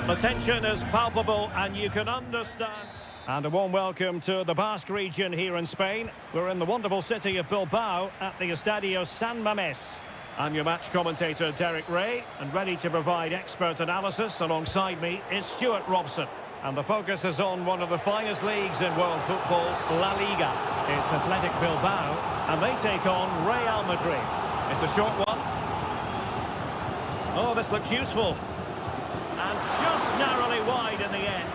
The tension is palpable and you can understand. And a warm welcome to the Basque region here in Spain. We're in the wonderful city of Bilbao at the Estadio San Mamés. I'm your match commentator, Derek Ray, and ready to provide expert analysis alongside me is Stuart Robson. And the focus is on one of the finest leagues in world football, La Liga. It's Athletic Bilbao, and they take on Real Madrid. It's a short one. Oh, this looks useful. And just narrowly wide in the end.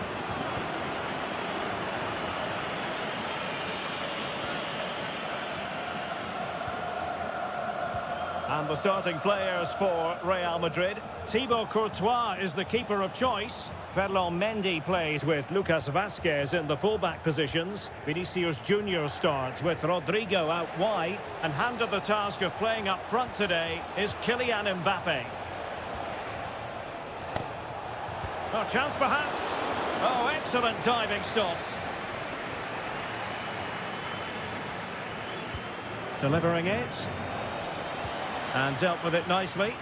And the starting players for Real Madrid. Thibaut Courtois is the keeper of choice. Ferland Mendy plays with Lucas Vazquez in the fullback positions. Vinicius Junior starts with Rodrigo out wide. And handed the task of playing up front today is Kylian Mbappe. Oh, chance perhaps. Oh, excellent diving stop. Delivering it. And dealt with it nicely.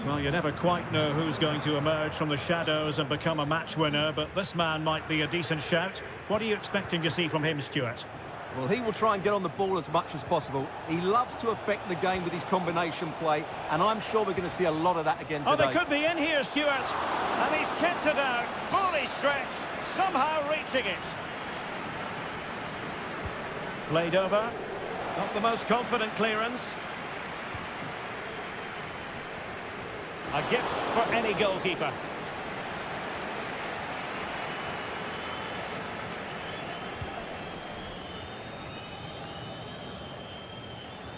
Well, you never quite know who's going to emerge from the shadows and become a match winner, but this man might be a decent shout. What are you expecting to see from him, Stuart? Well, he will try and get on the ball as much as possible. He loves to affect the game with his combination play, and I'm sure we're going to see a lot of that again today. Oh, they could be in here, Stuart. And he's kept it out, fully stretched, somehow reaching it. Played over. Not the most confident clearance. A gift for any goalkeeper.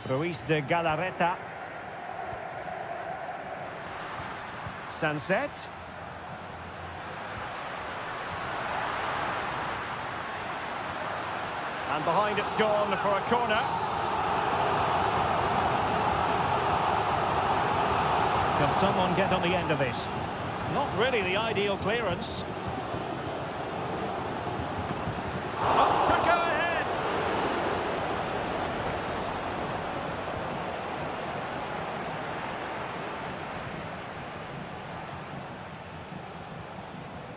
Ruiz de Galarreta. Sunset. And behind it's gone for a corner. Can someone get on the end of this? Not really the ideal clearance. Oh, could go ahead.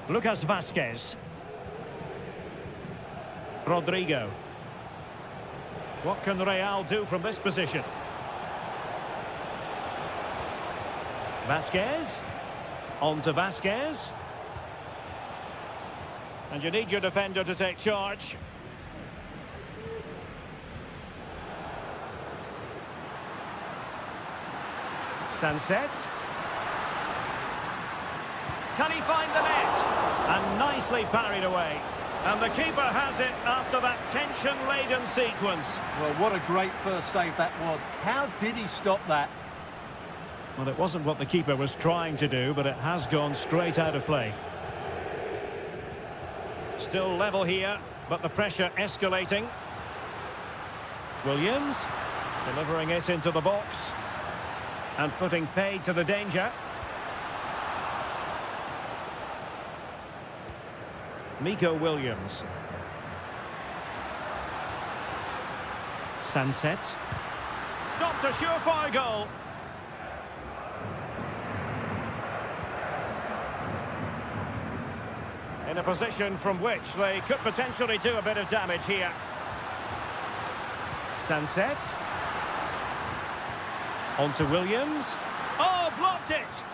Lucas Vazquez. Rodrigo. What can Real do from this position? Vazquez. On to Vazquez. And you need your defender to take charge. Sunset. Can he find the net? And nicely parried away. And the keeper has it after that tension-laden sequence. Well, what a great first save that was. How did he stop that? Well, it wasn't what the keeper was trying to do, but it has gone straight out of play. Still level here, but the pressure escalating. Williams delivering it into the box and putting paid to the danger. Nico Williams. Sunset. Stopped a surefire goal. In a position from which they could potentially do a bit of damage here. Sunset. On to Williams. Oh, blocked it!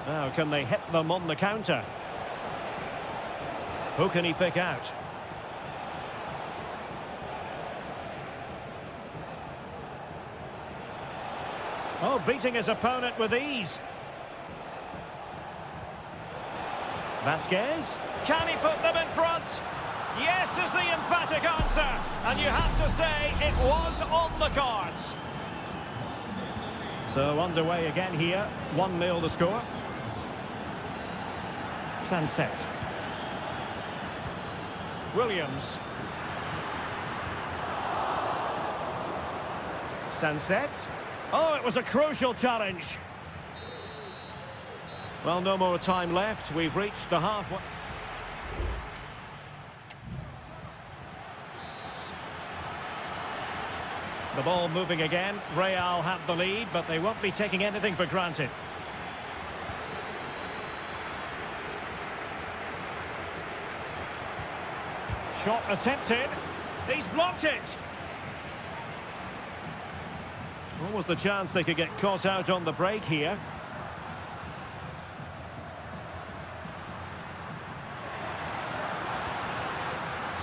Now, can they hit them on the counter? Who can he pick out? Oh, beating his opponent with ease. Vazquez. Can he put them in front? Yes is the emphatic answer. And you have to say it was on the cards. So underway again here. 1-0 the score. Sunset. Williams. Sunset. Oh, it was a crucial challenge. Well, no more time left. We've reached the halfway. The ball moving again. Real have the lead, but they won't be taking anything for granted. Shot attempted. He's blocked it. What was the chance they could get caught out on the break here?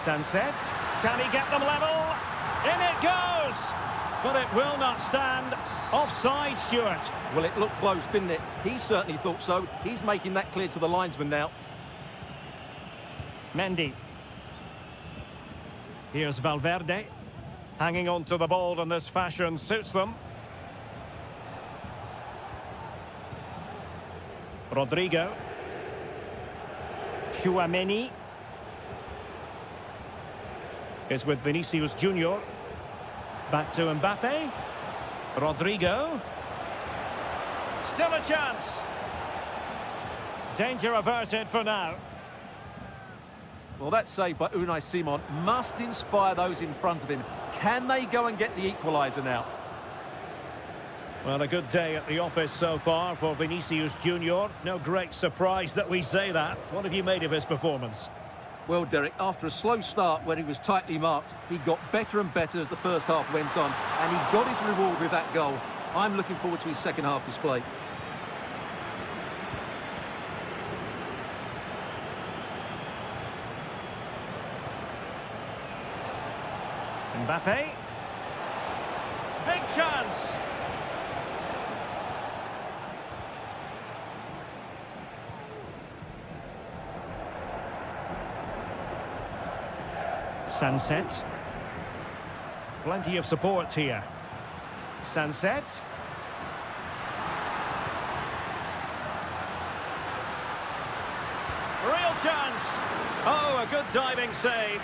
Sunset. Can he get them level? In it goes! But it will not stand. Offside, Stuart. Well, it looked close, didn't it? He certainly thought so. He's making that clear to the linesman now. Mendy. Here's Valverde. Hanging on to the ball in this fashion suits them. Rodrigo. Tchouaméni. Is with Vinicius Junior. Back to Mbappe. Rodrigo. Still a chance. Danger averted for now. Well, that save by Unai Simon must inspire those in front of him. Can they go and get the equaliser now? Well, a good day at the office so far for Vinicius Junior. No great surprise that we say that. What have you made of his performance? Well, Derek, after a slow start when he was tightly marked, he got better and better as the first half went on, and he got his reward with that goal. I'm looking forward to his second half display. Mbappe. Big chance. Sunset. Plenty of support here. Sunset. Real chance. Oh, a good diving save.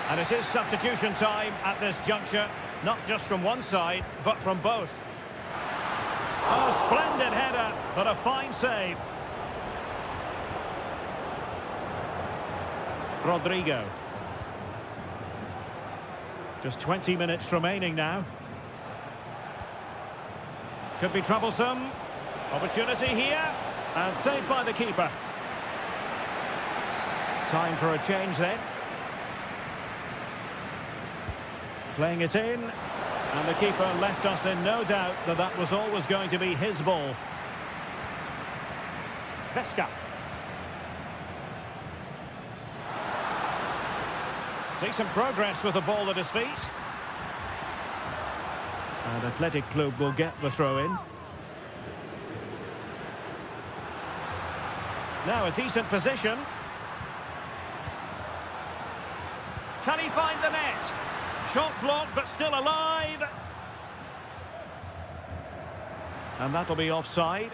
And it is substitution time at this juncture. Not just from one side, but from both. Oh, splendid header, but a fine save. Rodrigo. Just 20 minutes remaining now. Could be troublesome. Opportunity here. And saved by the keeper. Time for a change then. Playing it in. And the keeper left us in no doubt that that was always going to be his ball. Vesca. Decent progress with the ball at his feet. And Athletic Club will get the throw in. Now a decent position. Can he find the net? Shot blocked but still alive. And that'll be offside.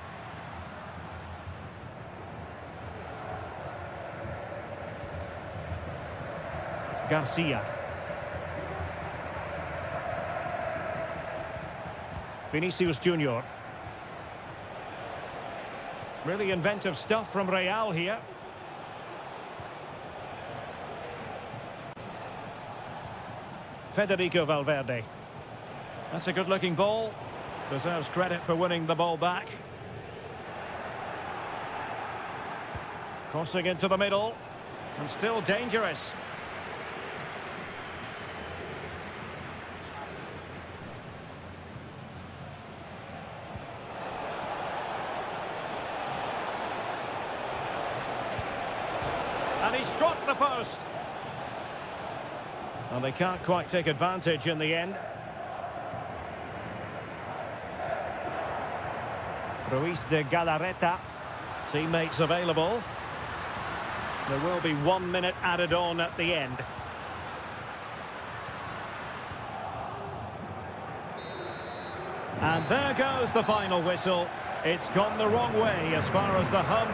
Garcia. Vinicius Junior. Really inventive stuff from Real here. Federico Valverde. That's a good-looking ball. Deserves credit for winning the ball back. Crossing into the middle. And still dangerous. And he struck the post. And they can't quite take advantage in the end. Ruiz de Galarreta. Teammates available. There will be 1 minute added on at the end. And there goes the final whistle. It's gone the wrong way as far as the hump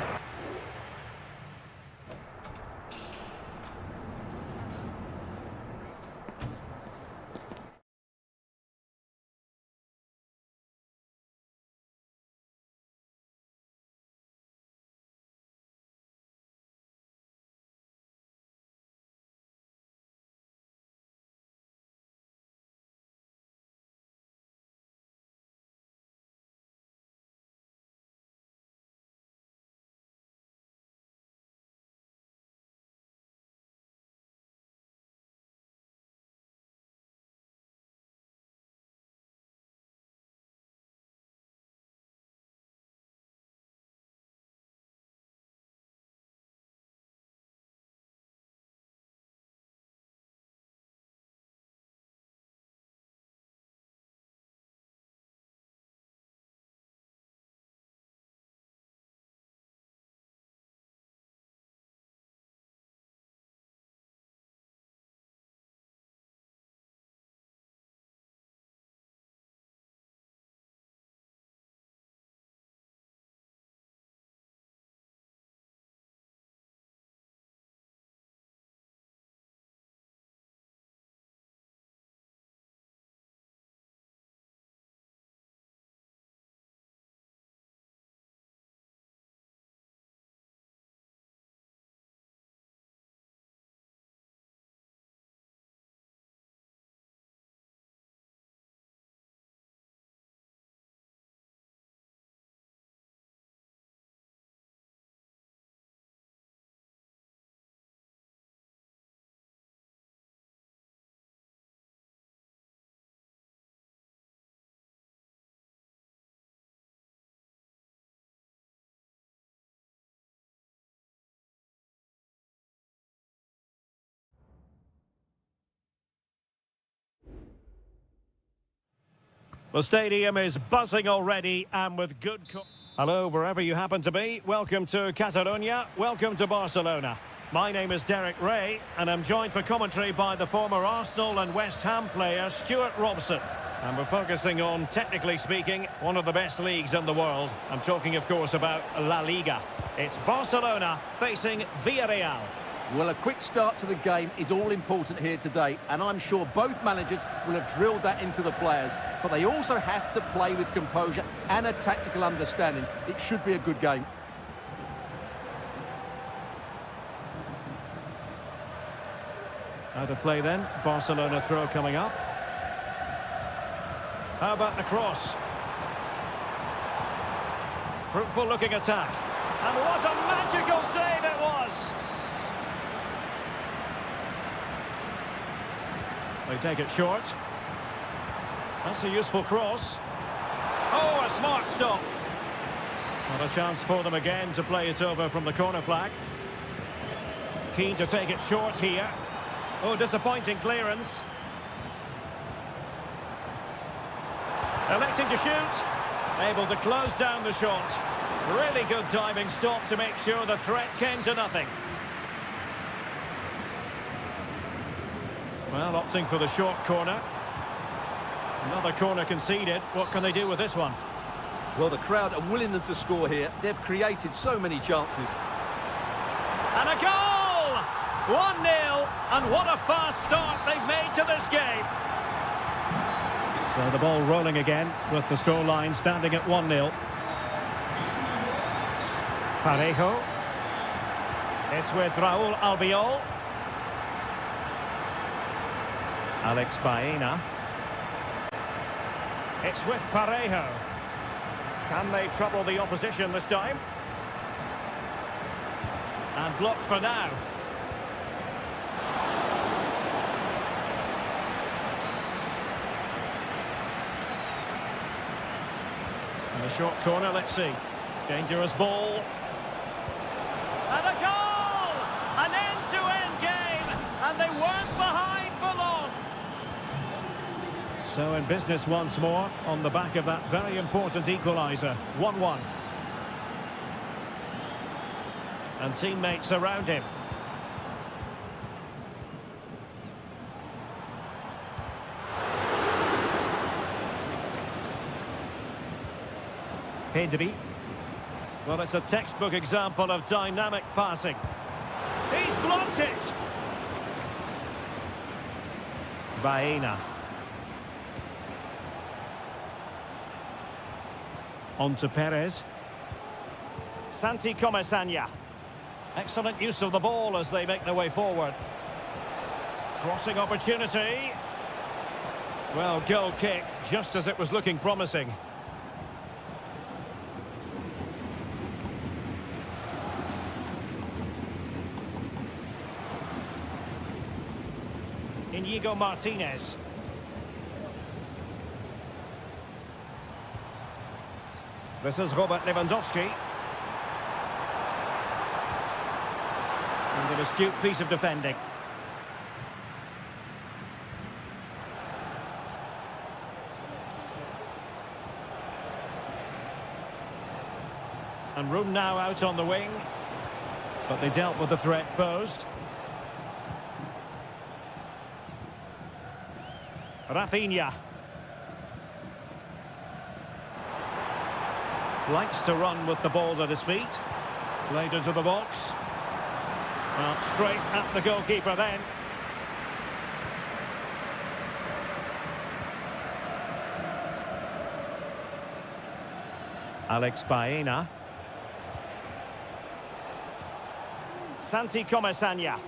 The stadium is buzzing already and with good... Hello, wherever you happen to be. Welcome to Catalonia. Welcome to Barcelona. My name is Derek Ray, and I'm joined for commentary by the former Arsenal and West Ham player, Stuart Robson. And we're focusing on, technically speaking, one of the best leagues in the world. I'm talking, of course, about La Liga. It's Barcelona facing Villarreal. Well, a quick start to the game is all important here today, and I'm sure both managers will have drilled that into the players. But they also have to play with composure and a tactical understanding. It should be a good game. Out of play then. Barcelona throw coming up. How about the cross? Fruitful looking attack. And what a magical save it was! They take it short. That's a useful cross. Oh, a smart stop. Not a chance for them again to play it over from the corner flag. Keen to take it short here. Oh, disappointing clearance. Electing to shoot. Able to close down the shot. Really good diving stop to make sure the threat came to nothing. Well, opting for the short corner. Another corner conceded. What can they do with this one? Well, the crowd are willing them to score here. They've created so many chances. And a goal! 1-0, and what a fast start they've made to this game. So the ball rolling again with the scoreline standing at 1-0. Parejo. It's with Raúl Albiol. Alex Baena. It's with Parejo. Can they trouble the opposition this time? And blocked for now. In the short corner, let's see. Dangerous ball. And a goal! An end-to-end game! And they weren't behind for long. So in business once more, on the back of that very important equaliser. 1-1. And teammates around him. Pedri. Well, it's a textbook example of dynamic passing. He's blocked it! Baena. On to Perez. Santi Comesaña. Excellent use of the ball as they make their way forward. Crossing opportunity. Well, goal kick, just as it was looking promising. Inigo Martinez. This is Robert Lewandowski. And an astute piece of defending. And room now out on the wing. But they dealt with the threat posed. Rafinha. Likes to run with the ball at his feet. Played into the box. Well, straight at the goalkeeper then. Alex Baena. Santi Comesaña.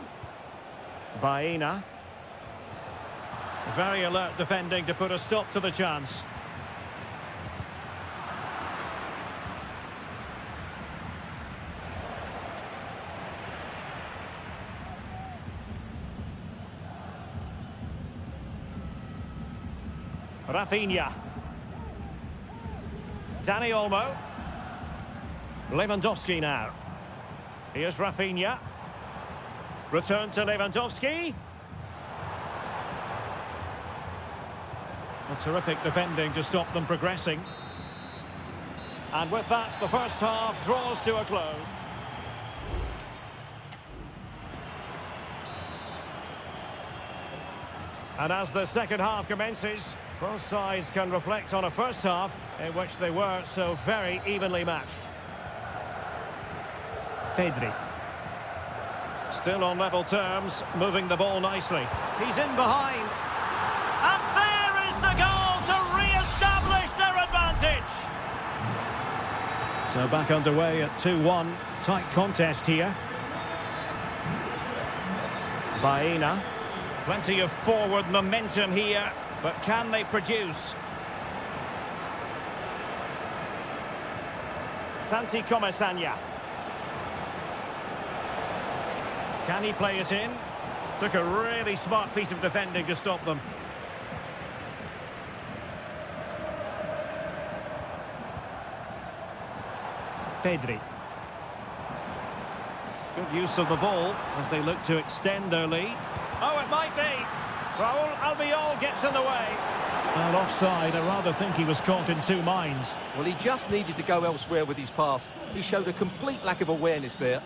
Baena. Very alert defending to put a stop to the chance. Rafinha. Dani Olmo. Lewandowski now. Here's Rafinha. Return to Lewandowski. Well, terrific defending to stop them progressing. And with that, the first half draws to a close. And as the second half commences, both sides can reflect on a first half in which they were so very evenly matched. Pedri. Still on level terms, moving the ball nicely. He's in behind. And there is the goal to re-establish their advantage. So back underway at 2-1. Tight contest here. Baena. Plenty of forward momentum here, but can they produce? Santi Comesaña. Can he play it in? Took a really smart piece of defending to stop them. Pedri. Good use of the ball as they look to extend their lead. Oh, it might be. Raul Albiol gets in the way. And offside, I rather think he was caught in two minds. Well, he just needed to go elsewhere with his pass. He showed a complete lack of awareness there.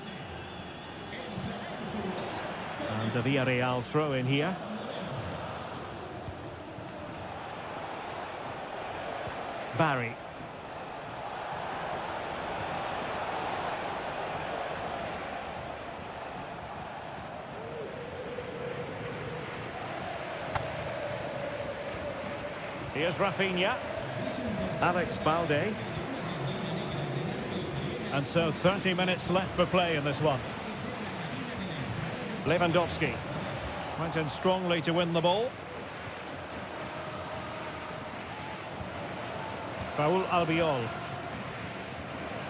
And a Villarreal throw in here. Barry. Here's Rafinha. Alex Balde. And so 30 minutes left for play in this one. Lewandowski. Went in strongly to win the ball. Raul Albiol.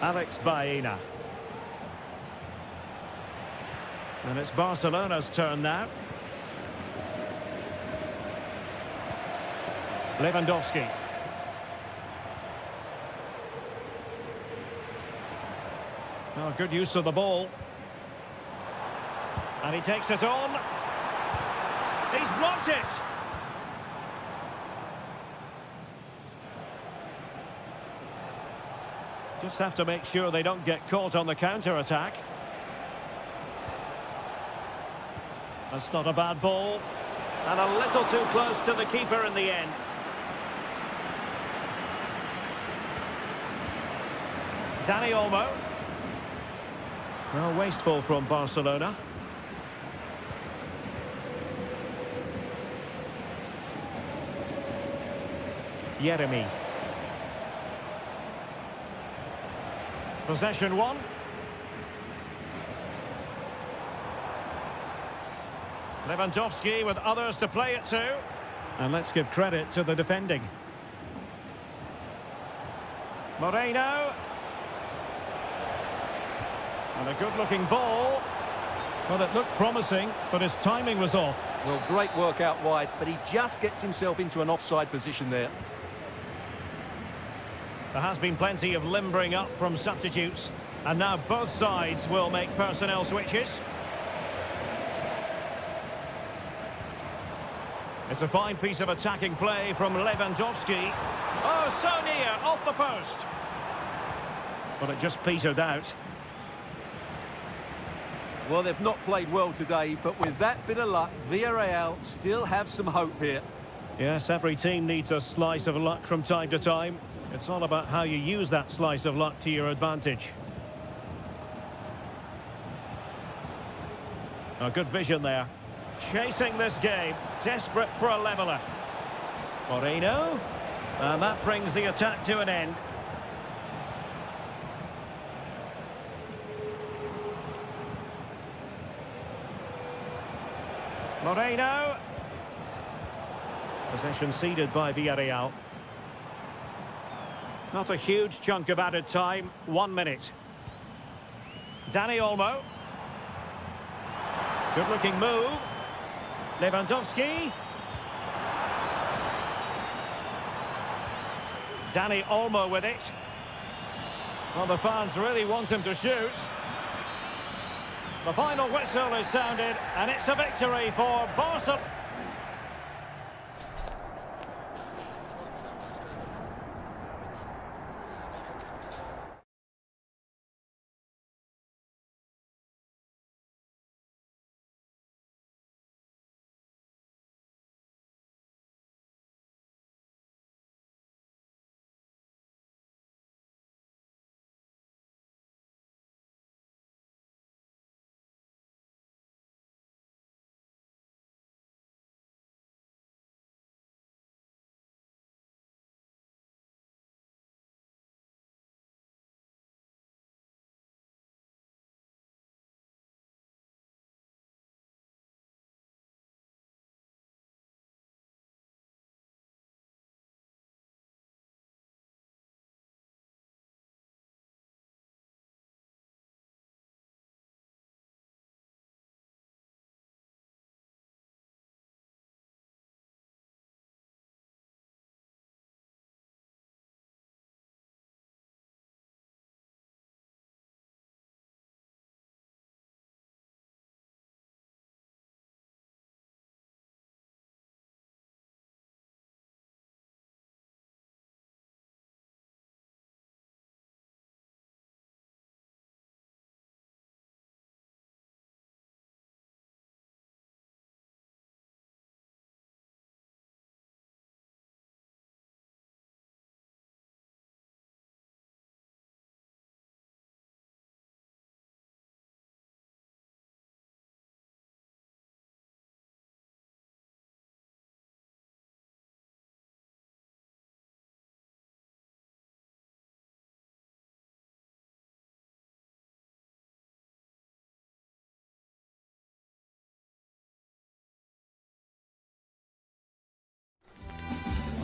Alex Baena. And it's Barcelona's turn now. Lewandowski. Oh, good use of the ball. And he takes it on. He's blocked it. Just have to make sure they don't get caught on the counter-attack. That's not a bad ball. And a little too close to the keeper in the end. Dani Olmo. Well, wasteful from Barcelona. Yeremy. Possession one. Lewandowski with others to play it to. And let's give credit to the defending. Moreno. And a good-looking ball. Well, it looked promising, but his timing was off. Well, great work out wide, but he just gets himself into an offside position there. There has been plenty of limbering up from substitutes. And now both sides will make personnel switches. It's a fine piece of attacking play from Lewandowski. Oh, so near, off the post. But it just petered out. Well, they've not played well today, but with that bit of luck, Villarreal still have some hope here. Yes, every team needs a slice of luck from time to time. It's all about how you use that slice of luck to your advantage. A good vision there. Chasing this game, desperate for a leveller. Moreno. And that brings the attack to an end. Moreno. Possession ceded by Villarreal. Not a huge chunk of added time. 1 minute. Dani Olmo. Good-looking move. Lewandowski. Dani Olmo with it. Well, the fans really want him to shoot. The final whistle is sounded, and it's a victory for Barcelona.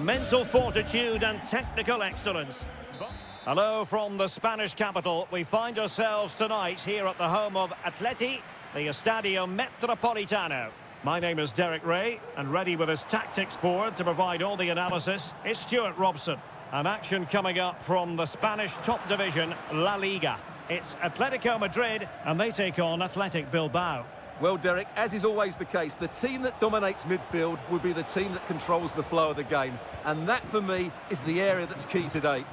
mental fortitude and technical excellence. Hello from the Spanish capital. We find ourselves tonight here at the home of Atleti, the Estadio Metropolitano. My name is Derek Ray, and ready with his tactics board to provide all the analysis is Stuart Robson. An action coming up from the Spanish top division, La Liga. It's Atletico Madrid, and they take on Athletic Bilbao. Well, Derek, as is always the case, the team that dominates midfield will be the team that controls the flow of the game. And that, for me, is the area that's key today.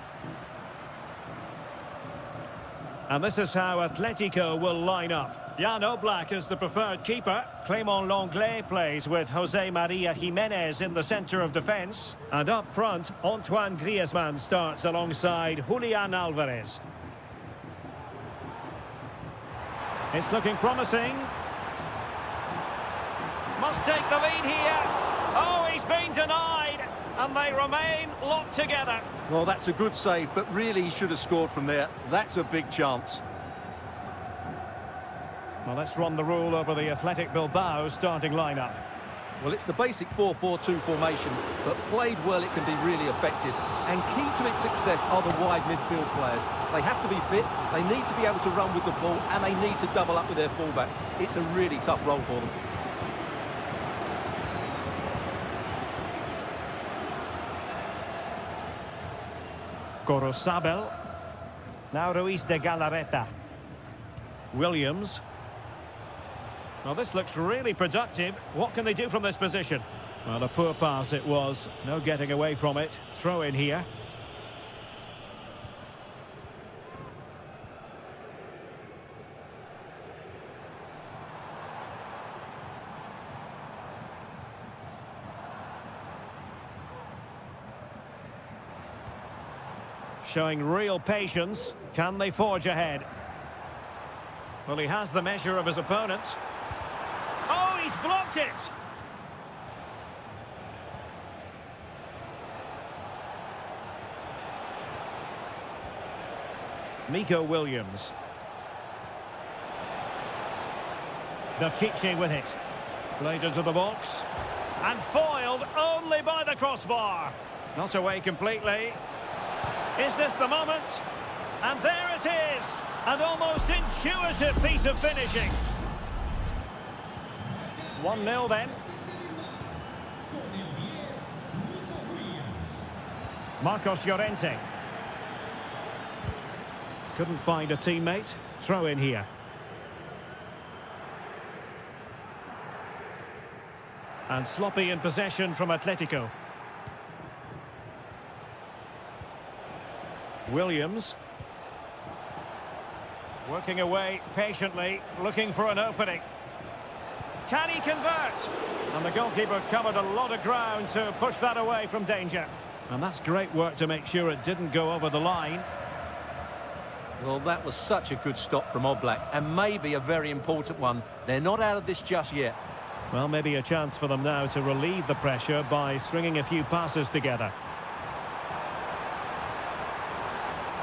And this is how Atletico will line up. Jan Oblak is the preferred keeper. Clément Lenglet plays with Jose Maria Jimenez in the centre of defence. And up front, Antoine Griezmann starts alongside Julian Alvarez. It's looking promising. Must take the lead here. Oh, he's been denied. And they remain locked together. Well, that's a good save, but really he should have scored from there. That's a big chance. Well, let's run the rule over the Athletic Bilbao starting lineup. Well, it's the basic 4-4-2 formation, but played well it can be really effective. And key to its success are the wide midfield players. They have to be fit, they need to be able to run with the ball, and they need to double up with their fullbacks. It's a really tough role for them. Gorosabel. Now Ruiz de Galarreta. Williams. Well, this looks really productive. What can they do from this position? Well, a poor pass it was. No getting away from it. Throw in here. Showing real patience. Can they forge ahead? Well, he has the measure of his opponent. Oh, he's blocked it! Nico Williams. Berchiche with it. Played into the box. And foiled only by the crossbar. Not away completely. Is this the moment? And there it is! An almost intuitive piece of finishing. 1-0 then. Marcos Llorente. Couldn't find a teammate. Throw in here. And sloppy in possession from Atletico. Williams. Working away patiently, looking for an opening. Can he convert? And the goalkeeper covered a lot of ground to push that away from danger. And that's great work to make sure it didn't go over the line. Well, that was such a good stop from Oblak, and maybe a very important one. They're not out of this just yet. Well, maybe a chance for them now to relieve the pressure by stringing a few passes together.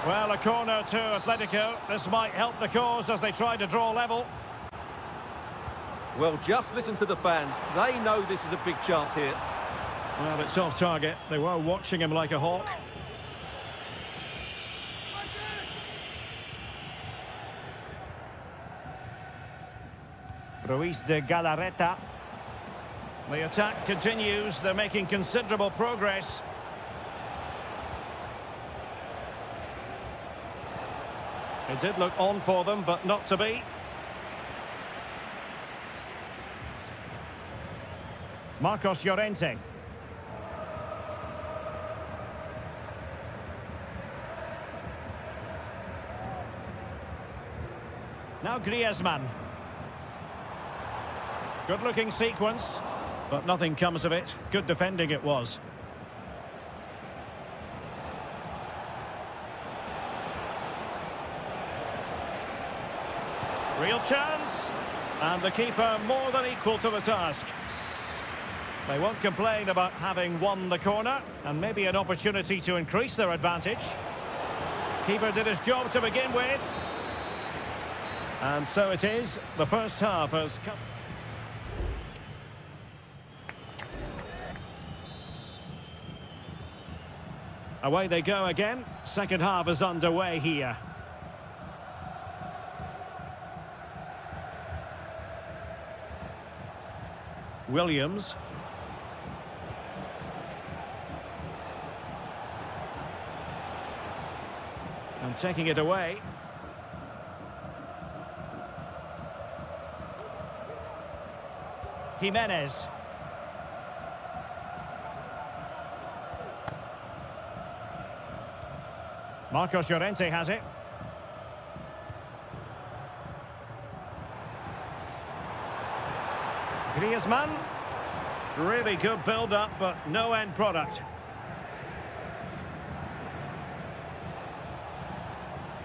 Well, a corner to Atletico. This might help the cause as they try to draw level. Well, just listen to the fans. They know this is a big chance here. Well, it's off target. They were watching him like a hawk. Ruiz de Galarreta. The attack continues. They're making considerable progress. It did look on for them, but not to be. Marcos Llorente. Now Griezmann. Good-looking sequence, but nothing comes of it. Good defending it was. Real chance, and the keeper more than equal to the task. They won't complain about having won the corner, and maybe an opportunity to increase their advantage. Keeper did his job to begin with. And so it is, the first half has come. Away they go again. Second half is underway here. Williams. And taking it away. Jimenez. Marcos Llorente has it. Griezmann. Really good build-up, but no end product.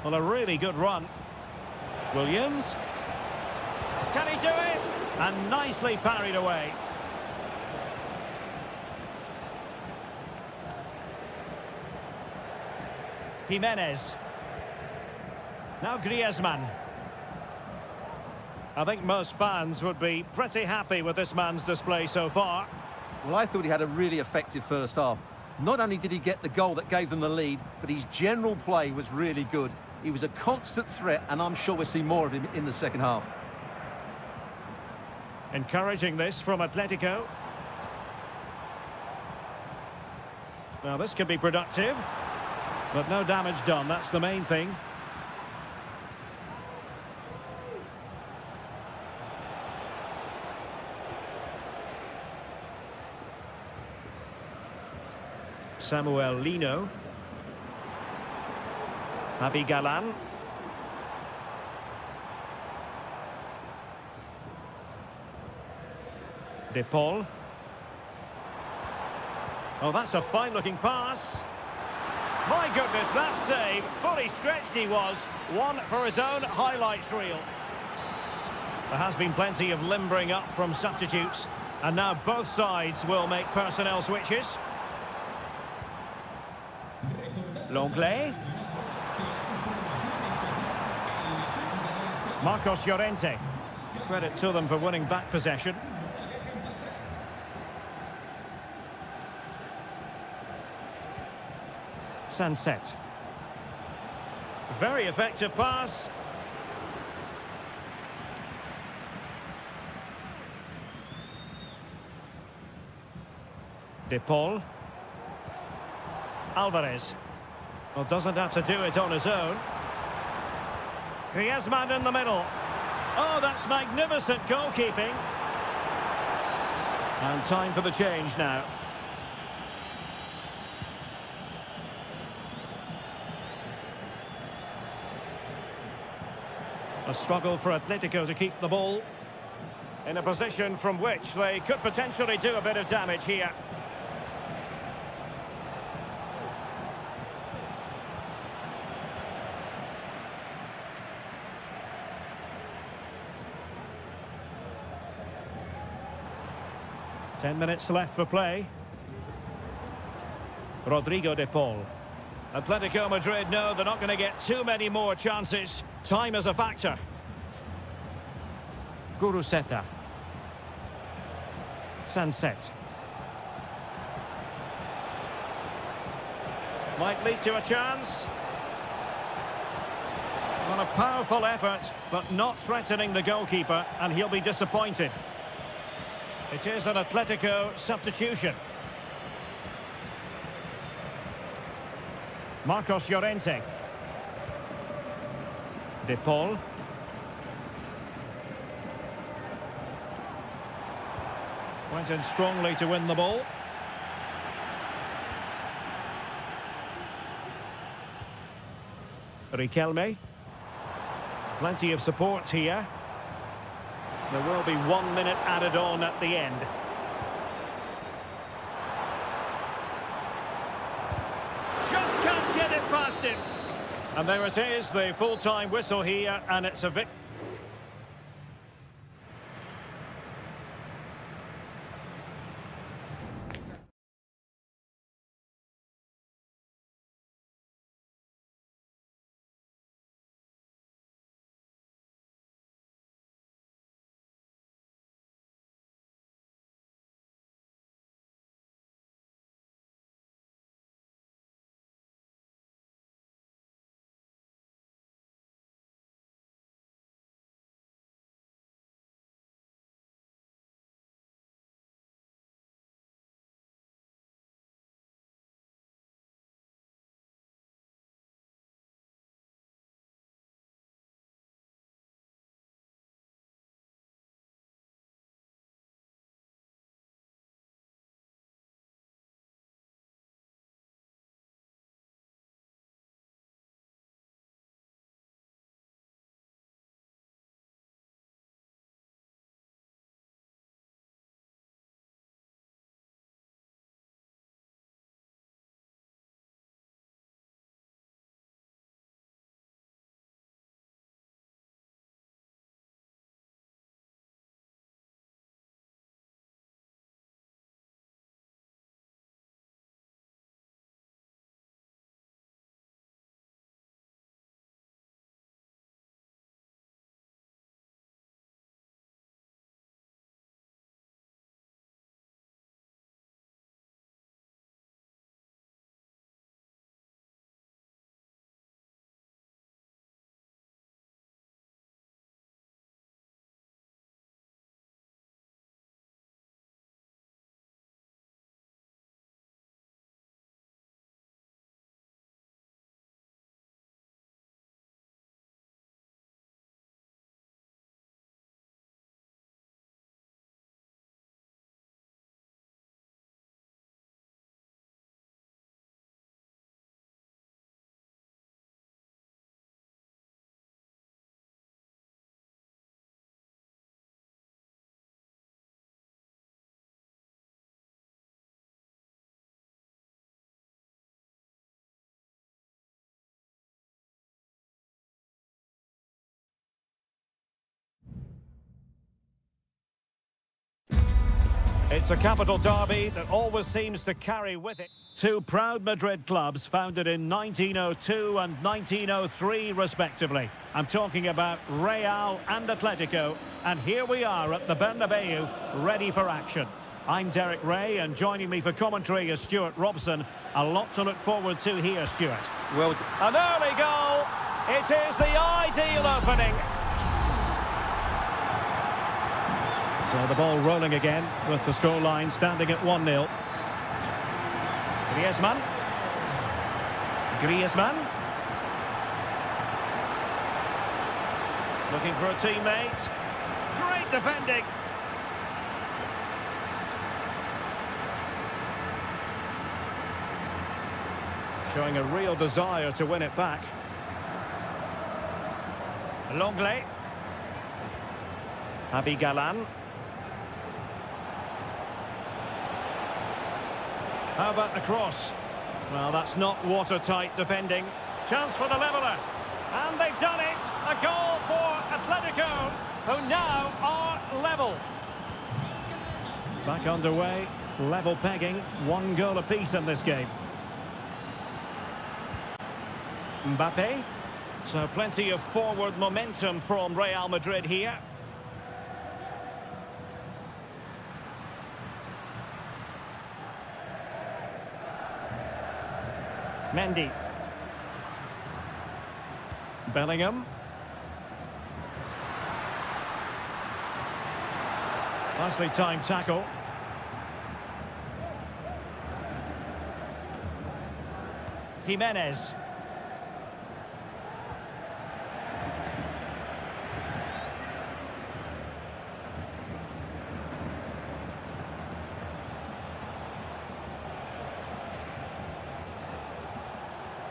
Well, a really good run. Williams. Can he do it? And nicely parried away. Jimenez. Now Griezmann. I think most fans would be pretty happy with this man's display so far. Well, I thought he had a really effective first half. Not only did he get the goal that gave them the lead, but his general play was really good. He was a constant threat, and I'm sure we'll see more of him in the second half. Encouraging this from Atletico. Now, this could be productive. But no damage done, that's the main thing. Samuel Lino. Javi Galan. De Paul. Oh, that's a fine-looking pass. My goodness, that save. Fully stretched he was. One for his own highlights reel. There has been plenty of limbering up from substitutes. And now both sides will make personnel switches. Longley. Marcos Llorente. Credit to them for winning back possession. Sunset. Very effective pass. De Paul. Alvarez. Well, doesn't have to do it on his own. Griezmann in the middle. Oh, that's magnificent goalkeeping. And time for the change now. A struggle for Atletico to keep the ball in a position from which they could potentially do a bit of damage here. Ten minutes left for play. Rodrigo de Paul. Atletico Madrid know they're not going to get too many more chances. Time is a factor. Guruseta. Sunset. Might lead to a chance. Well, a powerful effort, but not threatening the goalkeeper, and he'll be disappointed. It is an Atletico substitution. Marcos Llorente. De Paul. Went in strongly to win the ball. Riquelme. Plenty of support here. There will be 1 minute added on at the end. Just can't get it past him. And there it is, the full-time whistle here, and it's a victory. It's a capital derby that always seems to carry with it two proud Madrid clubs founded in 1902 and 1903 respectively. I'm talking about Real and Atletico, and here we are at the Bernabeu, ready for action. I'm Derek Ray, and joining me for commentary is Stuart Robson. A lot to look forward to here, Stuart. Well, An early goal. It is the ideal opening. So the ball rolling again with the scoreline standing at 1-0. Griezmann. Looking for a teammate. Great defending. Showing a real desire to win it back. Longley. Javi Galan. How about the cross? Well, that's not watertight defending. Chance for the leveller. And they've done it. A goal for Atletico, who now are level. Back underway. Level pegging. 1 goal apiece in this game. Mbappe. So plenty of forward momentum from Real Madrid here. Mendy. Bellingham. Nicely timed tackle. Jimenez.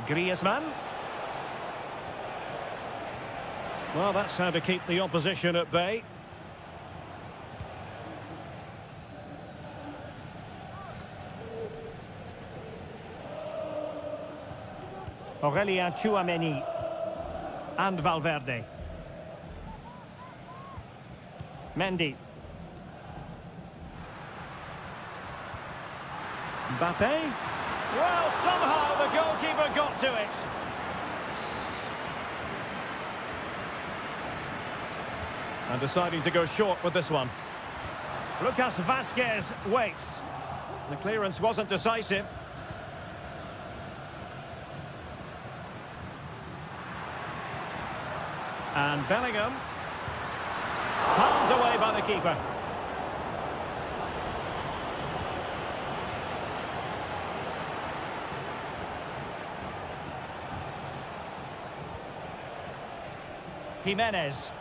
Griezmann. Well, that's how to keep the opposition at bay. Aurélien Tchouaméni and Valverde. Mendy. Mbappe. Well, somehow the goalkeeper got to it. And deciding to go short with this one. Lucas Vazquez waits. The clearance wasn't decisive. And Bellingham. Palmed away by the keeper. Jimenez.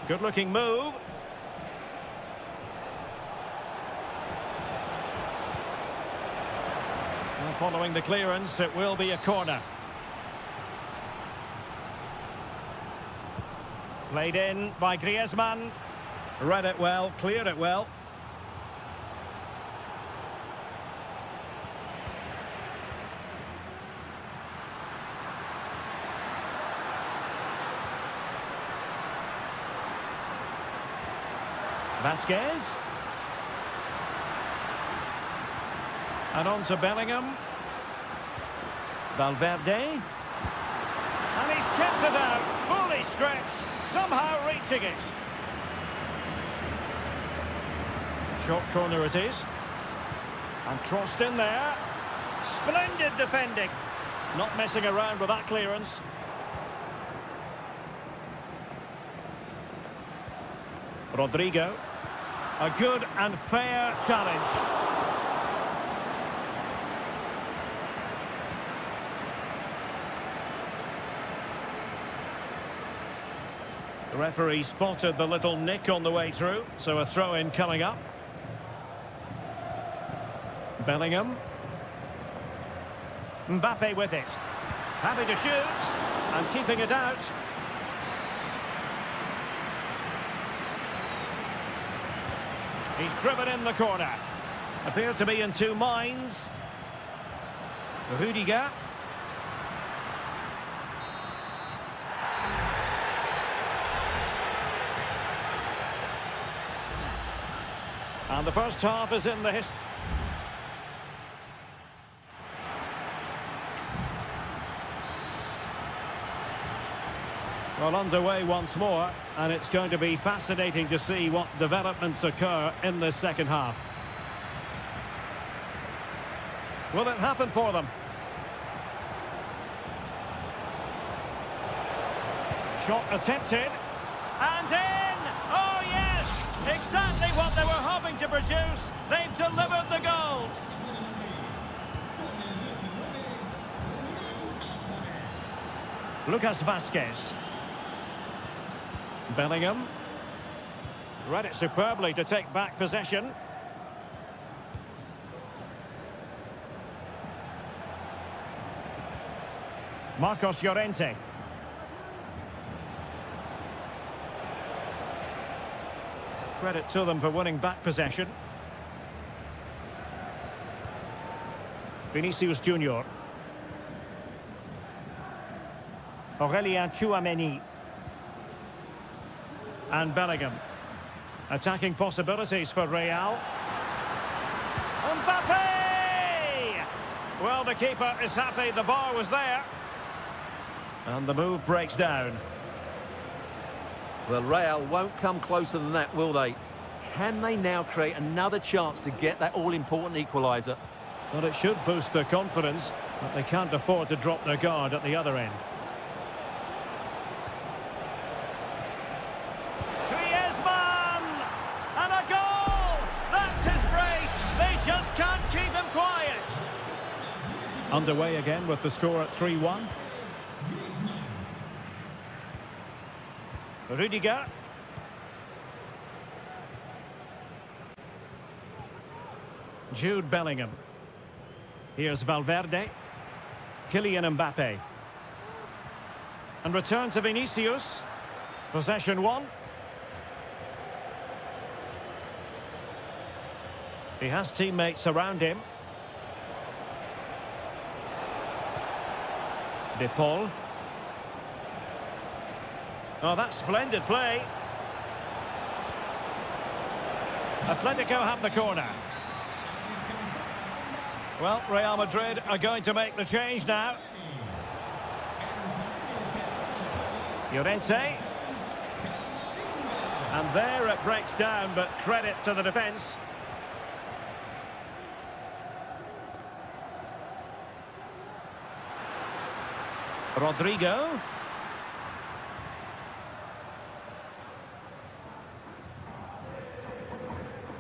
Good-looking move. And following the clearance, it will be a corner. Played in by Griezmann. Read it well, cleared it well. Vazquez. And on to Bellingham. Valverde. And he's kept it out, fully stretched, somehow reaching it. Short corner it is. And crossed in there. Splendid defending. Not messing around with that clearance. Rodrigo. A good and fair challenge. The referee spotted the little nick on the way through, so a throw-in coming up. Bellingham. Mbappe with it. Happy to shoot, and keeping it out. He's driven in the corner. Appeared to be in two minds. Rudiger. And the first half is in the history. Well, underway once more, and it's going to be fascinating to see what developments occur in this second half. Will it happen for them? Shot attempted, and in! Oh yes! Exactly what they were hoping to produce. They've delivered the goal. Lucas Vazquez. Bellingham. Read it superbly to take back possession. Marcos Llorente. Credit to them for winning back possession. Vinicius Junior. Aurélien Tchouameni. And Bellingham. Attacking possibilities for Real. Mbappe! Well, the keeper is happy the bar was there. And the move breaks down. Well, Real won't come closer than that, will they? Can they now create another chance to get that all-important equaliser? Well, it should boost their confidence, but they can't afford to drop their guard at the other end. Griezmann! And a goal! That's his brace! They just can't keep him quiet! Underway again with the score at 3-1. Rudiger. Jude Bellingham. Here's Valverde. Kylian Mbappe. And return to Vinicius. Possession one. He has teammates around him. De Paul. Oh, that's splendid play. Atletico have the corner. Well, Real Madrid are going to make the change now. Llorente. And there it breaks down, but credit to the defence. Rodrigo.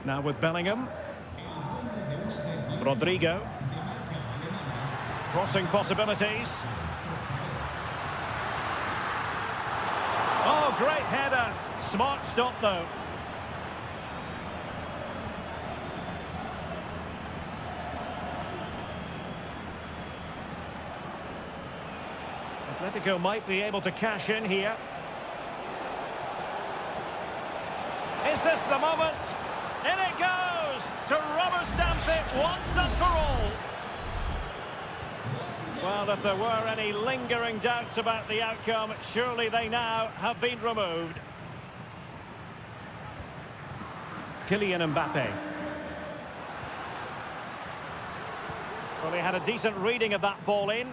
Now with Bellingham. Rodrigo. Crossing possibilities. Oh, great header. Smart stop, though. Atletico might be able to cash in here. Is this the moment? In it goes to rubber stamp it once and for all. Well, if there were any lingering doubts about the outcome, surely they now have been removed. Kylian Mbappe. Well, he had a decent reading of that ball in.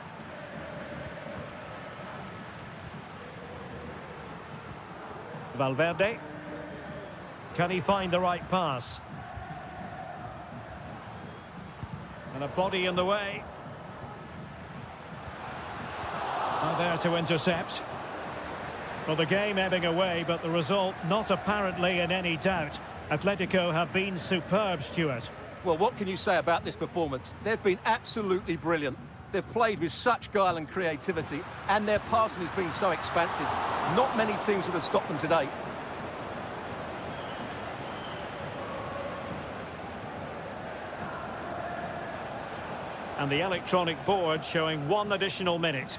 Valverde. Can he find the right pass? And a body in the way. Not there to intercept. Well, the game ebbing away, but the result not apparently in any doubt. Atletico have been superb, Stuart. Well, what can you say about this performance? They've been absolutely brilliant. They've played with such guile and creativity, and their passing has been so expansive. Not many teams would have stopped them today. And the electronic board showing one additional minute.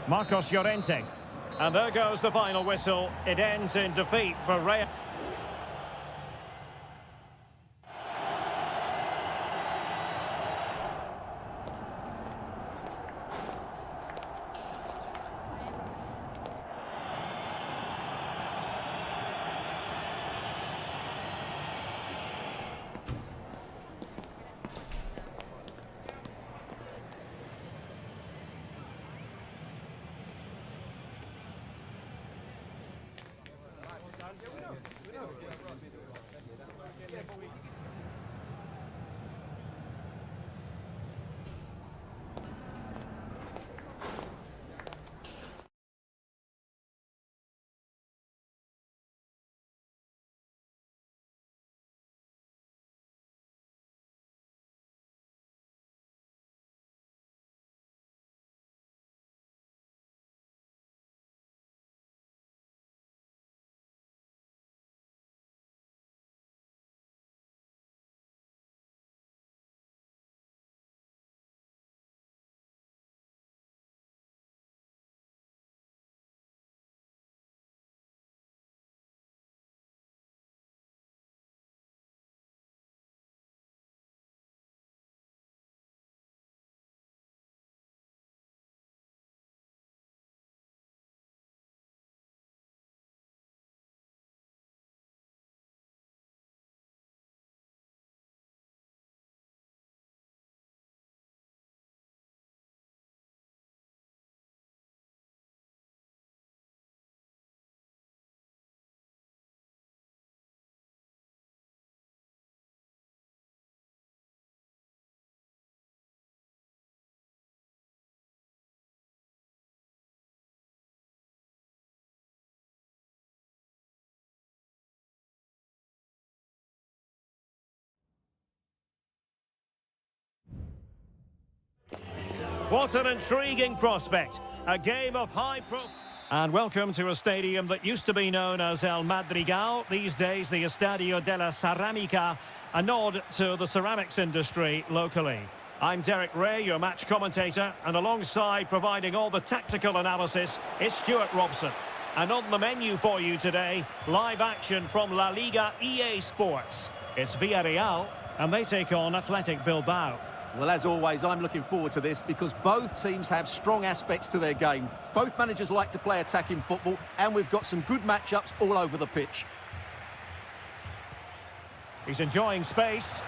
Marcos Llorente. And there goes the final whistle. It ends in defeat for Real. What an intriguing prospect. A game of high profile. And welcome to a stadium that used to be known as El Madrigal, these days the Estadio de la Ceramica, a nod to the ceramics industry locally. I'm Derek Ray, your match commentator, and alongside providing all the tactical analysis is Stuart Robson. And on the menu for you today, live action from La Liga EA Sports. It's Villarreal, and they take on Athletic Bilbao. Well, as always, I'm looking forward to this because both teams have strong aspects to their game. Both managers like to play attacking football, and we've got some good matchups all over the pitch. He's enjoying space.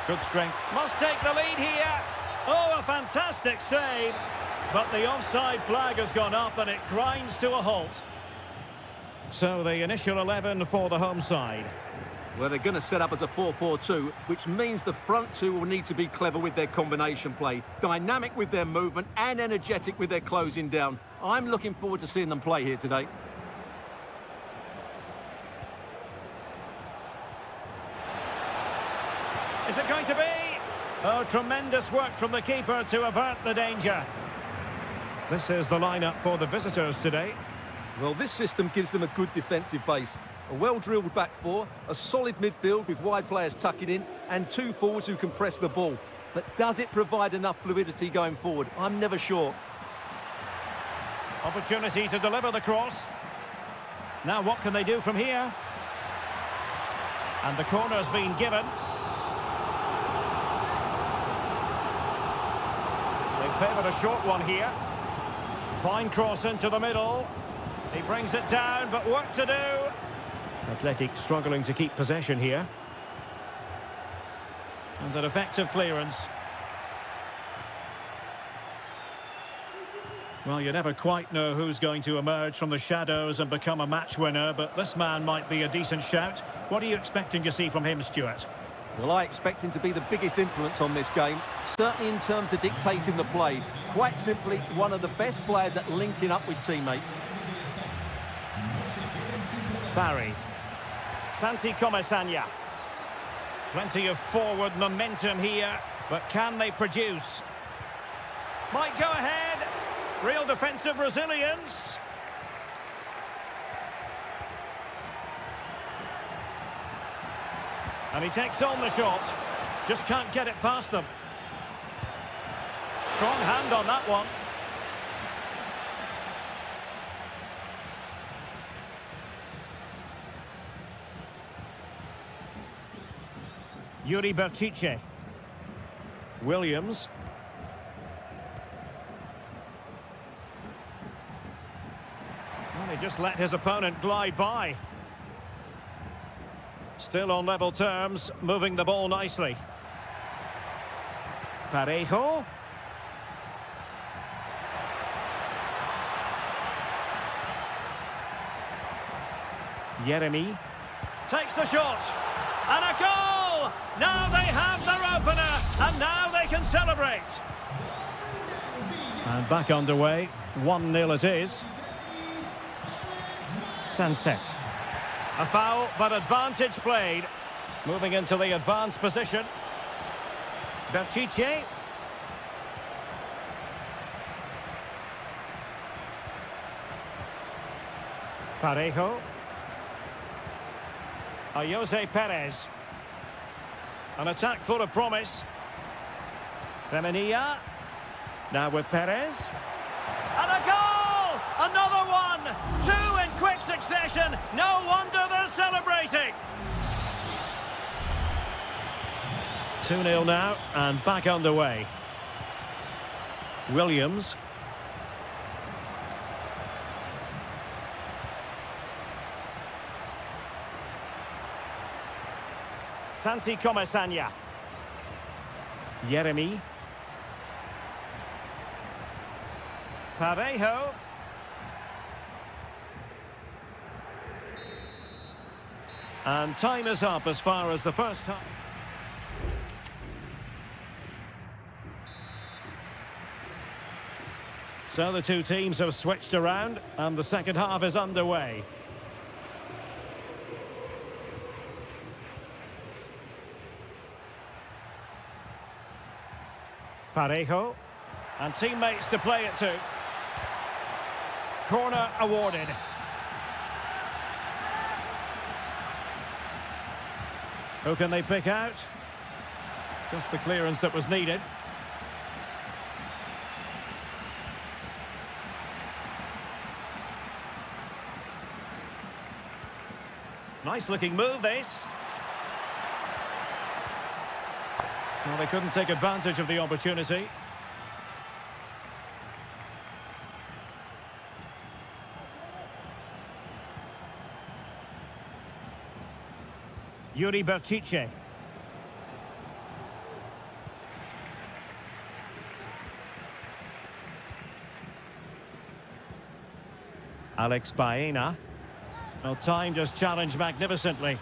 Good strength. Must take the lead here. Oh, a fantastic save. But the offside flag has gone up and it grinds to a halt. So the initial 11 for the home side. Well, they're going to set up as a 4-4-2, which means the front two will need to be clever with their combination play, dynamic with their movement and energetic with their closing down. I'm looking forward to seeing them play here today. Is it going to be? Oh, tremendous work from the keeper to avert the danger. This is the lineup for the visitors today. Well, this system gives them a good defensive base. A well-drilled back four, a solid midfield with wide players tucking in, and two forwards who can press the ball. But does it provide enough fluidity going forward? I'm never sure. Opportunity to deliver the cross. Now what can they do from here? And the corner's been given. They favoured a short one here. Fine cross into the middle. He brings it down, but work to do. Athletic struggling to keep possession here. And an effective clearance. Well, you never quite know who's going to emerge from the shadows and become a match winner, but this man might be a decent shout. What are you expecting to see from him, Stuart? Well, I expect him to be the biggest influence on this game, certainly in terms of dictating the play. Quite simply, one of the best players at linking up with teammates. Barry. Santi Comesaña. Plenty of forward momentum here, but can they produce? Might go ahead. Real defensive resilience. And he takes on the shot. Just can't get it past them. Strong hand on that one. Yuri Berchiche. Williams. Well, he just let his opponent glide by. Still on level terms, moving the ball nicely. Parejo. Jeremy takes the shot. And a goal! Now they have their opener, and now they can celebrate. And back underway, 1-0 it is. Sunset. A foul, but advantage played. Moving into the advanced position. Berchiche. Parejo. Jose Perez. An attack full of promise. Femenilla. Now with Perez. And a goal! Another one! Two in quick succession. No wonder they're celebrating. 2-0 now, and back underway. Williams. Santi Comesaña. Jeremy. Parejo. And time is up as far as the first time. So the two teams have switched around, and the second half is underway. Parejo, and teammates to play it to. Corner awarded. Who can they pick out? Just the clearance that was needed. Nice looking move, this. Well, they couldn't take advantage of the opportunity. Yuri Berchiche. Alex Baena. Well, time just challenged magnificently.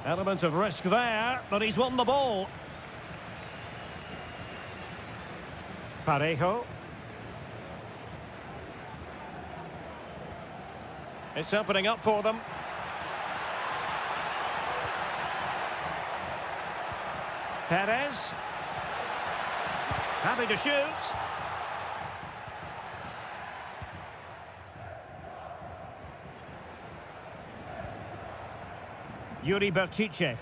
Element of risk there, but he's won the ball. Parejo. It's opening up for them. Perez. Happy to shoot. Yuri Berchiche.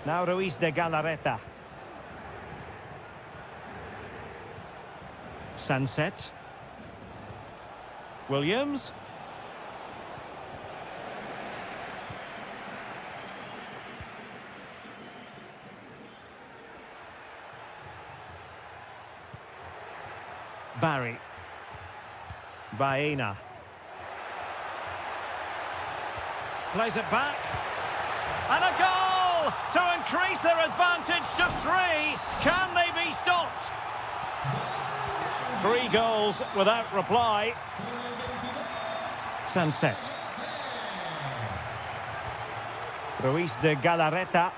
Now Ruiz de Galarreta. Sunset. Williams. Barry. Baena. Plays it back. And a goal to increase their advantage to 3. Can they be stopped? 3 goals without reply. Sunset. Ruiz de Galarreta.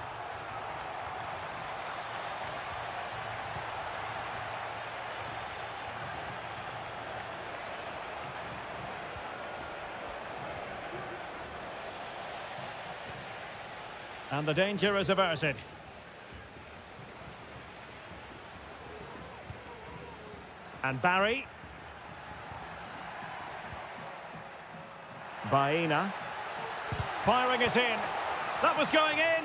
And the danger is averted. And Barry. Baena. Firing it in. That was going in.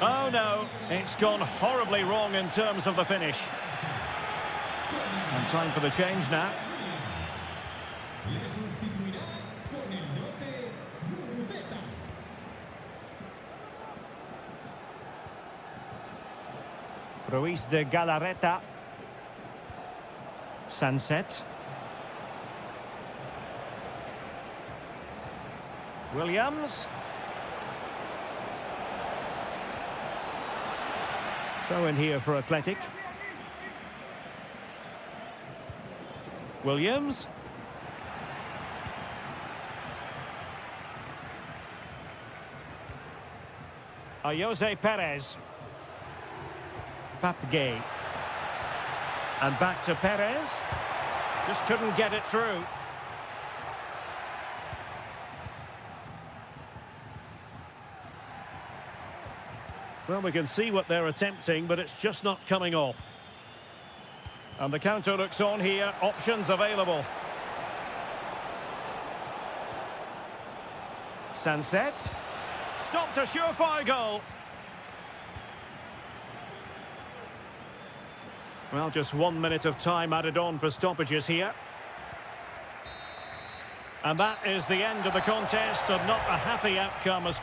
Oh no, it's gone horribly wrong in terms of the finish. And time for the change now. Ruiz de Galarreta. Sunset. Williams. Throw in here for Athletic. Williams. Jose Perez. Papgay. And back to Perez. Just couldn't get it through. Well, we can see what they're attempting, but it's just not coming off. And the counter looks on here. Options available. Sunset. Stopped a surefire goal. Well, just 1 minute of time added on for stoppages here. And that is the end of the contest, and not a happy outcome as...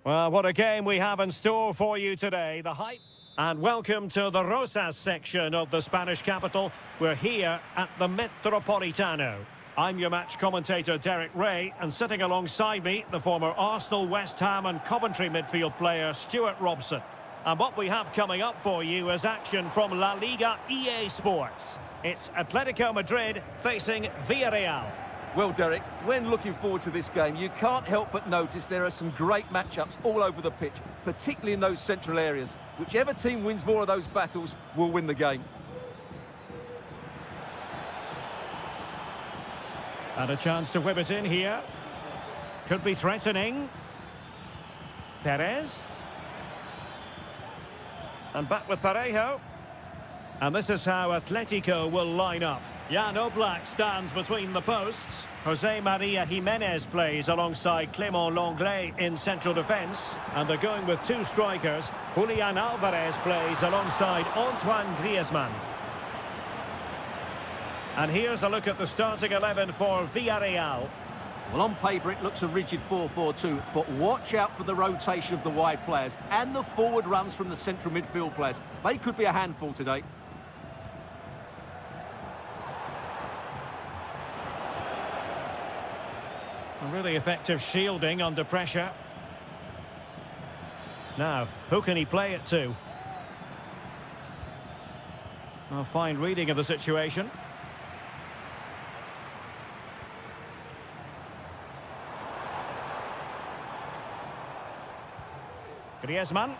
Well, what a game we have in store for you today. The hype. And welcome to the Rosas section of the Spanish capital. We're here at the Metropolitano. I'm your match commentator, Derek Ray, and sitting alongside me, the former Arsenal, West Ham and Coventry midfield player, Stuart Robson. And what we have coming up for you is action from La Liga EA Sports. It's Atletico Madrid facing Villarreal. Well, Derek, when looking forward to this game, you can't help but notice there are some great matchups all over the pitch, particularly in those central areas. Whichever team wins more of those battles will win the game. And a chance to whip it in here. Could be threatening. Perez. And back with Parejo. And this is how Atletico will line up. Jan Oblak stands between the posts. Jose Maria Jimenez plays alongside Clément Lenglet in central defence. And they're going with two strikers. Julian Alvarez plays alongside Antoine Griezmann. And here's a look at the starting 11 for Villarreal. Well, on paper it looks a rigid 4-4-2, but watch out for the rotation of the wide players and the forward runs from the central midfield players. They could be a handful today. A really effective shielding under pressure. Now, who can he play it to? A fine reading of the situation. Griezmann.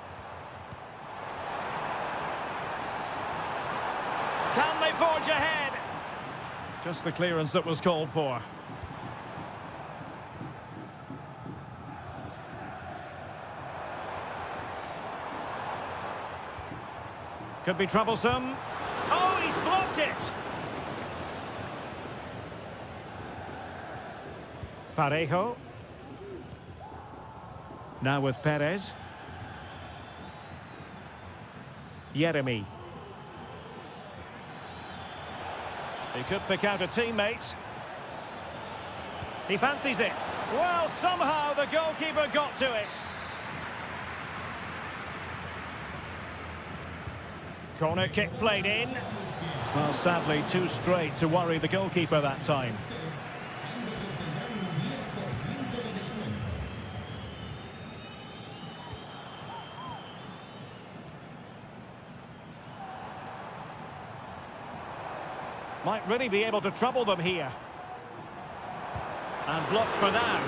Can they forge ahead? Just the clearance that was called for. Could be troublesome. Oh, he's blocked it! Parejo. Now with Perez. Jeremy. He could pick out a teammate. He fancies it. Well, somehow the goalkeeper got to it. Corner kick played in. Well, sadly, too straight to worry the goalkeeper that time. Might really be able to trouble them here. And blocked for now.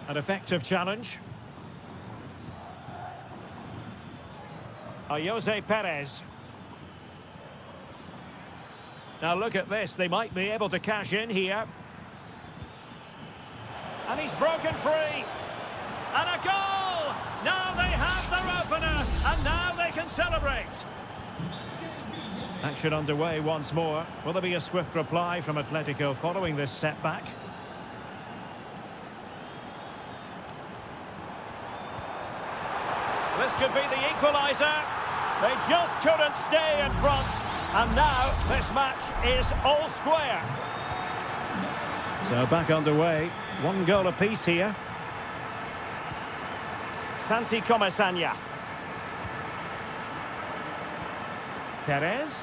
An effective challenge. Jose Perez. Now look at this, they might be able to cash in here. And he's broken free. And a goal! Now they have their opener, and now they can celebrate. Action underway once more. Will there be a swift reply from Atletico following this setback? This could be the equaliser. They just couldn't stay in front. And now this match is all square. So back underway. One goal apiece here. Santi Comesaña. Perez.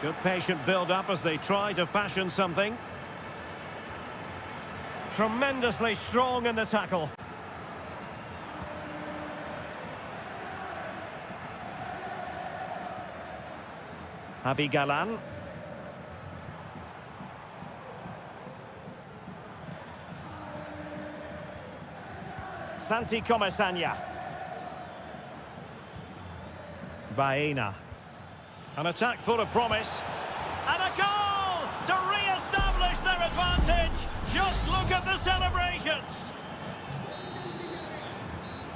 Good patient build-up as they try to fashion something. Tremendously strong in the tackle. Javi Galan. Santi Comesaña. Baena. An attack full of promise. And a goal to re-establish their advantage. Just look at the celebrations.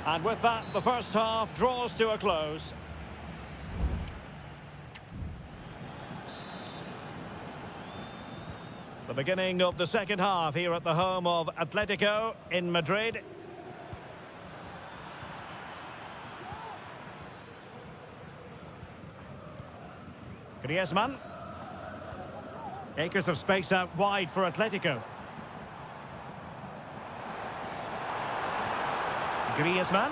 And with that, the first half draws to a close. The beginning of the second half here at the home of Atletico in Madrid. Griezmann. Acres of space out wide for Atletico. Griezmann.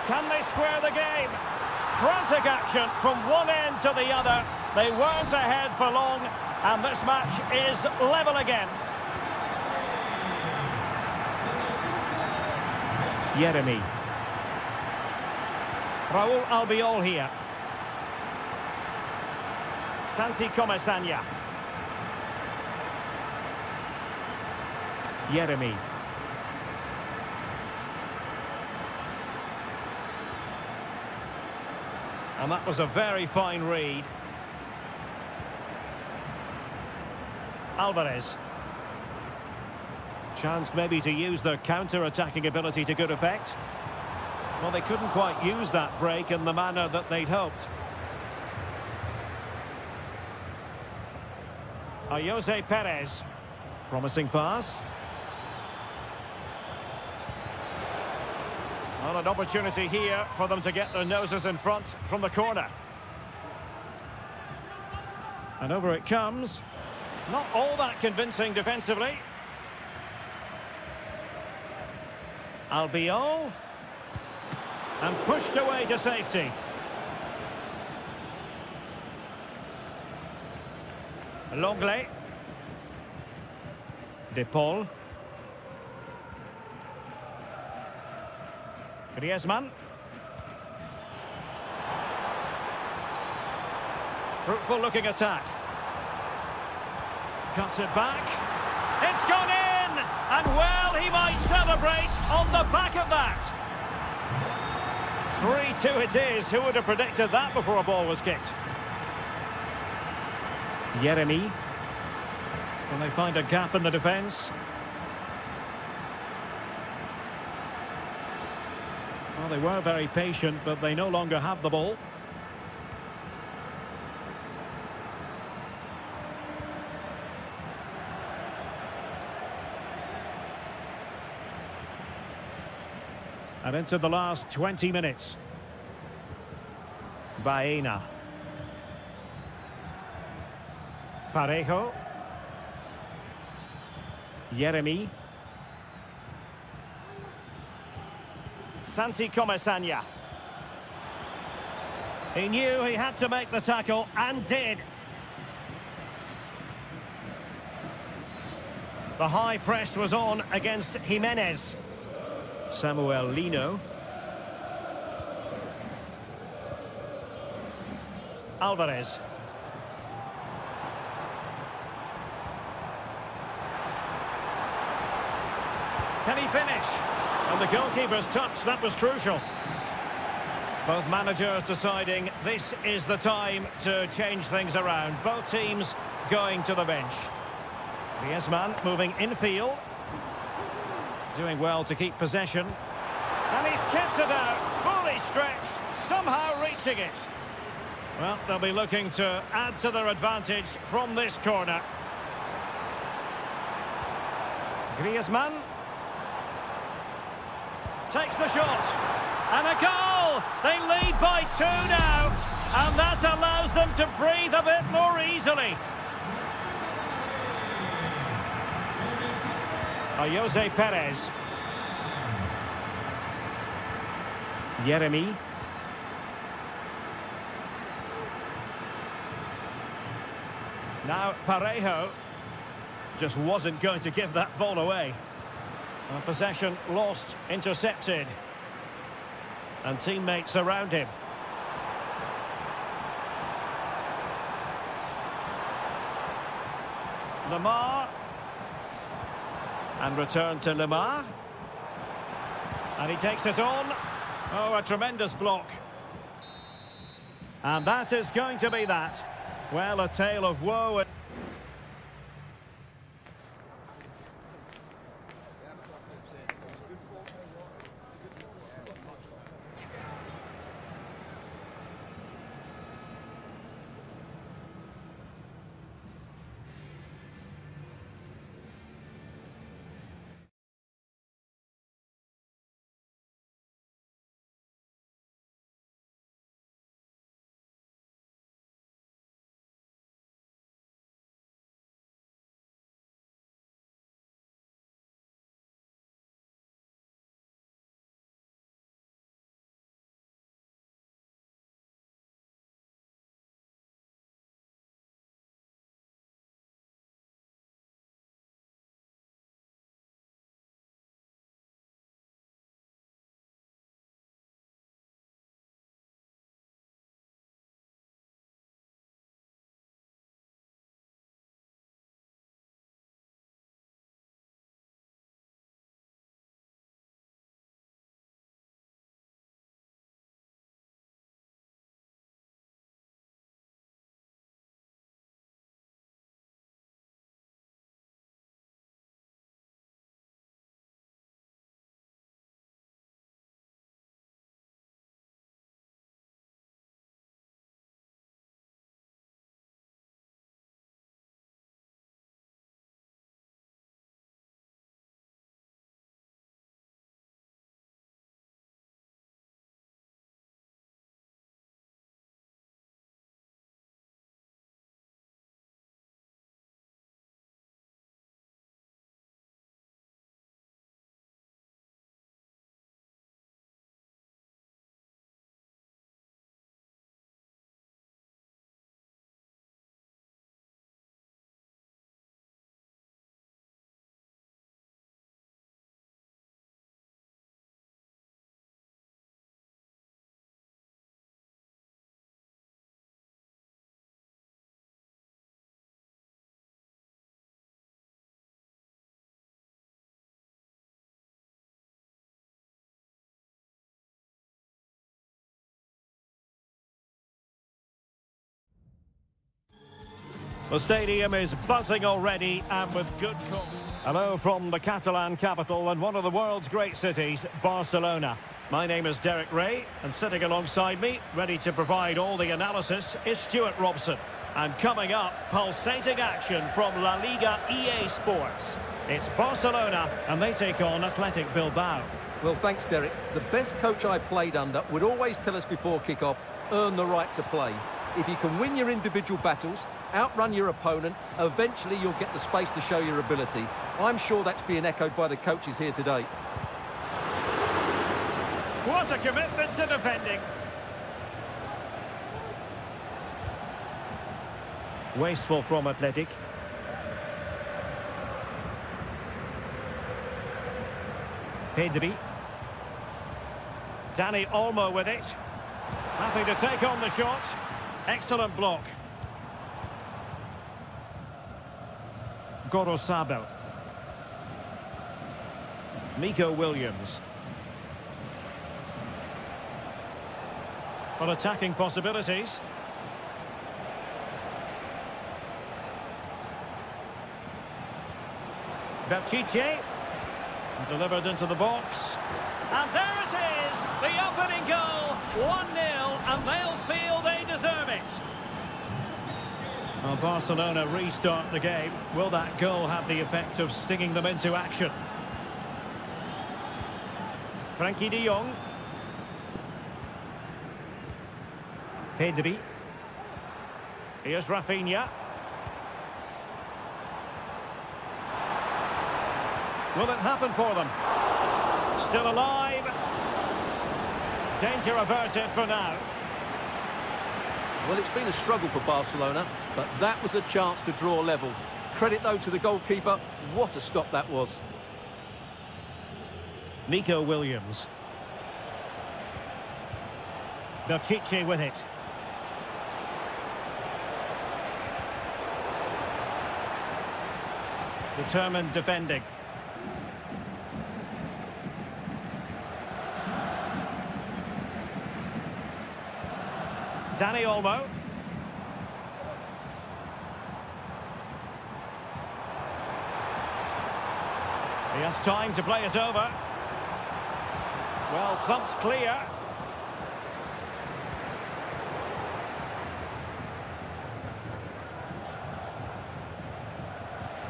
Can they square the game? Frantic action from one end to the other. They weren't ahead for long, and this match is level again. Jeremy. Raúl Albiol here. Santi Comesaña. Jeremy. And that was a very fine read. Alvarez. Chance maybe to use their counter-attacking ability to good effect. Well, they couldn't quite use that break in the manner that they'd hoped. Jose Perez. Promising pass. Well, an opportunity here for them to get their noses in front from the corner. And over it comes. Not all that convincing defensively. Albiol. And pushed away to safety. Longley. De Paul. Griezmann. Fruitful looking attack. Cuts it back. It's gone in! And well, he might celebrate on the back of that. 3-2 it is. Who would have predicted that before a ball was kicked? Jeremy. Can they find a gap in the defence? Well, they were very patient, but they no longer have the ball. And into the last 20 minutes. Baena. Parejo. Jeremy. Santi Comesaña. He knew he had to make the tackle and did. The high press was on against Jimenez. Samuel Lino. Alvarez. Can he finish? And the goalkeeper's touch, that was crucial. Both managers deciding this is the time to change things around. Both teams going to the bench. Griezmann moving infield. Doing well to keep possession. And he's kept it out, fully stretched, somehow reaching it. Well, they'll be looking to add to their advantage from this corner. Griezmann. Takes the shot. And a goal! They lead by 2 now. And that allows them to breathe a bit more easily. Jose Perez. Jeremy. Now Parejo just wasn't going to give that ball away. Possession lost, intercepted. And teammates around him. Lemar. And return to Lemar. And he takes it on. Oh, a tremendous block. And that is going to be that. Well, a tale of woe. The stadium is buzzing already and with good cause. Hello from the Catalan capital and one of the world's great cities, Barcelona. My name is Derek Ray, and sitting alongside me, ready to provide all the analysis, is Stuart Robson. And coming up, pulsating action from La Liga EA Sports. It's Barcelona, and they take on Athletic Bilbao. Well, thanks, Derek. The best coach I played under would always tell us before kick-off, earn the right to play. If you can win your individual battles, outrun your opponent, eventually you'll get the space to show your ability. I'm sure that's being echoed by the coaches here today. What a commitment to defending. Wasteful from Athletic. Pedri. Dani Olmo with it. Happy to take on the shot. Excellent block. Gorosabel. Nico Williams. On attacking possibilities. Berchiche. Delivered into the box. And there it is! The opening goal! 1-0, and they'll feel they deserve it. Well, Barcelona restart the game. Will that goal have the effect of stinging them into action? Frankie de Jong. Pedri. Here's Rafinha. Will it happen for them? Still alive. Danger averted for now. Well, it's been a struggle for Barcelona, but that was a chance to draw level. Credit, though, to the goalkeeper. What a stop that was. Nico Williams. Berchiche with it. Determined defending. Dani Olmo. He has time to play it over. Well, thumped clear.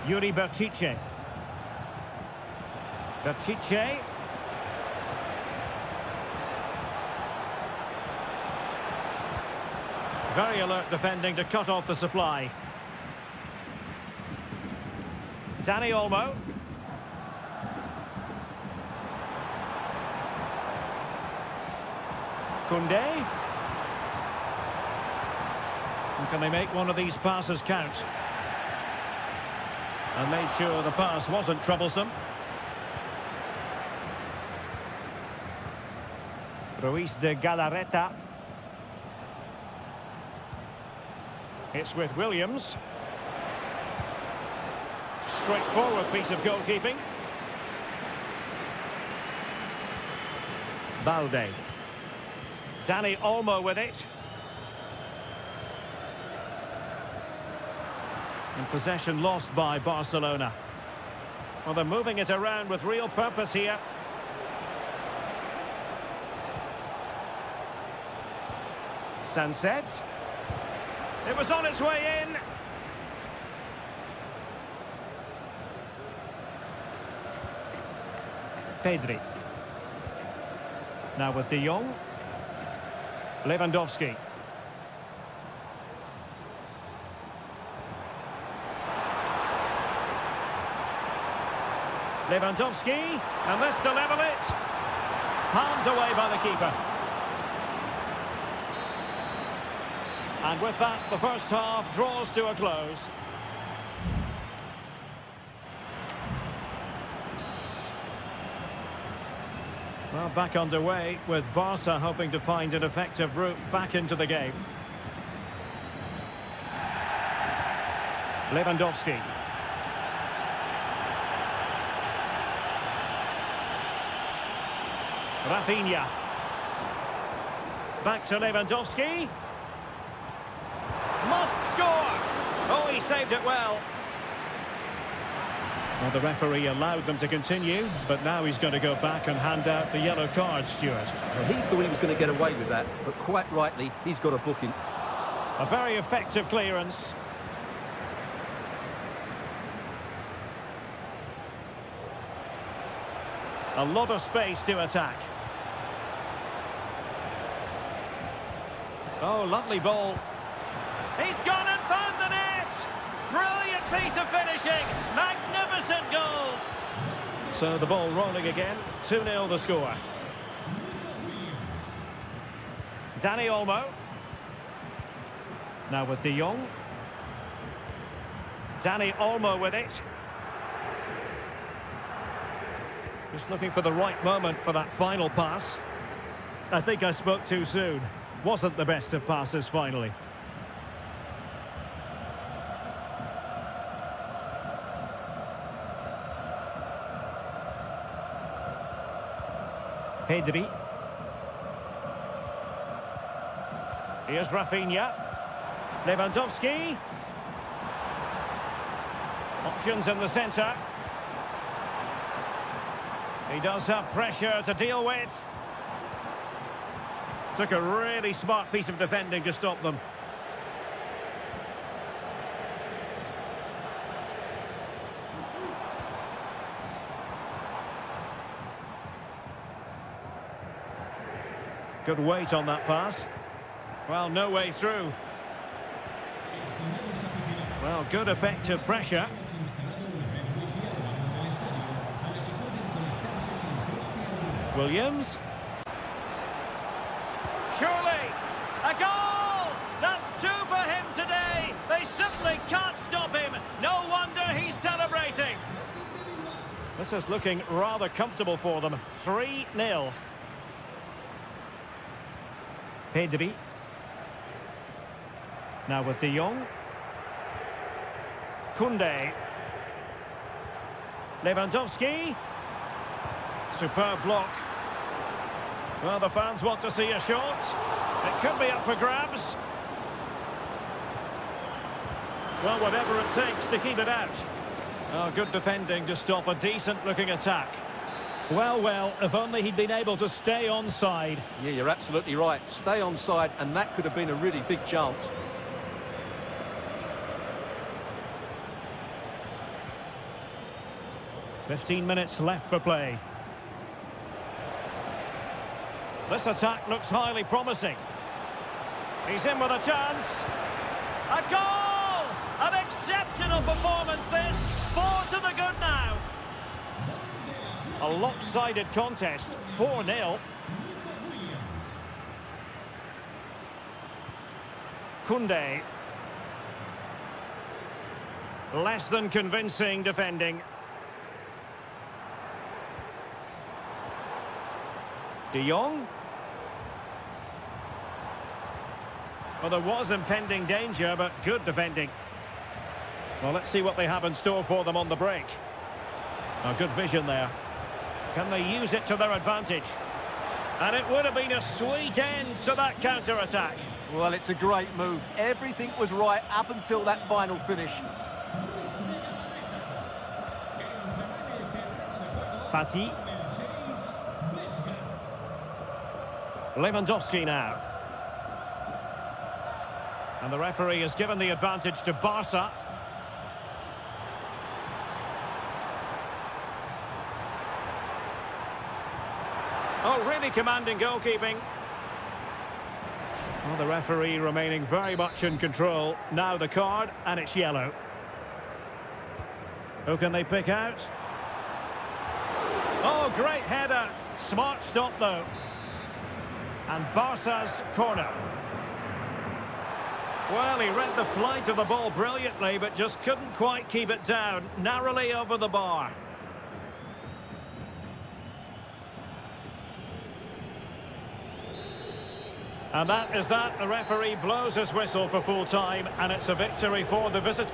Yuri Berchiche. Berchiche. Very alert defending to cut off the supply. Dani Olmo. Koundé. And can they make one of these passes count? And made sure the pass wasn't troublesome. Ruiz de Galarreta. It's with Williams. Straightforward piece of goalkeeping. Balde. Dani Olmo with it. And possession lost by Barcelona. Well, they're moving it around with real purpose here. Sunset. It was on its way in. Pedri. Now with de Jong. Lewandowski. Lewandowski, and this to level it. Palmed away by the keeper. And with that, the first half draws to a close. Well, back underway with Barca hoping to find an effective route back into the game. Lewandowski. Rafinha. Back to Lewandowski. Must score! Oh, he saved it well. Well, the referee allowed them to continue, but now he's going to go back and hand out the yellow card, Stuart. Well, he thought he was going to get away with that, but quite rightly, he's got a booking. A very effective clearance. A lot of space to attack. Oh, lovely ball. He's gone and found the net! Brilliant piece of finishing! Magnificent goal! So the ball rolling again. 2-0 the score. Danny Olmo. Now with De Jong. Danny Olmo with it. Just looking for the right moment for that final pass. I think I spoke too soon. Wasn't the best of passes finally. Pedri. Here's Rafinha. Lewandowski. Options in the centre. He does have pressure to deal with. Took a really smart piece of defending to stop them. Good weight on that pass. Well, no way through. Well, good effective pressure. Williams. Surely, a goal! That's two for him today. They simply can't stop him. No wonder he's celebrating. This is looking rather comfortable for them. 3-0. Pedri. Now with De Jong. Koundé. Lewandowski. Superb block. Well, the fans want to see a shot. It could be up for grabs. Well, whatever it takes to keep it out. Oh, good defending to stop a decent-looking attack. Well, if only he'd been able to stay onside. Yeah, you're absolutely right. Stay onside, and that could have been a really big chance. "15 minutes left for play. This attack looks highly promising. He's in with a chance. A goal! An exceptional performance this. 4 to the good now. A lopsided contest. 4-0. Koundé. Less than convincing defending. De Jong. Well, there was impending danger, but good defending. Well, let's see what they have in store for them on the break. Oh, good vision there. Can they use it to their advantage? And it would have been a sweet end to that counter-attack. Well, it's a great move. Everything was right up until that final finish. Fati. Lewandowski now. And the referee has given the advantage to Barca. Oh, really commanding goalkeeping. Well, the referee remaining very much in control. Now the card, and it's yellow. Who can they pick out? Oh, great header. Smart stop, though. And Barca's corner. Well, he read the flight of the ball brilliantly, but just couldn't quite keep it down. Narrowly over the bar. And that is that. The referee blows his whistle for full time, and it's a victory for the visitors.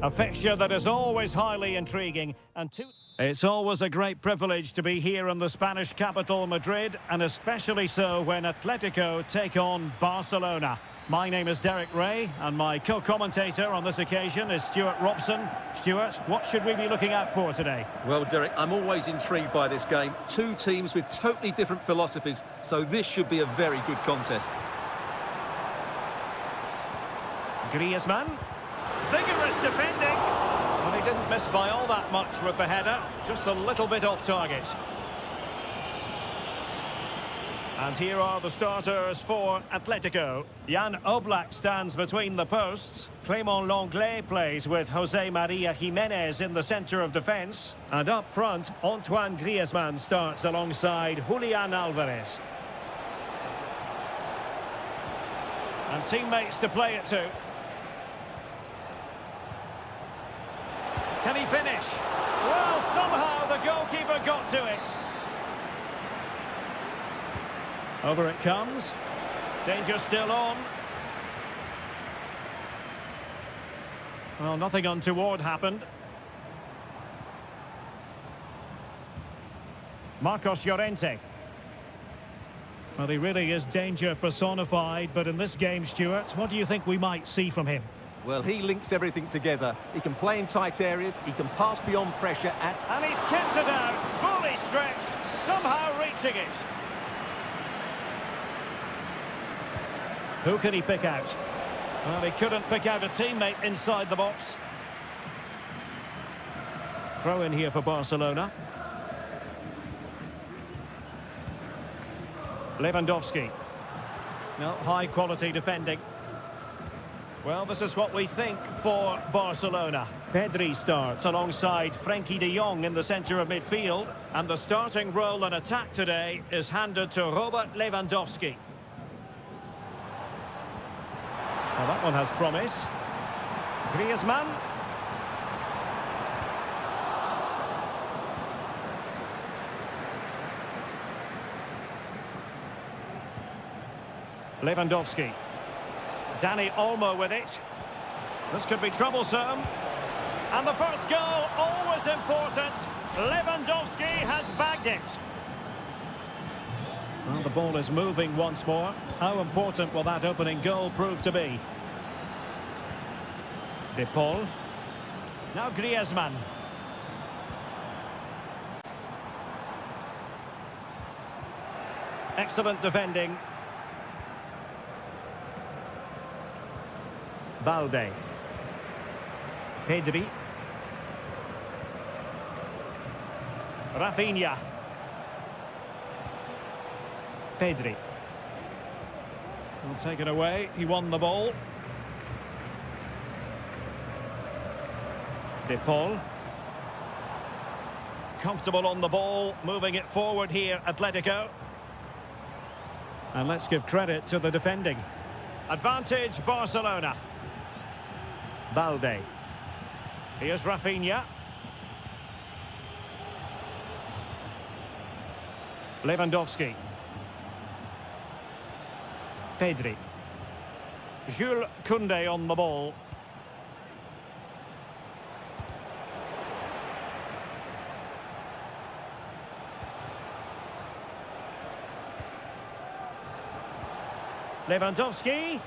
A fixture that is always highly intriguing. It's always a great privilege to be here in the Spanish capital, Madrid, and especially so when Atletico take on Barcelona. My name is Derek Ray, and my co-commentator on this occasion is Stuart Robson. Stuart, what should we be looking out for today? Well, Derek, I'm always intrigued by this game. Two teams with totally different philosophies, so this should be a very good contest. Griezmann. Vigorous defending. But he didn't miss by all that much with the header. Just a little bit off target. And here are the starters for Atletico. Jan Oblak stands between the posts. Clément Lenglet plays with José María Jiménez in the centre of defence. And up front, Antoine Griezmann starts alongside Julián Álvarez. And teammates to play it to. Can he finish? Well, somehow the goalkeeper got to it. Over it comes. Danger still on. Well, nothing untoward happened. Marcos Llorente. Well, he really is danger personified, but in this game, Stuart, what do you think we might see from him? Well, he links everything together. He can play in tight areas, he can pass beyond pressure, and he's kept it out, fully stretched, somehow reaching it. Who can he pick out? Well, he couldn't pick out a teammate inside the box. Throw in here for Barcelona. Lewandowski. No, high quality defending. Well, this is what we think for Barcelona. Pedri starts alongside Frenkie de Jong in the centre of midfield. And the starting role in attack today is handed to Robert Lewandowski. Well, that one has promise. Griezmann. Lewandowski. Dani Olmo with it. This could be troublesome. And the first goal, always important. Lewandowski has bagged it. Well, the ball is moving once more. How important will that opening goal prove to be? De Paul. Now Griezmann. Excellent defending. Balde. Pedri. Rafinha. Pedri. Well, taken away. He won the ball. De Paul. Comfortable on the ball. Moving it forward here, Atletico. And let's give credit to the defending. Advantage, Barcelona. Balde. Here's Rafinha. Lewandowski. Pedri. Jules Koundé on the ball. Lewandowski.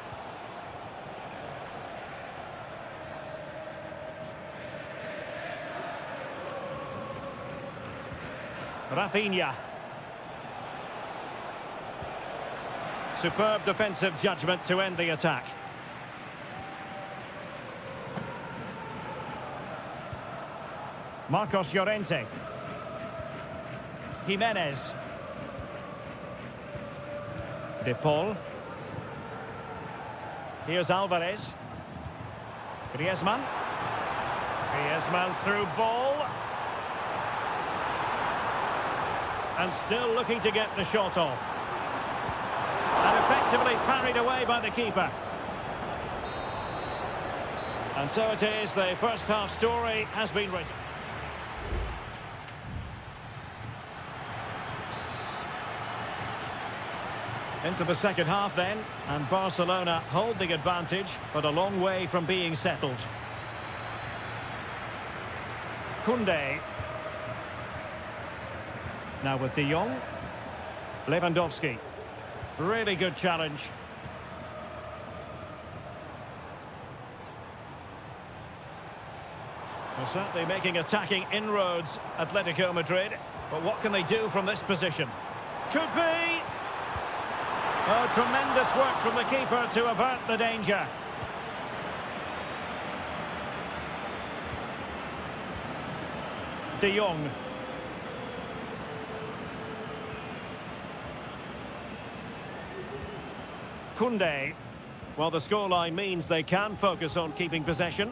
Rafinha. Superb defensive judgment to end the attack. Marcos Llorente. Jimenez. De Paul. Here's Álvarez. Griezmann. Griezmann through ball. And still looking to get the shot off. And effectively parried away by the keeper. And so it is, the first half story has been written. Into the second half then, and Barcelona hold the advantage, but a long way from being settled. Koundé. Now with De Jong. Lewandowski. Really good challenge. Well, certainly making attacking inroads, Atletico Madrid. But what can they do from this position? Could be! Oh, tremendous work from the keeper to avert the danger. De Jong. Koundé. Well, the scoreline means they can focus on keeping possession.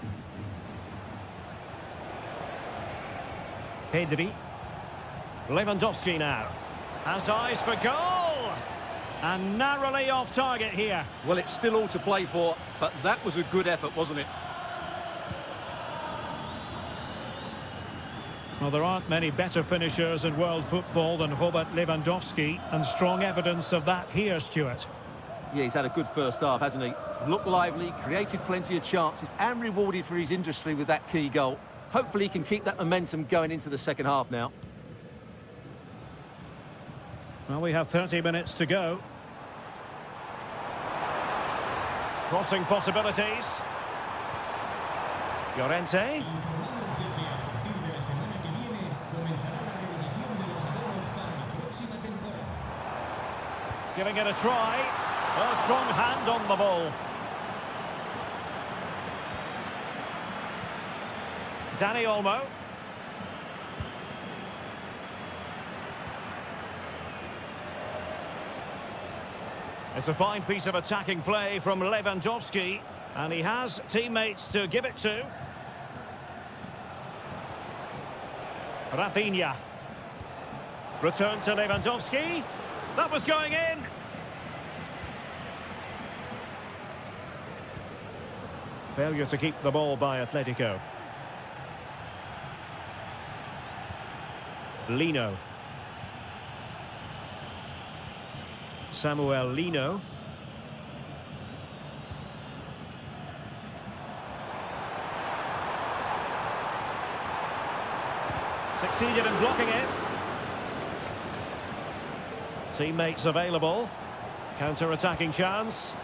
Pedri. Lewandowski now. Has eyes for goal! And narrowly off target here. Well, it's still all to play for, but that was a good effort, wasn't it? Well, there aren't many better finishers in world football than Robert Lewandowski, and strong evidence of that here, Stuart. Yeah, he's had a good first half, hasn't he? Looked lively, created plenty of chances, and rewarded for his industry with that key goal. Hopefully he can keep that momentum going into the second half now. Well, we have 30 minutes to go. Crossing possibilities. Llorente. Giving it a try. A strong hand on the ball. Dani Olmo. It's a fine piece of attacking play from Lewandowski, and he has teammates to give it to. Rafinha. Return to Lewandowski. That was going in. Failure to keep the ball by Atletico. Lino. Samuel Lino. Succeeded in blocking it. Teammates available. Counter-attacking chance.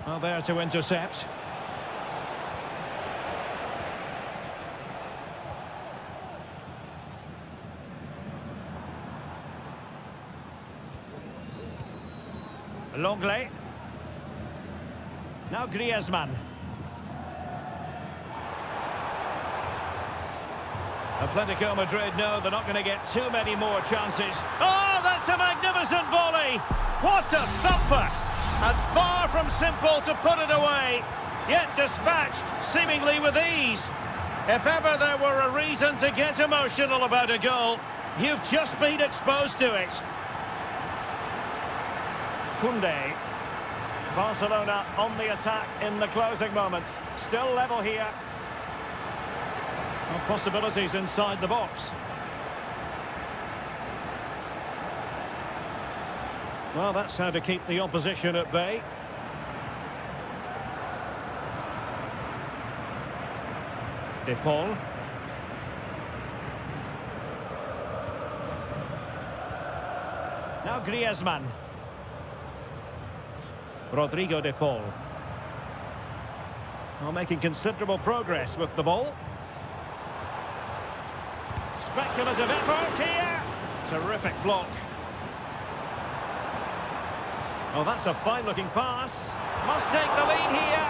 Well, there to intercept. Longley. Now Griezmann. Atletico Madrid know they're not going to get too many more chances. Oh, that's a magnificent volley! What a thumper! And far from simple to put it away, yet dispatched seemingly with ease. If ever there were a reason to get emotional about a goal, you've just been exposed to it. Koundé. Barcelona on the attack in the closing moments. Still level here. Well, possibilities inside the box. Well, that's how to keep the opposition at bay. De Paul. Now Griezmann. Rodrigo De Paul. Well, making considerable progress with the ball. Speculative effort here. Terrific block. Oh, that's a fine-looking pass. Must take the lead here.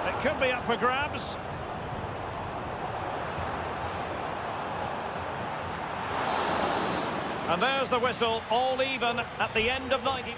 It could be up for grabs. And there's the whistle, all even at the end of 90.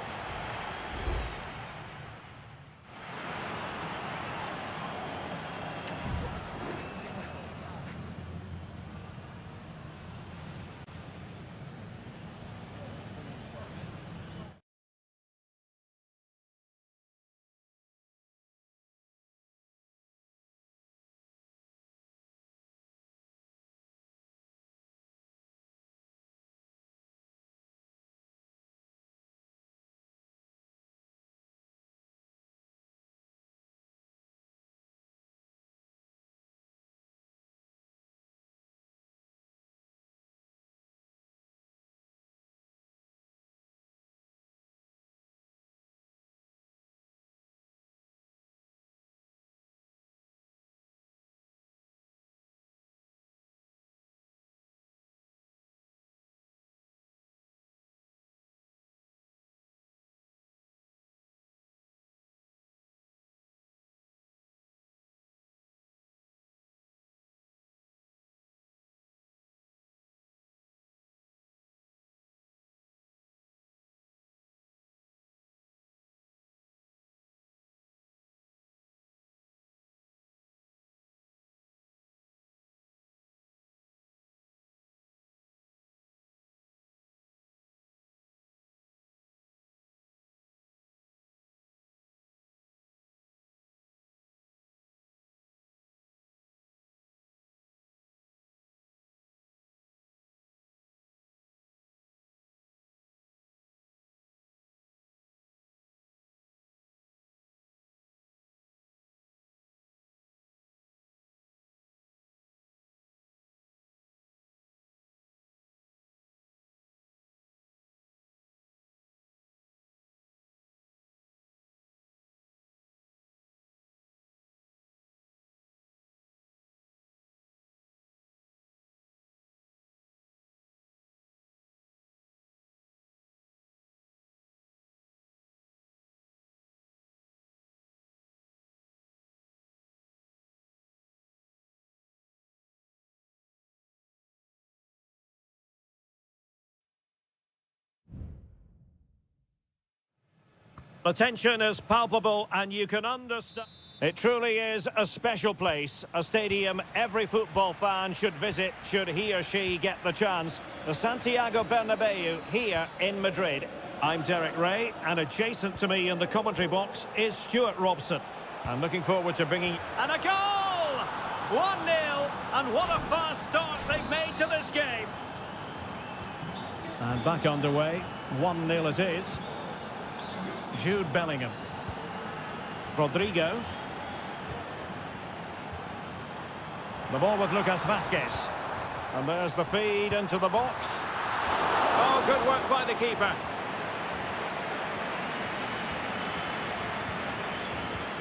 The tension is palpable and you can understand. It truly is a special place, a stadium every football fan should visit should he or she get the chance. The Santiago Bernabeu here in Madrid. I'm Derek Ray, and adjacent to me in the commentary box is Stuart Robson. I'm looking forward to bringing... And a goal! 1-0, and what a fast start they've made to this game. And back underway, 1-0 it is. Jude Bellingham. Rodrigo. The ball with Lucas Vázquez. And there's the feed into the box. Oh, good work by the keeper.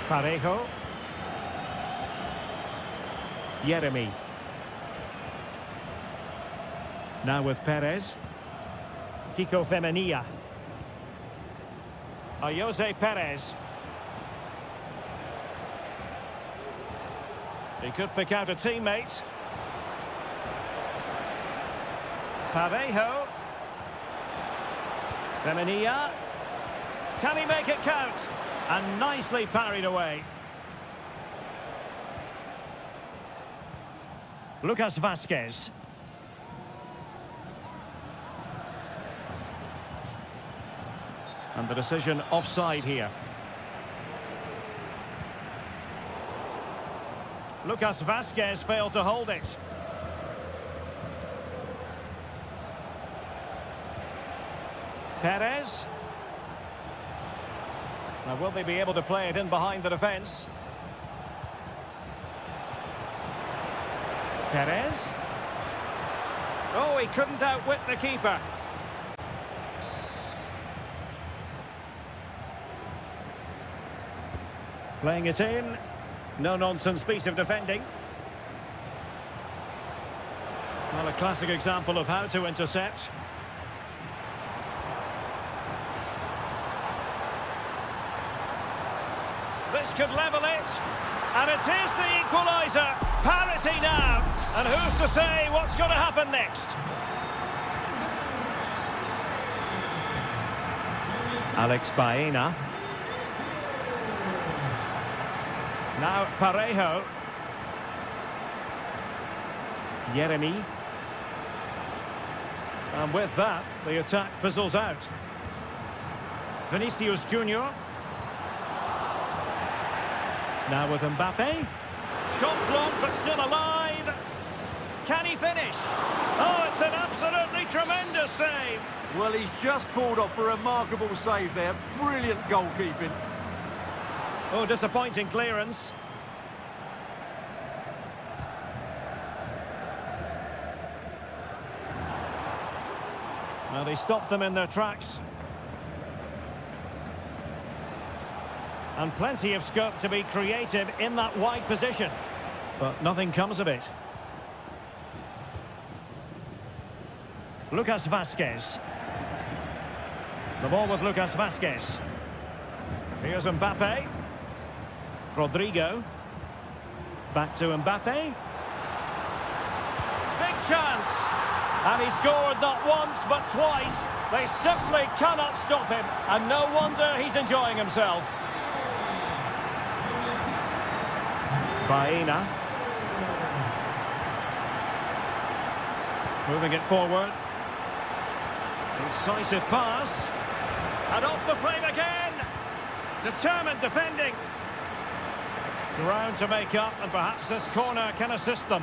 Parejo. Yeremy. Now with Perez. Kiko Femenia. Jose Perez. He could pick out a teammate. Parejo. Femenia. Can he make it count? And nicely parried away. Lucas Vázquez. And the decision offside here. Lucas Vázquez failed to hold it. Perez. Now, will they be able to play it in behind the defence? Perez. Oh, he couldn't outwit the keeper. Playing it in. No-nonsense piece of defending. Well, a classic example of how to intercept. This could level it. And it is the equaliser. Parity now. And who's to say what's going to happen next? Alex Baena. Now Parejo. Yeremy. And with that, the attack fizzles out. Vinicius Junior. Now with Mbappe. Shot blocked but still alive. Can he finish? Oh, it's an absolutely tremendous save. Well, he's just pulled off a remarkable save there. Brilliant goalkeeping. Oh, disappointing clearance. Well, they stopped them in their tracks. And plenty of scope to be creative in that wide position. But nothing comes of it. Lucas Vázquez. The ball with Lucas Vázquez. Here's Mbappe. Rodrigo. Back to Mbappe. Big chance. And he scored not once but twice. They simply cannot stop him. And no wonder he's enjoying himself. Baena. Moving it forward. Incisive pass. And off the frame again. Determined defending. Ground to make up, and perhaps this corner can assist them.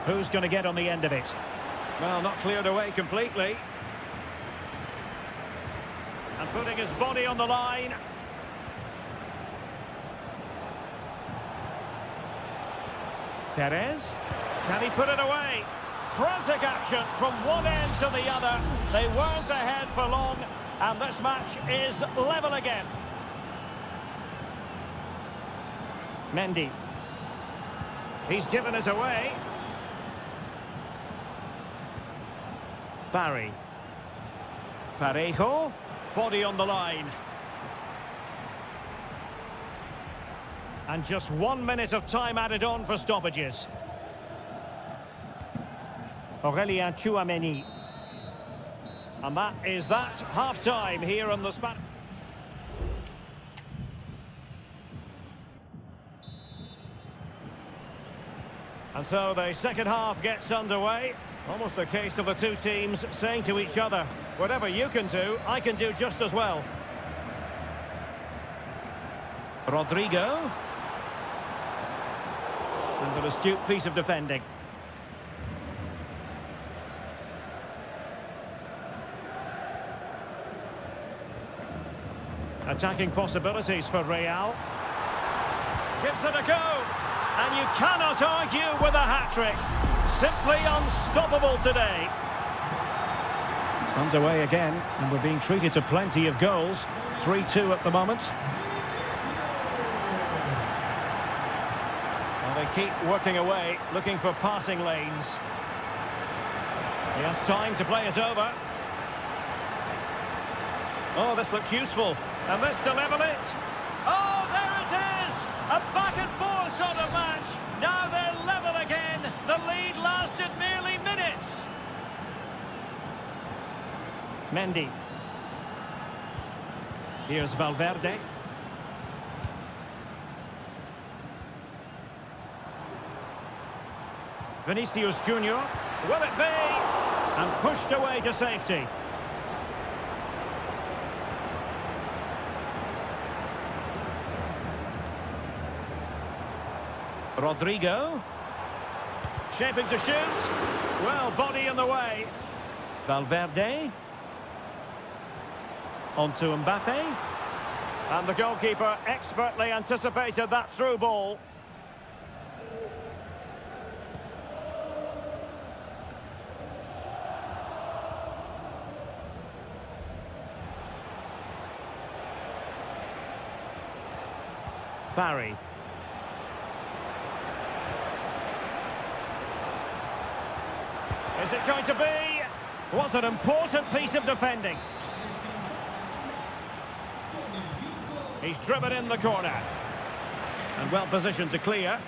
Who's going to get on the end of it? Well, not cleared away completely. And putting his body on the line. Perez. Can he put it away? Frantic action from one end to the other. They weren't ahead for long, and this match is level again. Mendy. He's given us away. Barry. Parejo. Body on the line. And just 1 minute of time added on for stoppages. Aurélien Tchouaméni. And that is that half-time here in the Spanish. And so the second half gets underway. Almost a case of the two teams saying to each other, whatever you can do, I can do just as well. Rodrigo. And an astute piece of defending. Attacking possibilities for Real. Gives it a go. And you cannot argue with a hat-trick. Simply unstoppable today. Underway again, and we're being treated to plenty of goals. 3-2 at the moment. Well, they keep working away, looking for passing lanes. He has time to play it over. Oh, this looks useful. And this to level it. Oh, there it is! A back and forth sort of match. Now they're level again. The lead lasted merely minutes. Mendy. Here's Valverde. Vinicius Junior. Will it be? And pushed away to safety. Rodrigo. Shaping to shoot. Well, body in the way. Valverde. On to Mbappe. And the goalkeeper expertly anticipated that through ball. Barry. Is it going to be? Was an important piece of defending. He's driven in the corner. And well positioned to clear.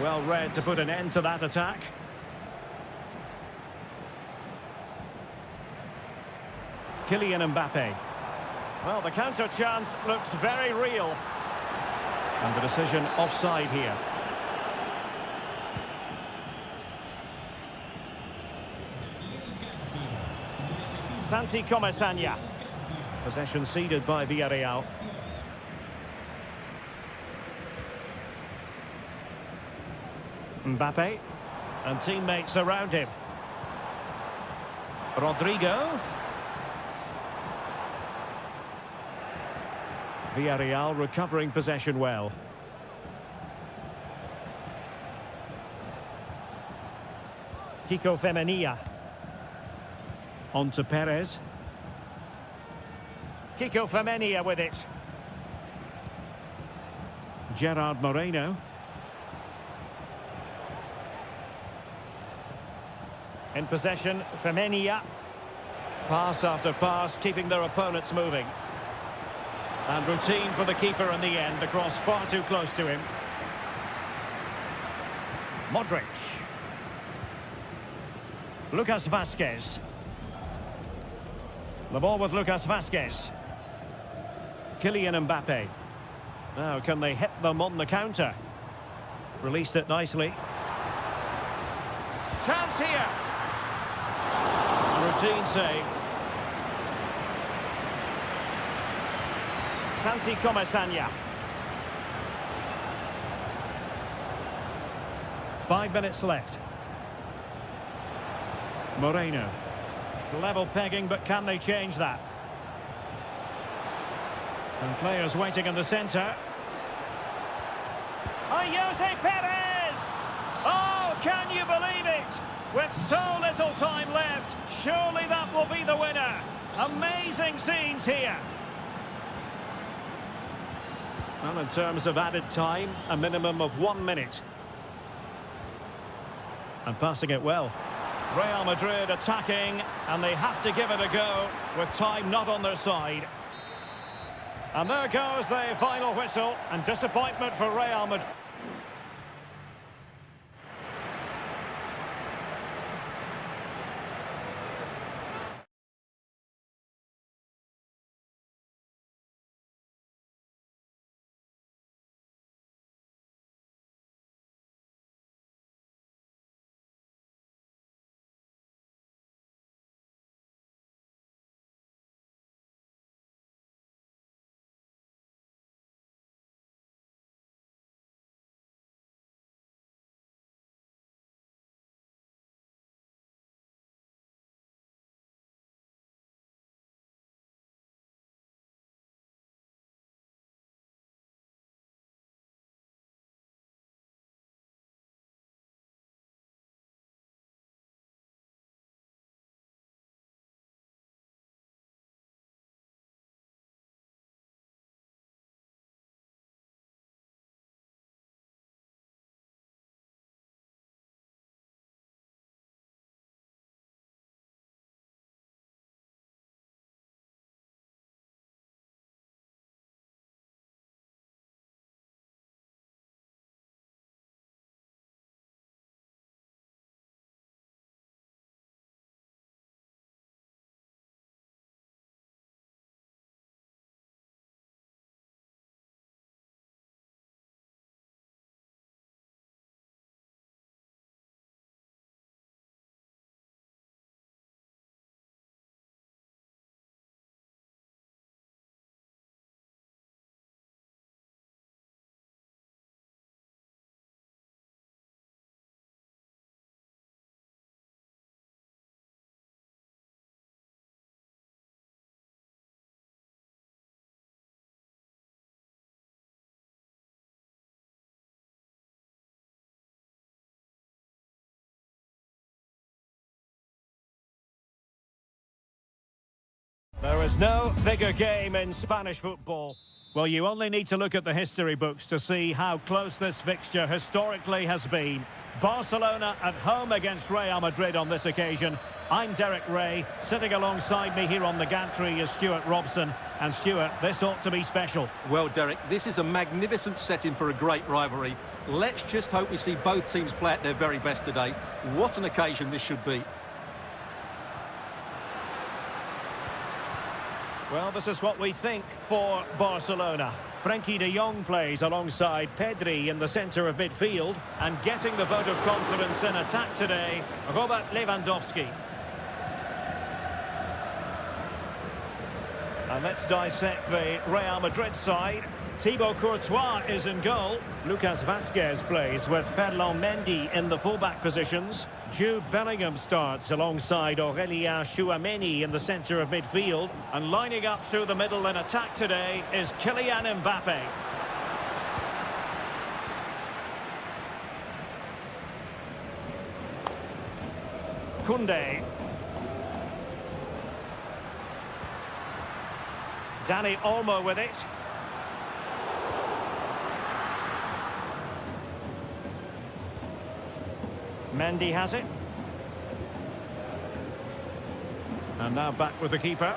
Well read to put an end to that attack. Kylian Mbappe. Well, the counter chance looks very real. And the decision offside here. Santi Comesaña. Possession ceded by Villarreal. Mbappe. And teammates around him. Rodrigo. Villarreal recovering possession well. Kiko Femenia. On to Perez. Kiko Femenia with it. Gerard Moreno. In possession, Femenia. Pass after pass, keeping their opponents moving. And routine for the keeper in the end. The cross far too close to him. Modric. Lucas Vazquez. The ball with Lucas Vazquez. Kylian Mbappe. Now, can they hit them on the counter? Released it nicely. Chance here. Routine save. Santi Comesaña. 5 minutes left. Moreno. Level pegging, but can they change that? And players waiting in the centre. Jose Perez! Oh, can you believe it? With so little time left, surely that will be the winner. Amazing scenes here. Well, in terms of added time, a minimum of 1 minute. And passing it well. Real Madrid attacking, and they have to give it a go with time not on their side. And there goes the final whistle, and disappointment for Real Madrid. is no bigger game in Spanish football. Well, you only need to look at the history books to see how close this fixture historically has been. Barcelona at home against Real Madrid on this occasion. I'm Derek Ray. Sitting alongside me here on the gantry is Stuart Robson. And Stuart, this ought to be special. Well, Derek, this is a magnificent setting for a great rivalry. Let's just hope we see both teams play at their very best today. What an occasion this should be. Well, this is what we think for Barcelona. Frenkie de Jong plays alongside Pedri in the centre of midfield. And getting the vote of confidence in attack today, Robert Lewandowski. And let's dissect the Real Madrid side. Thibaut Courtois is in goal. Lucas Vazquez plays with Ferland Mendy in the fullback positions. Jude Bellingham starts alongside Aurélien Tchouameni in the centre of midfield. And lining up through the middle in attack today is Kylian Mbappe. Koundé. Dani Olmo with it. Mendy has it. And now back with the keeper.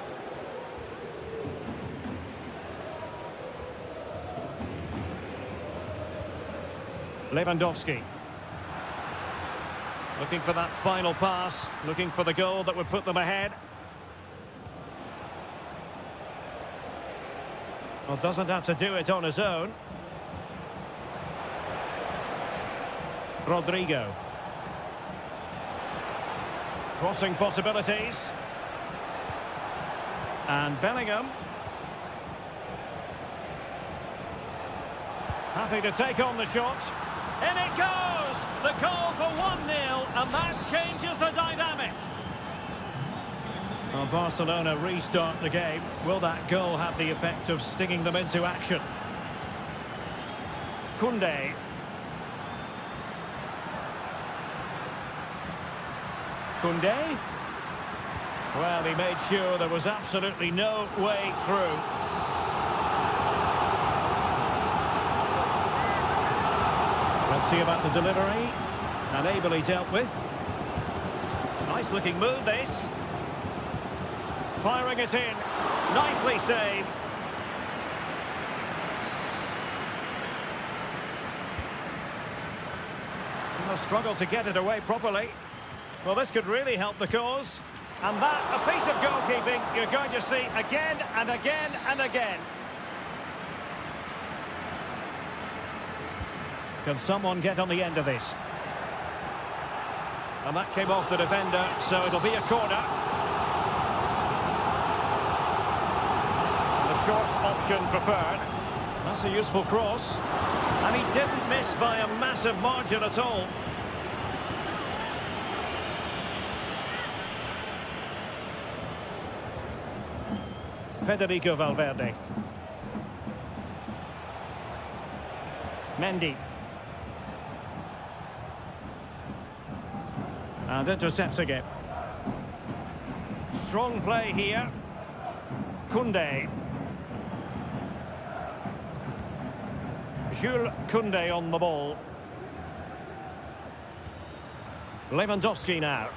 Lewandowski. Looking for that final pass, looking for the goal that would put them ahead. Well, doesn't have to do it on his own. Rodrigo. Crossing possibilities. And Bellingham. Happy to take on the shot. In it goes! The goal for 1-0, and that changes the dynamic. Well, Barcelona restart the game. Will that goal have the effect of stinging them into action? Koundé. Koundé? Well, he made sure there was absolutely no way through. Let's see about the delivery. And ably dealt with. Nice looking move, this. Firing it in. Nicely saved. And they'll struggle to get it away properly. Well, this could really help the cause. And that, a piece of goalkeeping you're going to see again and again and again. Can someone get on the end of this? And that came off the defender, so it'll be a corner. The short option preferred. That's a useful cross. And he didn't miss by a massive margin at all. Federico Valverde. Mendy. And intercepts again. Strong play here. Koundé. Jules Koundé on the ball. Lewandowski now.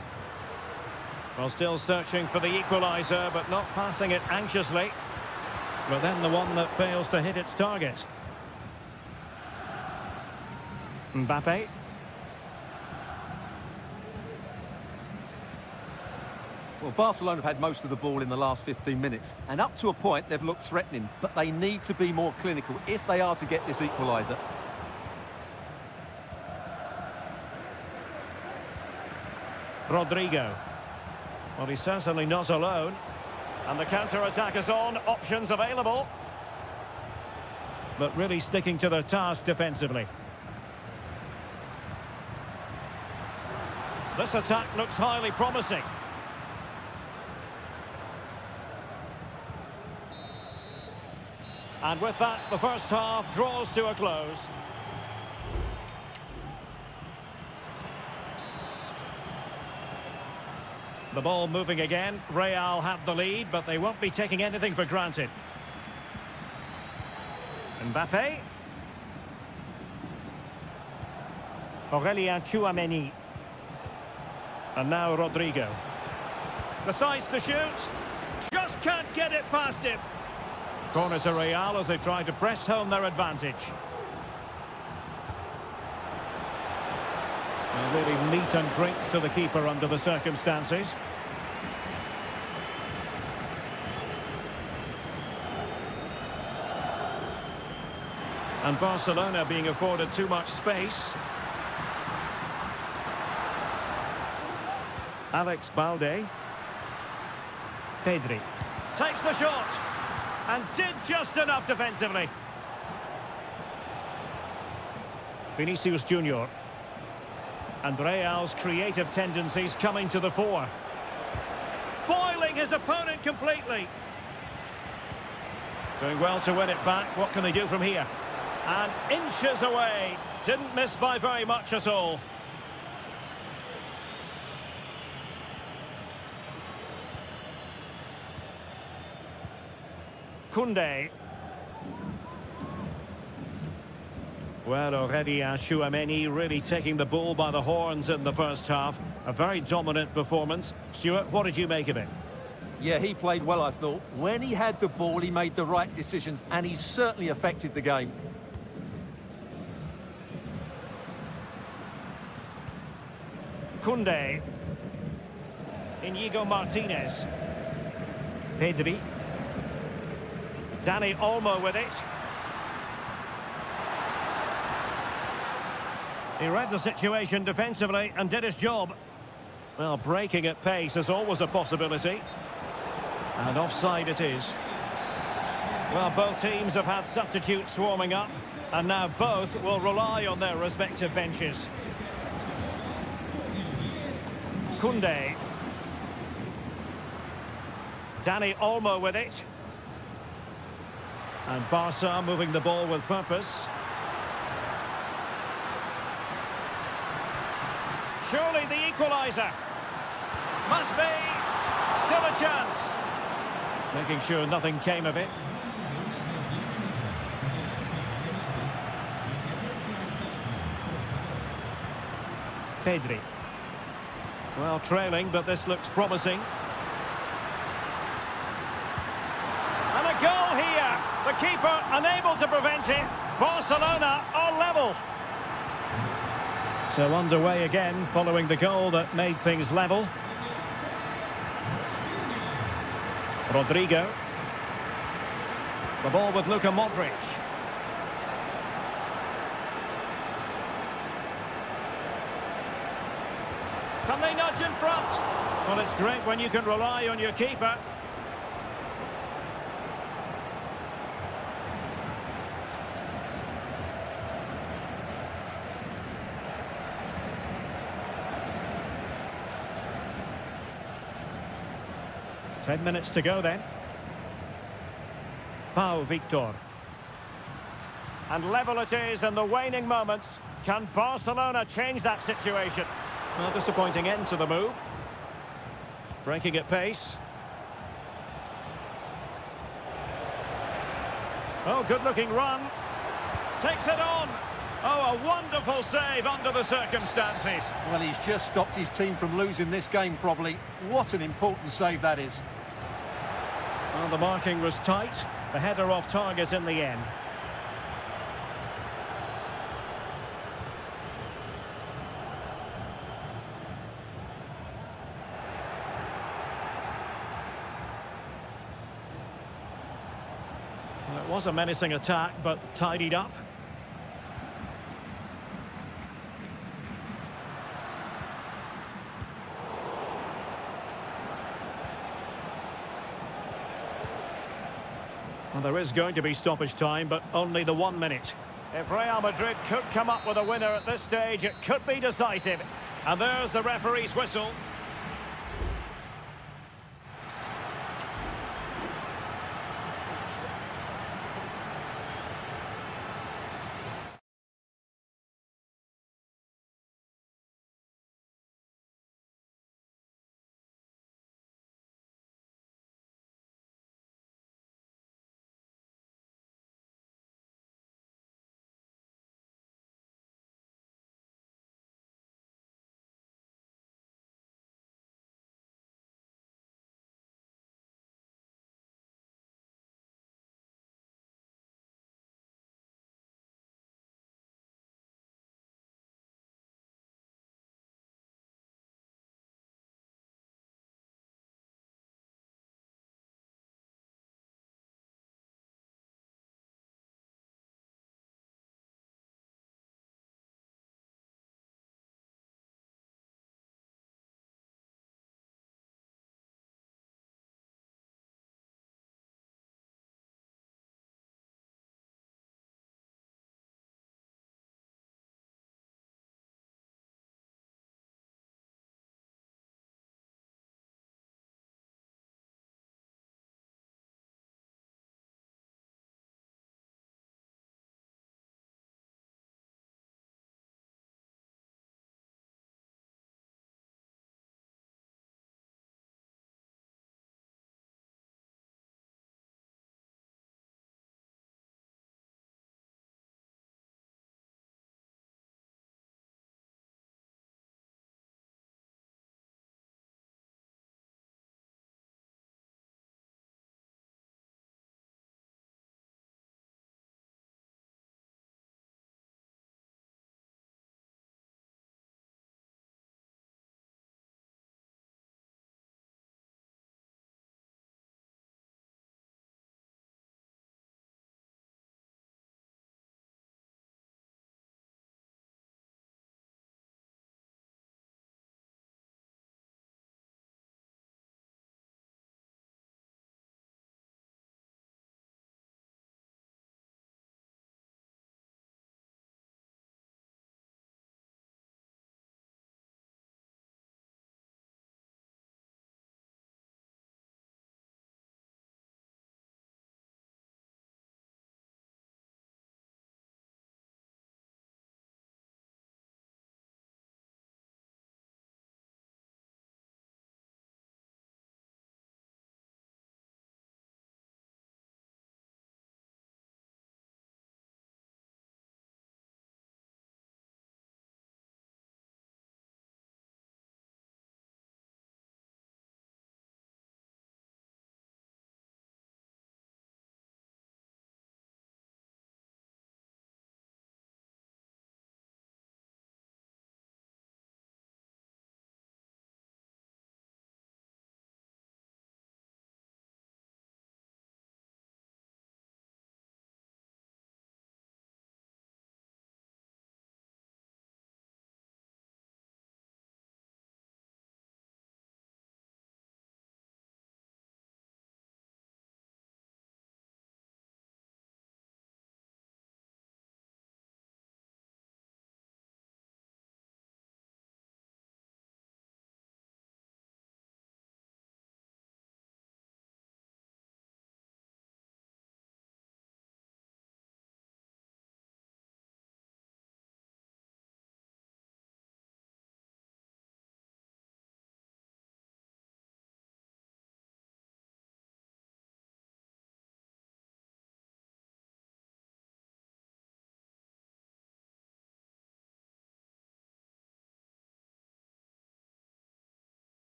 Well, still searching for the equaliser, but not passing it anxiously. But then the one that fails to hit its target. Mbappe. Well, Barcelona have had most of the ball in the last 15 minutes, and up to a point they've looked threatening, but they need to be more clinical if they are to get this equaliser. Rodrigo. Well, he's certainly not alone. And the counter-attack is on, options available. But really sticking to their task defensively. This attack looks highly promising. And with that, the first half draws to a close. The ball moving again. Real have the lead, but they won't be taking anything for granted. Mbappe. Aurelien Tchouameni. And now Rodrigo. Decides to shoot. Just can't get it past him. Corner to Real as they try to press home their advantage. And really meat and drink to the keeper under the circumstances. And Barcelona being afforded too much space. Alex Balde. Pedri. Takes the shot. And did just enough defensively. Vinicius Junior. And Real's creative tendencies coming to the fore. Foiling his opponent completely. Doing well to win it back. What can they do from here? And inches away. Didn't miss by very much at all. Koundé. Well, already Tchouameni really taking the bull by the horns in the first half. A very dominant performance. Stuart, what did you make of it? Yeah, he played well, I thought. When he had the ball, he made the right decisions, and he certainly affected the game. Koundé. Inigo Martinez. Pedri. Dani Olmo with it. He read the situation defensively and did his job. Well, breaking at pace is always a possibility. And offside it is. Well, both teams have had substitutes warming up, and now both will rely on their respective benches. Koundé. Dani Olmo with it. And Barca moving the ball with purpose. Surely the equaliser. Must be. Still a chance. Making sure nothing came of it. Pedri. Well, trailing, but this looks promising. And a goal here. The keeper unable to prevent it. Barcelona on level. So underway again following the goal that made things level. Rodrigo. The ball with Luka Modric. Can they nudge in front? Well, it's great when you can rely on your keeper. Ten minutes to go then. Pau Victor. And level it is in the waning moments. Can Barcelona change that situation? Well, disappointing end to the move. Breaking at pace. Oh, good-looking run. Takes it on. Oh, a wonderful save under the circumstances. Well, he's just stopped his team from losing this game, probably. What an important save that is. Well, the marking was tight. The header off target in the end. Well, it was a menacing attack, but tidied up. Well, there is going to be stoppage time, but only the 1 minute. If Real Madrid could come up with a winner at this stage, it could be decisive. And there's the referee's whistle.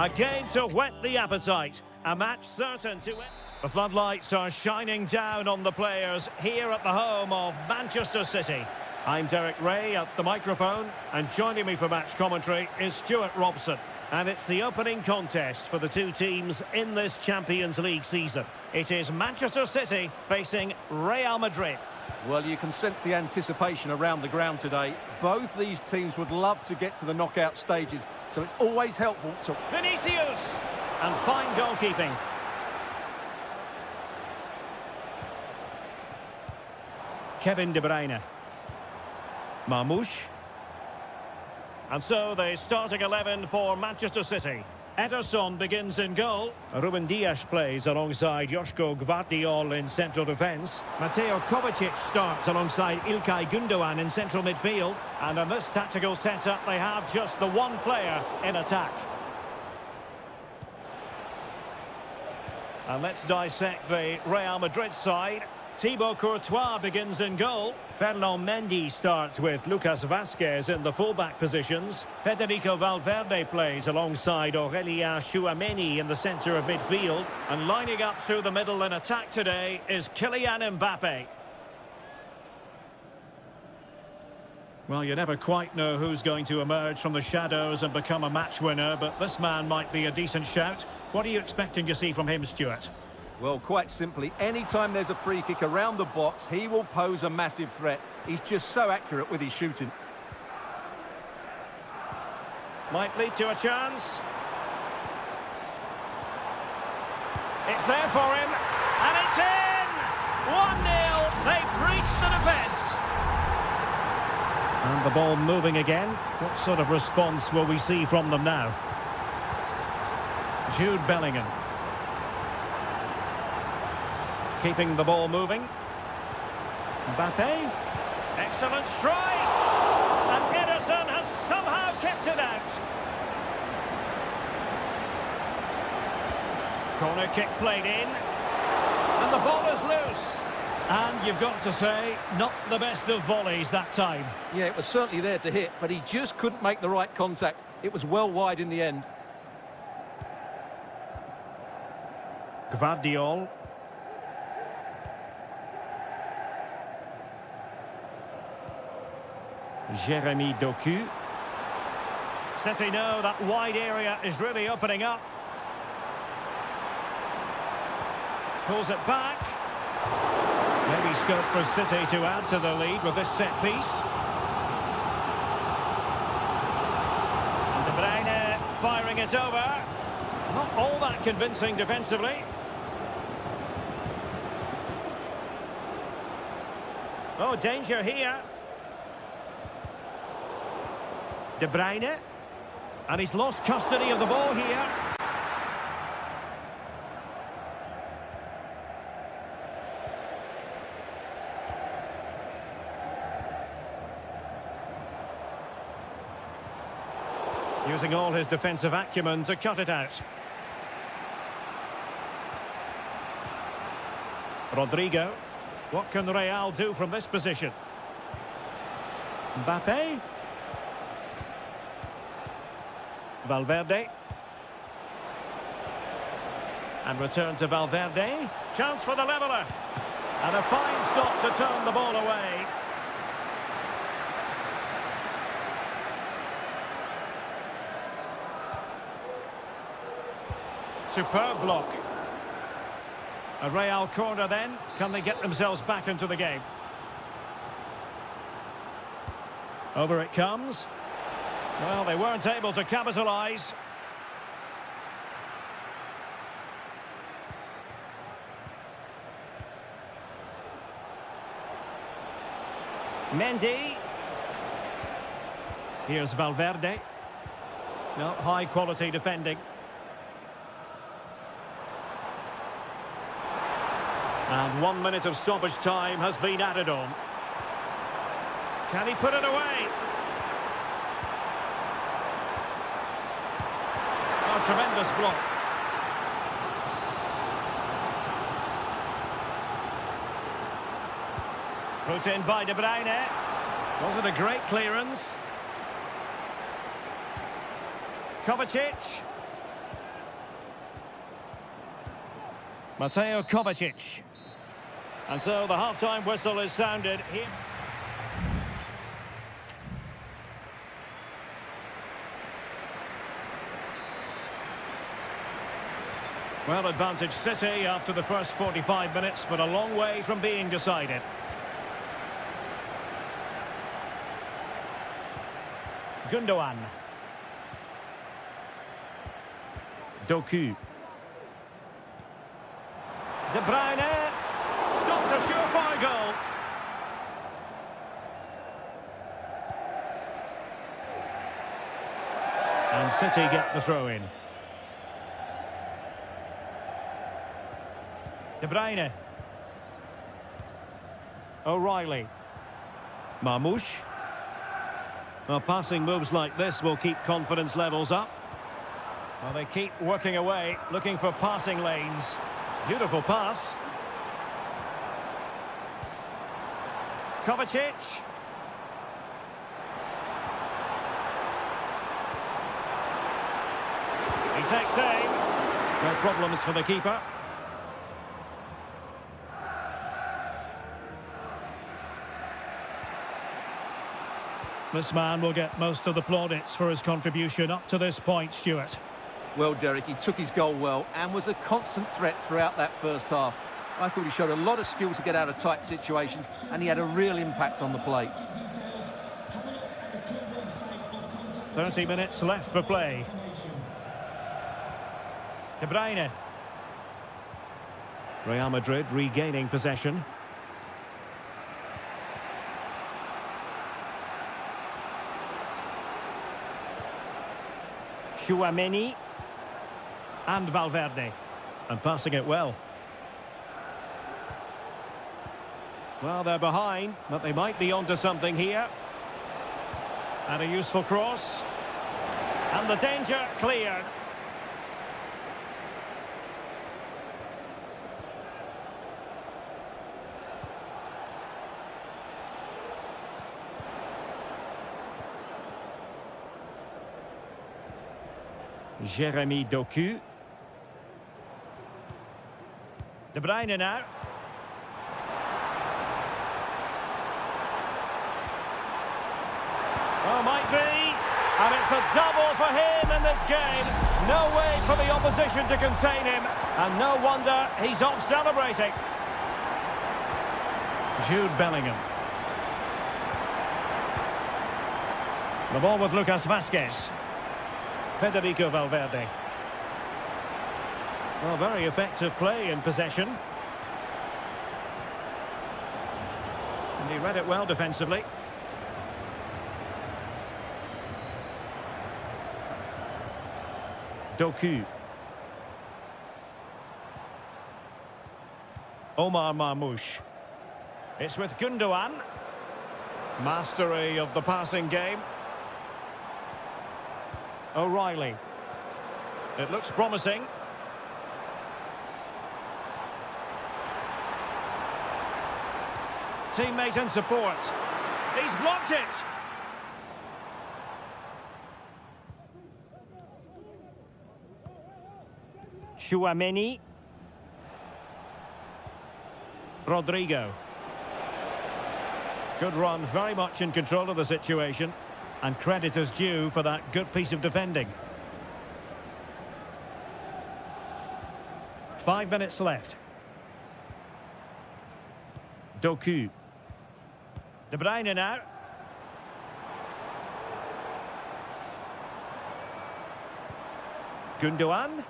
A game to whet the appetite. A match certain to win. The floodlights are shining down on the players here at the home of Manchester City. I'm Derek Ray at the microphone, and joining me for match commentary is Stuart Robson. And it's the opening contest for the two teams in this Champions League season. It is Manchester City facing Real Madrid. Well, you can sense the anticipation around the ground today. Both these teams would love to get to the knockout stages, so it's always helpful to... Vinicius! And fine goalkeeping. Kevin De Bruyne. Marmoush. And so the starting 11 for Manchester City. Ederson begins in goal. Ruben Dias plays alongside Joško Gvardiol in central defence. Mateo Kovacic starts alongside İlkay Gündoğan in central midfield. And in this tactical setup, they have just the one player in attack. And let's dissect the Real Madrid side. Thibaut Courtois begins in goal. Ferland Mendy starts with Lucas Vazquez in the fullback positions. Federico Valverde plays alongside Aurelien Tchouameni in the centre of midfield. And lining up through the middle in attack today is Kylian Mbappe. Well, you never quite know who's going to emerge from the shadows and become a match winner, but this man might be a decent shout. What are you expecting to see from him, Stuart? Well, quite simply, anytime there's a free kick around the box, he will pose a massive threat. He's just so accurate with his shooting. Might lead to a chance. It's there for him, and it's in! 1-0, they breached the defence. And the ball moving again. What sort of response will we see from them now? Jude Bellingham. Keeping the ball moving. Mbappe. Excellent strike. And Ederson has somehow kept it out. Corner kick played in. And the ball is loose. And you've got to say, not the best of volleys that time. Yeah, it was certainly there to hit, but he just couldn't make the right contact. It was well wide in the end. Gvardiol. Jeremy Doku. City know that wide area is really opening up. Pulls it back. Maybe scope for City to add to the lead with this set piece. And De Bruyne firing it over. Not all that convincing defensively. Oh, danger here. De Bruyne. And he's lost custody of the ball here. Using all his defensive acumen to cut it out. Rodrigo. What can Real do from this position? Mbappe. Valverde. And return to Valverde. Chance for the leveller. And a fine stop to turn the ball away. Superb block. A Real corner then. Can they get themselves back into the game? Over it comes. Well, they weren't able to capitalise. Mendy. Here's Valverde. No, high quality defending. And 1 minute of stoppage time has been added on. Can he put it away? Oh, tremendous block. Put in by De Bruyne. Was it a great clearance? Kovacic. Mateo Kovacic. And so the half-time whistle is sounded here. Well, advantage City after the first 45 minutes, but a long way from being decided. Gundogan. Doku. De Bruyne. Stops a surefire goal. And City get the throw in. De Bruyne. O'Reilly. Marmoush. Well, passing moves like this will keep confidence levels up. Well, they keep working away, looking for passing lanes. Beautiful pass. Kovacic. He takes aim. No problems for the keeper. This man will get most of the plaudits for his contribution up to this point, Stuart. Well, Derek, he took his goal well and was a constant threat throughout that first half. I thought he showed a lot of skill to get out of tight situations, and he had a real impact on the plate. 30 minutes left for play. De Bruyne. Real Madrid regaining possession. Chouameni. And Valverde. And passing it well. Well, they're behind, but they might be onto something here. And a useful cross. And the danger cleared. Jeremy Doku. De Bruyne now. Oh, might be. And it's a double for him in this game. No way for the opposition to contain him. And no wonder he's off celebrating. Jude Bellingham. The ball with Lucas Vazquez. Federico Valverde. Well, very effective play in possession. And he read it well defensively. Doku. Omar Marmoush. It's with Gundogan. Mastery of the passing game. O'Reilly. It looks promising. Teammate and support. He's blocked it. Chouameni. Rodrigo. Good run, very much in control of the situation. And credit is due for that good piece of defending. 5 minutes left. Doku. De Bruyne now. Gundogan.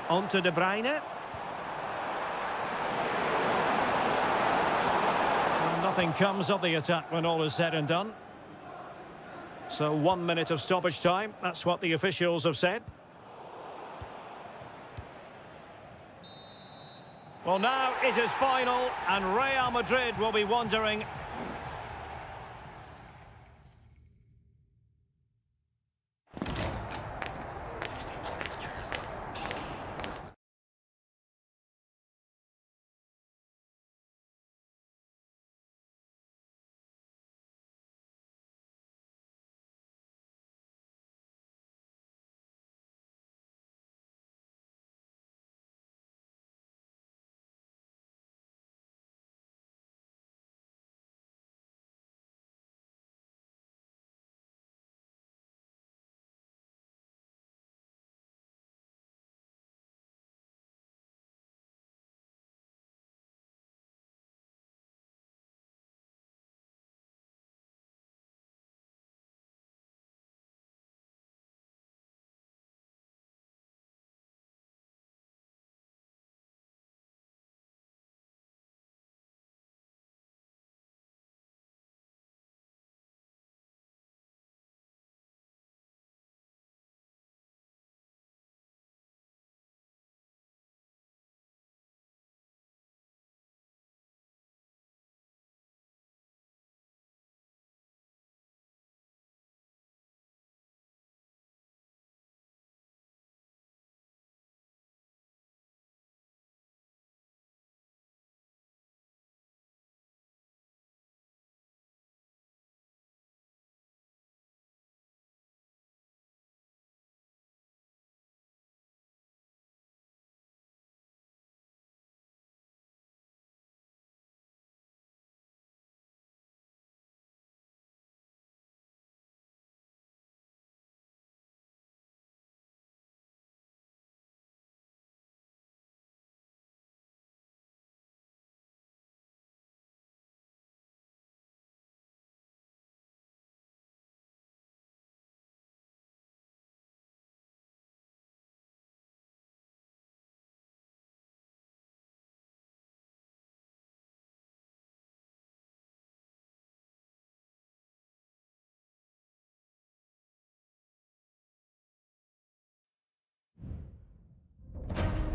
On to De Bruyne. Nothing comes of the attack when all is said and done. So 1 minute of stoppage time, that's what the officials have said. Well, now it is final, and Real Madrid will be wondering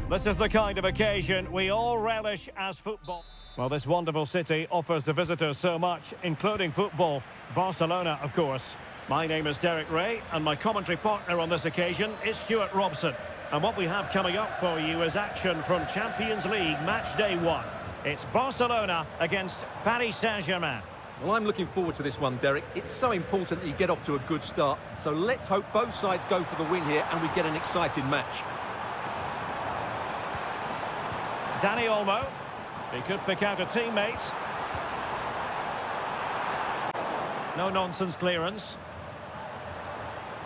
This is the kind of occasion we all relish as football. Well, this wonderful city offers the visitors so much, including football. Barcelona, of course. My name is Derek Ray, and my commentary partner on this occasion is Stuart Robson. And what we have coming up for you is action from Champions League match day 1. It's Barcelona against Paris Saint-Germain. Well, I'm looking forward to this one, Derek. It's so important that you get off to a good start. So let's hope both sides go for the win here and we get an exciting match. Dani Olmo. He could pick out a teammate. No-nonsense clearance.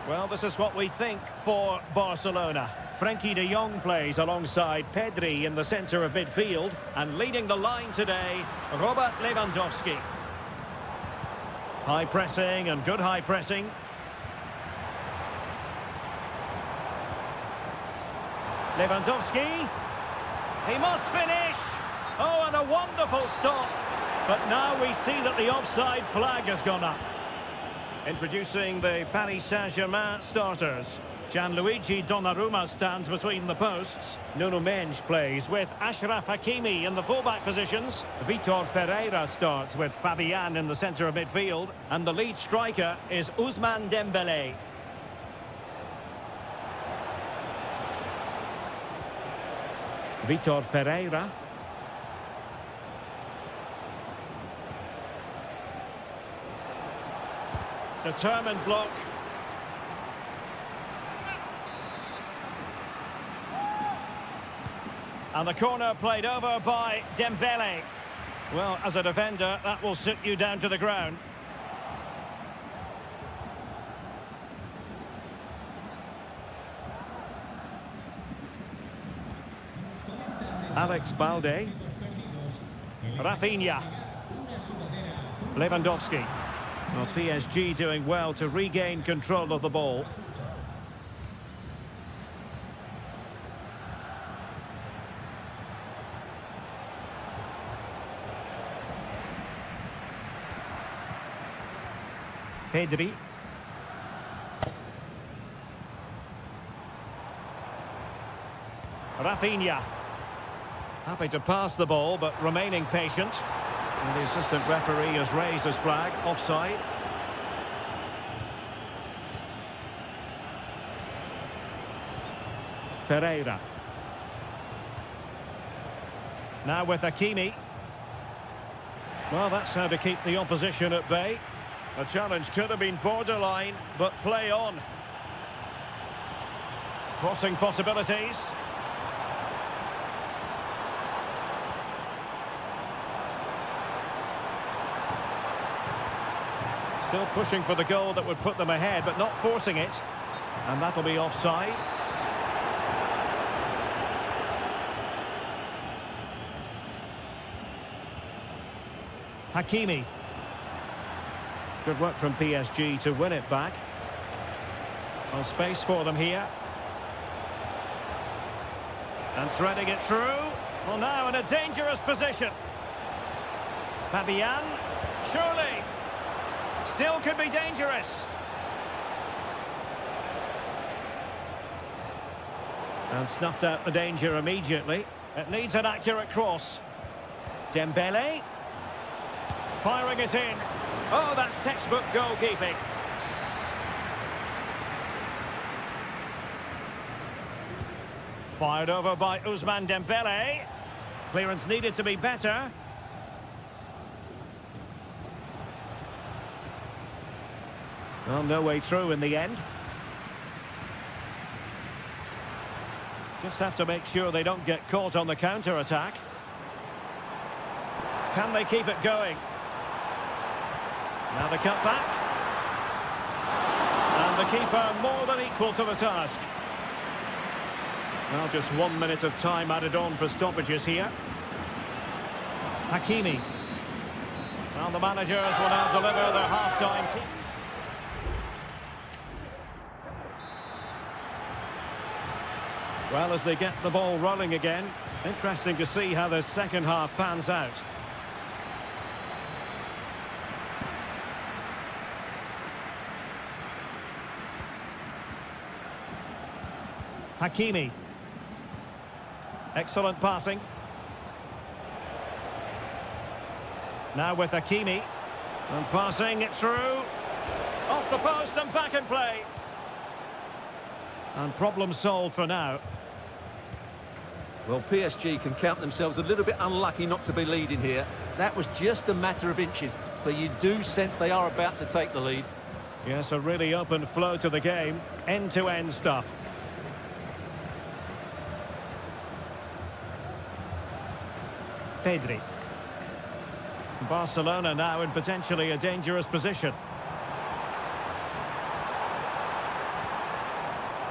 Well, this is what we think for Barcelona. Frenkie de Jong plays alongside Pedri in the centre of midfield. And leading the line today, Robert Lewandowski. High pressing and good high pressing. Lewandowski. He must finish. Oh, and a wonderful stop. But now we see that the offside flag has gone up. Introducing the Paris Saint-Germain starters. Gianluigi Donnarumma stands between the posts. Nuno Mendes plays with Achraf Hakimi in the fullback positions. Vitor Ferreira starts with Fabian in the centre of midfield. And the lead striker is Ousmane Dembélé. Vitor Ferreira. Determined block. And the corner played over by Dembélé. Well, as a defender, that will sit you down to the ground. Alex Balde. Rafinha. Lewandowski. Well, PSG doing well to regain control of the ball. Pedri. Rafinha. Happy to pass the ball, but remaining patient. And the assistant referee has raised his flag, offside. Ferreira. Now with Hakimi. Well, that's how to keep the opposition at bay. The challenge could have been borderline, but play on. Crossing possibilities. Still pushing for the goal that would put them ahead, but not forcing it. And that'll be offside. Hakimi. Good work from PSG to win it back. Well, space for them here. And threading it through. Well, now in a dangerous position. Fabian. Surely. Still could be dangerous. And snuffed out the danger immediately. It needs an accurate cross. Dembélé. Firing it in. Oh, that's textbook goalkeeping. Fired over by Ousmane Dembélé. Clearance needed to be better. Well, no way through in the end. Just have to make sure they don't get caught on the counter-attack. Can they keep it going? Now the cutback. And the keeper more than equal to the task. Well, just 1 minute of time added on for stoppages here. Hakimi. Well, the managers will now deliver their half-time team. Well, as they get the ball rolling again, interesting to see how the second half pans out. Hakimi. Excellent passing. Now with Hakimi. And passing it through. Off the post and back in play. And problem solved for now. Well, PSG can count themselves a little bit unlucky not to be leading here. That was just a matter of inches, but you do sense they are about to take the lead. Yes, a really open flow to the game. End-to-end stuff. Pedri. Barcelona now in potentially a dangerous position.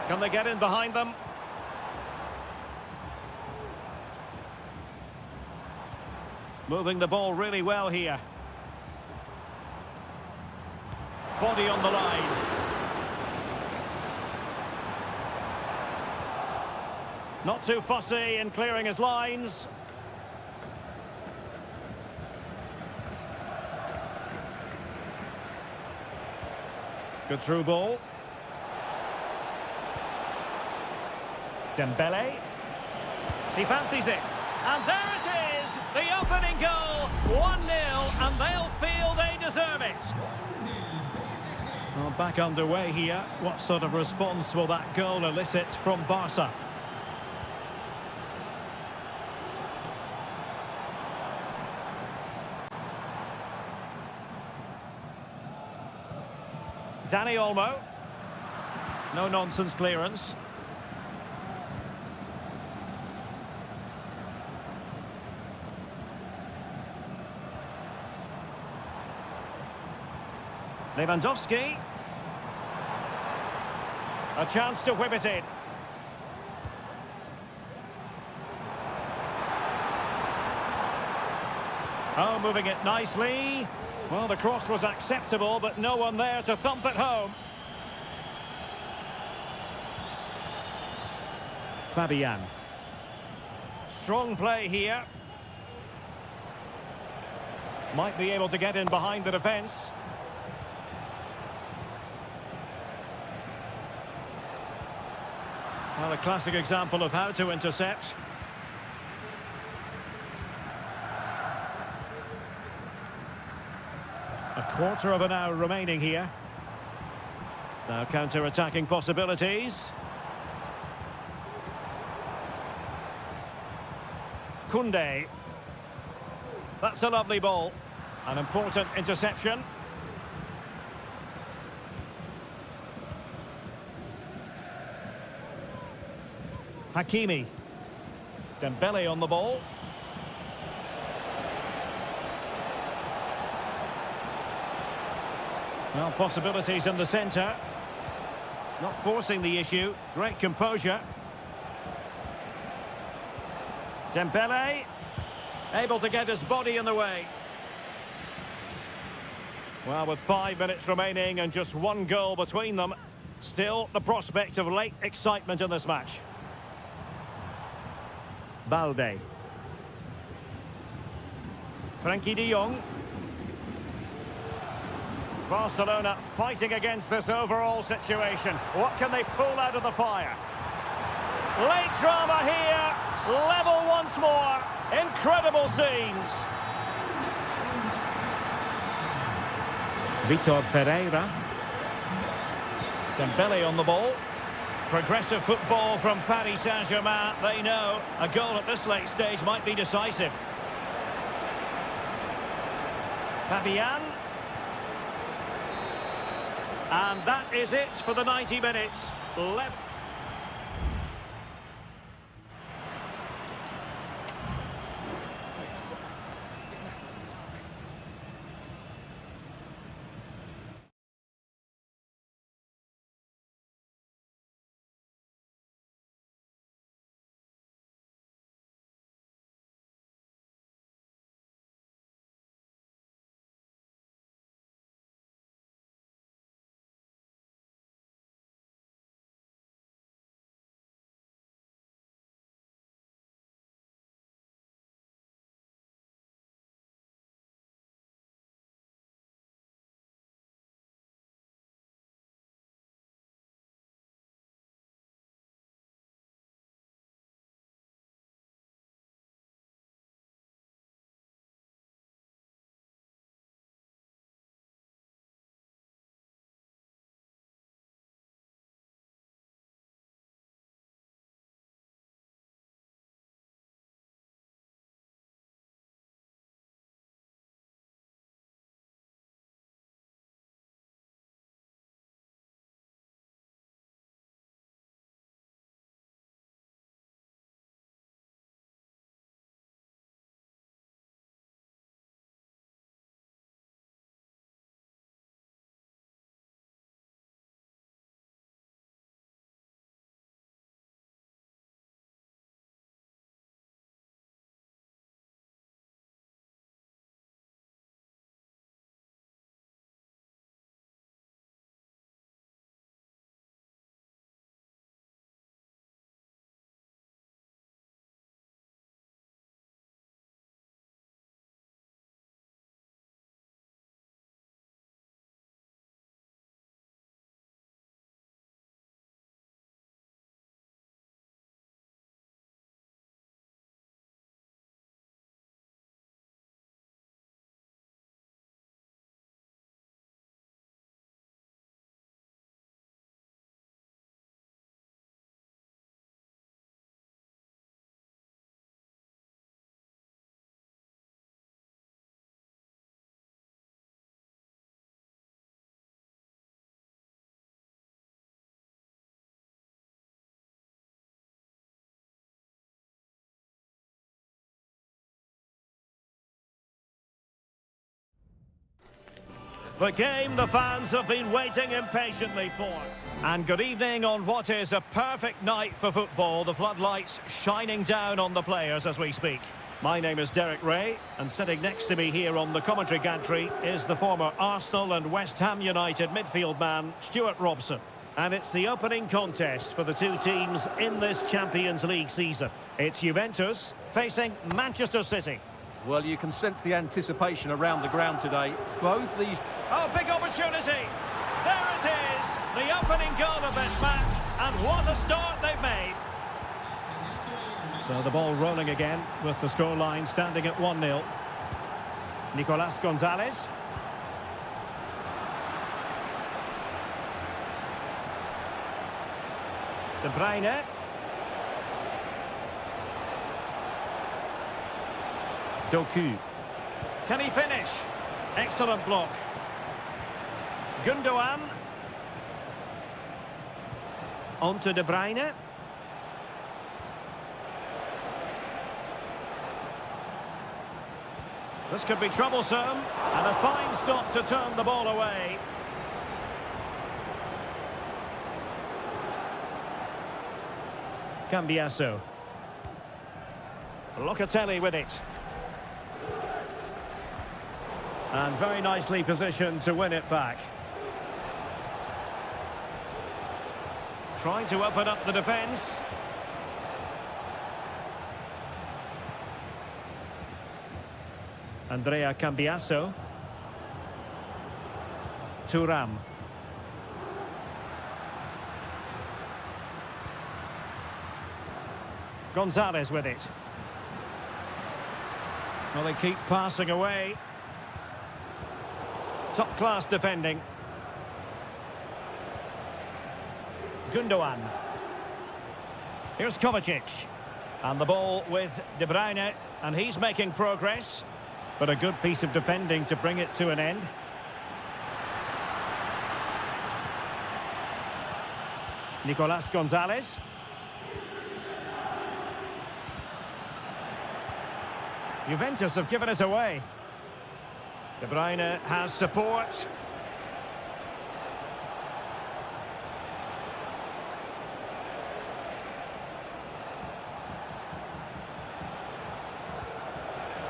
Can they get in behind them? Moving the ball really well here. Body on the line. Not too fussy in clearing his lines. Good through ball. Dembele. He fancies it. And there it is! The opening goal! 1-0, and they'll feel they deserve it. Well, back underway here. What sort of response will that goal elicit from Barca? Dani Olmo. No-nonsense clearance. Lewandowski. A chance to whip it in. Oh, moving it nicely. Well, the cross was acceptable, but no one there to thump it home. Fabian. Strong play here. Might be able to get in behind the defence. Well, a classic example of how to intercept. A quarter of an hour remaining here. Now counter-attacking possibilities. Koundé. That's a lovely ball. An important interception. Hakimi. Dembele on the ball. Well, possibilities in the centre. Not forcing the issue. Great composure. Dembele. Able to get his body in the way. Well, with 5 minutes remaining and just one goal between them, still the prospect of late excitement in this match. Balde. Frankie de Jong. Barcelona fighting against this overall situation. What can they pull out of the fire? Late drama here. Level once more. Incredible scenes. Vitor Pereira. Dembele on the ball. Progressive football from Paris Saint-Germain. They know a goal at this late stage might be decisive. Fabian. And that is it for the 90 minutes. The game the fans have been waiting impatiently for. And good evening on what is a perfect night for football. The floodlights shining down on the players as we speak. My name is Derek Ray, and sitting next to me here on the commentary gantry is the former Arsenal and West Ham United midfield man, Stuart Robson. And it's the opening contest for the two teams in this Champions League season. It's Juventus facing Manchester City. Well, you can sense the anticipation around the ground today. Both these... Oh, big opportunity! There it is! The opening goal of this match, and what a start they've made! So the ball rolling again, with the scoreline standing at 1-0. Nicolas Gonzalez. De Bruyne. Doku. Can he finish? Excellent block. Gundogan. On to De Bruyne. This could be troublesome, and a fine stop to turn the ball away. Cambiasso. Locatelli with it. And very nicely positioned to win it back. Trying to open up the defence. Andrea Cambiasso. Thuram. Gonzalez with it. Well, they keep passing away. Top-class defending. Gundogan. Here's Kovacic. And the ball with De Bruyne. And he's making progress. But a good piece of defending to bring it to an end. Nicolas Gonzalez. Juventus have given it away. De Bruyne has support.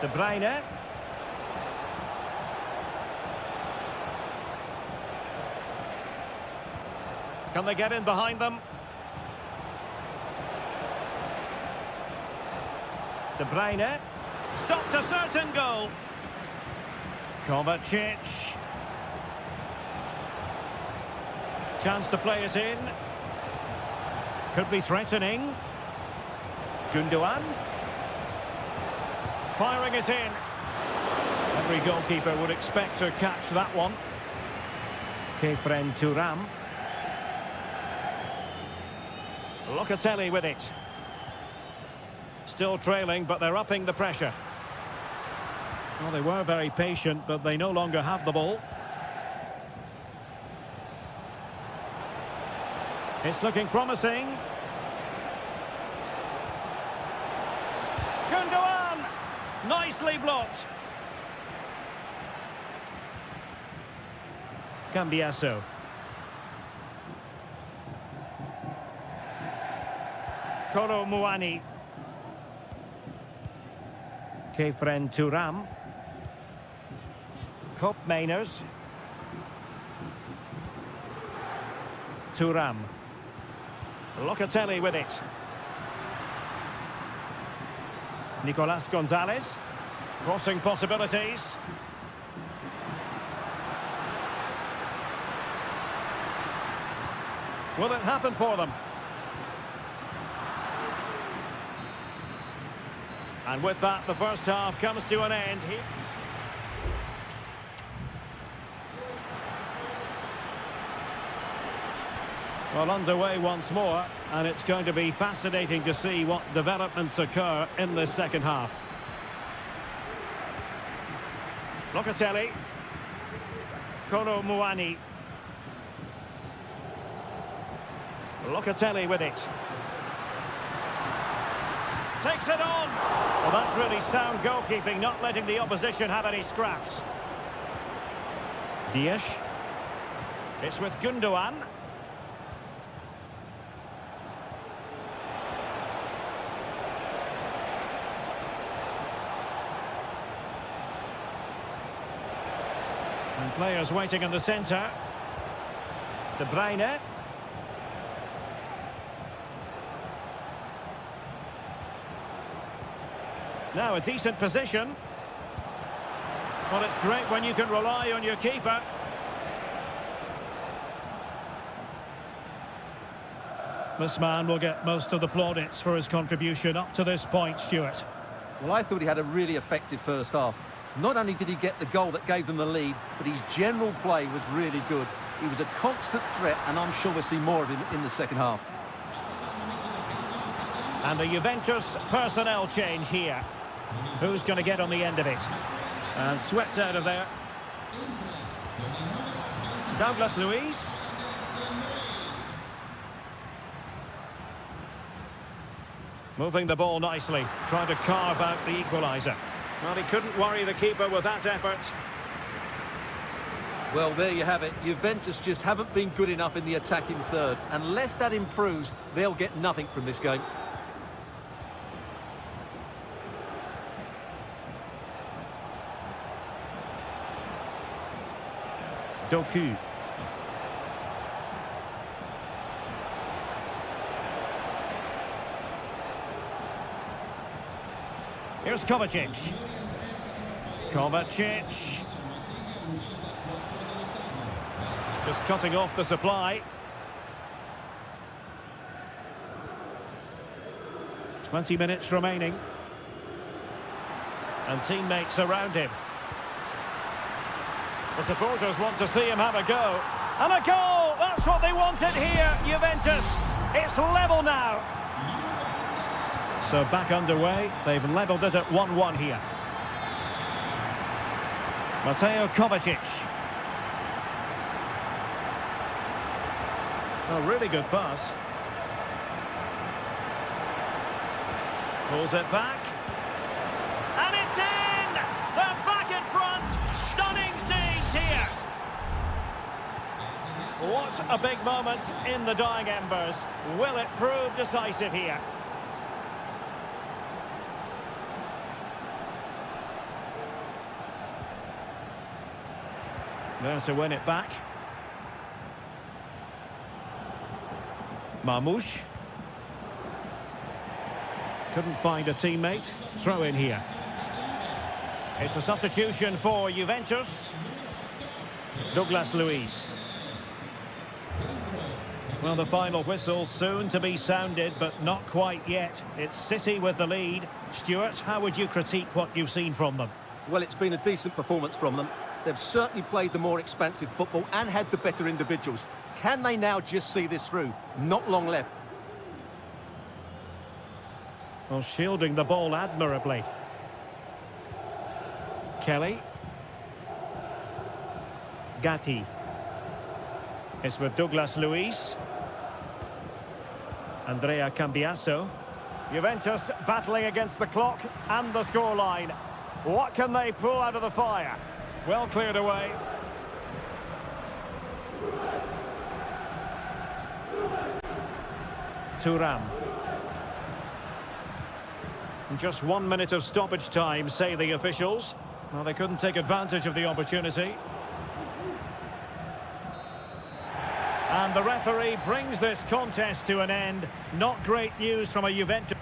De Bruyne. Can they get in behind them? De Bruyne. Stopped a certain goal. Kovacic. Chance to play it in. Could be threatening. Gundogan. Firing it in. Every goalkeeper would expect to catch that one. Kefren Thuram. Locatelli with it. Still trailing, but they're upping the pressure. Well, they were very patient, but they no longer have the ball. It's looking promising. Gundogan! Nicely blocked. Cambiasso. Kolo Muani. Kefren Thuram. Koop Mainers. Thuram. Locatelli with it. Nicolas Gonzalez. Crossing possibilities. Will it happen for them? And with that, the first half comes to an end here. Well, underway once more, and it's going to be fascinating to see what developments occur in this second half. Locatelli. Kolo Muani. Locatelli with it. Takes it on. Well, that's really sound goalkeeping, not letting the opposition have any scraps. Dias. It's with Gundogan. And players waiting in the centre. De Bruyne. Now a decent position. Well, it's great when you can rely on your keeper. This man will get most of the plaudits for his contribution up to this point, Stuart. Well, I thought he had a really effective first half. Not only did he get the goal that gave them the lead, but his general play was really good. He was a constant threat, and I'm sure we'll see more of him in the second half. And the Juventus personnel change here. Who's going to get on the end of it? And swept out of there. Douglas Luiz. Moving the ball nicely, trying to carve out the equaliser. Well, he couldn't worry the keeper with that effort. Well, there you have it. Juventus just haven't been good enough in the attacking third. Unless that improves, they'll get nothing from this game. Doku. Here's Kovacic. Kovacic. Just cutting off the supply. 20 minutes remaining. And teammates around him. The supporters want to see him have a go. And a goal! That's what they wanted here, Juventus. It's level now. So back underway. They've levelled it at 1-1 here. Mateo Kovacic. A really good pass. Pulls it back. And it's in! They're back in front! Stunning scenes here! What a big moment in the dying embers. Will it prove decisive here? There to win it back. Marmoush. Couldn't find a teammate. Throw in here. It's a substitution for Juventus. Douglas Luiz. Well, the final whistle soon to be sounded, but not quite yet. It's City with the lead. Stuart, how would you critique what you've seen from them? Well, it's been a decent performance from them. They've certainly played the more expansive football and had the better individuals. Can they now just see this through? Not long left. Well, shielding the ball admirably. Kelly. Gatti. It's with Douglas Luiz. Andrea Cambiasso. Juventus battling against the clock and the scoreline. What can they pull out of the fire? Well cleared away. Thuram. Just 1 minute of stoppage time, say the officials. Well, they couldn't take advantage of the opportunity. And the referee brings this contest to an end. Not great news from a Juventus.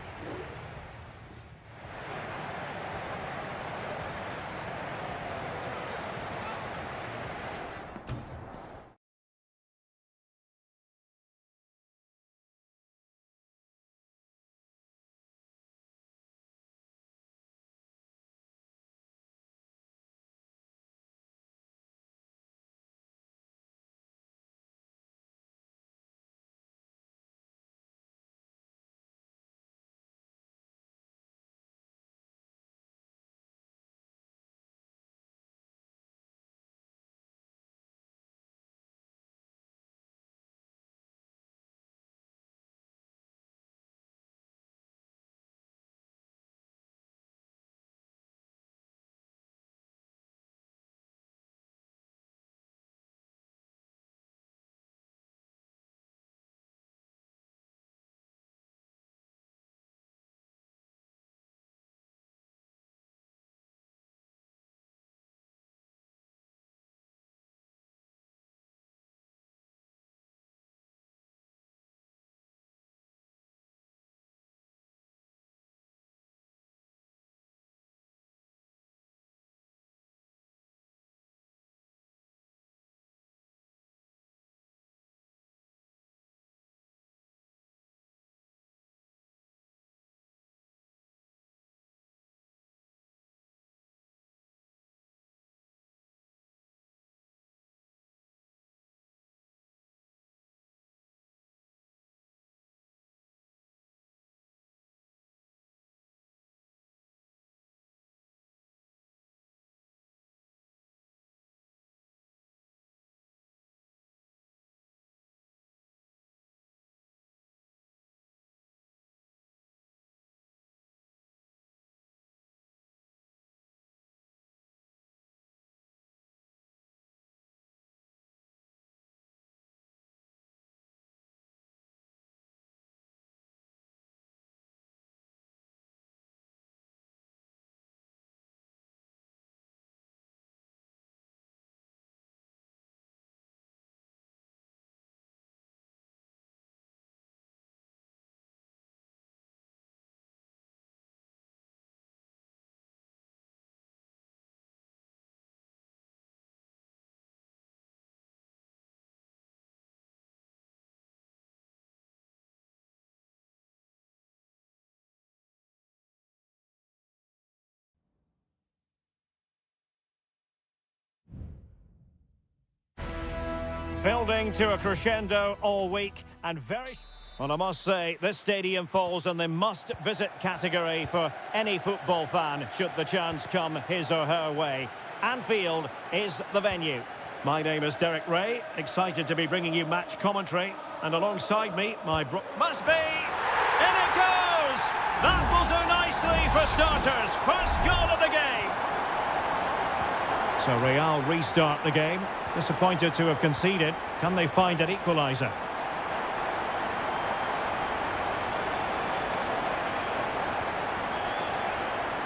Building to a crescendo all week and very... Well, I must say, this stadium falls in the must-visit category for any football fan should the chance come his or her way. Anfield is the venue. My name is Derek Ray, excited to be bringing you match commentary. And alongside me, my must be... In it goes! That will do nicely for starters. First goal of the game. So Real restart the game. Disappointed to have conceded. Can they find an equaliser?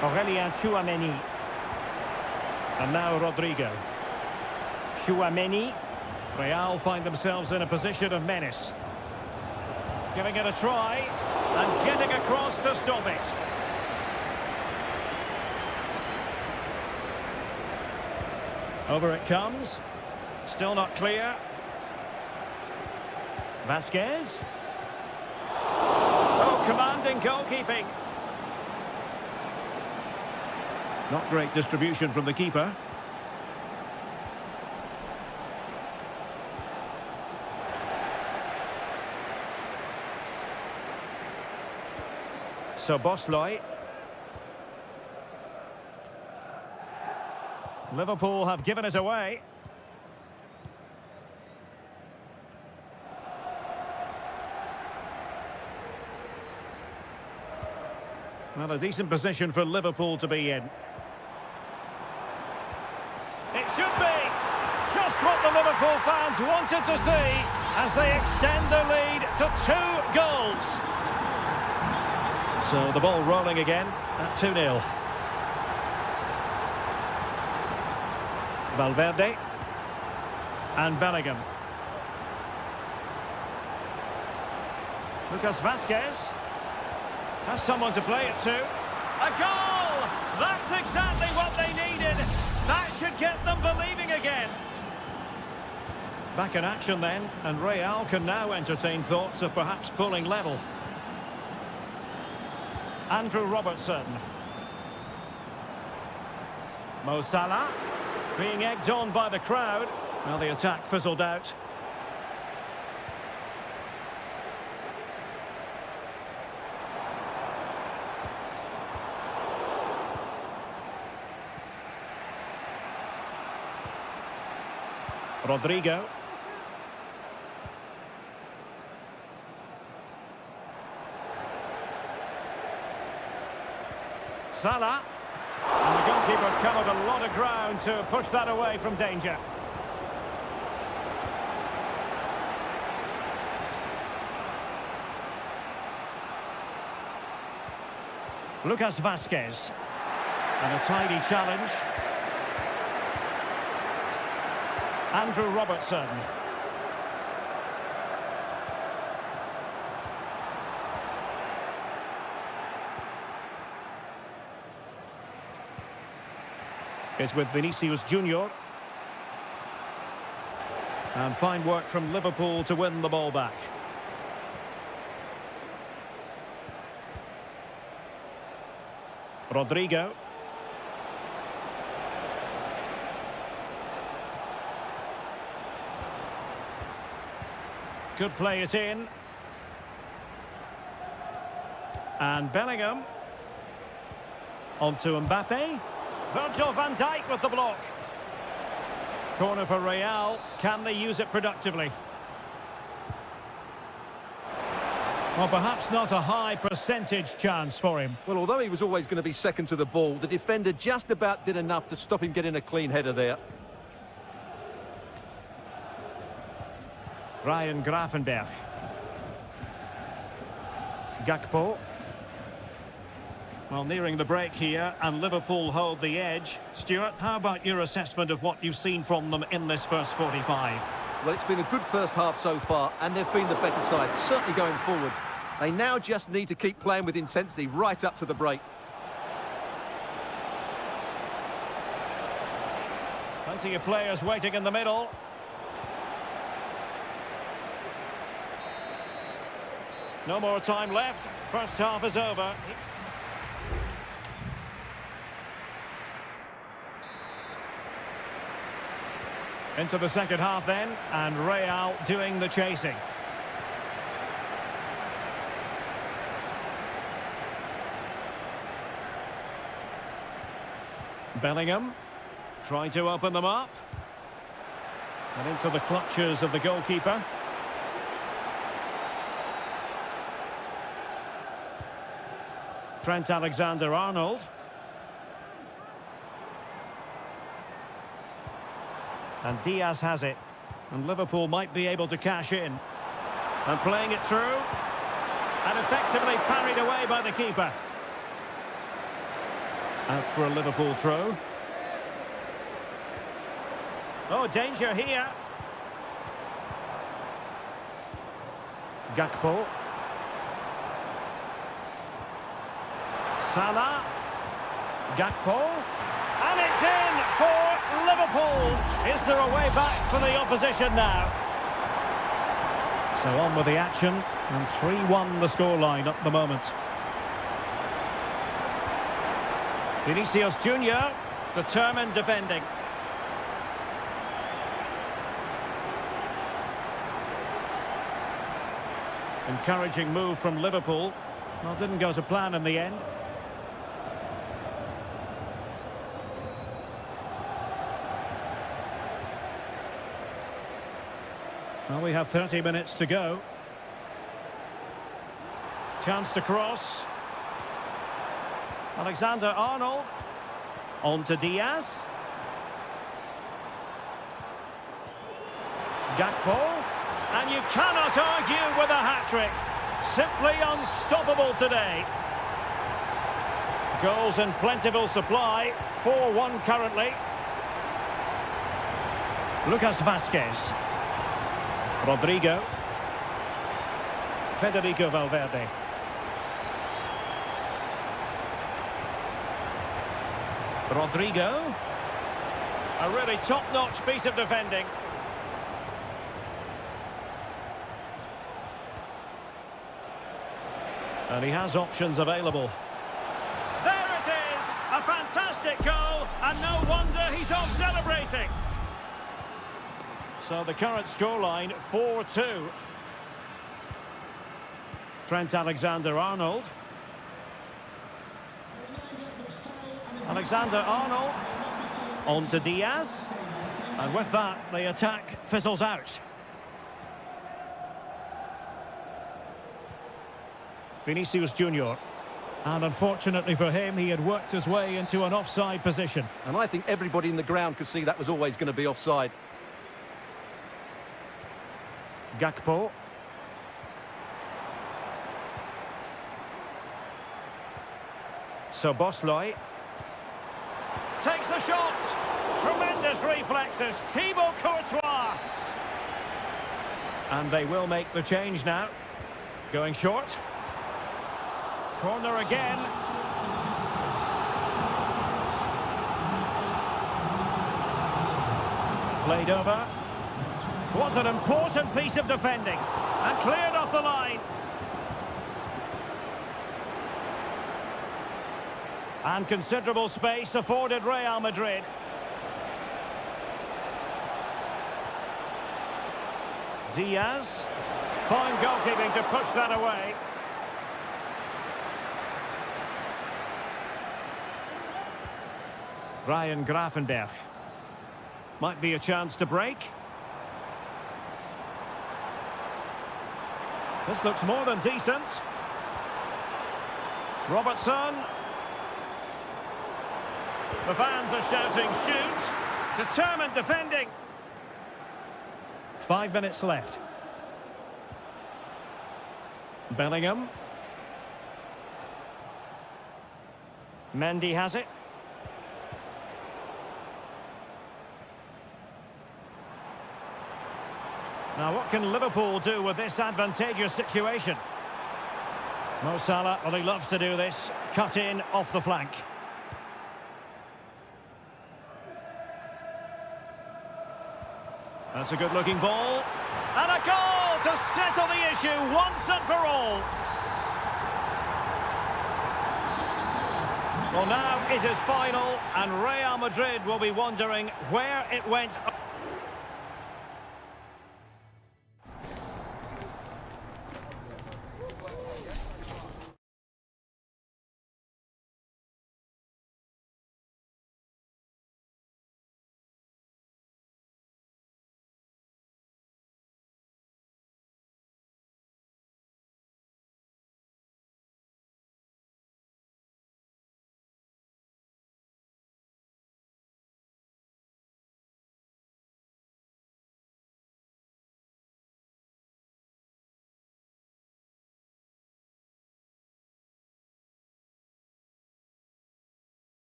Aurelien Tchouameni. And now Rodrigo. Tchouameni. Real find themselves in a position of menace. Giving it a try. And getting across to stop it. Over it comes. Still not clear. Vasquez. Oh, commanding goalkeeping. Not great distribution from the keeper. So Bosley. Liverpool have given us away. Well, a decent position for Liverpool to be in. It should be just what the Liverpool fans wanted to see as they extend their lead to 2 goals. So the ball rolling again at 2-0. Valverde and Bellingham. Lucas Vasquez has someone to play it to. A goal! That's exactly what they needed. That should get them believing again. Back in action then, and Real can now entertain thoughts of perhaps pulling level. Andrew Robertson. Mo Salah. Being egged on by the crowd. Well, the attack fizzled out. Rodrigo. Salah. And the goalkeeper covered a lot of ground to push that away from danger. Lucas Vasquez. And a tidy challenge. Andrew Robertson. Is with Vinicius Junior. And fine work from Liverpool to win the ball back. Rodrigo. Could play it in. And Bellingham. On to Mbappe. Virgil van Dijk with the block. Corner for Real. Can they use it productively? Well, perhaps not a high percentage chance for him. Well, although he was always going to be second to the ball, the defender just about did enough to stop him getting a clean header there. Ryan Gravenberch. Gakpo. Well, nearing the break here, and Liverpool hold the edge. Stuart, how about your assessment of what you've seen from them in this first 45? Well, it's been a good first half so far, and they've been the better side, certainly going forward. They now just need to keep playing with intensity right up to the break. Plenty of players waiting in the middle. No more time left. First half is over. Into the second half then, and Real doing the chasing. Bellingham trying to open them up. And into the clutches of the goalkeeper. Trent Alexander-Arnold. And Diaz has it. And Liverpool might be able to cash in. And playing it through. And effectively parried away by the keeper. Out for a Liverpool throw. Oh, danger here. Gakpo. Salah. Gakpo. And it's in for Liverpool. Is there a way back for the opposition now? So on with the action. And 3-1 the scoreline at the moment. Vinicius Junior, determined defending. Encouraging move from Liverpool. Well, didn't go to plan in the end. Well, we have 30 minutes to go. Chance to cross. Alexander-Arnold. On to Diaz. Gakpo. And you cannot argue with a hat-trick. Simply unstoppable today. Goals in plentiful supply. 4-1 currently. Lucas Vazquez. Rodrigo. Federico Valverde. Rodrigo. A really top-notch piece of defending. And he has options available. There it is! A fantastic goal, and no wonder he's off celebrating. So the current scoreline, 4-2. Trent Alexander-Arnold. Alexander-Arnold. On to Diaz. And with that, the attack fizzles out. Vinicius Junior. And unfortunately for him, he had worked his way into an offside position. And I think everybody in the ground could see that was always going to be offside. Gakpo. Szoboszlai. Takes the shot. Tremendous reflexes. Thibaut Courtois. And they will make the change now. Going short. Corner again. Played over. Was an important piece of defending. And cleared off the line. And considerable space afforded Real Madrid. Diaz. Fine goalkeeping to push that away. Ryan Gravenberch. Might be a chance to break. This looks more than decent. Robertson. The fans are shouting, shoot. Determined defending. 5 minutes left. Bellingham. Mendy has it. Now, what can Liverpool do with this advantageous situation? Mo Salah, well, he loves to do this. Cut in off the flank. That's a good-looking ball. And a goal to settle the issue once and for all. Well, now it is final, and Real Madrid will be wondering where it went.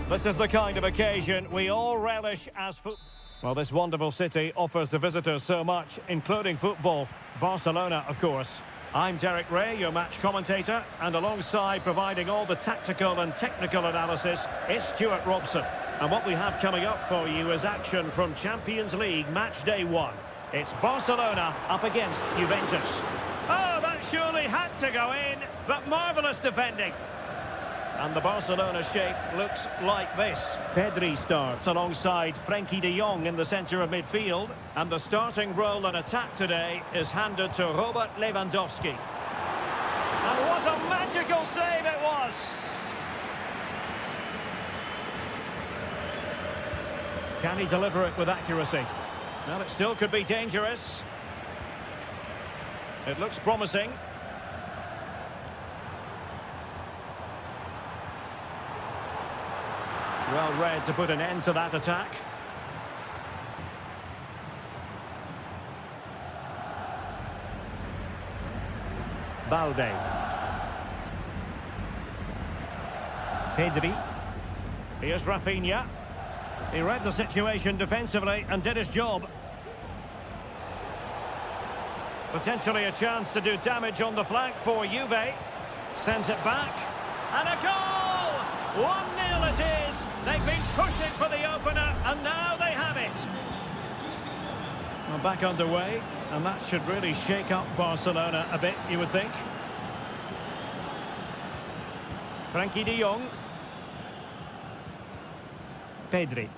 This is the kind of occasion we all relish as football. Well, this wonderful city offers the visitors so much, including football. Barcelona, of course. I'm Derek Ray, your match commentator, and alongside providing all the tactical and technical analysis, it's Stuart Robson. And what we have coming up for you is action from Champions League match day 1. It's Barcelona up against Juventus. Oh, that surely had to go in, but marvellous defending. And the Barcelona shape looks like this. Pedri starts alongside Frenkie de Jong in the centre of midfield. And the starting role in attack today is handed to Robert Lewandowski. And what a magical save it was! Can he deliver it with accuracy? Well, it still could be dangerous. It looks promising. Well read to put an end to that attack. Balde. Pedri. Here's Rafinha. He read the situation defensively and did his job. Potentially a chance to do damage on the flank for Juve. Sends it back. And a goal! 1-0 it is. They've been pushing for the opener, and now they have it. Well, back underway, and that should really shake up Barcelona a bit, you would think. Frenkie de Jong. Pedri.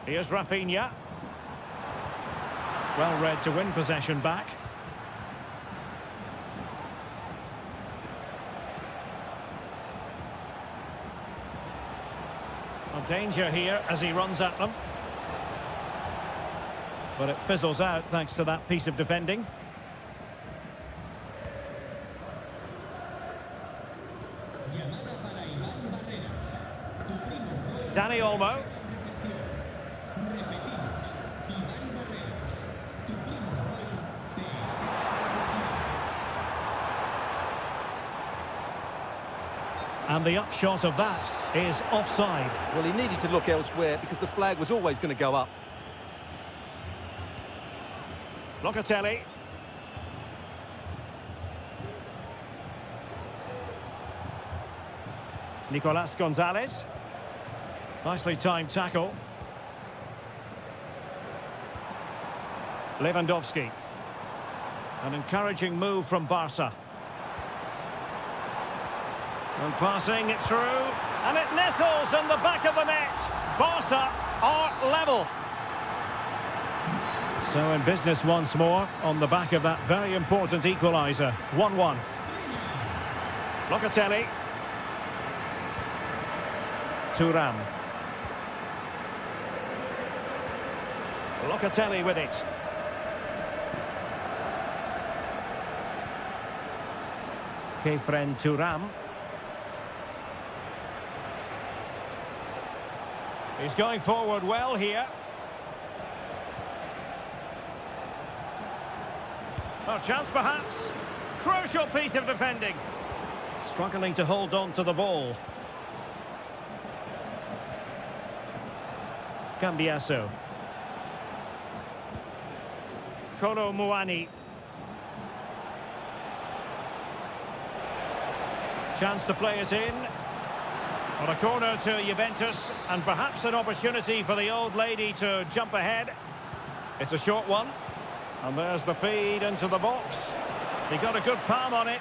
Here's Rafinha. Well read to win possession back. Well, danger here as he runs at them. But it fizzles out thanks to that piece of defending. Dani Olmo. And the upshot of that is offside. Well, he needed to look elsewhere because the flag was always going to go up. Locatelli. Nicolas Gonzalez. Nicely timed tackle. Lewandowski. An encouraging move from Barca. And passing it through, and it nestles in the back of the net. Barca are level. So in business once more, on the back of that very important equaliser. 1-1. Locatelli. Thuram. Locatelli with it. Kefren Thuram. He's going forward well here. Oh, chance perhaps. Crucial piece of defending. Struggling to hold on to the ball. Cambiasso. Kolo Muani. Chance to play it in. On a corner to Juventus, and perhaps an opportunity for the old lady to jump ahead. It's a short one. And there's the feed into the box. He got a good palm on it.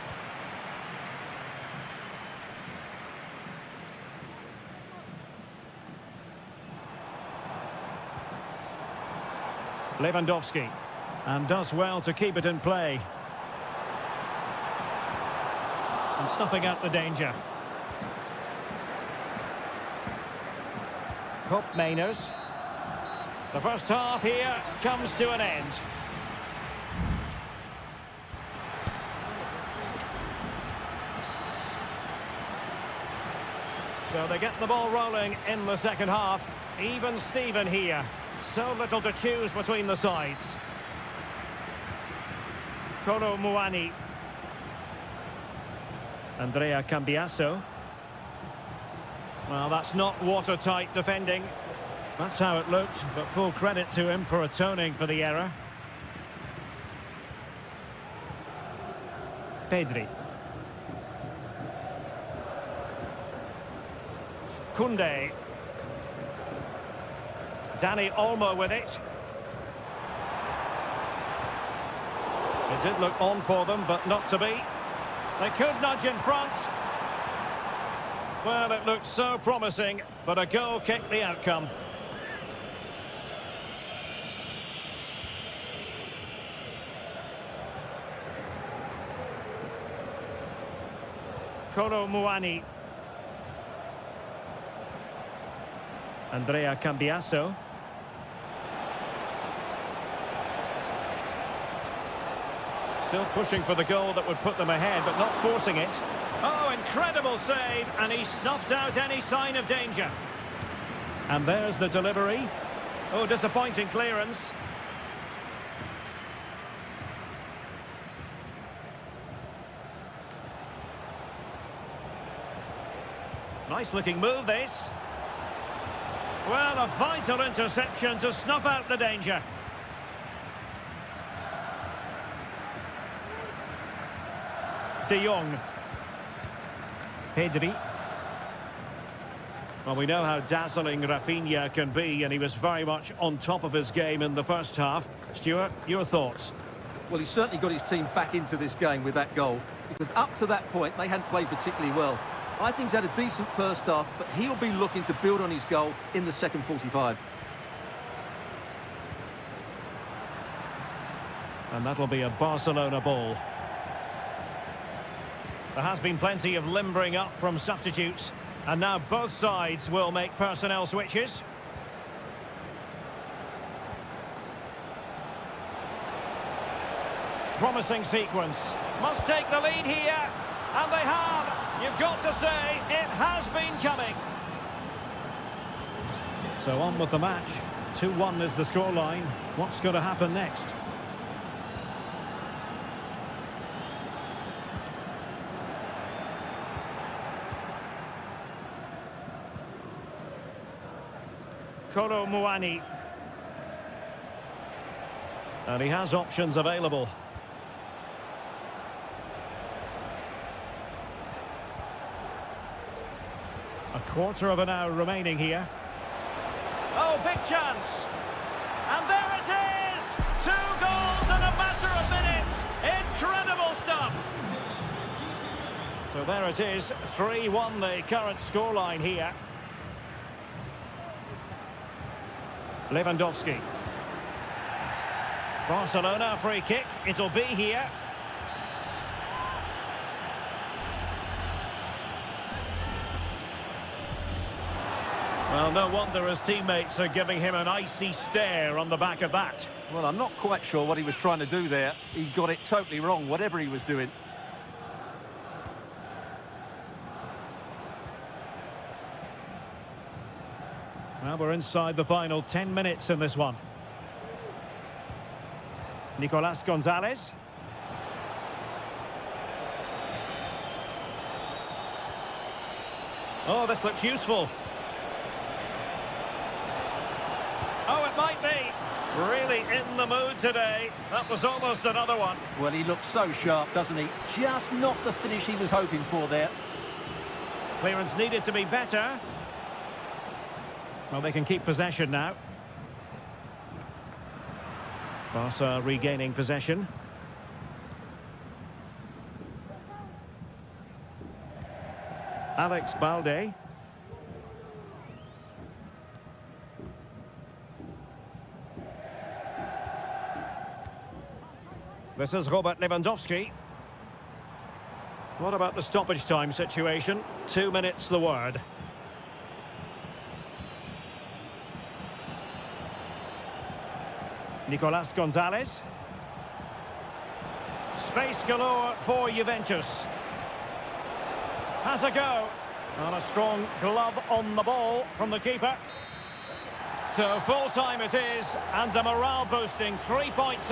Lewandowski. And does well to keep it in play. And snuffing out the danger. Cup Mainers. The first half here comes to an end. So they get the ball rolling in the second half. Even Steven here. So little to choose between the sides. Kolo Muani. Andrea Cambiasso. Well, that's not watertight defending. That's how it looked, but full credit to him for atoning for the error. Pedri. Koundé. Dani Olmo with it. It did look on for them, but not to be. They could nudge in front. Well, it looked so promising, but a goal kicked the outcome. Kolo Muani. Andrea Cambiaso. Still pushing for the goal that would put them ahead, but not forcing it. Oh, incredible save, and he snuffed out any sign of danger. And there's the delivery. Oh, disappointing clearance. Nice looking move, this. Well, a vital interception to snuff out the danger. De Jong. Pedri. Well, we know how dazzling Rafinha can be, and he was very much on top of his game in the first half. Stuart, your thoughts? Well, he certainly got his team back into this game with that goal, because up to that point, they hadn't played particularly well. I think he's had a decent first half, but he'll be looking to build on his goal in the second 45. And that'll be a Barcelona ball. There has been plenty of limbering up from substitutes, and now both sides will make personnel switches. Promising sequence. Must take the lead here, and they have. You've got to say, it has been coming. So on with the match. 2-1 is the scoreline. What's going to happen next? Kolo Muani. And he has options available. A quarter of an hour remaining here. Oh, big chance. And there it is! 2 goals in a matter of minutes. Incredible stuff. So there it is. 3-1 the current scoreline here. Lewandowski. Barcelona free kick. It'll be here. Well, no wonder his teammates are giving him an icy stare on the back of that. Well, I'm not quite sure what he was trying to do there. He got it totally wrong, whatever he was doing. Well, we're inside the final 10 minutes in this one. Nicolas Gonzalez. Oh, this looks useful. Oh, it might be. Really in the mood today. That was almost another one. Well, he looks so sharp, doesn't he? Just not the finish he was hoping for there. Clearance needed to be better. Well, they can keep possession now. Barca regaining possession. Alex Balde. This is Robert Lewandowski. What about the stoppage time situation? 2 minutes the word. Nicolas Gonzalez. Space galore for Juventus. Has a go. And a strong glove on the ball from the keeper. So full time it is, and a morale boosting 3 points.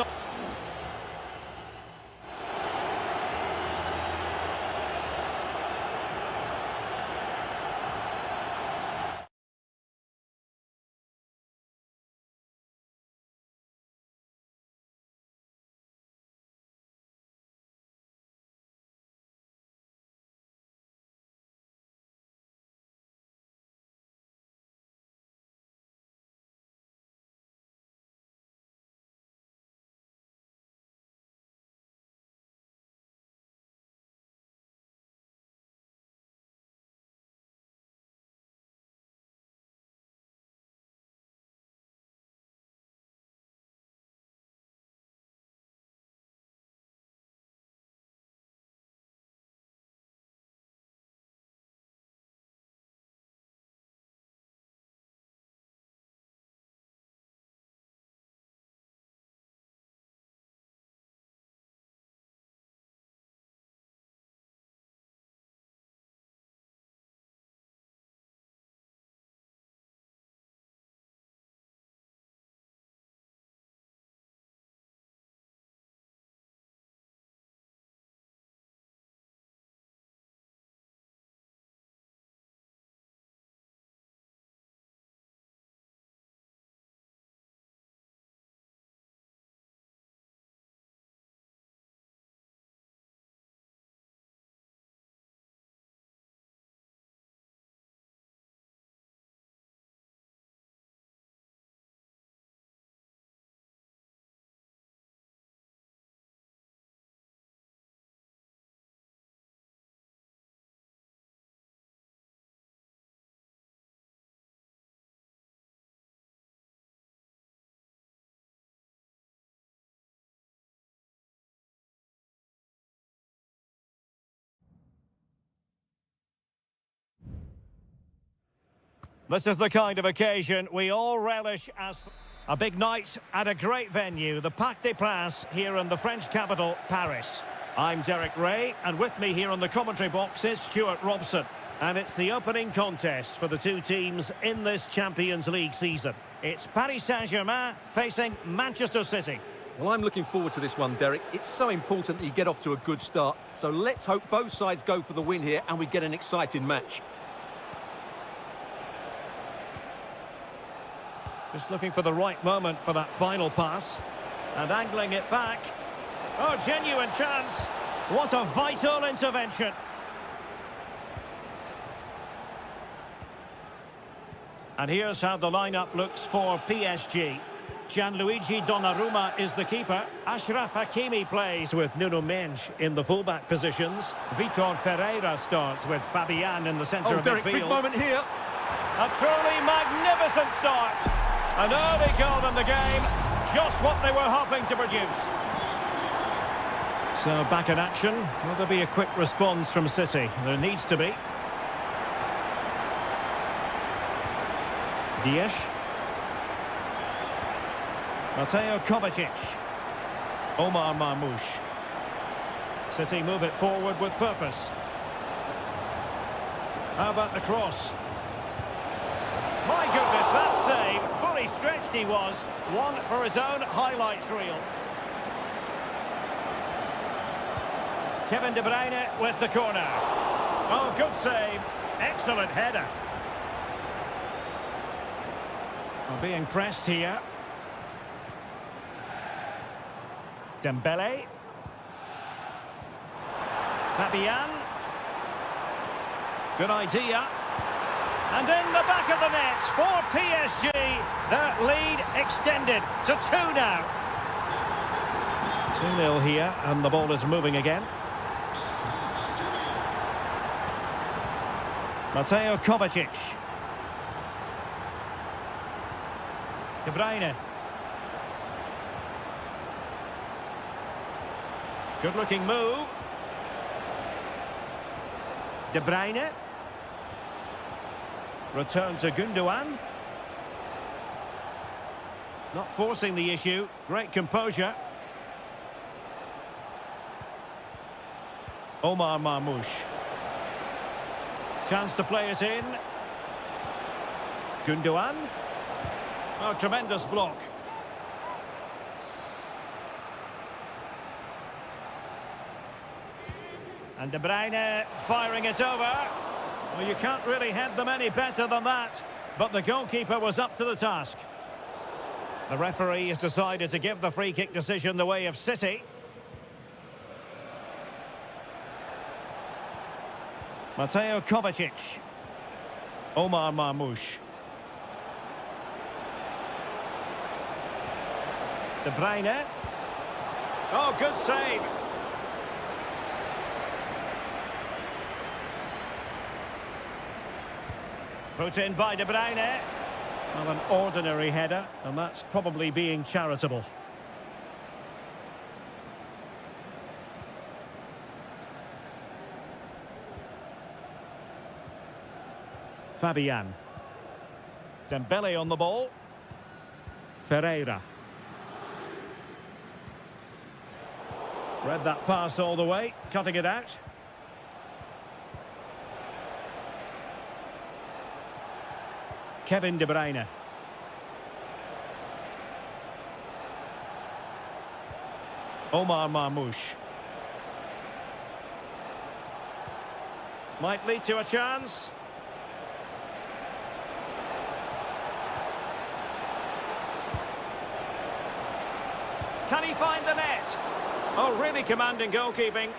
This is the kind of occasion we all relish as a big night at a great venue, the Parc des Princes here in the French capital, Paris. I'm Derek Ray, and with me here on the commentary box is Stuart Robson. And it's the opening contest for the two teams in this Champions League season. It's Paris Saint-Germain facing Manchester City. Well, I'm looking forward to this one, Derek. It's so important that you get off to a good start. So let's hope both sides go for the win here and we get an exciting match. Just looking for the right moment for that final pass. And angling it back. Oh, genuine chance. What a vital intervention. And here's how the lineup looks for PSG. Gianluigi Donnarumma is the keeper. Achraf Hakimi plays with Nuno Mendes in the fullback positions. Vitor Ferreira starts with Fabian in the centre of Derek, midfield. big moment here. A truly magnificent start. An early goal in the game. Just what they were hoping to produce. So back in action. Will there be a quick response from City? There needs to be. Dias. Mateo Kovacic. Omar Marmoush. City move it forward with purpose. How about the cross? My goodness, that save. Fully stretched he was. One for his own highlights reel. Kevin De Bruyne with the corner. Oh, good save. Excellent header. Well, being pressed here. Dembele. Fabian. Good idea. And in the back of the net for PSG. Their lead extended to 2 now. 2-0 here, and the ball is moving again. Mateo Kovacic. De Bruyne. Good-looking move. De Bruyne. Return to Gundogan. Not forcing the issue. Great composure. Omar Marmoush. Chance to play it in. Gundogan. Oh, tremendous block. And De Bruyne firing it over. Well, you can't really head them any better than that. But the goalkeeper was up to the task. The referee has decided to give the free kick decision the way of City. Mateo Kovacic. Omar Marmoush. De Bruyne. Oh, good save. Put in by De Bruyne. Well, an ordinary header, and that's probably being charitable. Fabian. Dembele on the ball. Ferreira. Read that pass all the way, cutting it out. Kevin De Bruyne. Omar Marmoush. Might lead to a chance. Can he find the net? Oh, really commanding goalkeeping.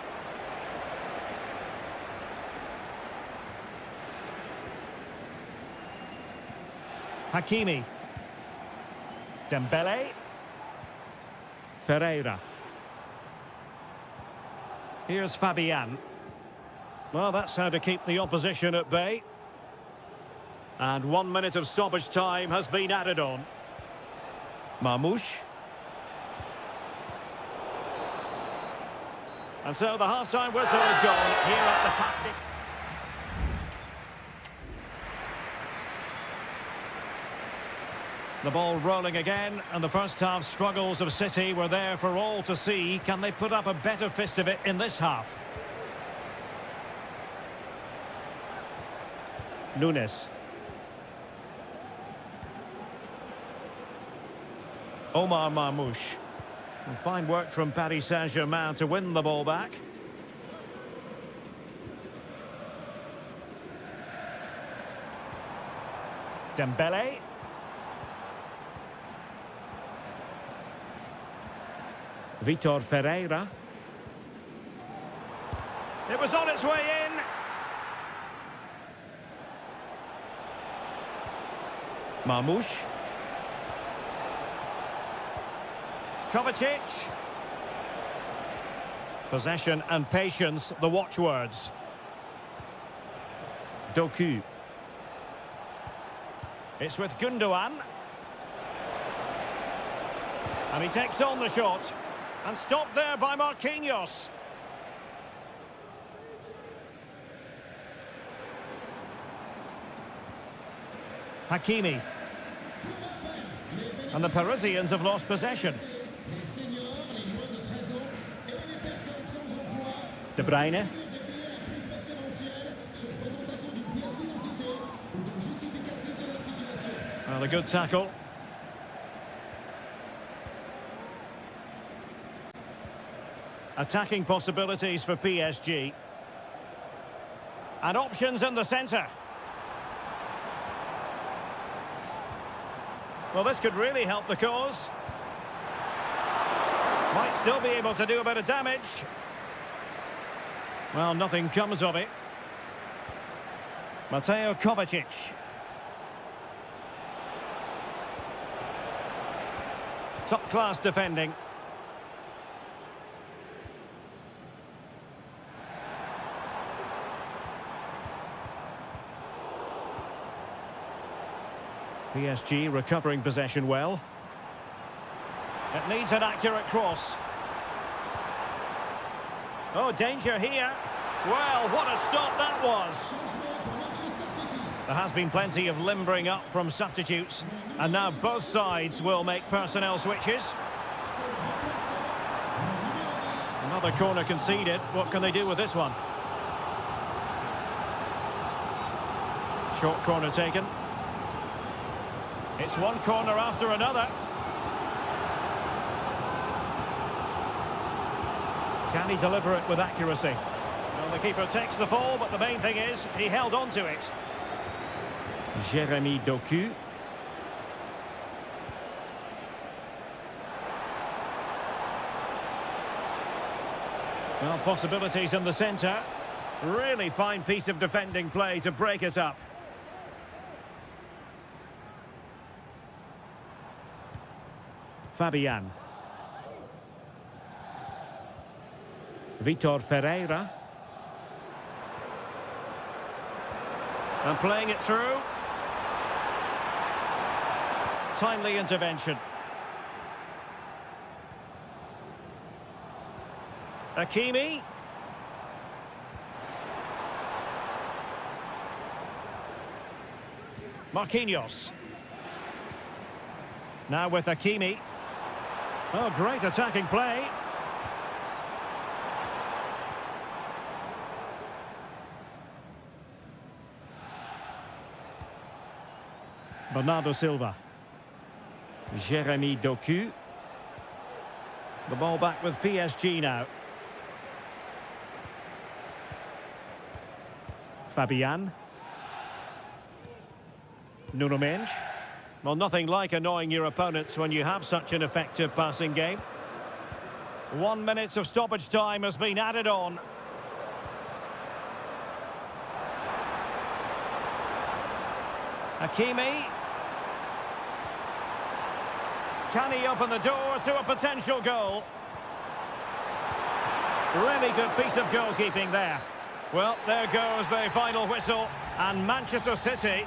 Hakimi. Dembele. Ferreira. Here's Fabian. Well, that's how to keep the opposition at bay. And 1 minute of stoppage time has been added on. Marmoush. And so the half-time whistle is gone here at the Parc des... The ball rolling again, and the first half struggles of City were there for all to see. Can they put up a better fist of it in this half? Nunes. Omar Marmoush. And fine work from Paris Saint-Germain to win the ball back. Dembele. Vitor Ferreira. It was on its way in. Marmoush. Kovacic. Possession and patience, the watchwords. Doku. It's with Gundogan. And he takes on the shot. And stopped there by Marquinhos. Hakimi. And the Parisians have lost possession. De Bruyne. Well, a good tackle. Attacking possibilities for PSG. And options in the centre. Well, this could really help the cause. Might still be able to do a bit of damage. Well, nothing comes of it. Mateo Kovacic. Top-class defending. PSG recovering possession well. It needs an accurate cross. Oh, danger here. Well, what a stop that was. There has been plenty of limbering up from substitutes, and now both sides will make personnel switches. Another corner conceded. What can they do with this one? Short corner taken. It's one corner after another. Can he deliver it with accuracy? Well, the keeper takes the ball, but the main thing is he held on to it. Jeremy Doku. Well, possibilities in the centre. Really fine piece of defending play to break it up. Fabian. Vitor Ferreira. And playing it through. Timely intervention. Hakimi. Marquinhos. Now with Hakimi. Oh, great attacking play. Bernardo Silva. Jeremy Doku. The ball back with PSG now. Fabian. Nuno Mendes. Well, nothing like annoying your opponents when you have such an effective passing game. 1 minute of stoppage time has been added on. Hakimi. Can he open the door to a potential goal? Really good piece of goalkeeping there. Well, there goes the final whistle, and Manchester City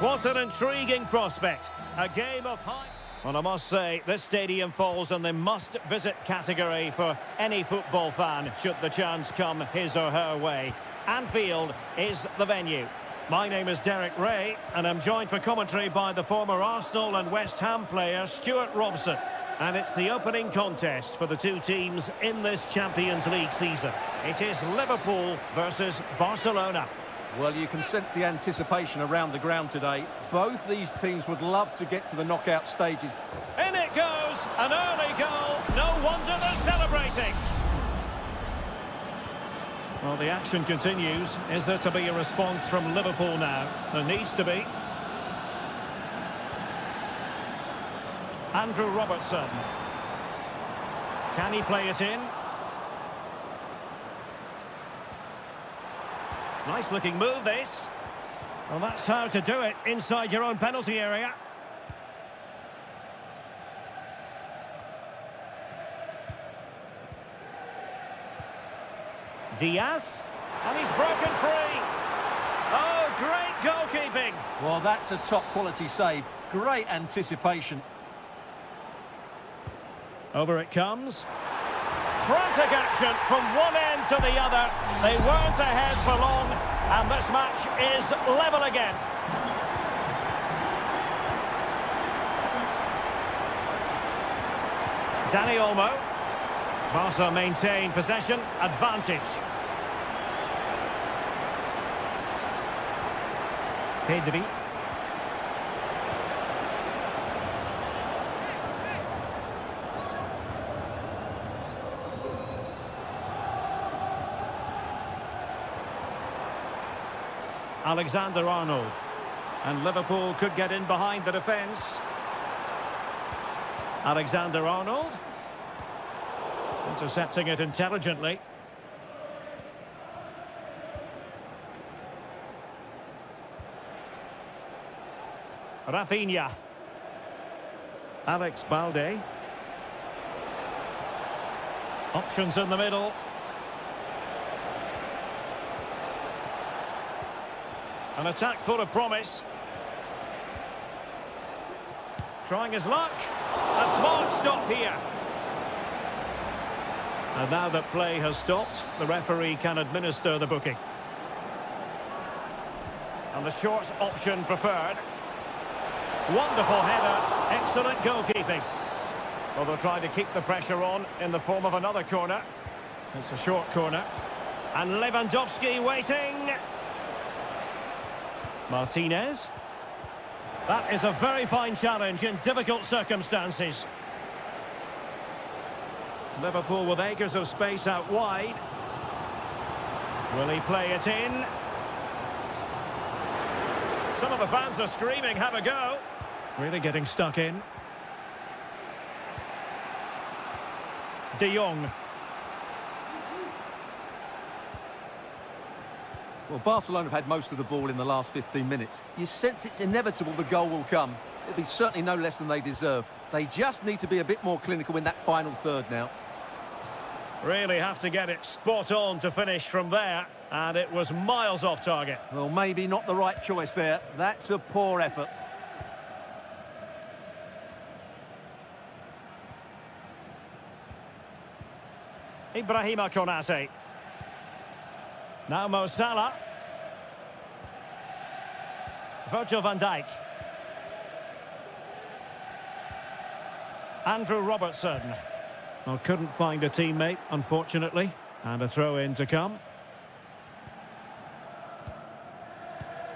What an intriguing prospect. A game of high... Well, I must say, this stadium falls in the must-visit category for any football fan, should the chance come his or her way. Anfield is the venue. My name is Derek Ray, and I'm joined for commentary by the former Arsenal and West Ham player Stuart Robson. And it's the opening contest for the two teams in this Champions League season. It is Liverpool versus Barcelona. Well, you can sense the anticipation around the ground today. Both these teams would love to get to the knockout stages. In it goes, an early goal. No wonder they're celebrating. Well, the action continues. Is there to be a response from Liverpool now? There needs to be. Andrew Robertson. Can he play it in? Nice looking move, this. Well, that's how to do it inside your own penalty area. Diaz, and he's broken free. Oh, great goalkeeping. Well, that's a top quality save. Great anticipation. Over it comes. Frantic action from one end to the other. They weren't ahead for long, and this match is level again. Dani Olmo. Barca maintain possession, advantage. Pedri. Alexander-Arnold. And Liverpool could get in behind the defence. Alexander-Arnold. Intercepting it intelligently. Rafinha. Alex Balde. Options in the middle. An attack full of promise. Trying his luck. A smart stop here. And now that play has stopped, the referee can administer the booking. And the short option preferred. Wonderful header. Excellent goalkeeping. Well, they'll try to keep the pressure on in the form of another corner. It's a short corner. And Lewandowski waiting. Martinez. That is a very fine challenge in difficult circumstances. Liverpool with acres of space out wide. Will he play it in? Some of the fans are screaming, have a go. Really getting stuck in. De Jong. Well, Barcelona have had most of the ball in the last 15 minutes. You sense it's inevitable the goal will come. It'll be certainly no less than they deserve. They just need to be a bit more clinical in that final third now. Really have to get it spot on to finish from there. And it was miles off target. Well, maybe not the right choice there. That's a poor effort. Ibrahima Konate. Now Mo Salah. Virgil van Dijk. Andrew Robertson. Well, couldn't find a teammate, unfortunately. And a throw-in to come.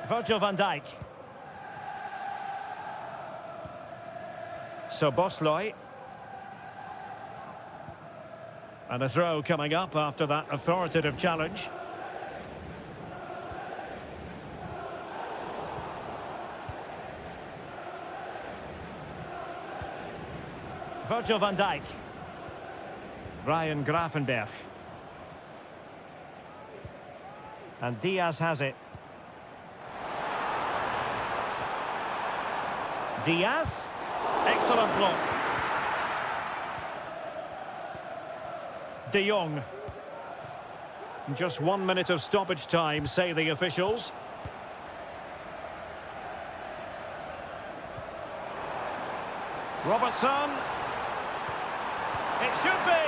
Virgil van Dijk. Szoboszlai. And a throw coming up after that authoritative challenge. Virgil van Dijk. Ryan Gravenberch. And Diaz has it. Diaz. Excellent block. De Jong. Just 1 minute of stoppage time, say the officials. Robertson. It should be.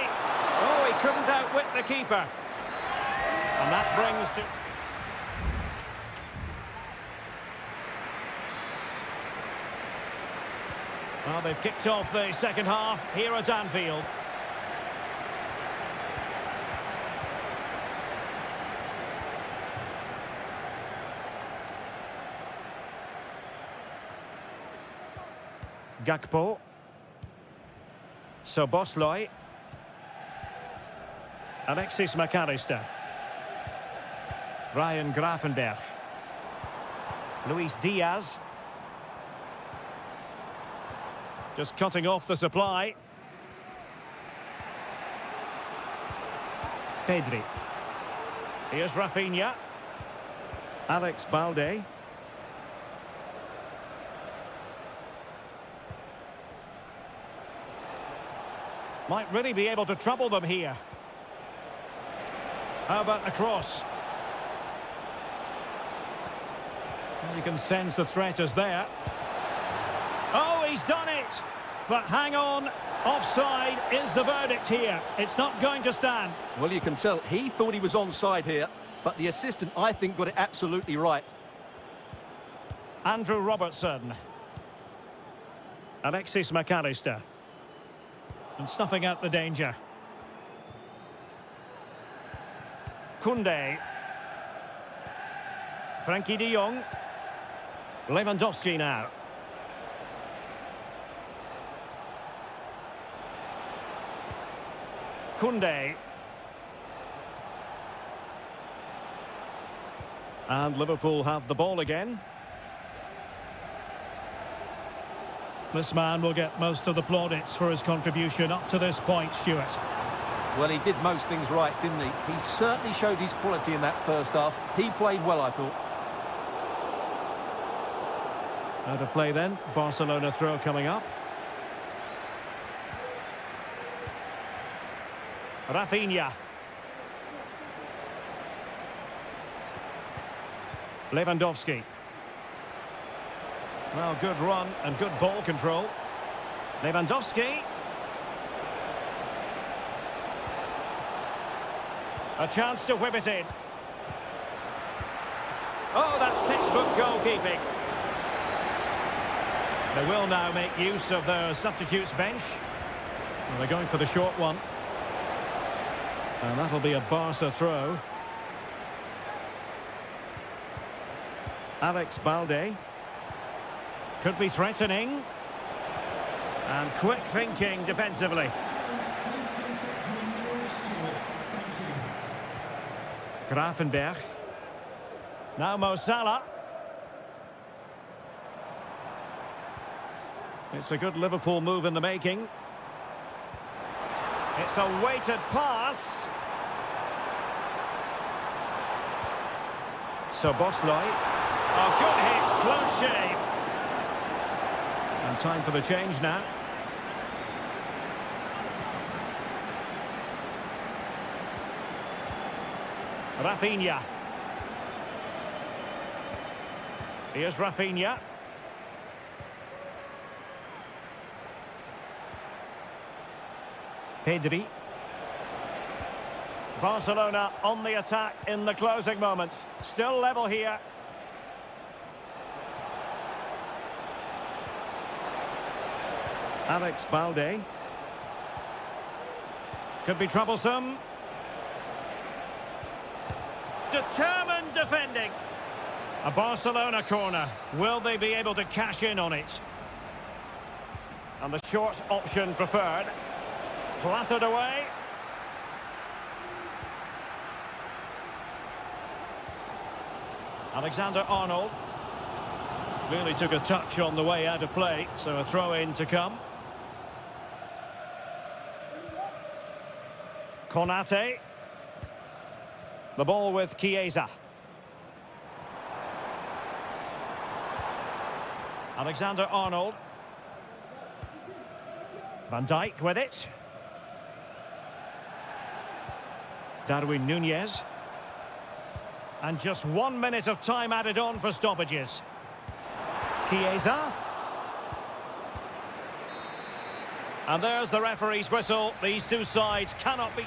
Oh, he couldn't outwit the keeper. And that brings to... Well, they've kicked off the second half here at Anfield. Gakpo. Soboslai. Alexis McAllister. Ryan Gravenberch. Luis Diaz. Just cutting off the supply. Pedri. Here's Rafinha. Alex Balde. Might really be able to trouble them here. How about a cross? Well, you can sense the threat is there. Oh, he's done it! But hang on, offside is the verdict here. It's not going to stand. Well, you can tell he thought he was onside here, but the assistant, I think, got it absolutely right. Andrew Robertson. Alexis McAllister. And snuffing out the danger. Koundé. Frankie de Jong. Lewandowski now. Koundé. And Liverpool have the ball again. This man will get most of the plaudits for his contribution up to this point, Stuart. Well, he did most things right, didn't he? He certainly showed his quality in that first half. He played well, I thought. Out of play then. Barcelona throw coming up. Rafinha. Lewandowski. Well, good run and good ball control. Lewandowski. A chance to whip it in. Oh, that's textbook goalkeeping. They will now make use of their substitutes bench. Well, they're going for the short one. And that'll be a Barca throw. Alex Balde. Could be threatening. And quick thinking defensively. Gravenberch. Now Mo Salah. It's a good Liverpool move in the making. It's a weighted pass. Soboslai. Oh, good hit, close shave. And time for the change now. Rafinha. Here's Rafinha. Pedri. Barcelona on the attack in the closing moments. Still level here. Alex Balde. Could be troublesome. Determined defending. A Barcelona corner. Will they be able to cash in on it? And the short option preferred. Clattered away. Alexander-Arnold. Clearly took a touch on the way out of play, so a throw-in to come. Konate. The ball with Chiesa. Alexander-Arnold. Van Dijk with it. Darwin Núñez. And just 1 minute of time added on for stoppages. Chiesa. And there's the referee's whistle. These two sides cannot be...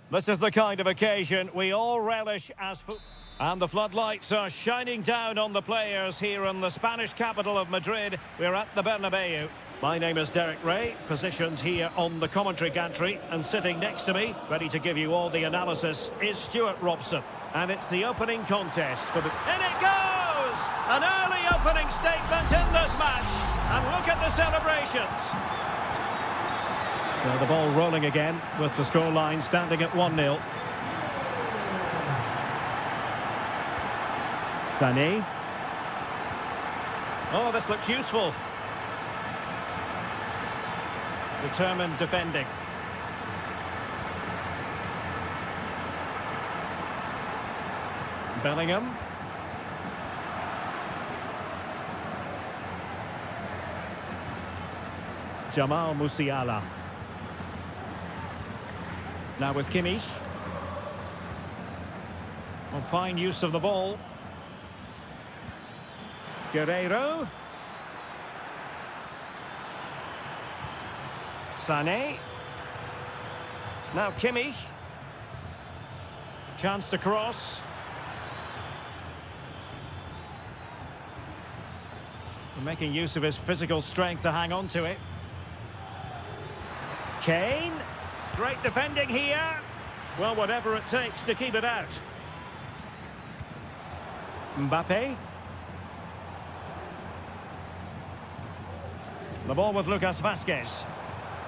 This is the kind of occasion we all relish as football. And the floodlights are shining down on the players here in the Spanish capital of Madrid. We're at the Bernabeu. My name is Derek Ray, positioned here on the commentary gantry, and sitting next to me, ready to give you all the analysis, is Stuart Robson. And it's the opening contest for the... In it goes! An early opening statement in this match. And look at the celebrations. So the ball rolling again, with the scoreline standing at 1-0. Sané. Oh, this looks useful. Determined defending. Bellingham. Jamal Musiala. Now with Kimmich. Well, fine use of the ball. Guerreiro. Sané. Now Kimmich. Chance to cross. Making use of his physical strength to hang on to it. Kane. Great defending here. Well, whatever it takes to keep it out. Mbappe. The ball with Lucas Vazquez.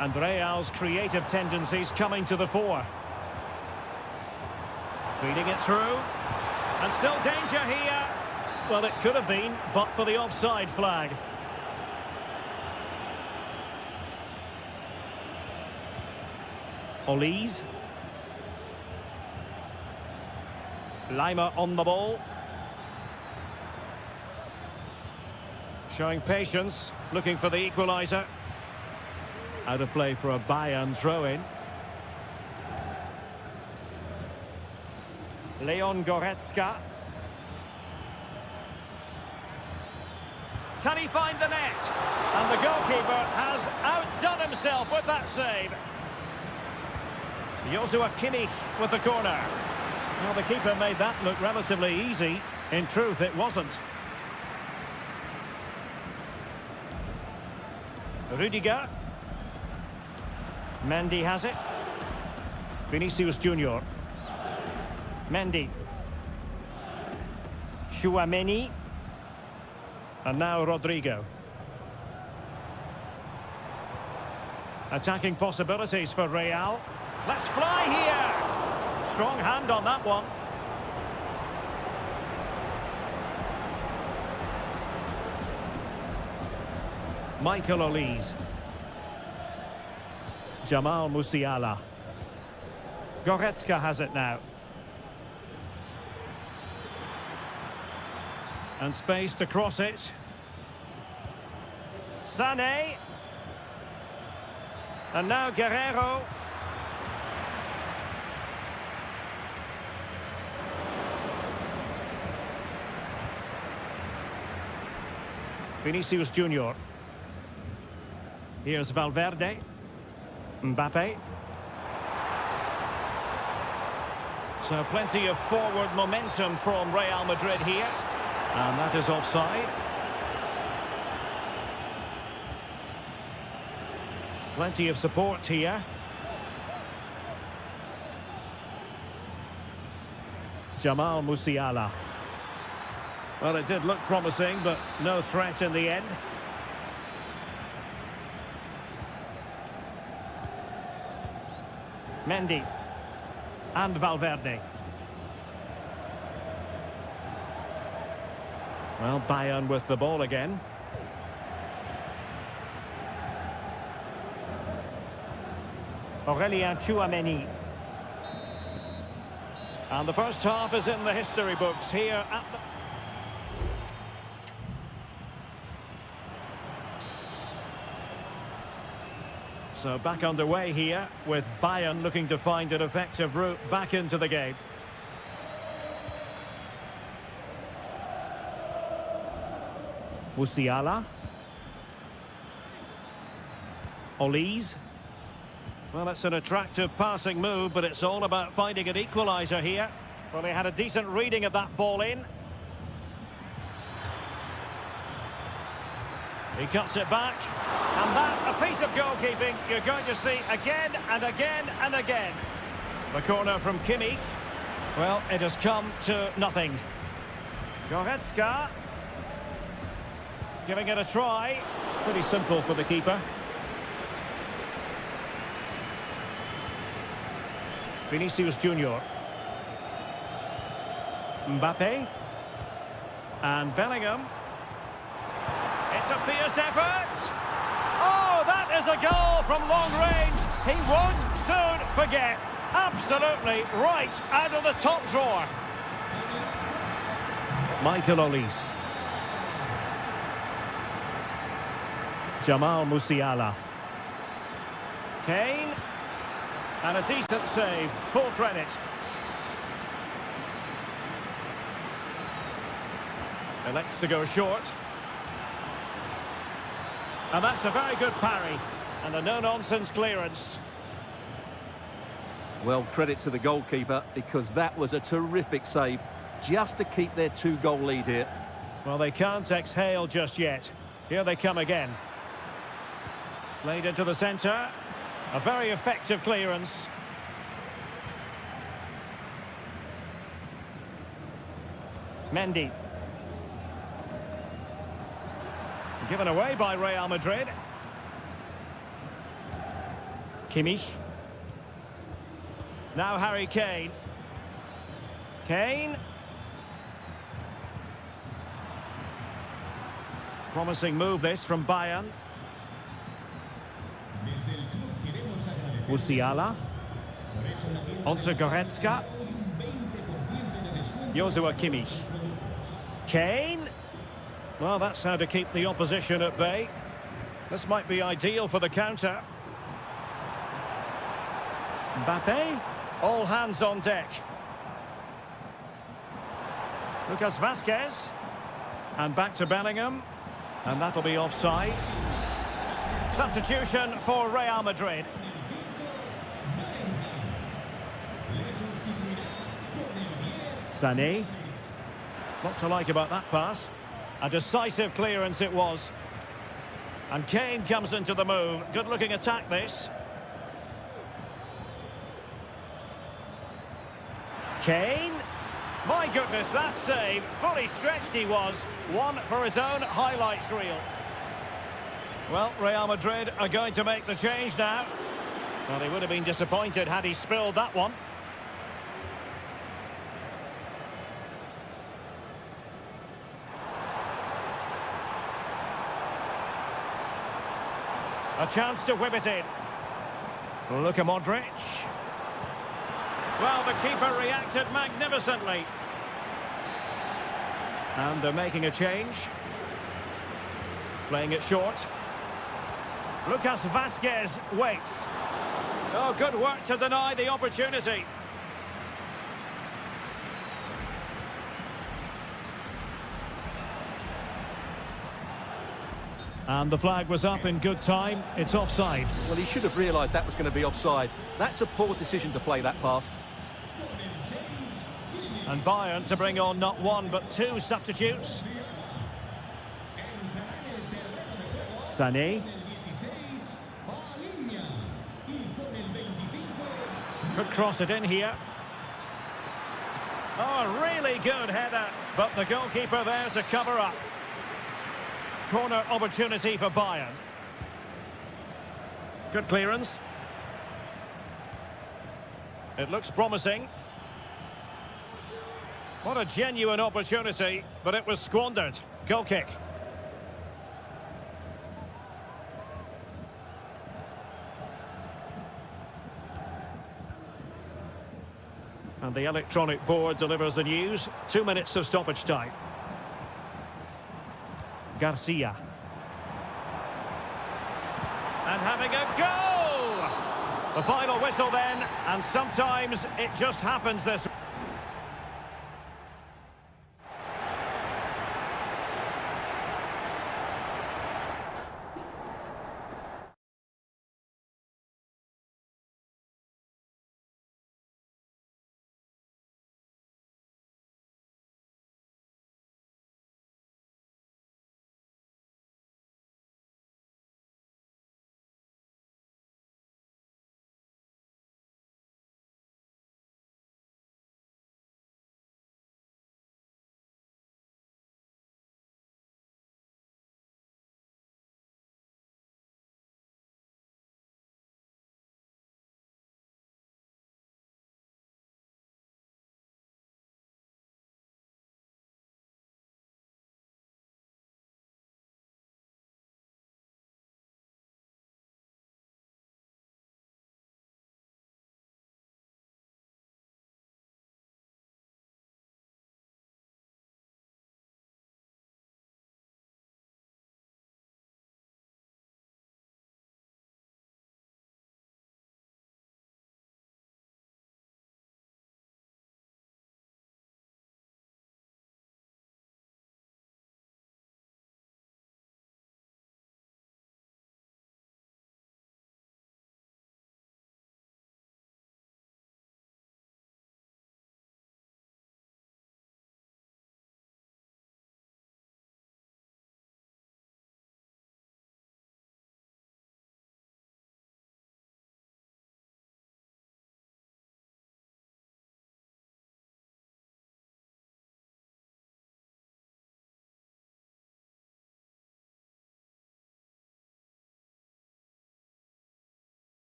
And Real's creative tendencies coming to the fore. Feeding it through. And still danger here. Well, it could have been, but for the offside flag. Olise. Lima on the ball. Showing patience, looking for the equaliser. Out of play for a Bayern throw-in. Leon Goretzka. Can he find the net? And the goalkeeper has outdone himself with that save. Joshua Kimmich with the corner. Well, the keeper made that look relatively easy. In truth, it wasn't. Rudiger. Mendy has it. Vinicius Junior. Mendy. Chouameni. And now Rodrigo. Attacking possibilities for Real. Let's fly here! Strong hand on that one. Michael Olise. Jamal Musiala. Goretzka has it now. And space to cross it. Sané. And now Guerrero. Vinicius Junior. Here's Valverde. Mbappe. So plenty of forward momentum from Real Madrid here. And that is offside. Plenty of support here. Jamal Musiala. Well, it did look promising, but no threat in the end. Mendy. And Valverde. Well, Bayern with the ball again. Aurelien Tchouameni. And the first half is in the history books here at the... So back underway here with Bayern looking to find an effective route back into the game. Musiala. Olise. Well, it's an attractive passing move, but it's all about finding an equaliser here. Well, he had a decent reading of that ball in. He cuts it back. And that, a piece of goalkeeping you're going to see again and again and again. The corner from Kimmich. Well, it has come to nothing. Goretzka. Giving it a try. Pretty simple for the keeper. Vinicius Junior. Mbappe. And Bellingham. It's a fierce effort. Oh, that is a goal from long range. He won't soon forget. Absolutely right out of the top drawer. Michael Olise. Jamal Musiala. Kane. And a decent save. Full credit. Elects to go short. And that's a very good parry. And a no-nonsense clearance. Well, credit to the goalkeeper, because that was a terrific save, just to keep their 2-goal lead here. Well, they can't exhale just yet. Here they come again. Played into the centre. A very effective clearance. Mendy. Given away by Real Madrid. Kimmich. Now Harry Kane. Kane. Promising move this from Bayern. Musiala. Onto Goretzka. Joshua Kimmich. Kane. Well, that's how to keep the opposition at bay. This might be ideal for the counter. Mbappe. All hands on deck. Lucas Vazquez. And back to Bellingham. And that'll be offside. Substitution for Real Madrid. Sané. What to like about that pass. A decisive clearance it was. And Kane comes into the move. Good-looking attack, this. Kane. My goodness, that save. Fully stretched he was. One for his own highlights reel. Well, Real Madrid are going to make the change now. Well, he would have been disappointed had he spilled that one. A chance to whip it in. Luka Modric. Well, the keeper reacted magnificently. And they're making a change. Playing it short. Lucas Vazquez waits. Oh, good work to deny the opportunity. And the flag was up in good time. It's offside. Well, he should have realised that was going to be offside. That's a poor decision to play that pass. And Bayern to bring on not one but two substitutes. Sané. Could cross it in here. Oh, really good header. But the goalkeeper there to cover up. Corner opportunity for Bayern. Good clearance. It looks promising. What a genuine opportunity, but it was squandered. Goal kick. And the electronic board delivers the news. 2 minutes of stoppage time. Garcia. And having a go! The final whistle then, and sometimes it just happens this way.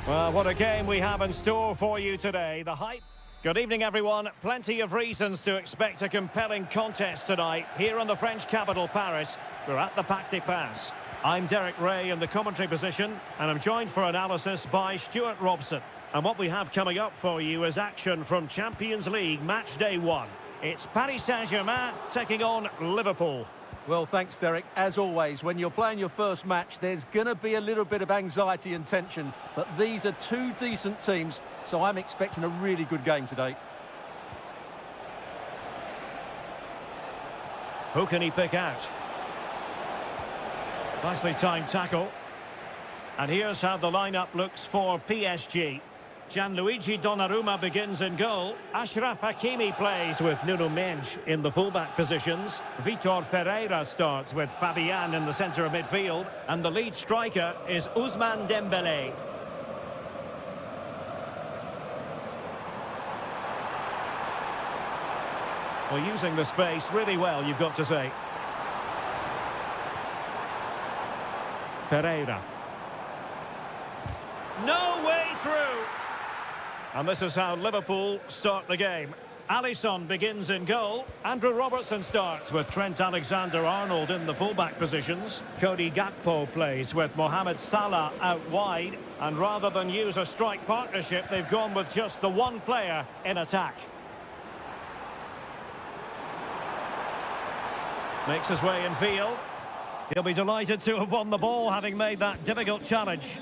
Well, what a game we have in store for you today. The hype. Good evening, everyone. Plenty of reasons to expect a compelling contest tonight. Here in the French capital, Paris, we're at the Parc des Princes. I'm Derek Ray in the commentary position, and I'm joined for analysis by Stuart Robson. And what we have coming up for you is action from Champions League match day 1. It's Paris Saint-Germain taking on Liverpool. Well, thanks, Derek. As always, when you're playing your first match, there's going to be a little bit of anxiety and tension. But these are two decent teams, so I'm expecting a really good game today. Who can he pick out? Nicely timed tackle. And here's how the lineup looks for PSG. Gianluigi Donnarumma begins in goal. Achraf Hakimi plays with Nuno Mendes in the fullback positions. Vitor Ferreira starts with Fabian in the centre of midfield. And the lead striker is Ousmane Dembélé. Well, using the space really well, you've got to say. Ferreira. No way through. And this is how Liverpool start the game. Alisson begins in goal. Andrew Robertson starts with Trent Alexander-Arnold in the fullback positions. Cody Gakpo plays with Mohamed Salah out wide. And rather than use a strike partnership, they've gone with just the one player in attack. Makes his way in field. He'll be delighted to have won the ball, having made that difficult challenge.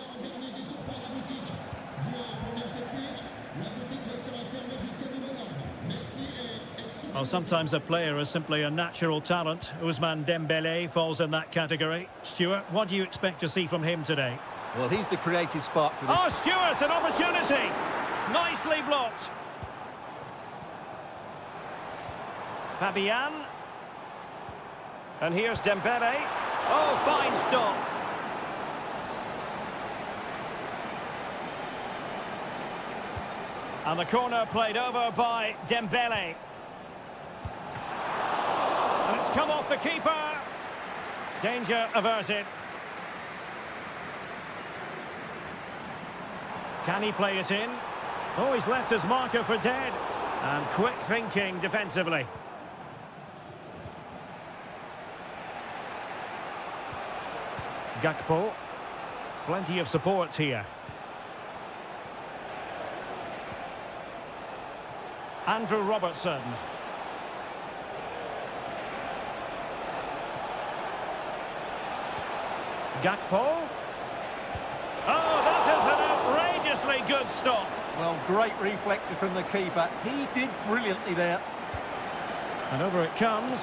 Well, sometimes a player is simply a natural talent. Ousmane Dembélé falls in that category. Stuart, what do you expect to see from him today? Well, he's the creative spark for this. Oh, Stuart, an opportunity! Nicely blocked. Fabian. And here's Dembélé. Oh, fine stop. And the corner played over by Dembélé. And it's come off the keeper. Danger averted. Can he play it in? Oh, he's left his marker for dead. And quick thinking defensively. Gakpo. Plenty of support here. Andrew Robertson. Gakpo. Oh, that is an outrageously good stop. Well, great reflexes from the keeper. He did brilliantly there. And over it comes.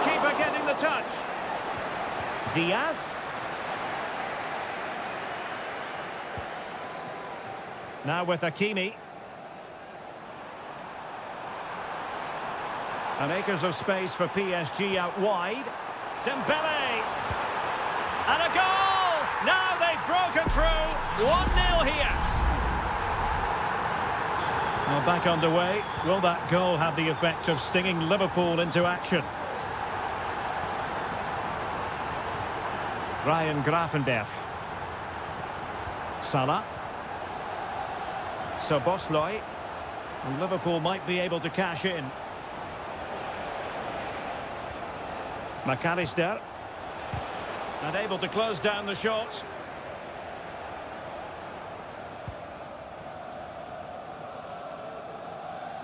Keeper getting the touch. Diaz. Now with Hakimi. And acres of space for PSG out wide. Dembélé. And a goal! Now they've broken through. 1-0 here. Well, back underway. Will that goal have the effect of stinging Liverpool into action? Ryan Gravenberch. Salah. Szoboszlai. And Liverpool might be able to cash in. McAllister. And able to close down the shots.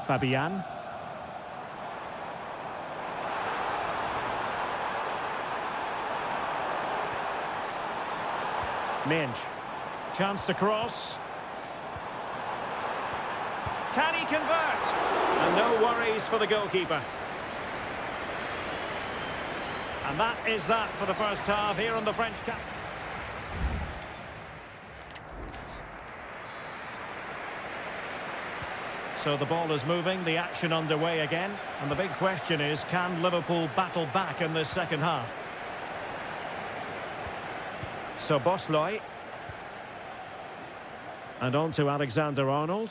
Fabian. Minge. Chance to cross. Can he convert? And no worries for the goalkeeper. And that is that for the first half here on the French camp. So the ball is moving, the action underway again. And the big question is, can Liverpool battle back in this second half? Szoboszlai. And on to Alexander-Arnold.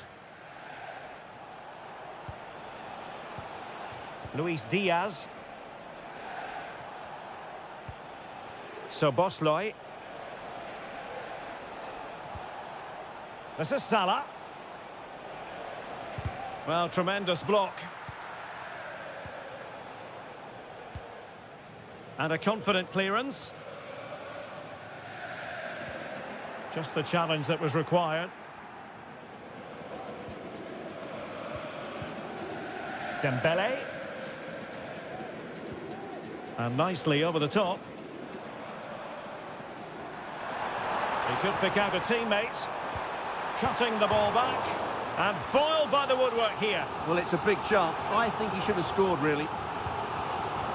Luis Diaz. Szoboszlai. This is Salah. Well, tremendous block. And a confident clearance. Just the challenge that was required. Dembélé. And nicely over the top. He could pick out a teammate. Cutting the ball back. And foiled by the woodwork here. Well, it's a big chance. I think he should have scored, really.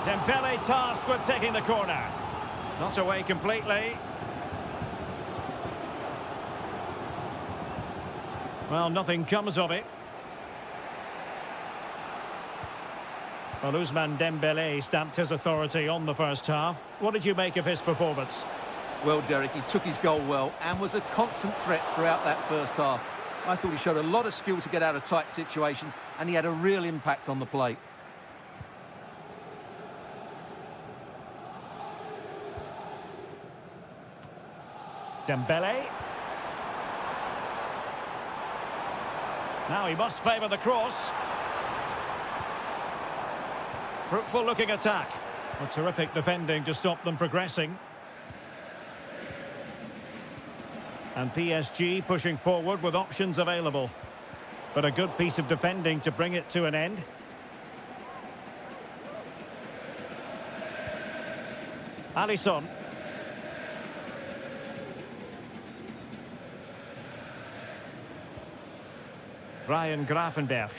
Dembélé tasked with taking the corner. Not away completely. Well, nothing comes of it. Well, Ousmane Dembélé stamped his authority on the first half. What did you make of his performance? Well, Derek, he took his goal well and was a constant threat throughout that first half. I thought he showed a lot of skill to get out of tight situations, and he had a real impact on the plate. Dembélé. Now he must favour the cross. Fruitful looking attack. A terrific defending to stop them progressing. And PSG pushing forward with options available. But a good piece of defending to bring it to an end. Alisson. Ryan Gravenberch.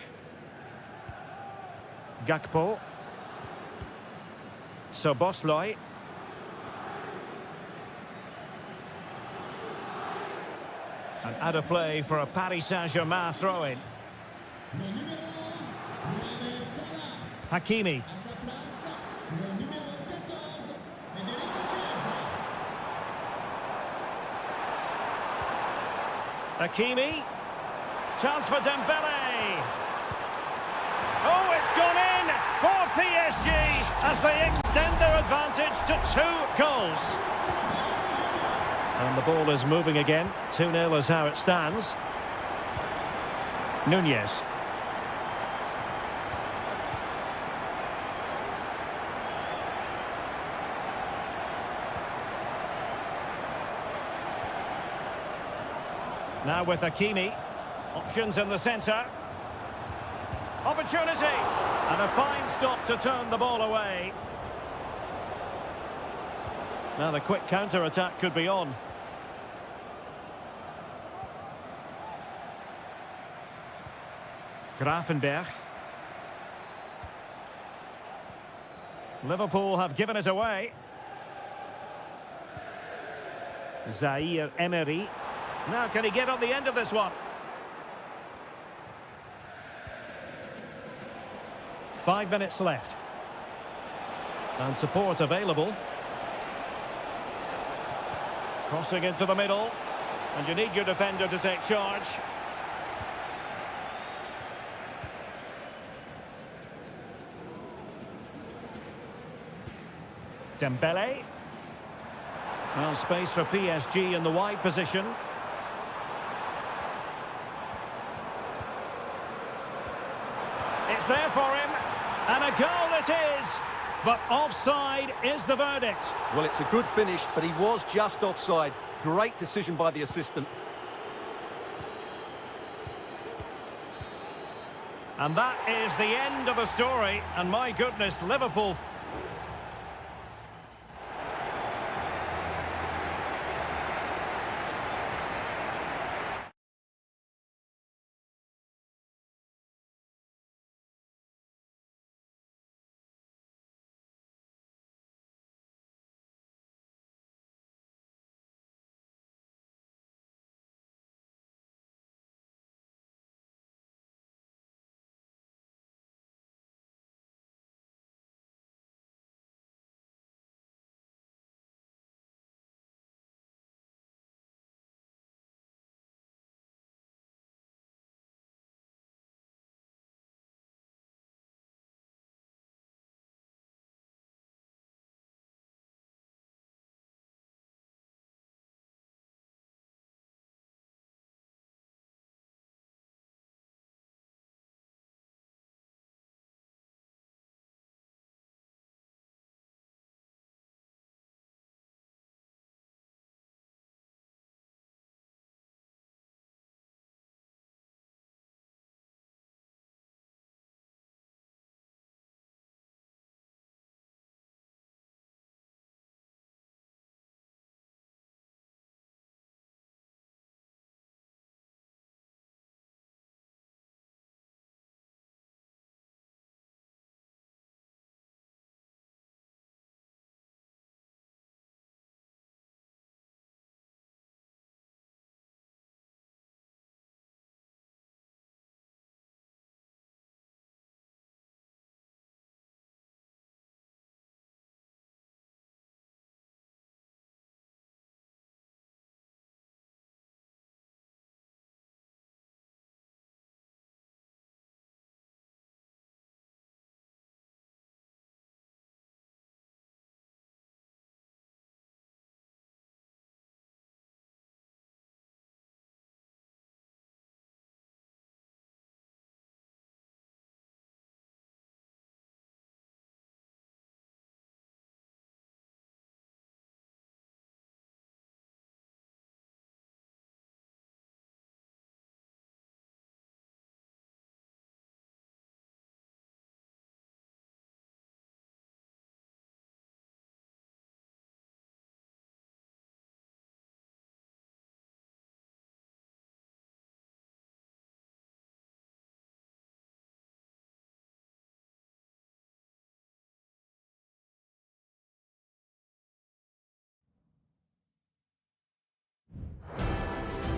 Gakpo. Szoboszlai. And out of play for a Paris Saint-Germain throw-in. Hakimi. Hakimi. Chance for Dembele. Oh, it's gone in for PSG as they extend their advantage to 2 goals. And the ball is moving again. 2-0 is how it stands. Nunez. Now with Hakimi. Options in the centre. Opportunity. And a fine stop to turn the ball away. Now the quick counter-attack could be on. Gravenberch. Liverpool have given it away. Zaire Emery. Now can he get on the end of this one? 5 minutes left. And support available. Crossing into the middle. And you need your defender to take charge. Dembele. Well, space for PSG in the wide position. It's there for him. And a goal it is. But offside is the verdict. Well, it's a good finish, but he was just offside. Great decision by the assistant. And that is the end of the story. And my goodness, Liverpool...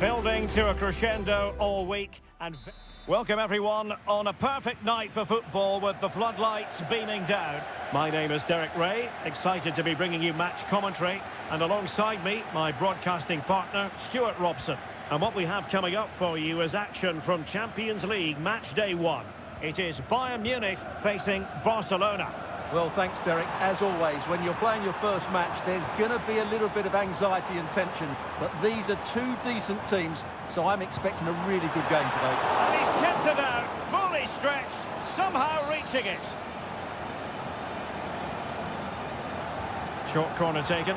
Building to a crescendo all week and welcome everyone on a perfect night for football with the floodlights beaming down. My name is Derek Ray, excited to be bringing you match commentary, and alongside me, my broadcasting partner, Stuart Robson. And what we have coming up for you is action from Champions League match day 1. It is Bayern Munich facing Barcelona. Well, thanks, Derek. As always, when you're playing your first match, there's going to be a little bit of anxiety and tension. But these are two decent teams, so I'm expecting a really good game today. And he's tipped it out, fully stretched, somehow reaching it. Short corner taken.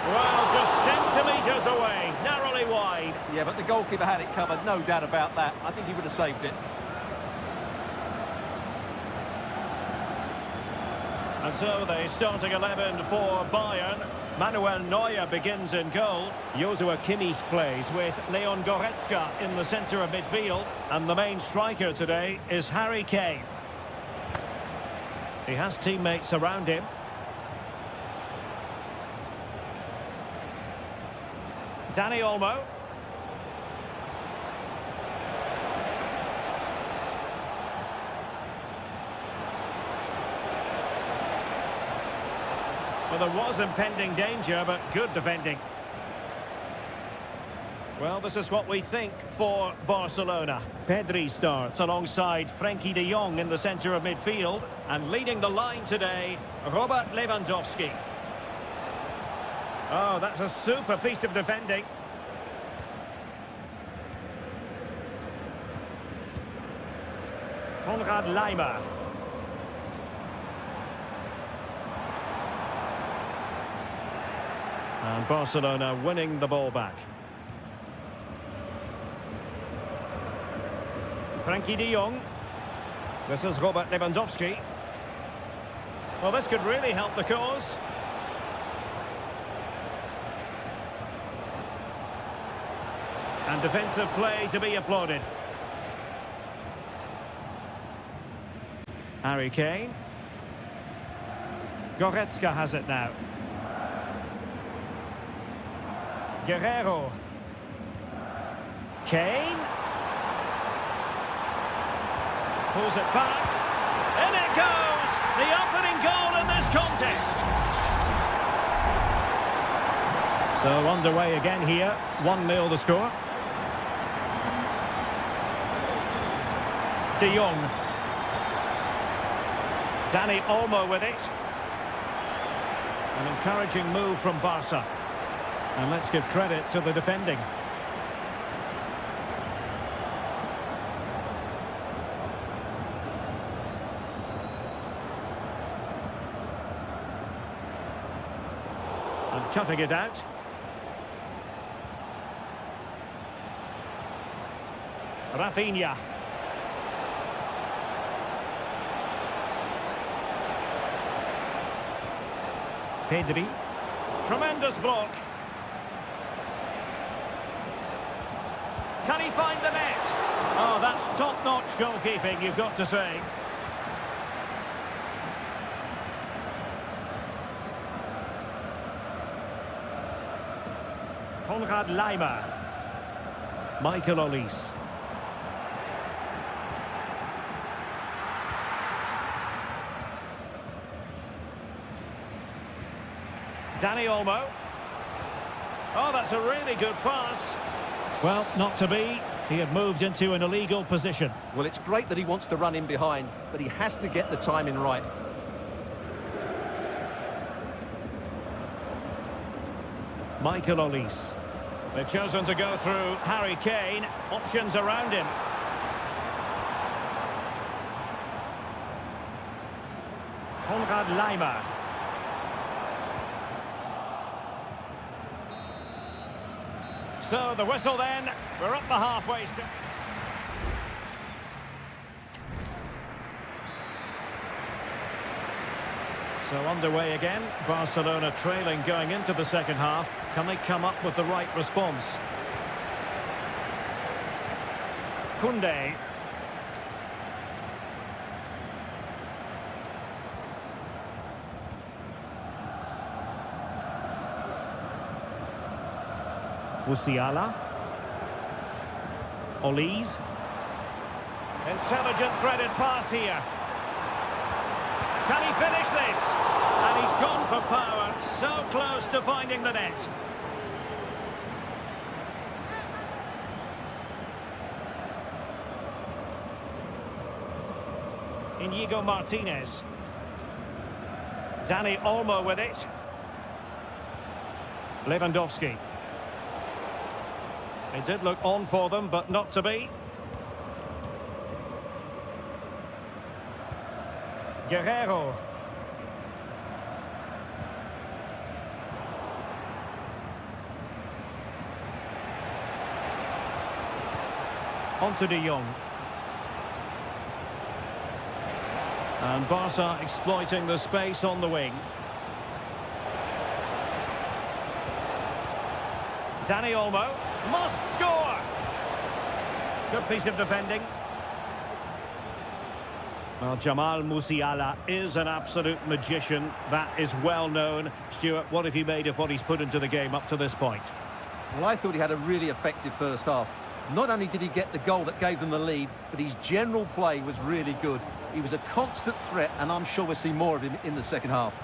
Well, just centimetres away, narrowly wide. Yeah, but the goalkeeper had it covered, no doubt about that. I think he would have saved it. And so the starting 11 for Bayern. Manuel Neuer begins in goal. Joshua Kimmich plays with Leon Goretzka in the centre of midfield. And the main striker today is Harry Kane. He has teammates around him. Dani Olmo. Well, there was impending danger, but good defending. Well, this is what we think for Barcelona. Pedri starts alongside Frenkie de Jong in the centre of midfield. And leading the line today, Robert Lewandowski. Oh, that's a super piece of defending. Konrad Laimer. And Barcelona winning the ball back. Frenkie de Jong. This is Robert Lewandowski. Well, this could really help the cause. And defensive play to be applauded. Harry Kane. Goretzka has it now. Guerrero. Kane. Pulls it back. In it goes! The opening goal in this contest. So underway again here. 1-0 the score. De Jong. Dani Olmo with it. An encouraging move from Barca. And let's give credit to the defending. And cutting it out. Rafinha. Pedri. Tremendous block. Can he find the net? Oh, that's top-notch goalkeeping, you've got to say. Konrad Laimer. Michael Olise. Dani Olmo. Oh, that's a really good pass. Well, not to be. He had moved into an illegal position. Well, it's great that he wants to run in behind, but he has to get the timing right. Michael Olise. They've chosen to go through Harry Kane. Options around him. Konrad Laimer. So the whistle then, we're up the halfway step. So underway again, Barcelona trailing going into the second half. Can they come up with the right response? Koundé. Musiala. Olise. Intelligent threaded pass here. Can he finish this? And he's gone for power, so close to finding the net. Inigo Martinez. Dani Olmo with it. Lewandowski. It did look on for them, but not to be. Guerrero. On to De Jong. And Barca exploiting the space on the wing. Dani Olmo must score. Good piece of defending. Well, Jamal Musiala is an absolute magician. That is well known. Stuart, what have you made of what he's put into the game up to this point? Well, I thought he had a really effective first half. Not only did he get the goal that gave them the lead, but his general play was really good. He was a constant threat, and I'm sure we'll see more of him in the second half.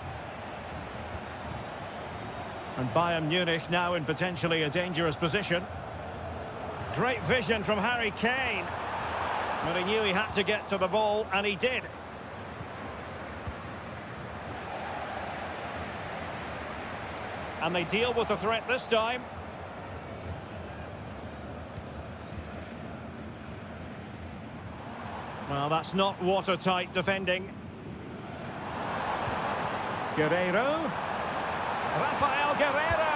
And Bayern Munich now in potentially a dangerous position. Great vision from Harry Kane. But he knew he had to get to the ball, and he did. And they deal with the threat this time. Well, that's not watertight defending. Guerrero. Rafael Guerrero.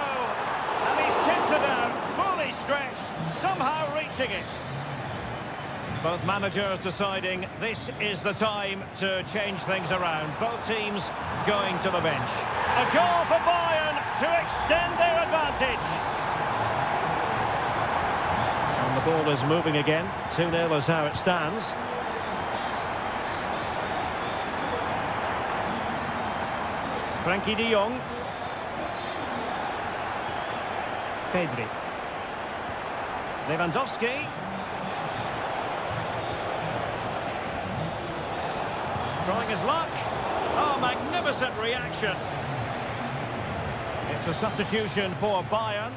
And he's tipped it out, fully stretched, somehow reaching it. Both managers deciding this is the time to change things around. Both teams going to the bench. A goal for Bayern to extend their advantage. And the ball is moving again. 2-0 is how it stands. Frankie de Jong. Pedri. Lewandowski. Trying his luck. Oh, magnificent reaction. It's a substitution for Bayern.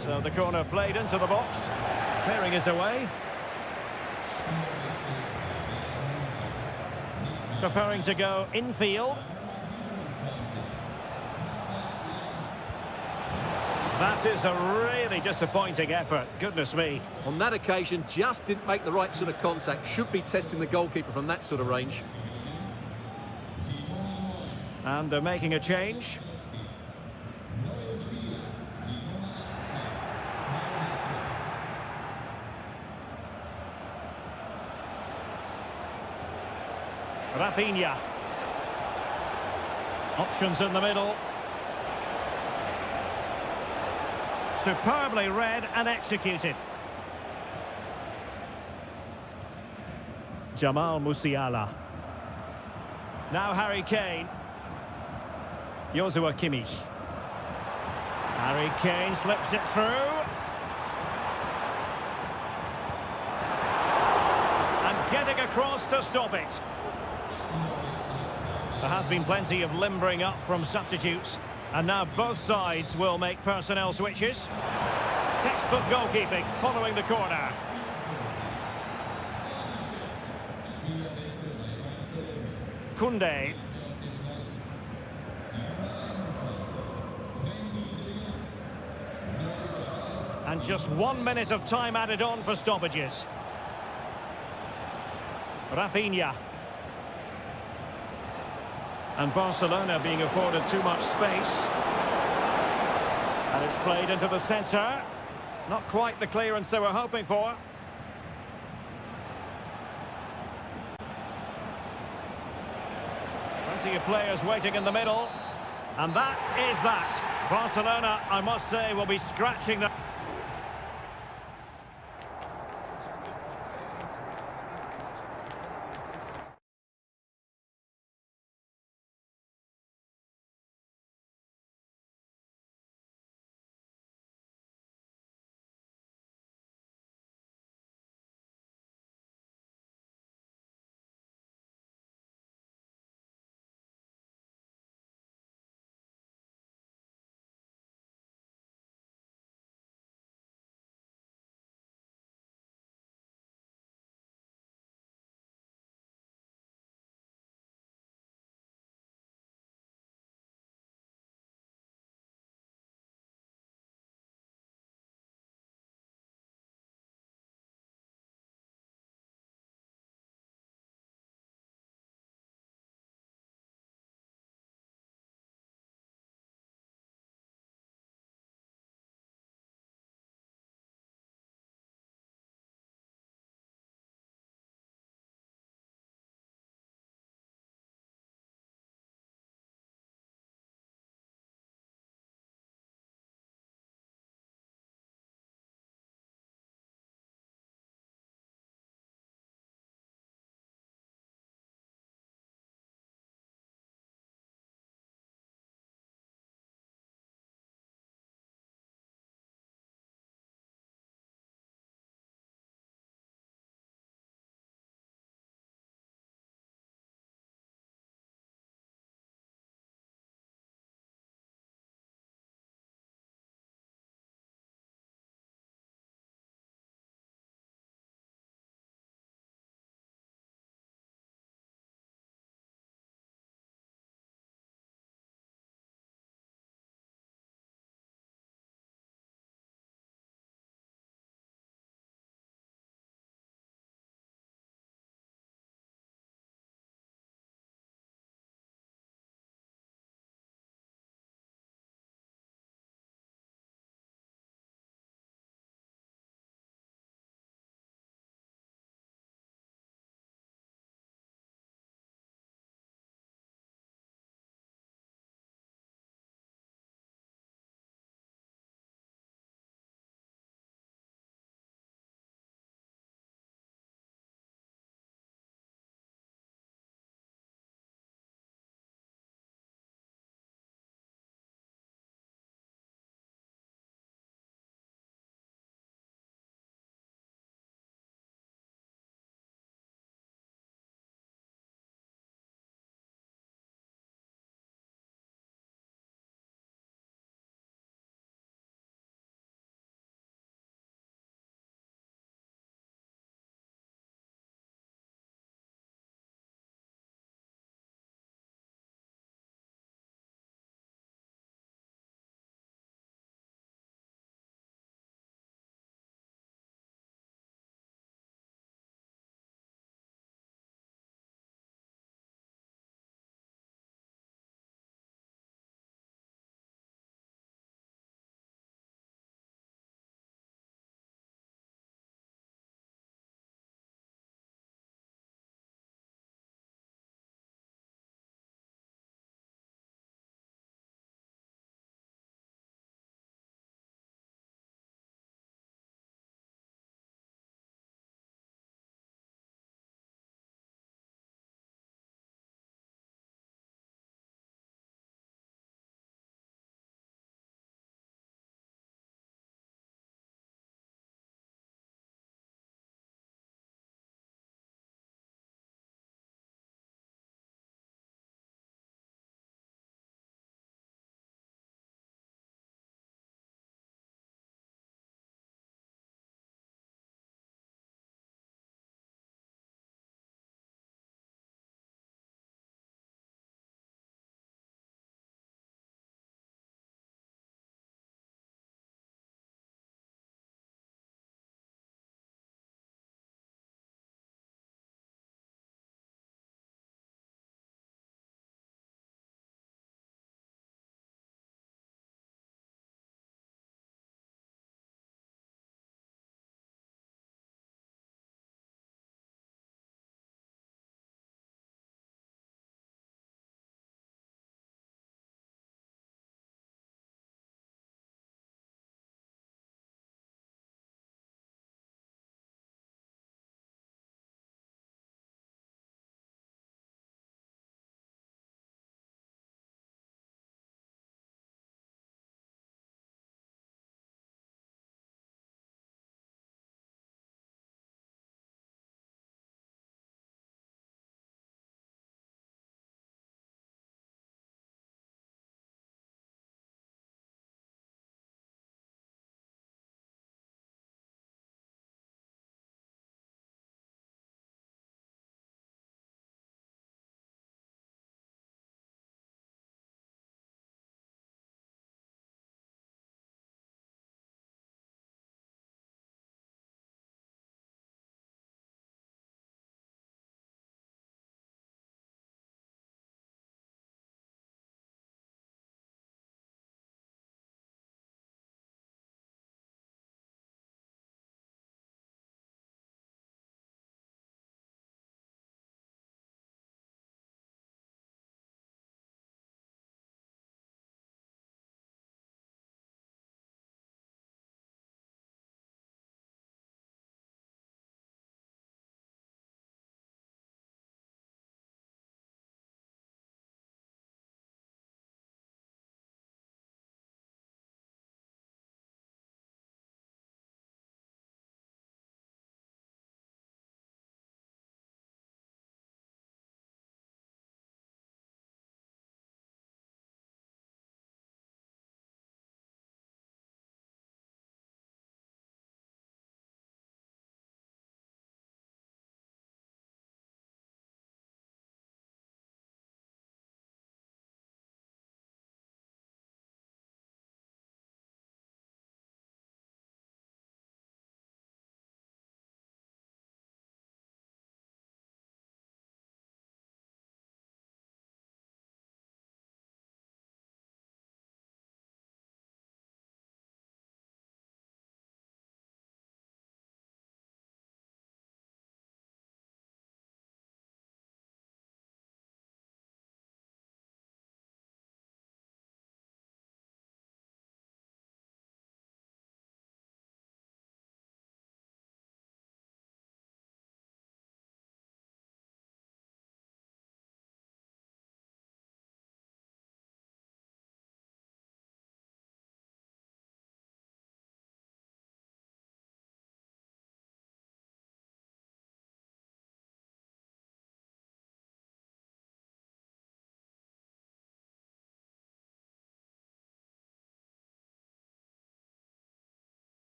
So the corner played into the box. Clearing is away. Preferring to go infield. That is a really disappointing effort. Goodness me. On that occasion, just didn't make the right sort of contact. Should be testing the goalkeeper from that sort of range. And they're making a change. Rafinha. Options in the middle. Superbly read and executed. Jamal Musiala. Now Harry Kane. Joshua Kimmich. Harry Kane slips it through. And getting across to stop it. There has been plenty of limbering up from substitutes, and now both sides will make personnel switches. Textbook goalkeeping following the corner. Koundé. And just 1 minute of time added on for stoppages. Rafinha. And Barcelona being afforded too much space. And it's played into the centre. Not quite the clearance they were hoping for. Plenty of players waiting in the middle. And that is that. Barcelona, I must say, will be scratching the...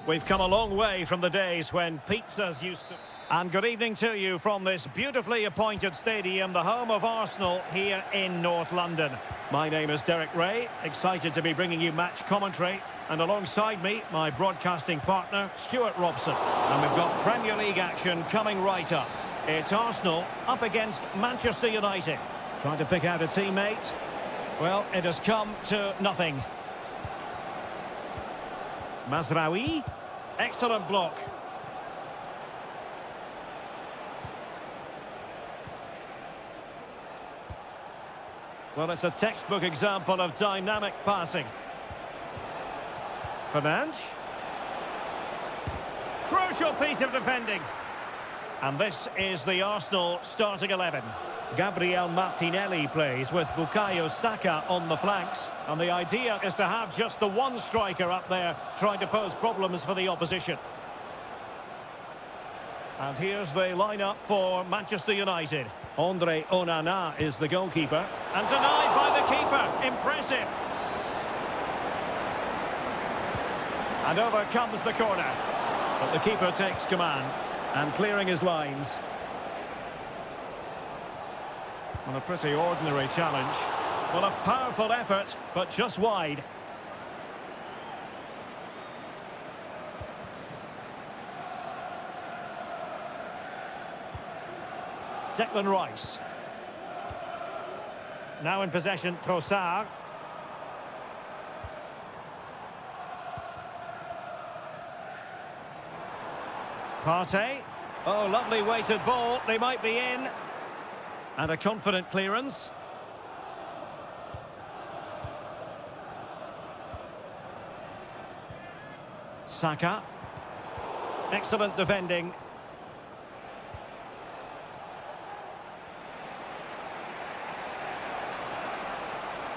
We've come a long way from the days when pizzas used to... And good evening to you from this beautifully appointed stadium, the home of Arsenal, here in North London. My name is Derek Ray, excited to be bringing you match commentary. And alongside me, my broadcasting partner, Stuart Robson. And we've got Premier League action coming right up. It's Arsenal up against Manchester United. Trying to pick out a teammate. Well, it has come to nothing. Mazraoui. Excellent block. Well, it's a textbook example of dynamic passing. Fernandes. Crucial piece of defending. And this is the Arsenal starting 11. Gabriel Martinelli plays with Bukayo Saka on the flanks. And the idea is to have just the one striker up there trying to pose problems for the opposition. And here's the lineup for Manchester United. Andre Onana is the goalkeeper. And denied by the keeper. Impressive. And over comes the corner. But the keeper takes command. And clearing his lines. Well, a pretty ordinary challenge. Well, a powerful effort, but just wide. Declan Rice. Now in possession, Trossard. Partey. Oh, lovely weighted ball. They might be in. And a confident clearance. Saka. Excellent defending.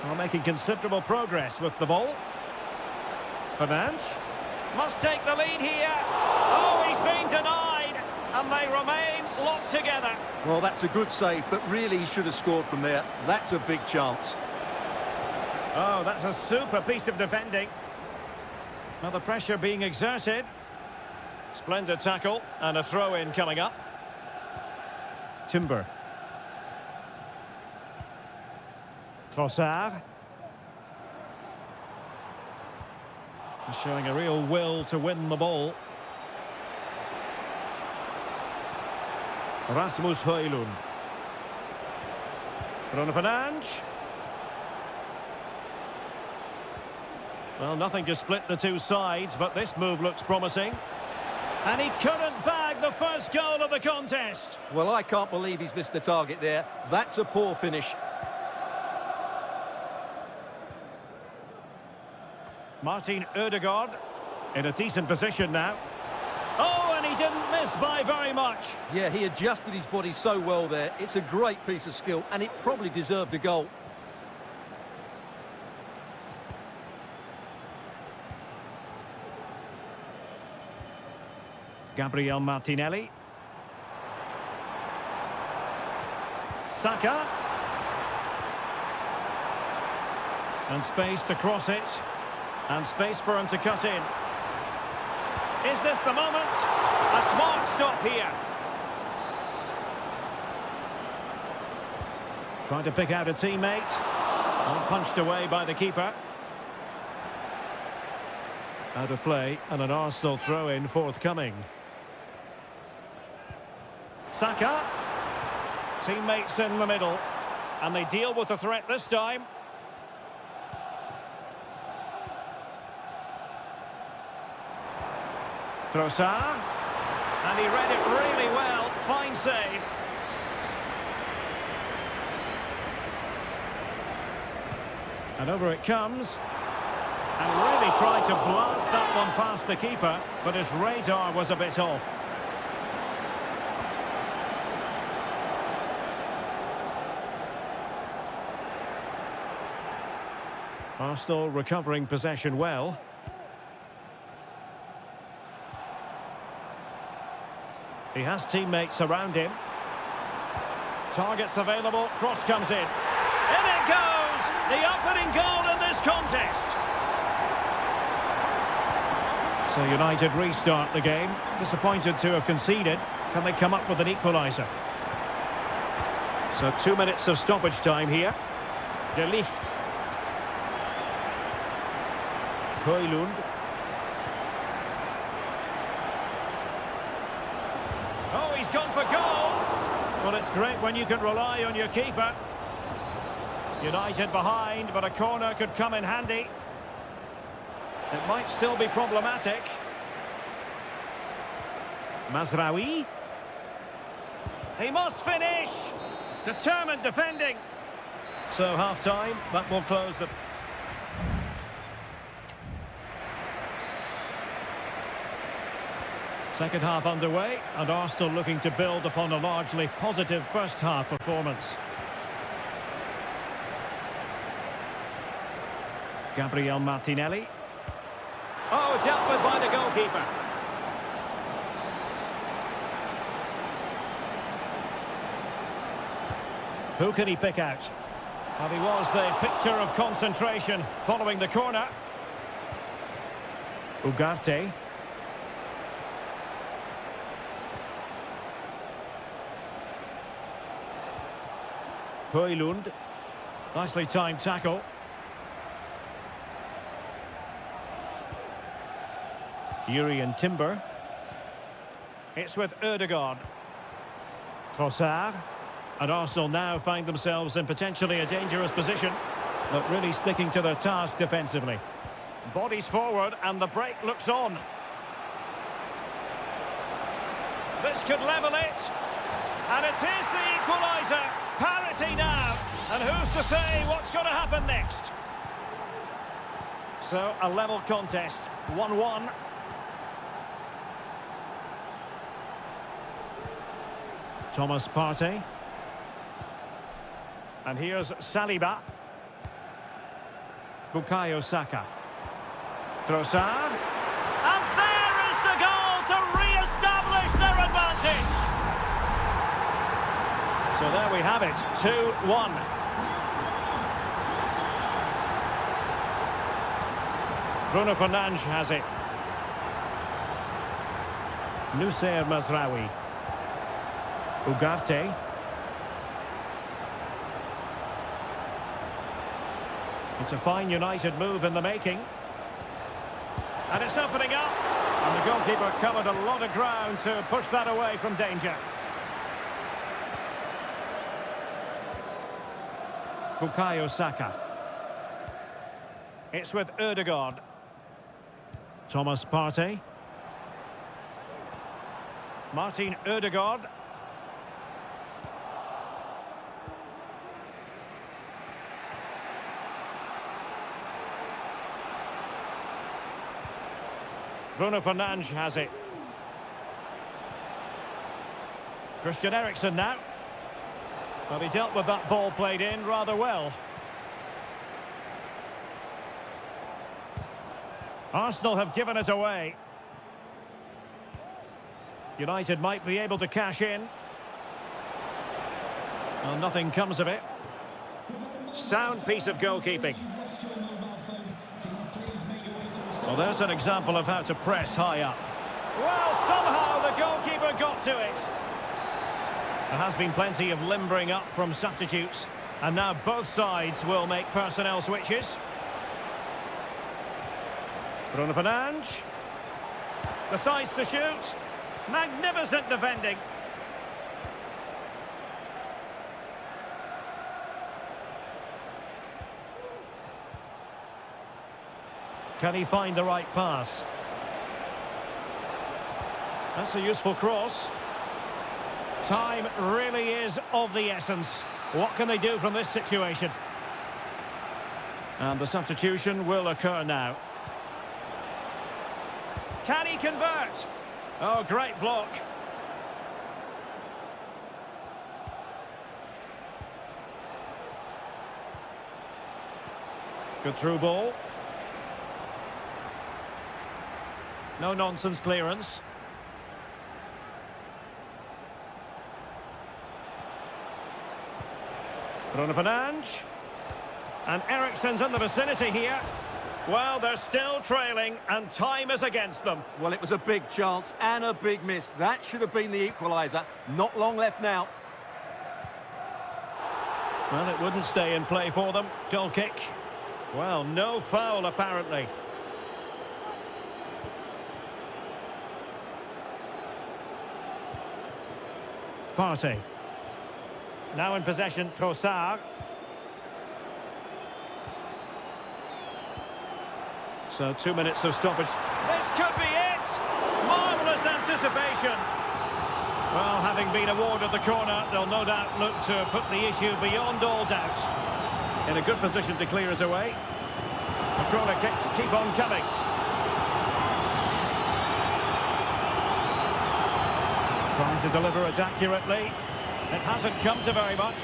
Well, making considerable progress with the ball. Fernandes. Must take the lead here. Oh, he's been denied. And they remain locked together. Well, that's a good save, but really he should have scored from there. That's a big chance. Oh, that's a super piece of defending. Now the pressure being exerted. Splendid tackle and a throw-in coming up. Timber. Trossard. Showing a real will to win the ball. Rasmus Højlund. Bruno Fernandes. Well, nothing to split the two sides, but this move looks promising. And he couldn't bag the first goal of the contest. Well, I can't believe he's missed the target there. That's a poor finish. Martin Ødegaard in a decent position now. Oh, and he didn't miss by very much. Yeah, he adjusted his body so well there. It's a great piece of skill, and it probably deserved a goal. Gabriel Martinelli. Saka. And space to cross it. And space for him to cut in. Is this the moment? A smart stop here. Trying to pick out a teammate. And punched away by the keeper. Out of play and an Arsenal throw-in forthcoming. Saka. Teammates in the middle. And they deal with the threat this time. Trossard. And he read it really well. Fine save. And over it comes. And really tried to blast that one past the keeper, but his radar was a bit off. Arsenal recovering possession well. He has teammates around him. Targets available, cross comes in. In it goes! The opening goal in this contest. So United restart the game. Disappointed to have conceded. Can they come up with an equaliser? So 2 minutes of stoppage time here. De Ligt. Højlund. Oh, he's gone for goal. Well, it's great when you can rely on your keeper. United behind, but a corner could come in handy. It might still be problematic. Mazraoui. He must finish. Determined defending. So half-time, that will close the... Second half underway, and Arsenal looking to build upon a largely positive first half performance. Gabriel Martinelli. Oh, dealt with by the goalkeeper. Who can he pick out? Well, he was the picture of concentration following the corner. Ugarte. Højlund. Nicely timed tackle. Jurriën Timber. It's with Ødegaard. Trossard. And Arsenal now find themselves in potentially a dangerous position, but really sticking to their task defensively. Bodies forward and the break looks on. This could level it. And it is the equaliser. Parity now. And who's to say what's going to happen next? So, a level contest. 1-1. Thomas Partey. And here's Saliba. Bukayo Saka. Trossard. And there is the goal to re-establish their advantage. So there we have it, 2-1. Bruno Fernandes has it. Noussair Mazraoui. Ugarte. It's a fine United move in the making. And it's opening up. And the goalkeeper covered a lot of ground to push that away from danger. Bukayo Saka. It's with Ødegaard. Thomas Partey. Martin Ødegaard. Bruno Fernandes has it. Christian Eriksen now. But he dealt with that ball played in rather well. Arsenal have given it away. United might be able to cash in. Well, nothing comes of it. Sound piece of goalkeeping. Well, there's an example of how to press high up. Well, somehow the goalkeeper got to it. There has been plenty of limbering up from substitutes. And now both sides will make personnel switches. Bruno Fernandes. Decides to shoot. Magnificent defending. Can he find the right pass? That's a useful cross. Time really is of the essence. What can they do from this situation? And the substitution will occur now. Can he convert? Oh, great block. Good through ball. No nonsense clearance. Bruno Fernandes. And Eriksen's in the vicinity here. Well, they're still trailing and time is against them. Well, it was a big chance and a big miss. That should have been the equaliser. Not long left now. Well, it wouldn't stay in play for them. Goal kick. Well, no foul apparently. Partey. Now in possession, Trossard. So 2 minutes of stoppage. This could be it! Marvellous anticipation. Well, having been awarded the corner, they'll no doubt look to put the issue beyond all doubt. In a good position to clear it away. The corner kicks keep on coming. Trying to deliver it accurately. It hasn't come to very much.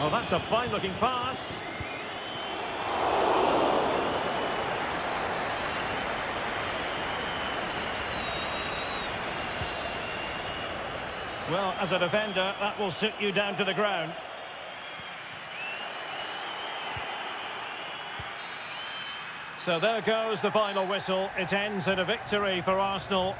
Oh, that's a fine-looking pass. Well, as a defender, that will sit you down to the ground. So there goes the final whistle. It ends in a victory for Arsenal.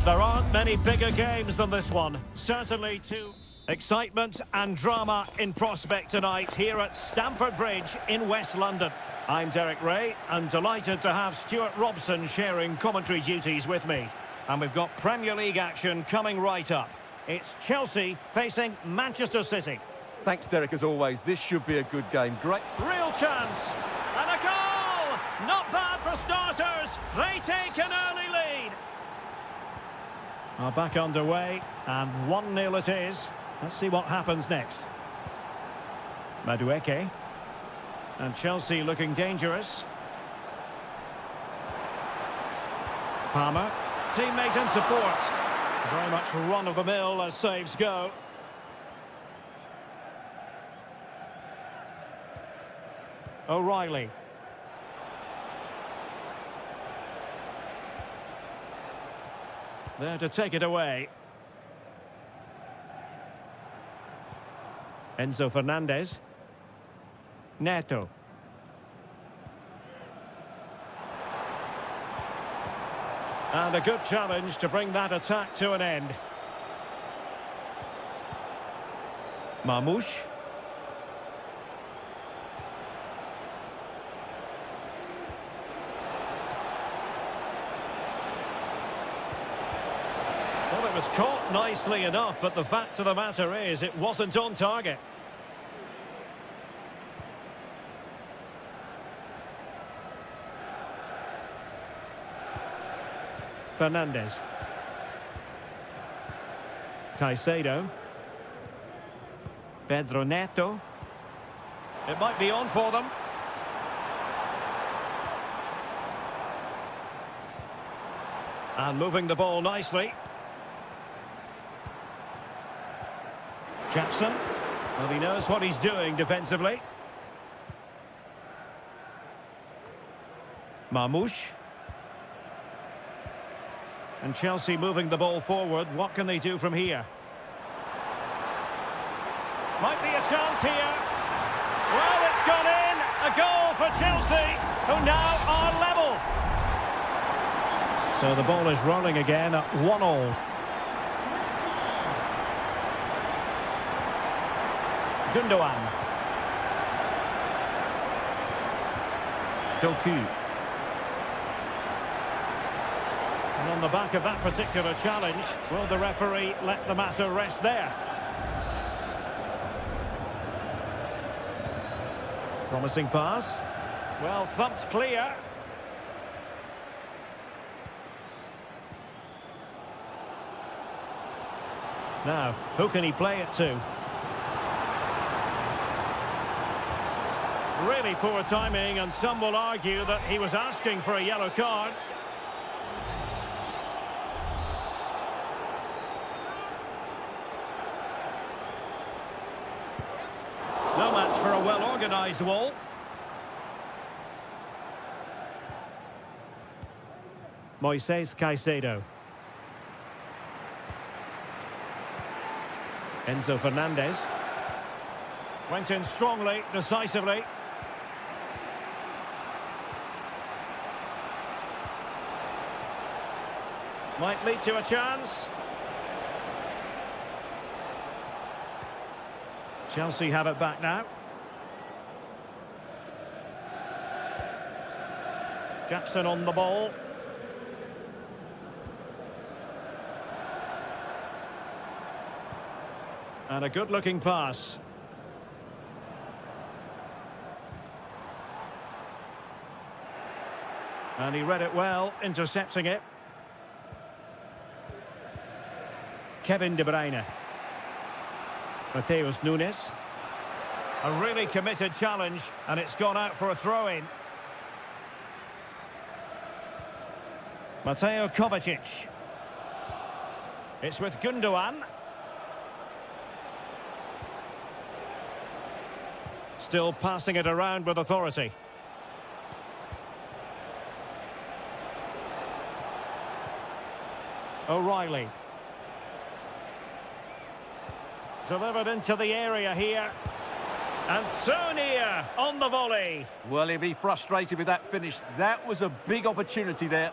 There aren't many bigger games than this one. Certainly too. Excitement and drama in prospect tonight here at Stamford Bridge in West London. I'm Derek Ray and delighted to have Stuart Robson sharing commentary duties with me. And we've got Premier League action coming right up. It's Chelsea facing Manchester City. Thanks, Derek, as always. This should be a good game. Great. Real chance. And a goal! Not bad for starters. They take an early lead. Are back underway, and 1-0 it is. Let's see what happens next. Madueke. And Chelsea looking dangerous. Palmer. Teammate and support. Very much run-of-the-mill as saves go. O'Reilly. There to take it away. Enzo Fernandez. Neto. And a good challenge to bring that attack to an end. Marmoush. Well, it was caught nicely enough, but the fact of the matter is it wasn't on target. Fernandez. Caicedo. Pedro Neto. It might be on for them. And moving the ball nicely. Jackson. Well, he knows what he's doing defensively. Marmoush. And Chelsea moving the ball forward. What can they do from here? Might be a chance here. Well, it's gone in. A goal for Chelsea, who now are level. So the ball is rolling again at 1-1. Gundogan. Doku. And on the back of that particular challenge, will the referee let the matter rest there? Promising pass. Well, thumped clear. Now, who can he play it to? Really poor timing, and some will argue that he was asking for a yellow card. No match for a well-organised wall. Moises Caicedo. Enzo Fernandez. Went in strongly, decisively. Might lead to a chance. Chelsea have it back now. Jackson on the ball. And a good-looking pass. And he read it well, intercepting it. Kevin De Bruyne. Mateus Nunes. A really committed challenge, and it's gone out for a throw-in. Mateo Kovacic. It's with Gundogan. Still passing it around with authority. O'Reilly. Delivered into the area here. And Seria on the volley. Well, he'll be frustrated with that finish. That was a big opportunity there.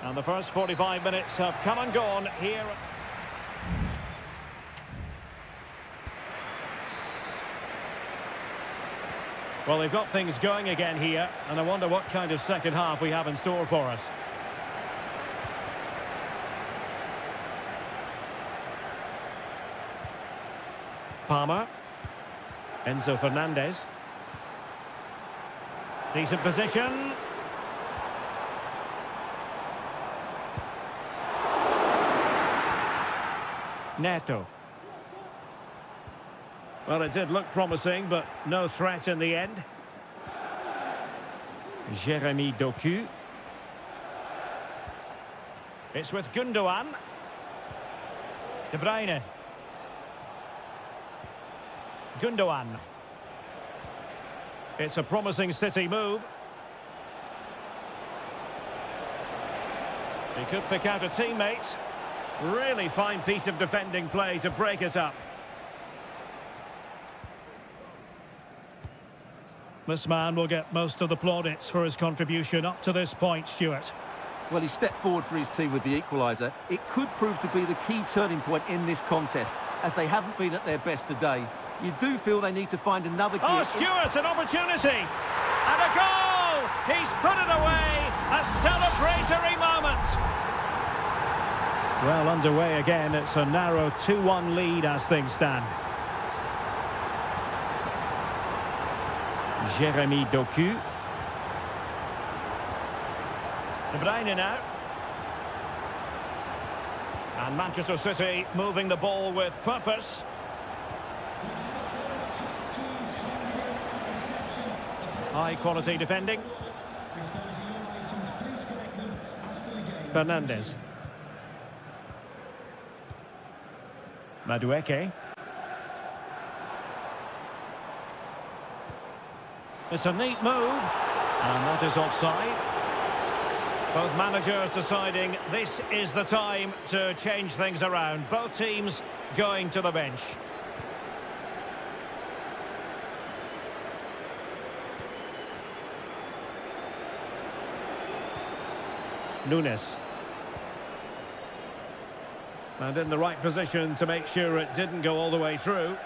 And the first 45 minutes have come and gone here. Well, they've got things going again here, and I wonder what kind of second half we have in store for us. Palmer. Enzo Fernandez. Decent position. Neto. Well, it did look promising, but no threat in the end. Jeremy Doku. It's with Gundogan. De Bruyne. Gundogan. It's a promising City move. He could pick out a teammate. Really fine piece of defending play to break it up. This man will get most of the plaudits for his contribution up to this point, Stuart. Well, he stepped forward for his team with the equaliser. It could prove to be the key turning point in this contest, as they haven't been at their best today. You do feel they need to find another gear. Oh, Stuart, an opportunity! And a goal! He's put it away! A celebratory moment! Well, underway again. It's a narrow 2-1 lead as things stand. Jeremy Doku. De Bruyne now. And Manchester City moving the ball with purpose. High quality defending. Fernandez. Madueke. It's a neat move, and that is offside. Both managers deciding this is the time to change things around. Both teams going to the bench. Nunes. And in the right position to make sure it didn't go all the way through.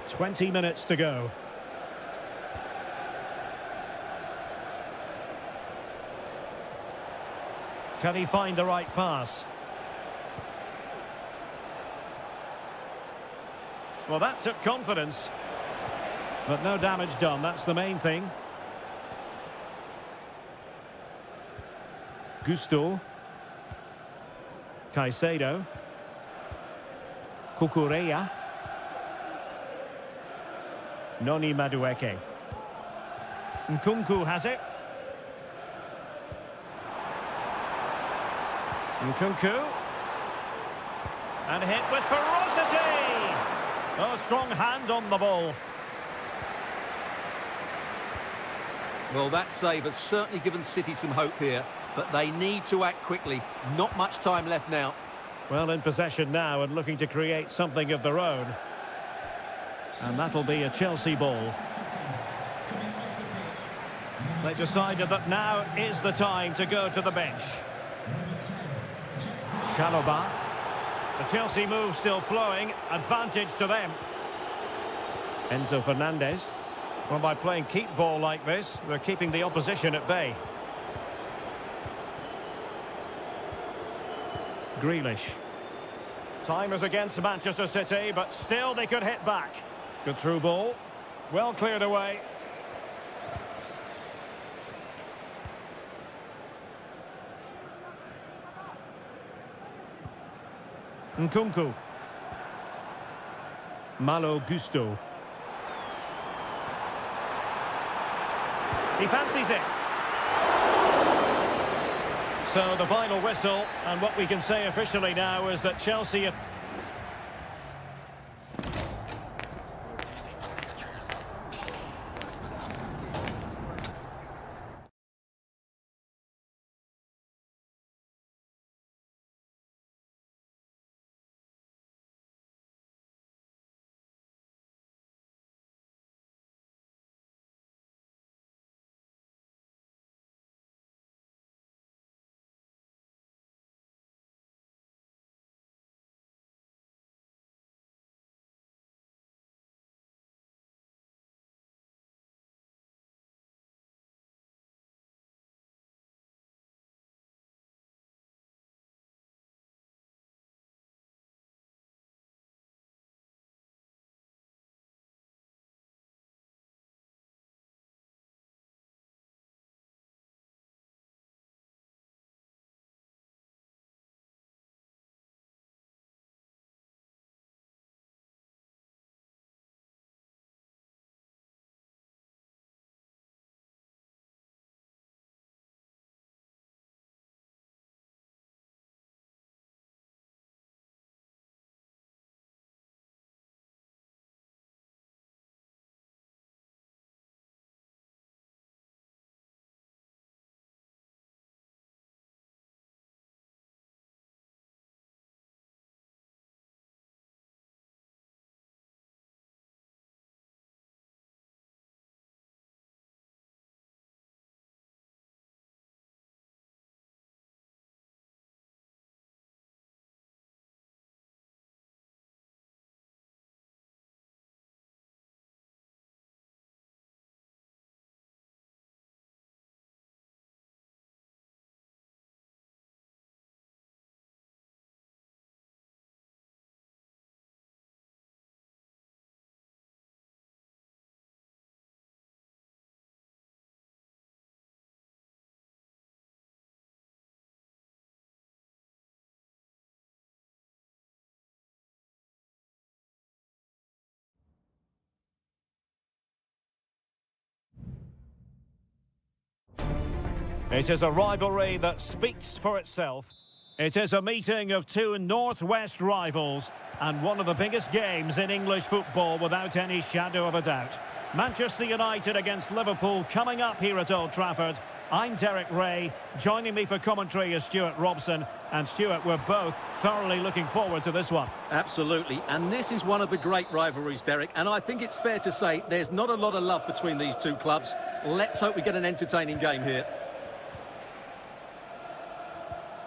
20 minutes to go. Can he find the right pass? Well, that took confidence. But no damage done, that's the main thing. Gusto. Caicedo. Kukureya. Noni Madueke. Nkunku has it. Nkunku. And hit with ferocity! Oh, strong hand on the ball. Well, that save has certainly given City some hope here, but they need to act quickly. Not much time left now. Well, in possession now and looking to create something of their own. And that'll be a Chelsea ball. They decided that now is the time to go to the bench. Chalobah. The Chelsea move still flowing. Advantage to them. Enzo Fernandez. Well, by playing keep ball like this, they're keeping the opposition at bay. Grealish. Time is against Manchester City, but still they could hit back. Good through ball. Well cleared away. Nkunku. Malo Gusto. He fancies it. So the final whistle, and what we can say officially now is that Chelsea... It is a rivalry that speaks for itself. It is a meeting of two northwest rivals and one of the biggest games in English football without any shadow of a doubt. Manchester United against Liverpool coming up here at Old Trafford. I'm Derek Ray. Joining me for commentary is Stuart Robson. And Stuart, we're both thoroughly looking forward to this one. Absolutely. And this is one of the great rivalries, Derek. And I think it's fair to say there's not a lot of love between these two clubs. Let's hope we get an entertaining game here.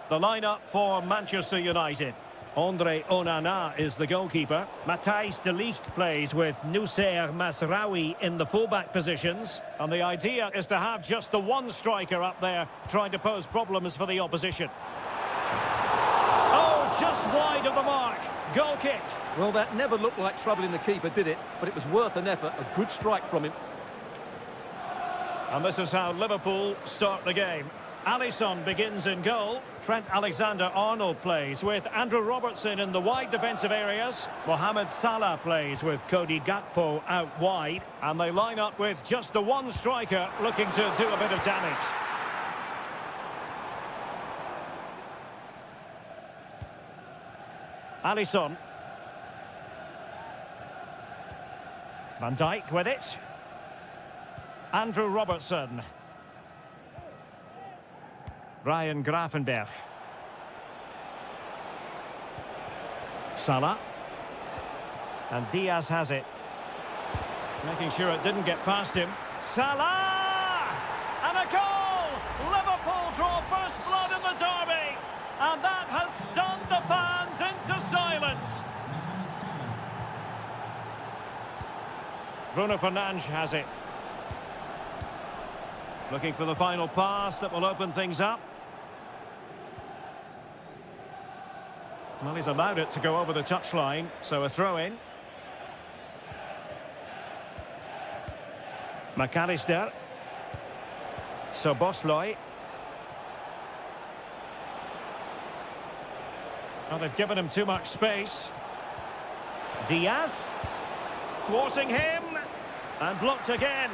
The lineup for Manchester United. Andre Onana is the goalkeeper. Matthijs de Ligt plays with Noussair Masraoui in the fullback positions. And the idea is to have just the one striker up there trying to pose problems for the opposition. Oh, just wide of the mark. Goal kick. Well, that never looked like troubling the keeper, did it? But it was worth an effort. A good strike from him. And this is how Liverpool start the game. Alisson begins in goal. Trent Alexander-Arnold plays with Andrew Robertson in the wide defensive areas. Mohamed Salah plays with Cody Gakpo out wide. And they line up with just the one striker looking to do a bit of damage. Alisson. Van Dijk with it. Andrew Robertson. Ryan Gravenberch. Salah. And Diaz has it. Making sure it didn't get past him. Salah! And a goal! Liverpool draw first blood in the derby. And that has stunned the fans into silence. Bruno Fernandes has it. Looking for the final pass that will open things up. Well, he's allowed it to go over the touchline, so a throw-in. McAllister. Szoboszlai. Well, they've given him too much space. Diaz. Thwarting him. And blocked again.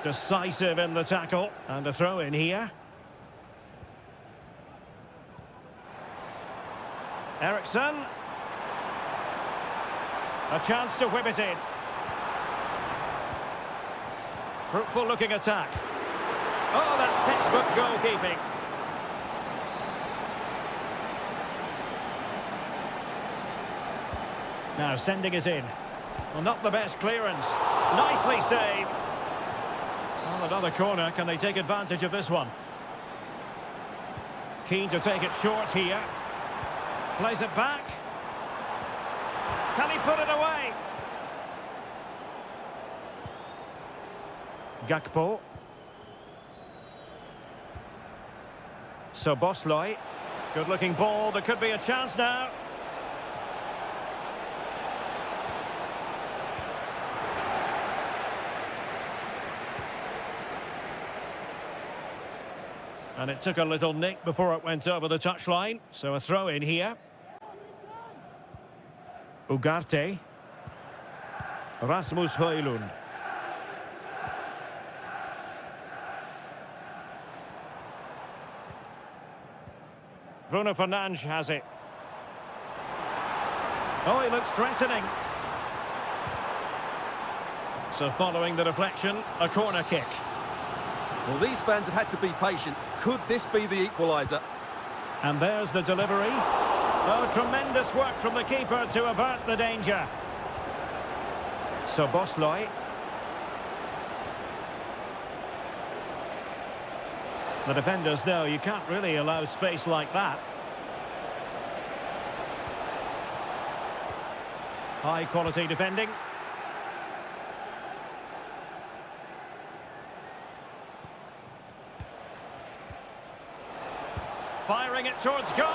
Decisive in the tackle. And a throw in here. Eriksson. A chance to whip it in. Fruitful looking attack. Oh, that's textbook goalkeeping. Now sending it in. Well, not the best clearance. Nicely saved. Well, another corner. Can they take advantage of this one? Keen to take it short here. Plays it back. Can he put it away? Gakpo. Szoboszlai. Good looking ball. There could be a chance now. And it took a little nick before it went over the touchline. So a throw in here. Ugarte. Rasmus Højlund. Bruno Fernandes has it. Oh, he looks threatening. So following the deflection, a corner kick. Well, these fans have had to be patient. Could this be the equaliser? And there's the delivery. Oh, tremendous work from the keeper to avert the danger. Szoboszlai. The defenders know you can't really allow space like that. High quality defending. Firing it towards goal!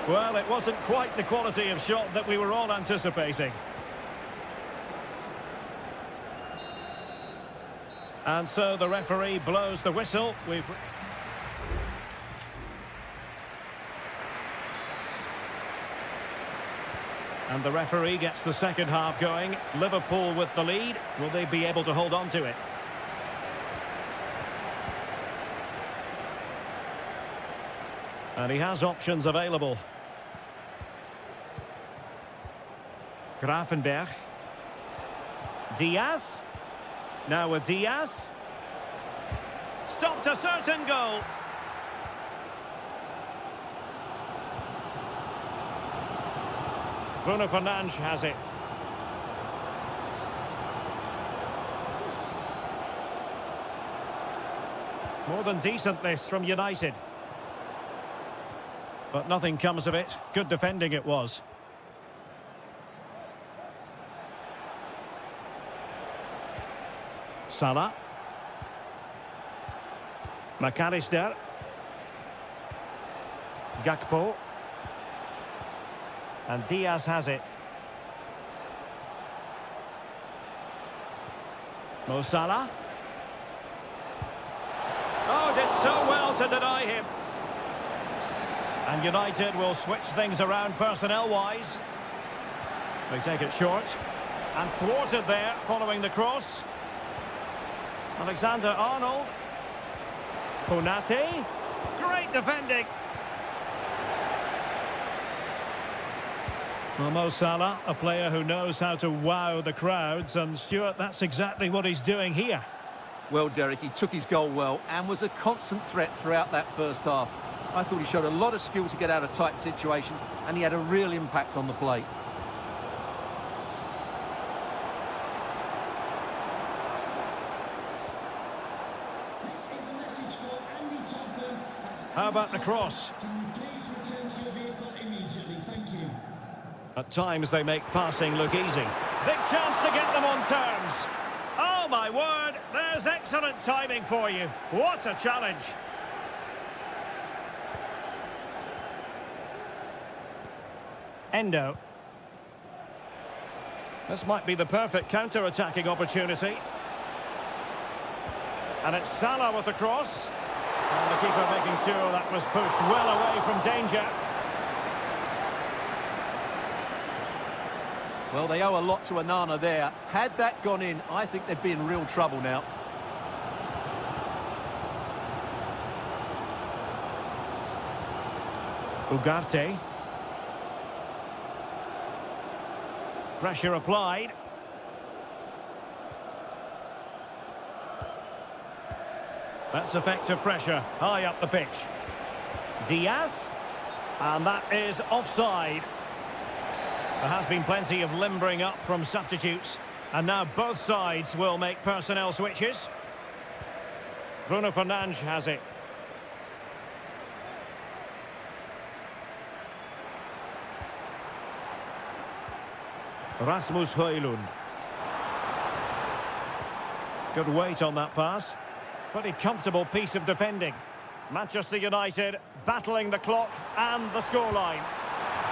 Well, it wasn't quite the quality of shot that we were all anticipating. And so the referee blows the whistle. And the referee gets the second half going. Liverpool with the lead. Will they be able to hold on to it? And he has options available. Gravenberch. Diaz. Now with Diaz. Stopped a certain goal. Bruno Fernandes has it. More than decent this from United. But nothing comes of it. Good defending it was. Salah. McAllister. Gakpo. And Diaz has it. Mo Salah. Oh, did so well to deny him. And United will switch things around personnel-wise. They take it short. And thwarted there following the cross. Alexander-Arnold. Konate. Great defending. Well, Mo Salah, a player who knows how to wow the crowds, and Stuart, that's exactly what he's doing here. Well, Derek, he took his goal well and was a constant threat throughout that first half. I thought he showed a lot of skill to get out of tight situations, and he had a real impact on the plate. How about the cross? Can you please return to your vehicle immediately? Thank you. At times they make passing look easy. Big chance to get them on terms. Oh my word, there's excellent timing for you. What a challenge. Endo. This might be the perfect counter-attacking opportunity. And it's Salah with the cross. And the keeper making sure that was pushed well away from danger. Well, they owe a lot to Onana there. Had that gone in, I think they'd be in real trouble now. Ugarte. Pressure applied. That's effective pressure, high up the pitch. Diaz. And that is offside. There has been plenty of limbering up from substitutes. And now both sides will make personnel switches. Bruno Fernandes has it. Rasmus Højlund. Good weight on that pass. Pretty comfortable piece of defending. Manchester United battling the clock and the scoreline.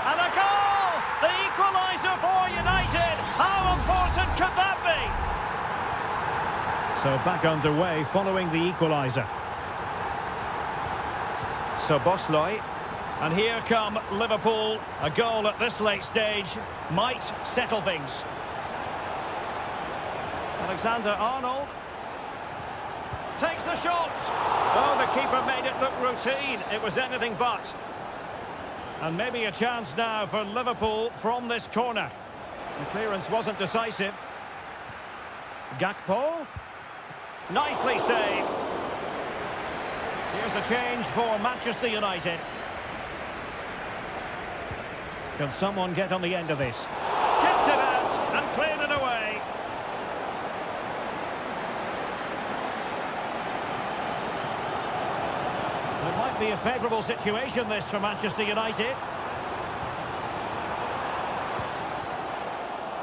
And a goal! The equaliser for United! How important could that be? So back underway following the equaliser. Szoboszlai. And here come Liverpool. A goal at this late stage might settle things. Alexander-Arnold. Takes the shot. Oh, the keeper made it look routine. It was anything but. And maybe a chance now for Liverpool from this corner. The clearance wasn't decisive. Gakpo. Nicely saved. Here's a change for Manchester United. Can someone get on the end of this? Kept it out and cleared it away. It might be a favourable situation, this, for Manchester United.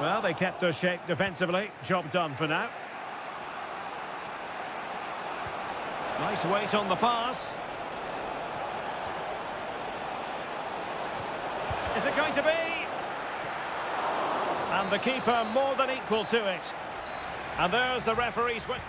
Well, they kept their shape defensively. Job done for now. Nice weight on the pass. Is it going to be? And the keeper more than equal to it. And there's the referee's whistle.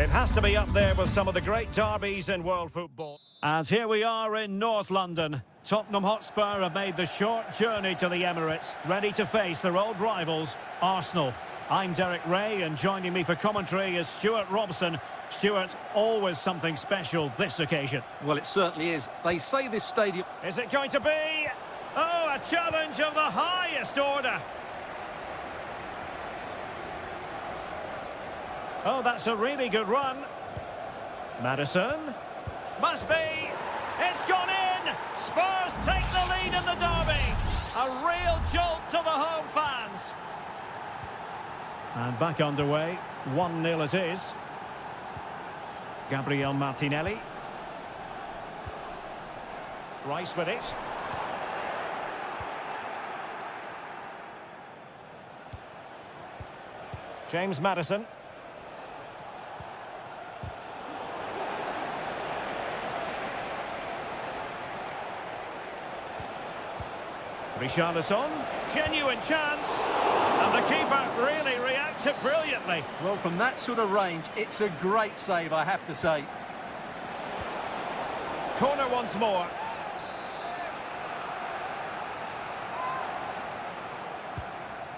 It has to be up there with some of the great derbies in world football. And here we are in North London. Tottenham Hotspur have made the short journey to the Emirates, ready to face their old rivals, Arsenal. I'm Derek Ray, and joining me for commentary is Stuart Robson. Stuart, always something special this occasion. Well, it certainly is. They say this stadium... Is it going to be? Oh, a challenge of the highest order. Oh, that's a really good run. Maddison. Must be. It's gone in. Spurs take the lead in the derby. A real jolt to the home fans. And back underway. 1-0 it is. Gabriel Martinelli. Rice with it. James Maddison. Richarlison, genuine chance, and the keeper really reacted brilliantly. Well, from that sort of range, it's a great save, I have to say. Corner once more.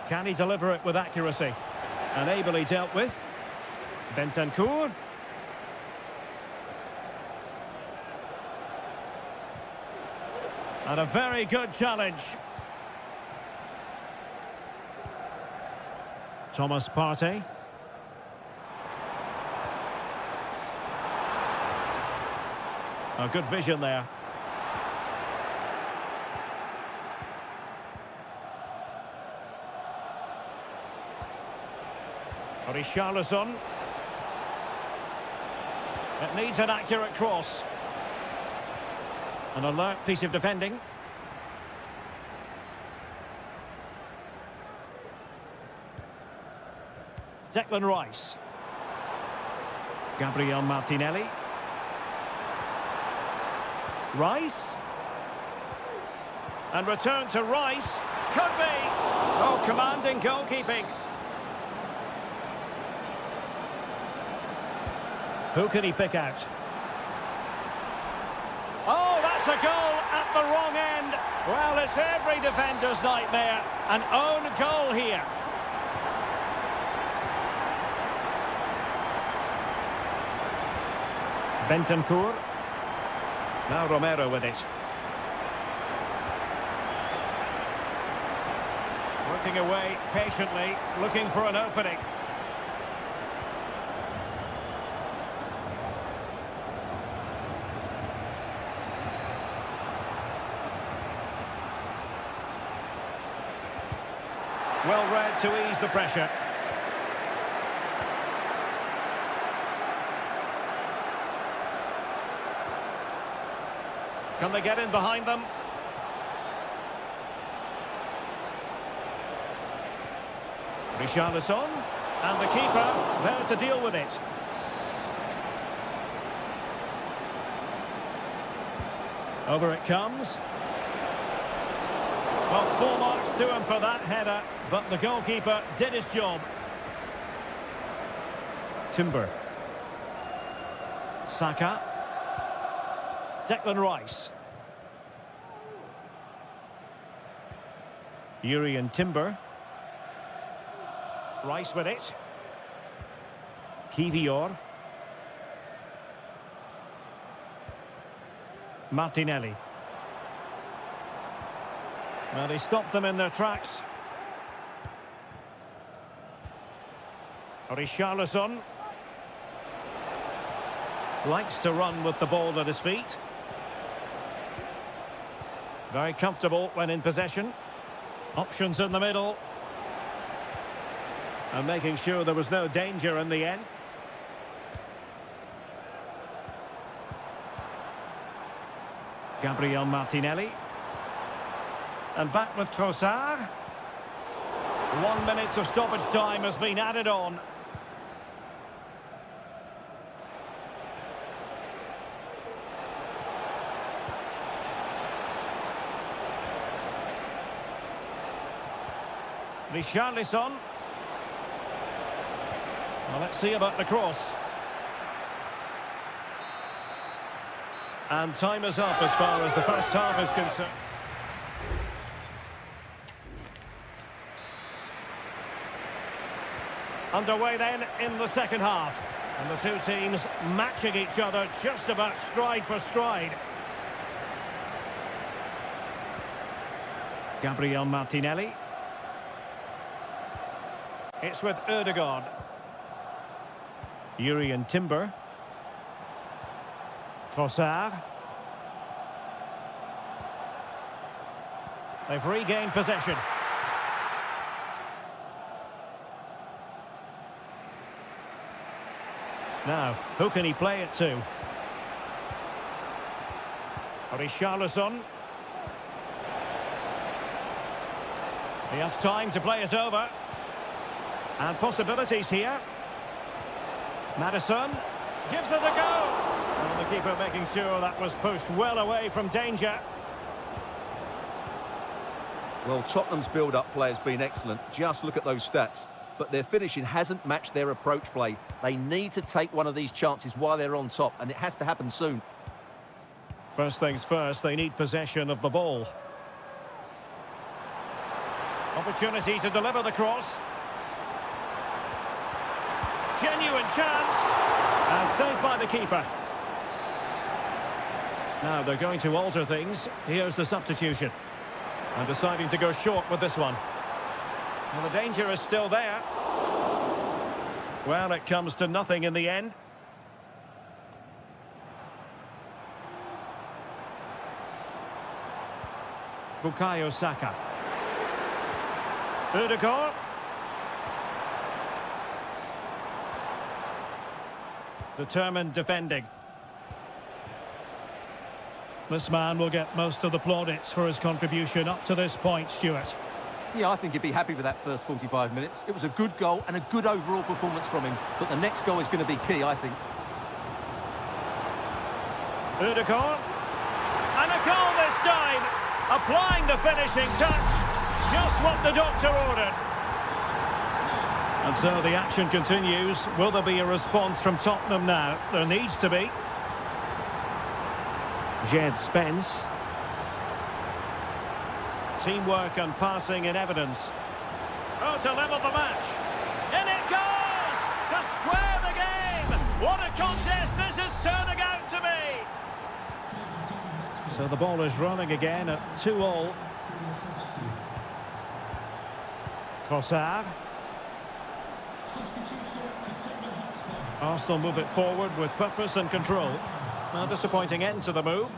Can he deliver it with accuracy? And ably dealt with. Bentancur. And a very good challenge. Thomas Partey. A good vision there. Richarlison. It needs an accurate cross. An alert piece of defending. Declan Rice. Gabriel Martinelli. Rice. And return to Rice. Could be. Oh, commanding goalkeeping. Who can he pick out? Oh, that's a goal at the wrong end. Well, it's every defender's nightmare. An own goal here. Bentancur. Now Romero with it. Working away patiently, looking for an opening. Well read to ease the pressure. Can they get in behind them? Richarlison, and the keeper there to deal with it. Over it comes. Well, full marks to him for that header, but the goalkeeper did his job. Timber. Saka. Declan Rice. Yuri and Timber. Rice with it. Kivior. Martinelli. Well, he stopped them in their tracks. Richarlison. Likes to run with the ball at his feet. Very comfortable when in possession. Options in the middle. And making sure there was no danger in the end. Gabriel Martinelli. And back with Trossard. 1 minute of stoppage time has been added on. Richarlison. Well, let's see about the cross. And time is up as far as the first half is concerned. Underway then in the second half. And the two teams matching each other just about stride for stride. Gabriel Martinelli. It's with Ødegaard. Urian Timber. Trossard. They've regained possession. Now, who can he play it to? Richarlison. He has time to play it over. And possibilities here. Maddison gives it a go. And the keeper making sure that was pushed well away from danger. Well, Tottenham's build-up play has been excellent. Just look at those stats. But their finishing hasn't matched their approach play. They need to take one of these chances while they're on top, and it has to happen soon. First things first, they need possession of the ball. Opportunity to deliver the cross. Genuine chance. And saved by the keeper. Now they're going to alter things. Here's the substitution. And deciding to go short with this one. Well, the danger is still there. Well, it comes to nothing in the end. Bukayo Saka. Ødegaard. Determined defending. This man will get most of the plaudits for his contribution up to this point, Stuart. Yeah, I think he'd be happy with that first 45 minutes. It was a good goal and a good overall performance from him. But the next goal is going to be key, I think. Ødegaard. And a goal this time. Applying the finishing touch. Just what the doctor ordered. And so the action continues. Will there be a response from Tottenham now? There needs to be. Jed Spence. Teamwork and passing in evidence. Oh, to level the match. In it goes! To square the game! What a contest this is turning out to be! So the ball is running again at 2-2. Trossard. Arsenal move it forward with purpose and control. A disappointing end to the move.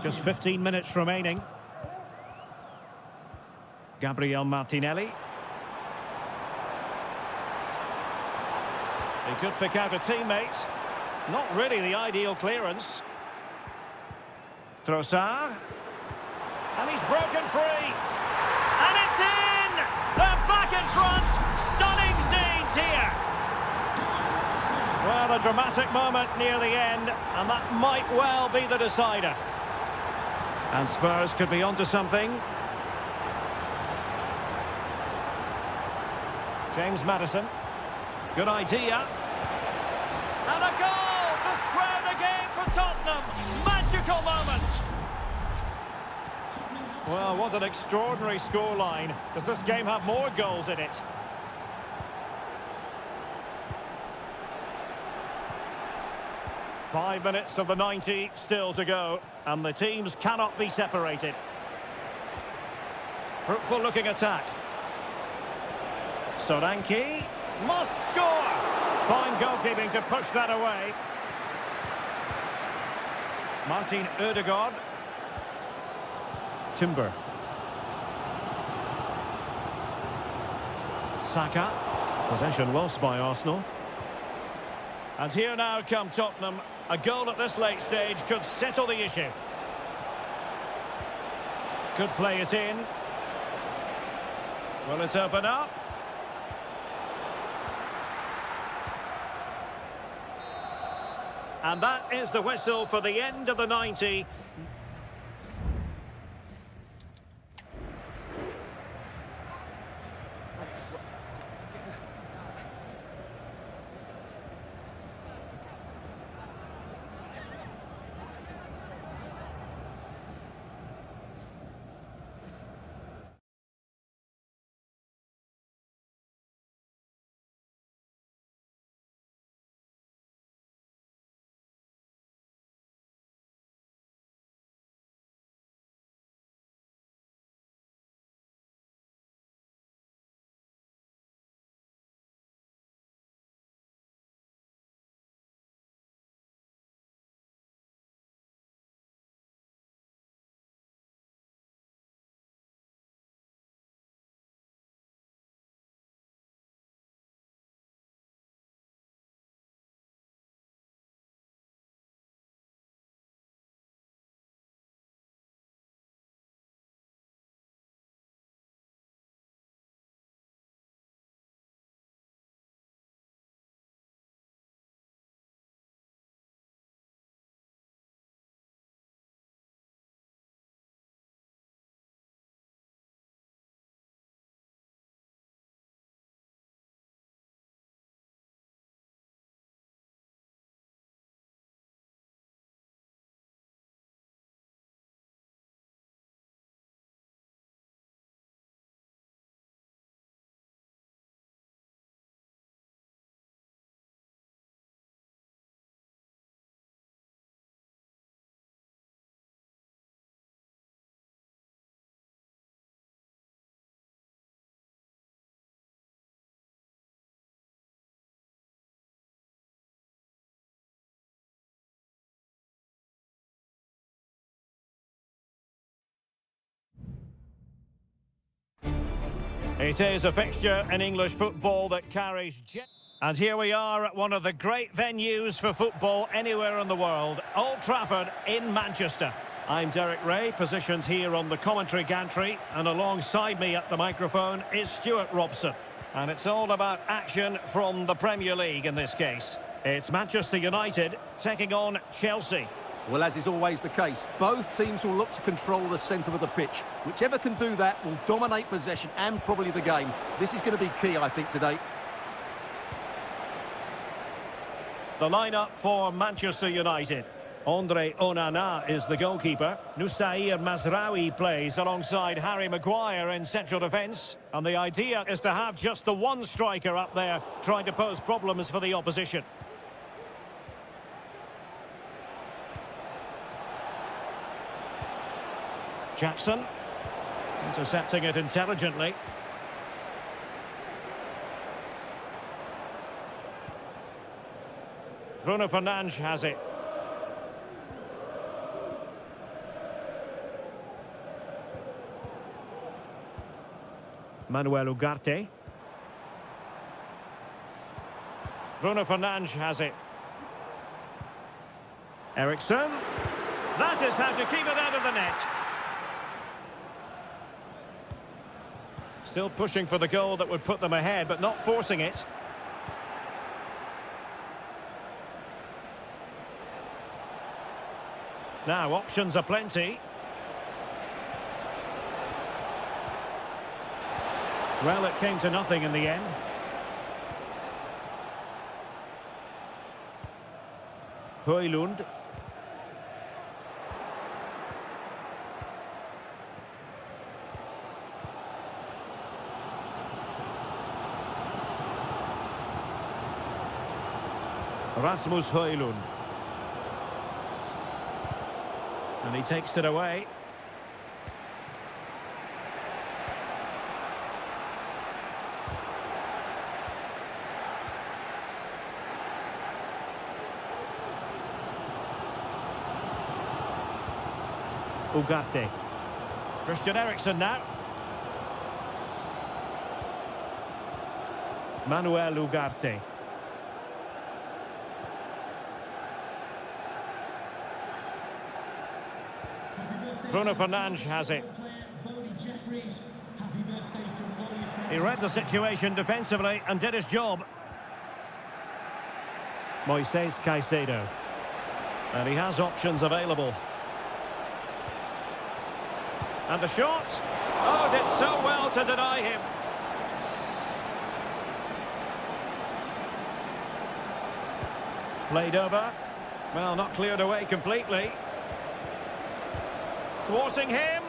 Just 15 minutes remaining. Gabriel Martinelli. He could pick out a teammate. Not really the ideal clearance. Trossard. And he's broken free. And it's in! They're back in front! Stunning scenes here! Well, a dramatic moment near the end, and that might well be the decider. And Spurs could be onto something. James Maddison. Good idea. And a goal to square the game for Tottenham. Magical moment. Well, what an extraordinary scoreline. Does this game have more goals in it? Five minutes of the 90 still to go, and the teams cannot be separated. Fruitful looking attack. Solanke must score. Fine goalkeeping to push that away. Martin Ødegaard. Timber. Saka. Possession lost by Arsenal. And here now come Tottenham. A goal at this late stage could settle the issue. Could play it in. Will it open up? And that is the whistle for the end of the 90. It is a fixture in English football that carries... And here we are at one of the great venues for football anywhere in the world, Old Trafford in Manchester. I'm Derek Ray, positioned here on the commentary gantry, and alongside me at the microphone is Stuart Robson. And it's all about action from the Premier League in this case. It's Manchester United taking on Chelsea. Well, as is always the case, both teams will look to control the centre of the pitch. Whichever can do that will dominate possession and probably the game. This is going to be key, I think, today. The lineup for Manchester United. Andre Onana is the goalkeeper. Nusair Mazraoui plays alongside Harry Maguire in central defence. And the idea is to have just the one striker up there trying to pose problems for the opposition. Jackson, intercepting it intelligently. Bruno Fernandes has it. Manuel Ugarte. Bruno Fernandes has it. Eriksson. That is how to keep it out of the net. Still pushing for the goal that would put them ahead, but not forcing it. Now, options are plenty. Well, it came to nothing in the end. Højlund. Rasmus Højlund. And he takes it away. Ugarte. Christian Eriksen now. Manuel Ugarte. Bruno Fernandes has it. He read the situation defensively and did his job. Moises Caicedo. And he has options available. And the shot. Oh, did so well to deny him. Played over. Well, not cleared away completely. Thwarting him.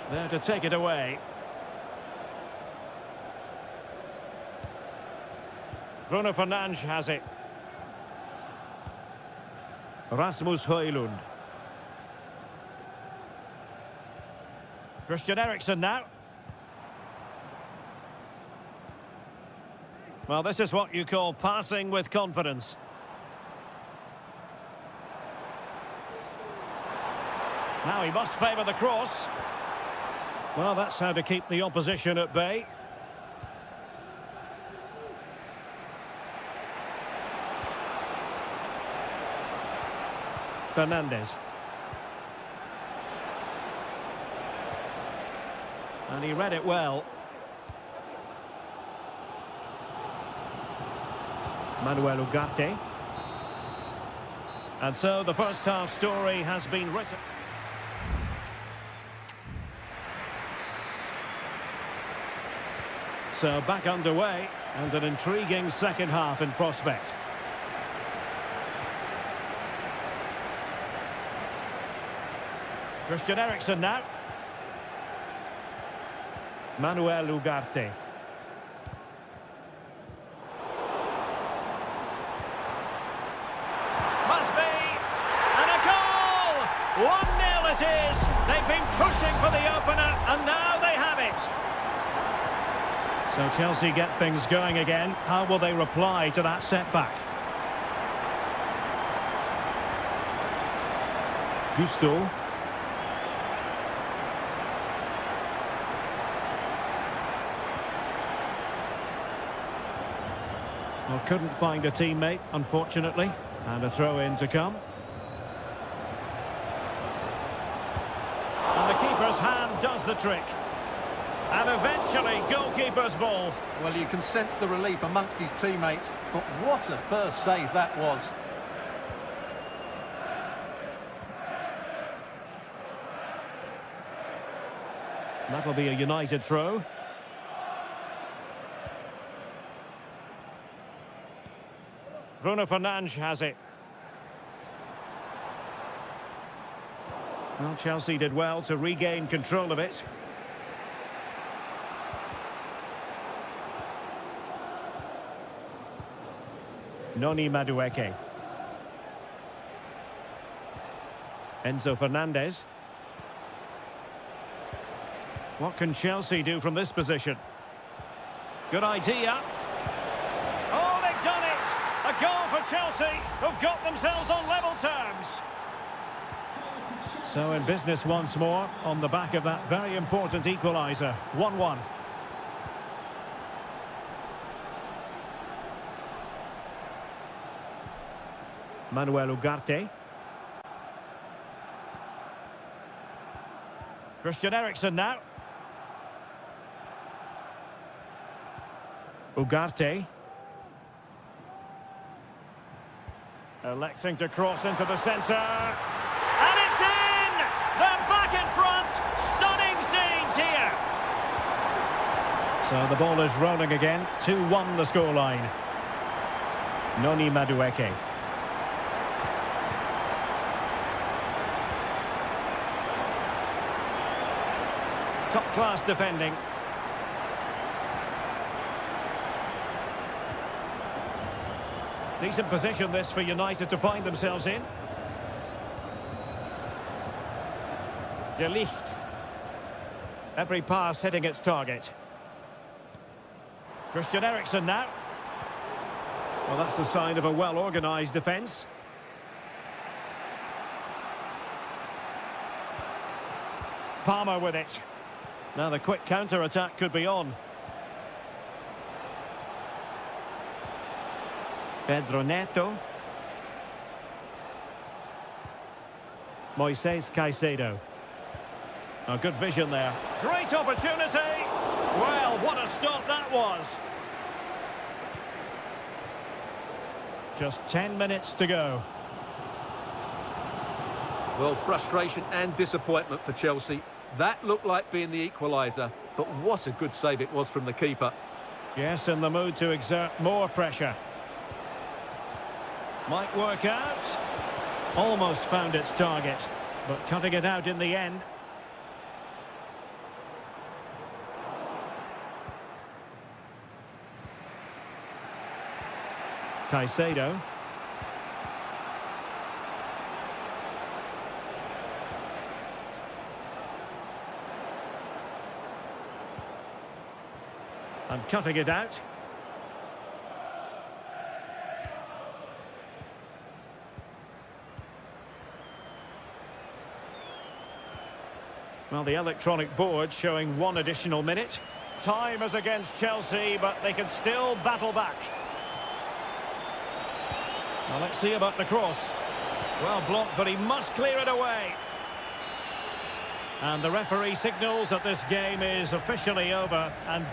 There to take it away. Bruno Fernandes has it. Rasmus Højlund. Christian Eriksen now. Well, this is what you call passing with confidence. Now he must favour the cross. Well, that's how to keep the opposition at bay. Fernandes. And he read it well. Manuel Ugarte. And so the first half story has been written. So back underway and an intriguing second half in prospect. Christian Eriksen now. Manuel Ugarte. Must be! And a goal! 1-0 it is! They've been pushing for the opener and now they have it! So Chelsea get things going again. How will they reply to that setback? Gusto. Well, couldn't find a teammate, unfortunately. And a throw-in to come. And the keeper's hand does the trick. And eventually, goalkeeper's ball. Well, you can sense the relief amongst his teammates, but what a first save that was. That'll be a United throw. Bruno Fernandes has it. Well, Chelsea did well to regain control of it. Noni Madueke. Enzo Fernandez. What can Chelsea do from this position? Good idea. Oh, they've done it! A goal for Chelsea, who've got themselves on level terms. So in business once more, on the back of that very important equaliser. 1-1. Manuel Ugarte. Christian Eriksen now. Ugarte. Electing to cross into the centre. And it's in! They're back in front! Stunning scenes here! So the ball is rolling again. 2-1 the scoreline. Noni Madueke. Top-class defending. Decent position this for United to find themselves in. De Ligt. Every pass hitting its target. Christian Eriksen now. Well, that's a sign of a well-organised defence. Palmer with it. Now the quick counter-attack could be on. Pedro Neto. Moises Caicedo. Oh, good vision there. Great opportunity! Well, what a stop that was! Just 10 minutes to go. Well, frustration and disappointment for Chelsea. That looked like being the equaliser, but what a good save it was from the keeper. Yes, in the mood to exert more pressure. Might work out. Almost found its target, but cutting it out in the end. Caicedo. And cutting it out. Well, the electronic board showing one additional minute. Time is against Chelsea, but they can still battle back. Well, let's see about the cross. Well blocked, but he must clear it away. And the referee signals that this game is officially over. And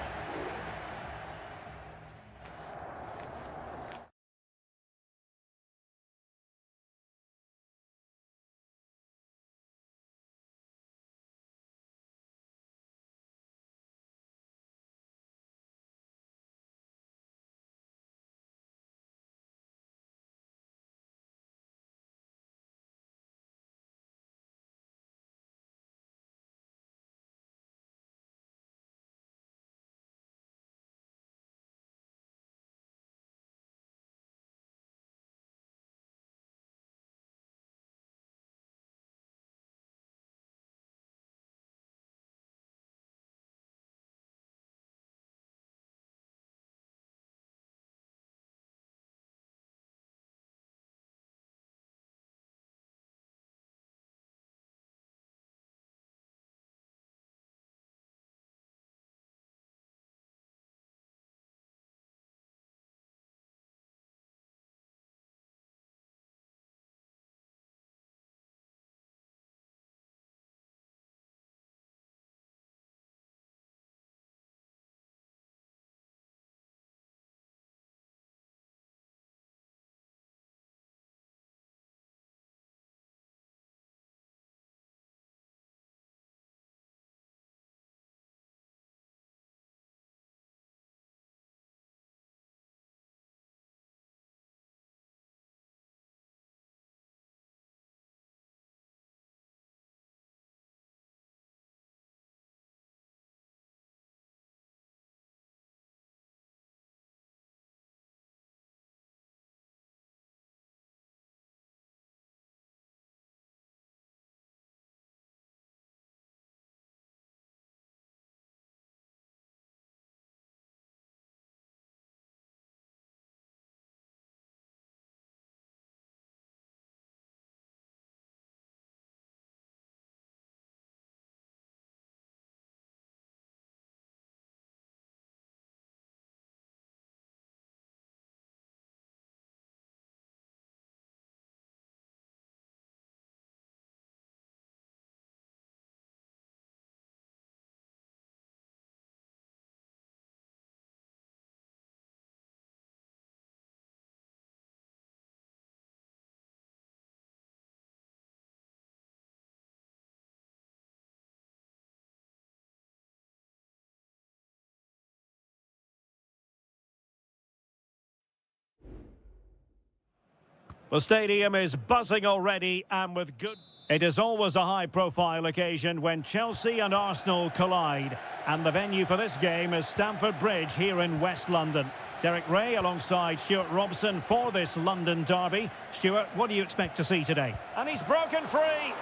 The stadium is buzzing already and with good... It is always a high-profile occasion when Chelsea and Arsenal collide. And the venue for this game is Stamford Bridge here in West London. Derek Ray alongside Stuart Robson for this London derby. Stuart, what do you expect to see today? And he's broken free.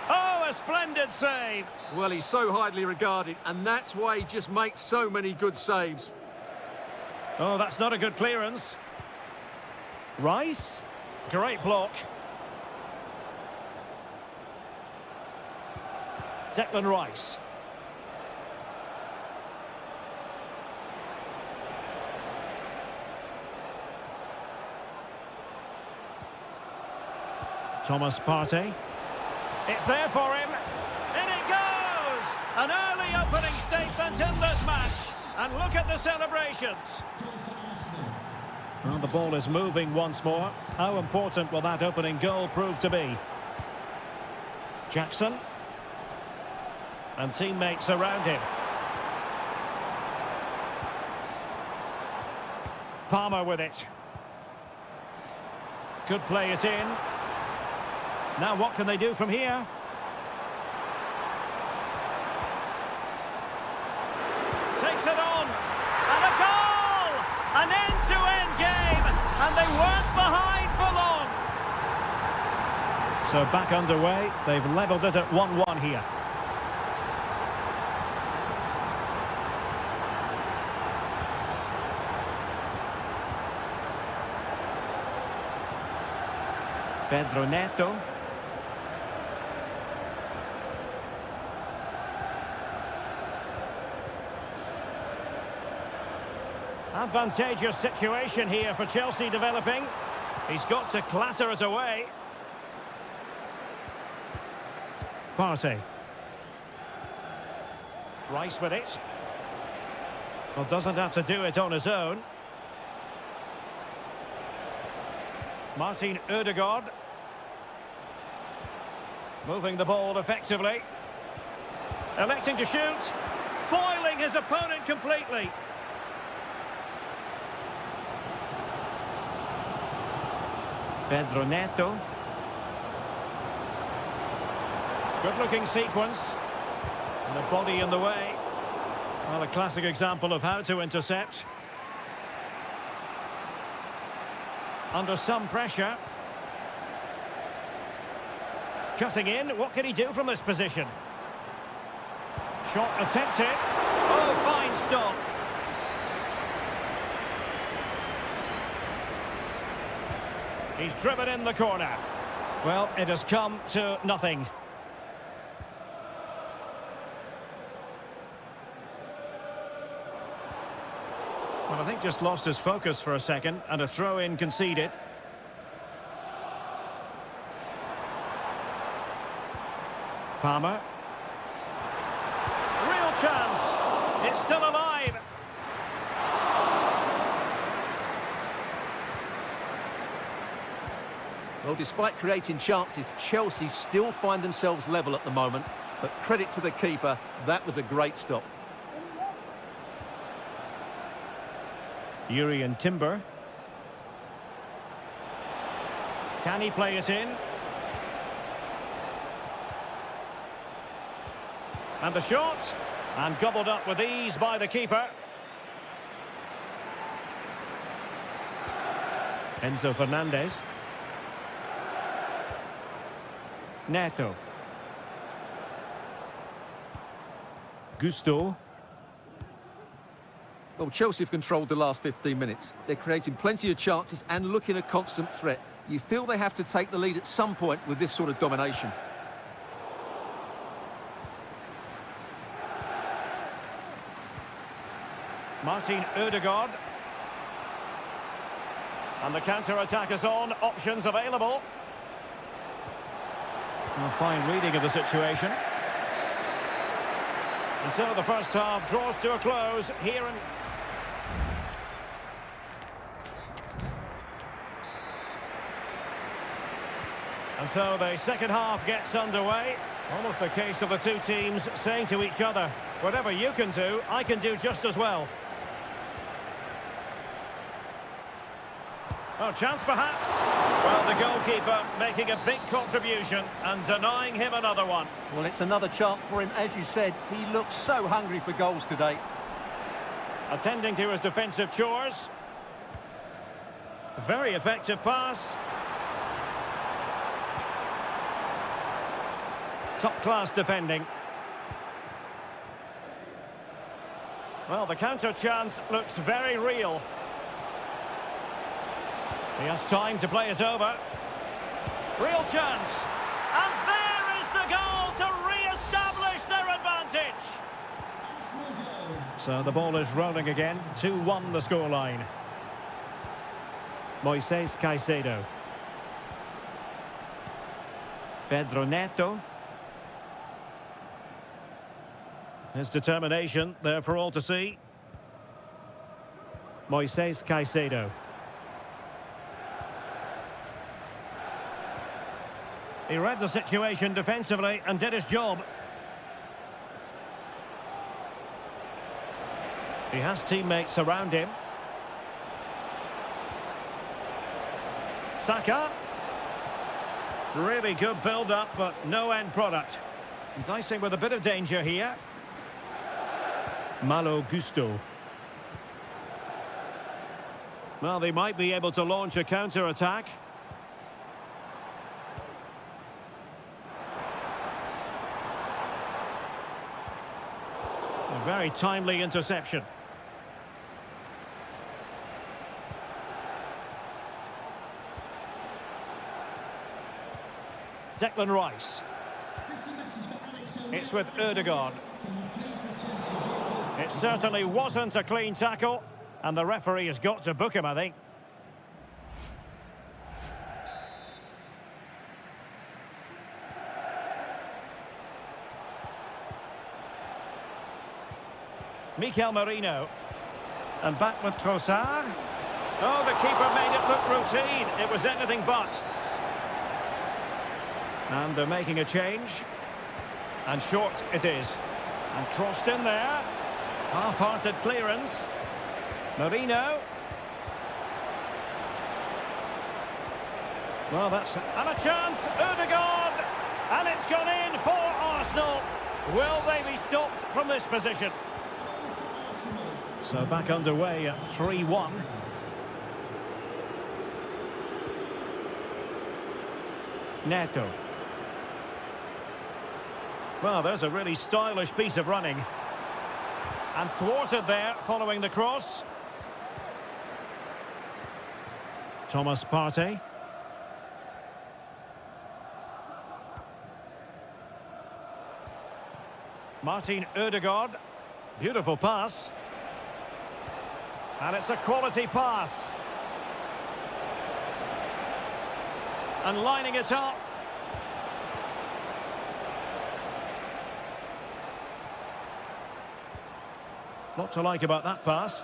Oh, a splendid save. Well, he's so highly regarded, and that's why he just makes so many good saves. Oh, that's not a good clearance. Rice. Great block. Declan Rice. Thomas Partey. It's there for him. In it goes! An early opening statement in this match. And look at the celebrations. Well, the ball is moving once more. How important will that opening goal prove to be? Jackson. And teammates around him. Palmer with it. Could play it in. Now what can they do from here? Takes it on. And a goal! An end-to-end game. And they weren't behind for long. So back underway. They've levelled it at 1-1 here. Pedro Neto. Advantageous situation here for Chelsea developing. He's got to clatter it away. Partey. Rice with it. Well, doesn't have to do it on his own. Martin Ødegaard. Moving the ball effectively. Electing to shoot. Foiling his opponent completely. Pedro Neto. Good-looking sequence. And the body in the way. Well, a classic example of how to intercept. Under some pressure. Cutting in. What can he do from this position? Shot attempted. Oh, fine stop. He's driven in the corner. Well, it has come to nothing. Well, I think just lost his focus for a second, and a throw-in conceded. Palmer. Real chance. It's still alive. Well, despite creating chances, Chelsea still find themselves level at the moment. But credit to the keeper, that was a great stop. Urian Timber. Can he play it in? And the shot. And gobbled up with ease by the keeper. Enzo Fernandez. Neto. Gusto. Well, Chelsea have controlled the last 15 minutes. They're creating plenty of chances and looking a constant threat. You feel they have to take the lead at some point with this sort of domination. Martin Ødegaard. And the counter-attack is on. Options available. A fine reading of the situation. And so the first half draws to a close here in... And so the second half gets underway. Almost a case of the two teams saying to each other, whatever you can do, I can do just as well. Oh, chance perhaps. Well, the goalkeeper making a big contribution and denying him another one. Well, it's another chance for him. As you said, he looks so hungry for goals today. Attending to his defensive chores. Very effective pass. Top-class defending. Well, the counter chance looks very real. He has time to play it over. Real chance. And there is the goal to re-establish their advantage. So the ball is rolling again. 2-1 the scoreline. Moises Caicedo. Pedro Neto. His determination there for all to see. Moises Caicedo. He read the situation defensively and did his job. He has teammates around him. Saka. Really good build-up, but no end product. Dicing with a bit of danger here. Malo Gusto. Well, they might be able to launch a counter-attack. A very timely interception. Declan Rice. It's with Ødegaard. It certainly wasn't a clean tackle, and the referee has got to book him, I think. Mikel Merino. And back with Trossard. Oh, the keeper made it look routine. It was anything but. And they're making a change. And short it is. And crossed in there. Half-hearted clearance. Merino. Well, that's... And a chance. Ødegaard. And it's gone in for Arsenal. Will they be stopped from this position? So back underway at 3-1. Neto. Well, there's a really stylish piece of running. And thwarted there following the cross. Thomas Partey. Martin Ødegaard. Beautiful pass. And it's a quality pass. And lining it up. Lot to like about that pass.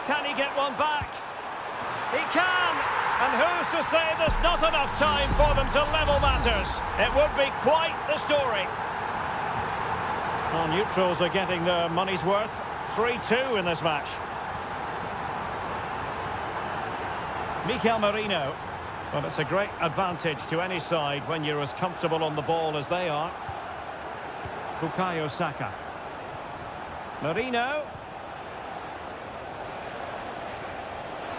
Can he get one back? He can! And who's to say there's not enough time for them to level matters? It would be quite the story. Well, neutrals are getting their money's worth. 3-2 in this match. Mikel Merino. Well, it's a great advantage to any side when you're as comfortable on the ball as they are. Bukayo Saka. Merino.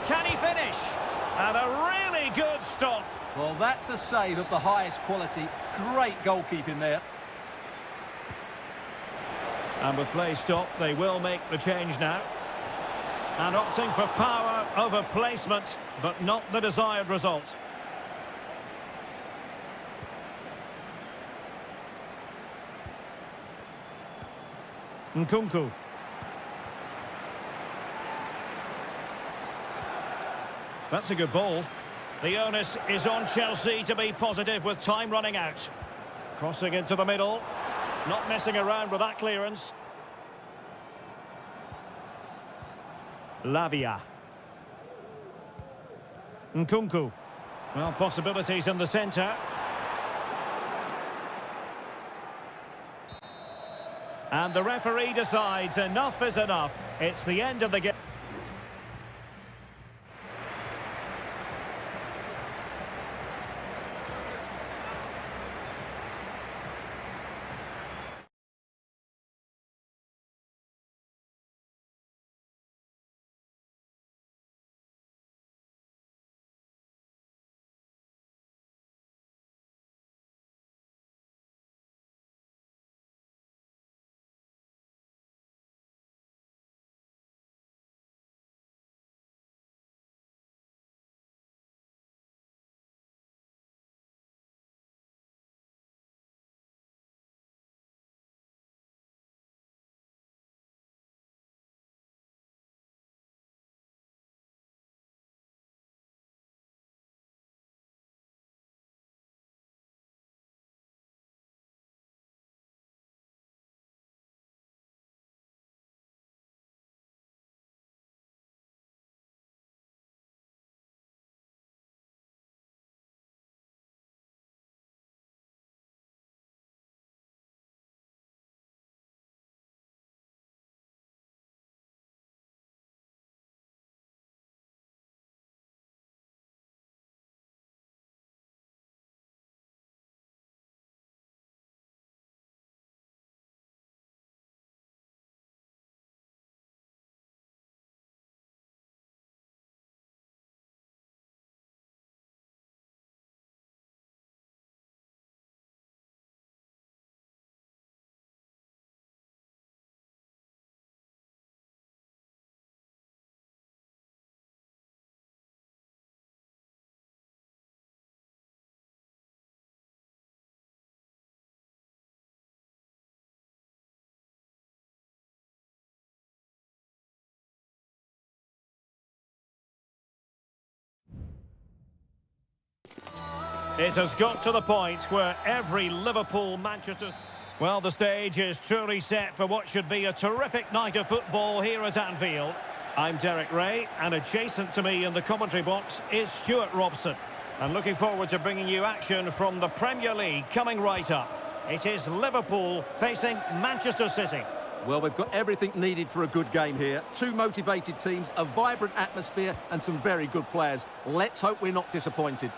Can he finish? And a really good stop. Well, that's a save of the highest quality. Great goalkeeping there. And with play stopped, they will make the change now. And opting for power over placement, but not the desired result. Nkunku. That's a good ball. The onus is on Chelsea to be positive with time running out. Crossing into the middle. Not messing around with that clearance. Lavia. Nkunku. Well, possibilities in the centre. And the referee decides enough is enough. It's the end of the game. It has got to the point where every Liverpool-Manchester... Well, the stage is truly set for what should be a terrific night of football here at Anfield. I'm Derek Ray, and adjacent to me in the commentary box is Stuart Robson. And looking forward to bringing you action from the Premier League coming right up. It is Liverpool facing Manchester City. Well, we've got everything needed for a good game here. Two motivated teams, a vibrant atmosphere, and some very good players. Let's hope we're not disappointed.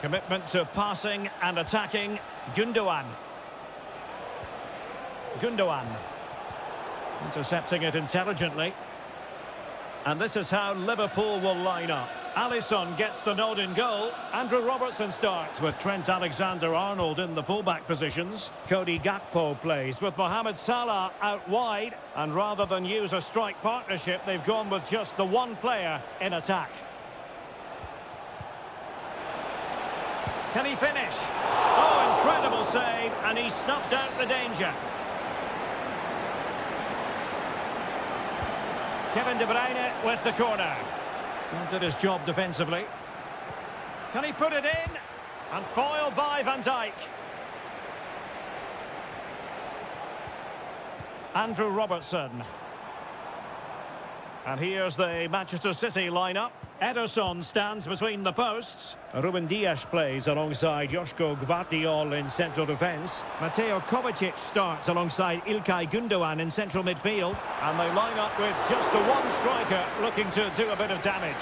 Commitment to passing and attacking. Gundogan. Intercepting it intelligently. And this is how Liverpool will line up. Alisson gets the nod in goal. Andrew Robertson starts with Trent Alexander-Arnold in the fullback positions. Cody Gakpo plays with Mohamed Salah out wide. And rather than use a strike partnership, they've gone with just the one player in attack. Can he finish? Oh, incredible save, and he snuffed out the danger. Kevin De Bruyne with the corner. Did his job defensively. Can he put it in? And foiled by Van Dijk. Andrew Robertson. And here's the Manchester City lineup. Ederson stands between the posts. Ruben Dias plays alongside Joško Gvardiol in central defence. Mateo Kovacic starts alongside Ilkay Gundogan in central midfield. And they line up with just the one striker looking to do a bit of damage.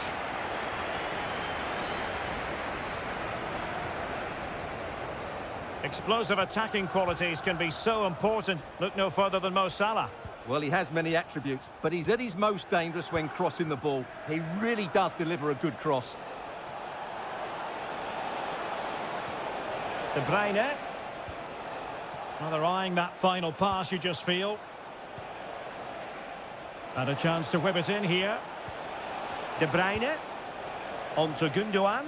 Explosive attacking qualities can be so important. Look no further than Mo Salah. Well, he has many attributes, but he's at his most dangerous when crossing the ball. He really does deliver a good cross. De Bruyne. Well, they're eyeing that final pass, you just feel. And a chance to whip it in here. De Bruyne. On to Gundogan.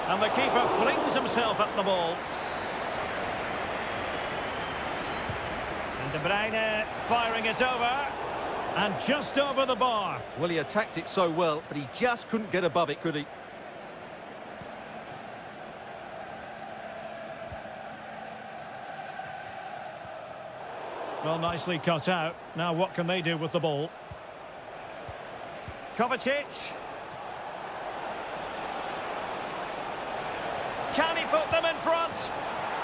And the keeper flings himself at the ball. De Bruyne firing it over, and just over the bar. Well, he attacked it so well, but he just couldn't get above it, could he? Well, nicely cut out. Now what can they do with the ball? Kovacic. Can he put them in front?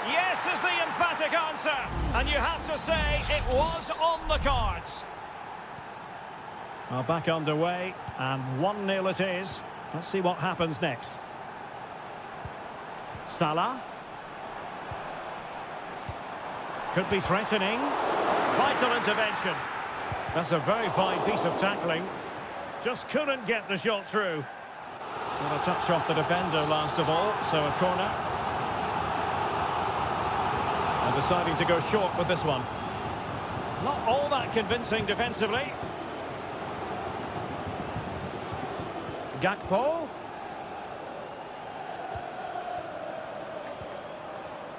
Yes is the emphatic answer, and you have to say it was on the cards. Well, back underway, and 1-0 it is. Let's see what happens next. Salah. Could be threatening. Vital intervention. That's a very fine piece of tackling. Just couldn't get the shot through. Well, a touch off the defender last of all, so a corner. And deciding to go short with this one. Not all that convincing defensively. Gakpo.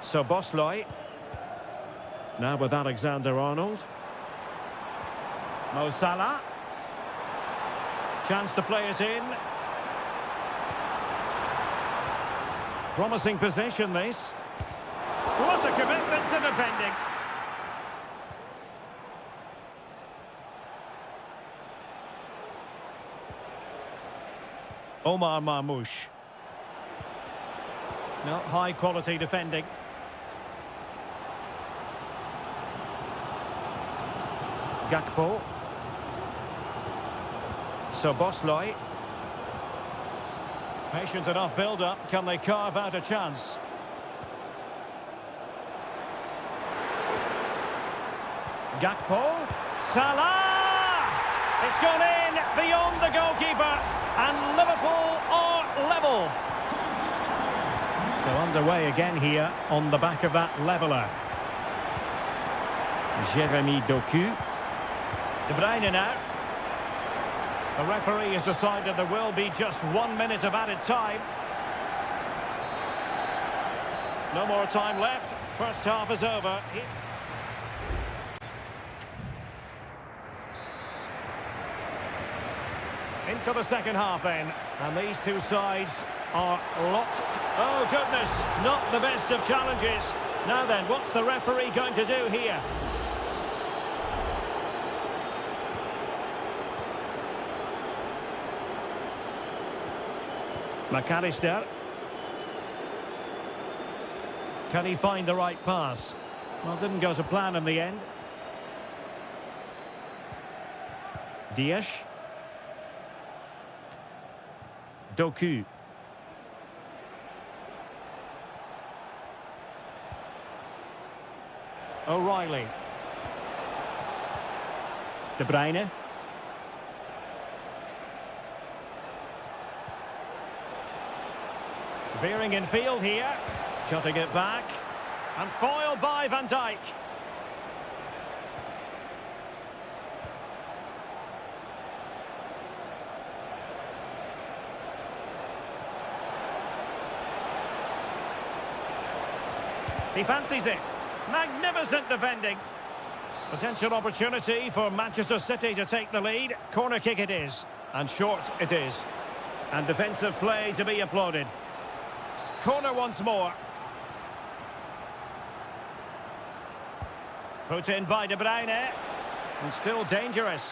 Szoboszlai. Now with Alexander-Arnold. Mo Salah. Chance to play it in. Promising possession, this. What a commitment to defending. Omar Marmoush. No, high quality defending. Gakpo. Szoboszlai. Patient enough build-up. Can they carve out a chance? Gakpo. Salah! It's gone in beyond the goalkeeper. And Liverpool are level. So underway again here on the back of that leveller. Jeremy Doku. De Bruyne now. The referee has decided there will be just 1 minute of added time. No more time left. First half is over. into the second half then. And these two sides are locked. Oh, goodness, not the best of challenges. Now then, what's the referee going to do here? McAllister. Can he find the right pass? Well, didn't go to plan in the end. Dias. Doku. O'Reilly. De Bruyne. Veering in field here. Cutting it back. And foiled by Van Dijk. He fancies it. Magnificent defending. Potential opportunity for Manchester City to take the lead. Corner kick it is. And short it is. And defensive play to be applauded. Corner once more. Put in by De Bruyne. And still dangerous.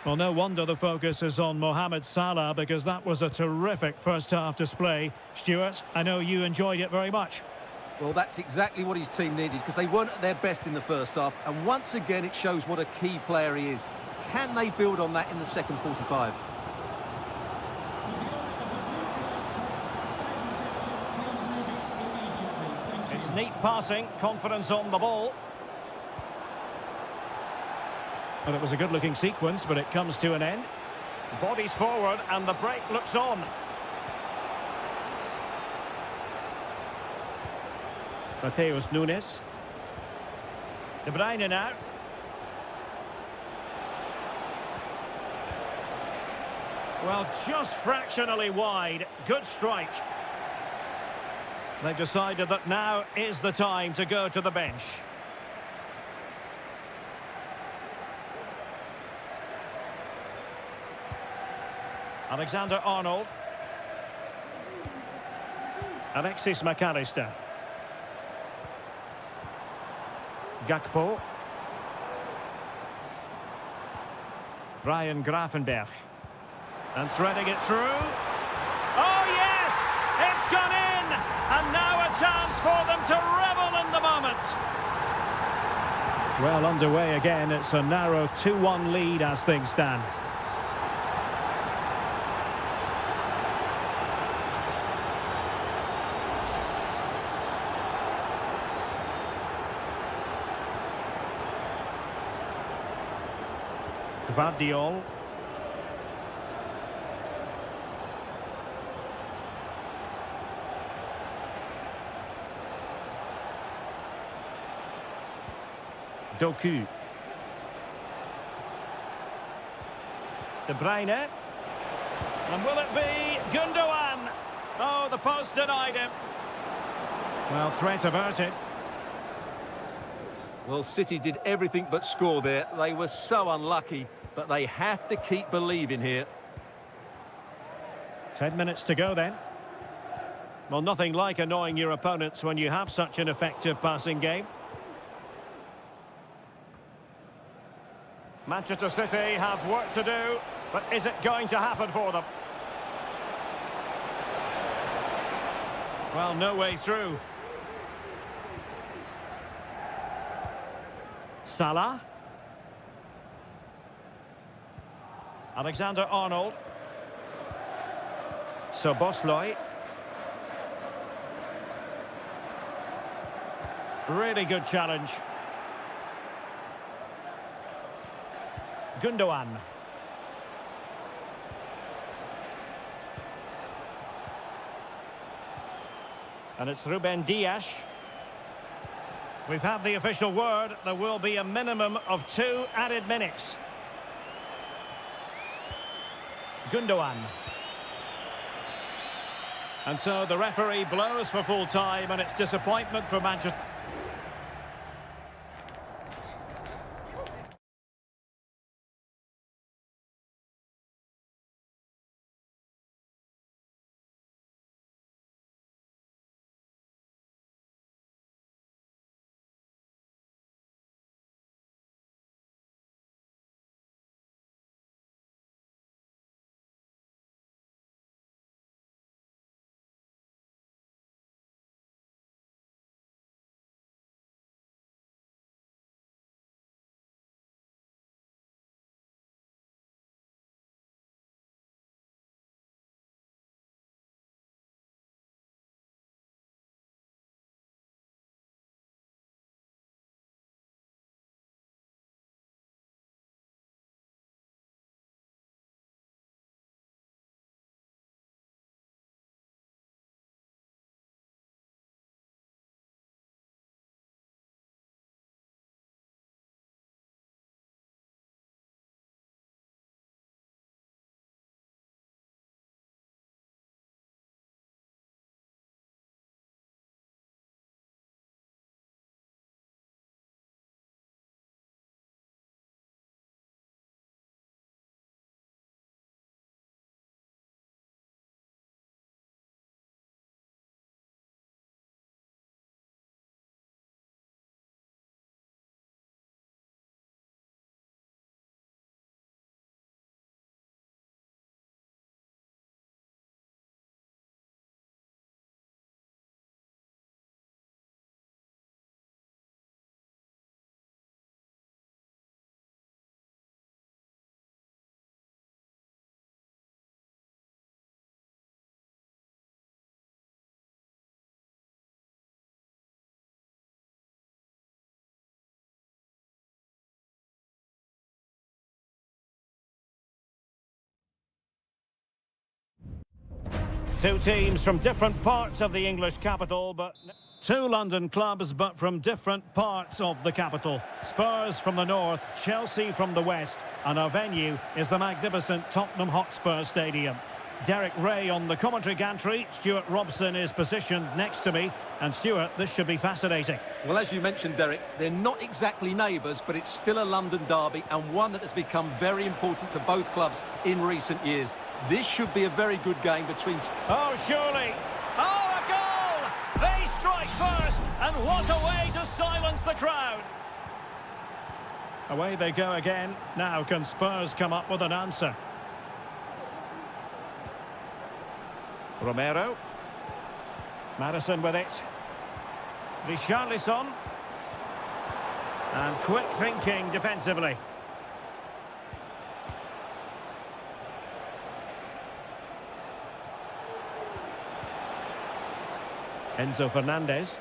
Well, no wonder the focus is on Mohamed Salah, because that was a terrific first-half display. Stuart, I know you enjoyed it very much. Well, that's exactly what his team needed, because they weren't at their best in the first half. And once again, it shows what a key player he is. Can they build on that in the second 45? It's neat passing, confidence on the ball. Well, it was a good-looking sequence, but it comes to an end. Bodies forward, and the break looks on. Mateus Nunes. De Bruyne now. Well, just fractionally wide. Good strike. They've decided that now is the time to go to the bench. Alexander-Arnold. Alexis McAllister. Gakpo. Brian Grafenberg. And threading it through. Oh, yes! It's gone in! And now a chance for them to revel in the moment. Well, underway again. It's a narrow 2-1 lead as things stand. Gvardiol. Doku. De Bruyne. And will it be Gundogan? Oh, the post denied him. Well, threat averted. Well, City did everything but score there. They were so unlucky, but they have to keep believing here. 10 minutes to go then. Well, nothing like annoying your opponents when you have such an effective passing game. Manchester City have work to do, but is it going to happen for them? Well, no way through. Salah. Alexander-Arnold. Szoboszlai. Really good challenge. Gundogan. And it's Ruben Dias. We've had the official word. There will be a minimum of 2 added minutes. Gundogan. And so the referee blows for full time, and it's disappointment for Manchester. Two teams from different parts of the English capital, but two London clubs, but from different parts of the capital. Spurs from the north, Chelsea from the west, and our venue is the magnificent Tottenham Hotspur Stadium. Derek Ray on the commentary gantry. Stuart Robson is positioned next to me. And Stuart, this should be fascinating. Well, as you mentioned, Derek, they're not exactly neighbours, but it's still a London derby and one that has become very important to both clubs in recent years. This should be a very good game between... Oh, surely. Oh, a goal! They strike first, and what a way to silence the crowd. Away they go again. Now, can Spurs come up with an answer? Romero. Madison with it. Richarlison. And quick thinking defensively. Enzo Fernandez.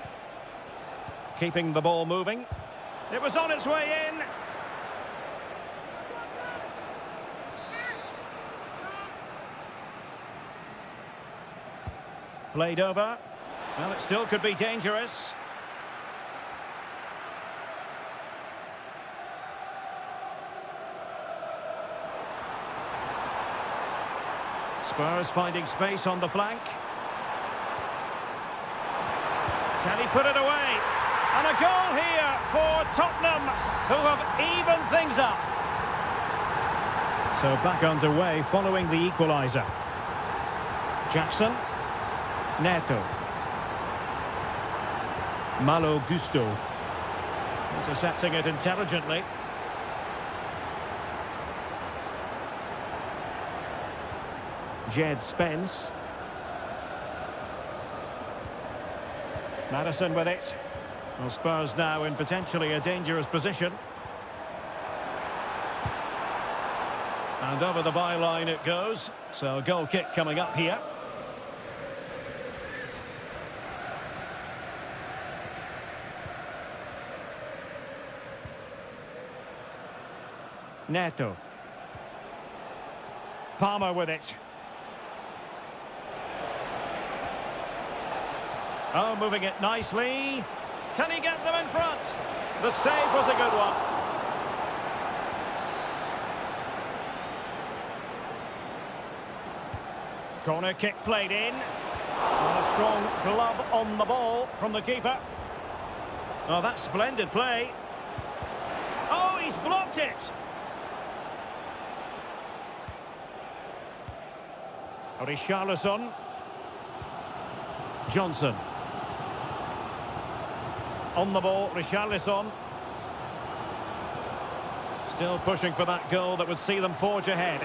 Keeping the ball moving. It was on its way in. Played over. Well, it still could be dangerous. Spurs finding space on the flank. Can he put it away? And a goal here for Tottenham, who have evened things up. So back underway following the equaliser. Jackson. Neto. Malo Gusto. Intercepting it intelligently. Jed Spence. Madison with it. Well, Spurs now in potentially a dangerous position. And over the byline it goes. So a goal kick coming up here. Neto. Palmer with it. Oh, moving it nicely. Can he get them in front? The save was a good one. Corner kick played in. And a strong glove on the ball from the keeper. Oh, that's splendid play. Oh, he's blocked it. Richarlison. Johnson. On the ball, Richarlison. Still pushing for that goal that would see them forge ahead.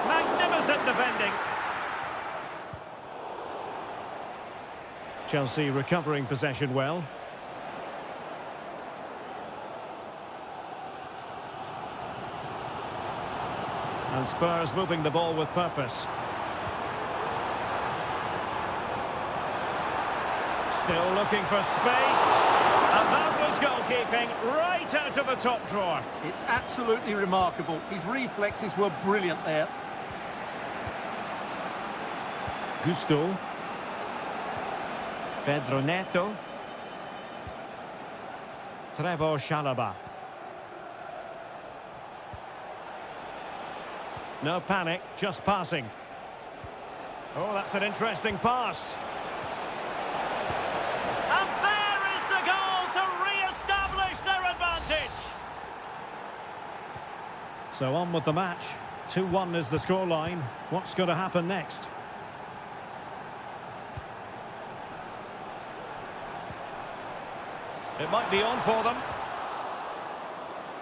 Magnificent defending. Chelsea recovering possession well. And Spurs moving the ball with purpose. Still looking for space, and that was goalkeeping right out of the top drawer. It's absolutely remarkable. His reflexes were brilliant there. Gusto. Pedro Neto. Trevor Chalobah. No panic, just passing. Oh, that's an interesting pass. So on with the match. 2-1 is the scoreline. What's going to happen next? It might be on for them.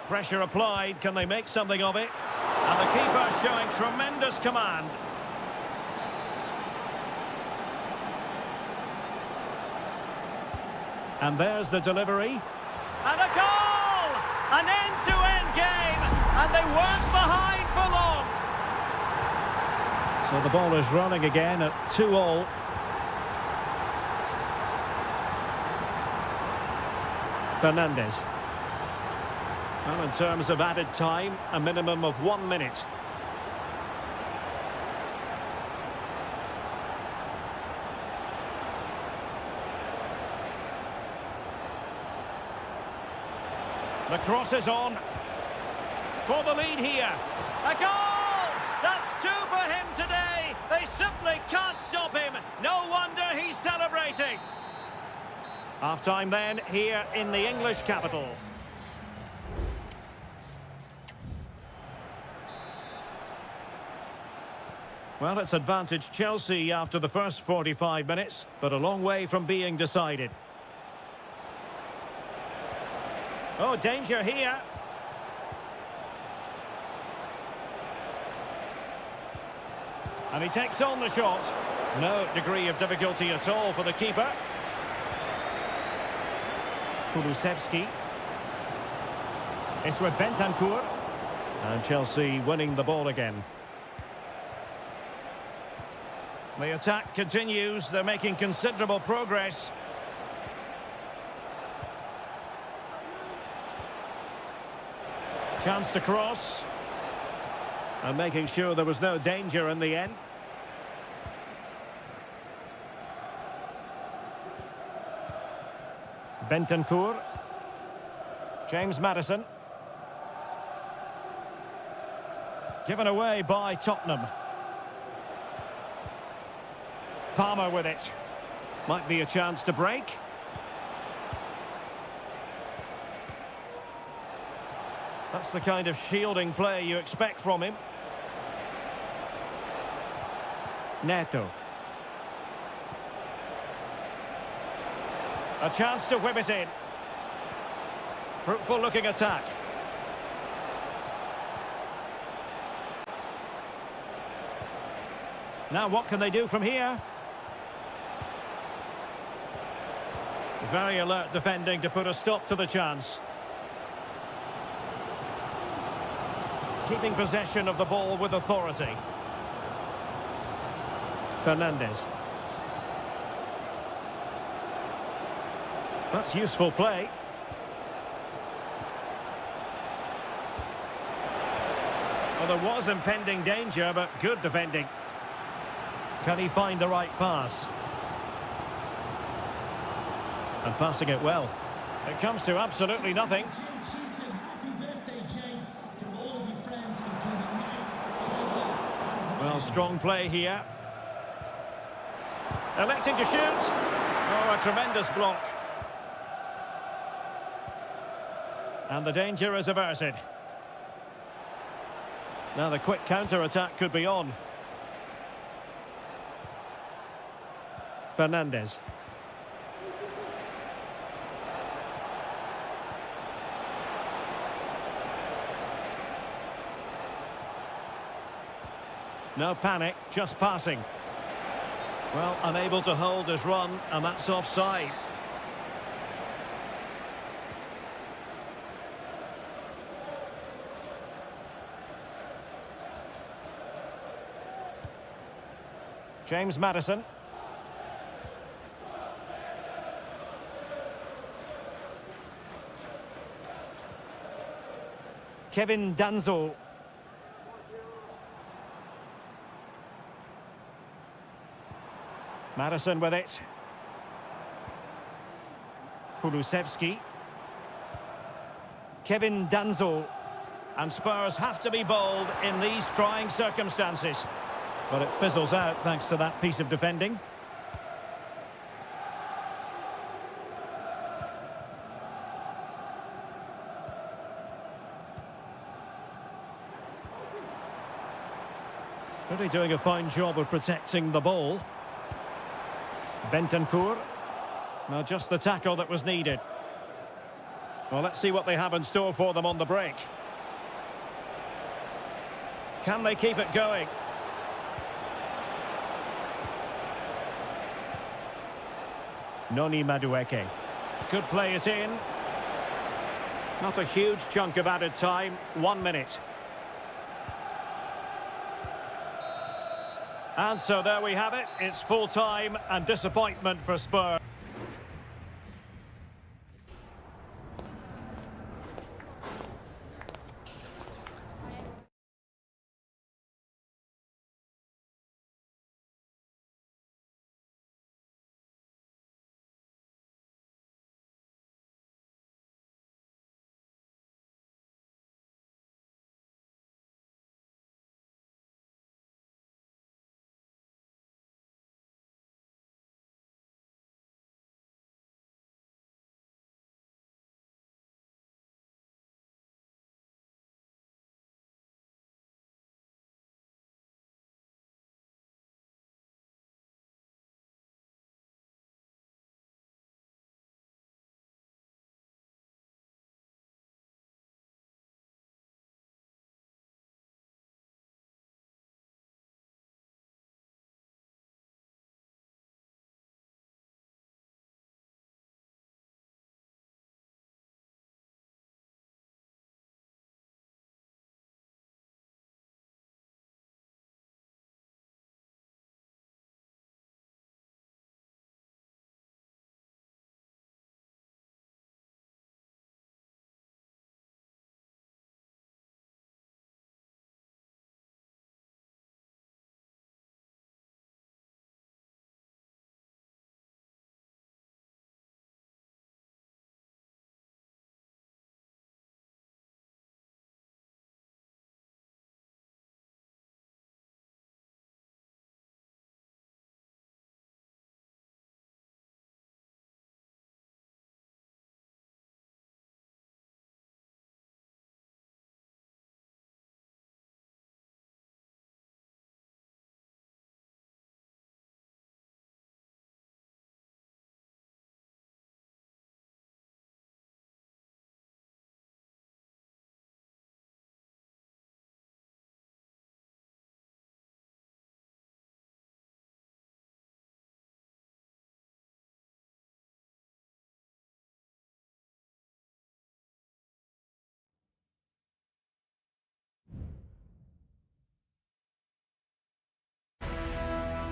Pressure applied. Can they make something of it? And the keeper showing tremendous command. And there's the delivery. And a goal! An end-to-end game! And they weren't behind for long. So the ball is running again at 2-2. Fernandez. Well, in terms of added time, a minimum of 1 minute. The cross is on. For the lead here. A goal! That's two for him today. They simply can't stop him. No wonder he's celebrating. Half-time then, here in the English capital. Well, it's advantage Chelsea after the first 45 minutes, but a long way from being decided. Oh, danger here. And he takes on the shot. No degree of difficulty at all for the keeper. Kulusevski. It's with Bentancur. And Chelsea winning the ball again. The attack continues. They're making considerable progress. Chance to cross. And making sure there was no danger in the end. Bentancur. James Maddison. Given away by Tottenham. Palmer with it. Might be a chance to break. That's the kind of shielding play you expect from him. Neto. A chance to whip it in. Fruitful looking attack. Now what can they do from here? Very alert defending to put a stop to the chance. Keeping possession of the ball with authority. Fernandez. That's useful play. Well, there was impending danger, but good defending. Can he find the right pass? And passing it well. It comes to absolutely nothing. Happy birthday, Jane, from all of your friends, including Mike, Trevor. Well, strong play here. Electing to shoot. Oh, a tremendous block. And the danger is averted. Now the quick counter-attack could be on. Fernandez. No panic, just passing. Well, unable to hold his run, and that's offside. James Maddison. Kevin Danzo. Maddison with it. Kulusevski. Kevin Danzo. And Spurs have to be bold in these trying circumstances. But it fizzles out thanks to that piece of defending. Really doing a fine job of protecting the ball. Bentancur. Now just the tackle that was needed. Well, let's see what they have in store for them on the break. Can they keep it going? Noni Madueke. Could play it in. Not a huge chunk of added time. 1 minute. And so there we have it. It's full time and disappointment for Spurs.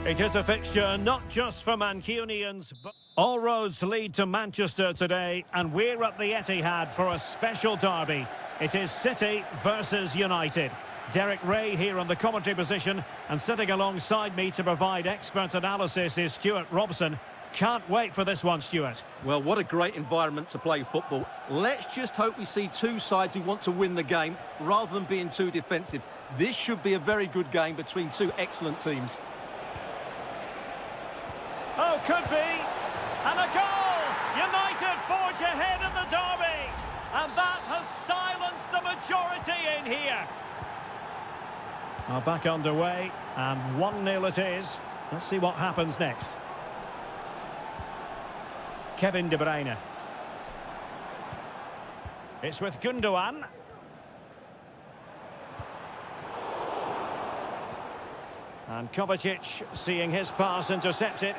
It is a fixture not just for Mancunians, but all roads lead to Manchester today, and we're at the Etihad for a special derby. It is City versus United. Derek Ray here on the commentary position, and sitting alongside me to provide expert analysis is Stuart Robson. Can't wait for this one, Stuart. Well, what a great environment to play football. Let's just hope we see two sides who want to win the game rather than being too defensive. This should be a very good game between two excellent teams. Oh, could be. And a goal! United forge ahead in the derby. And that has silenced the majority in here. Now back underway, and 1-0 it is. Let's see what happens next. Kevin De Bruyne. It's with Gundogan. And Kovacic seeing his pass intercepted.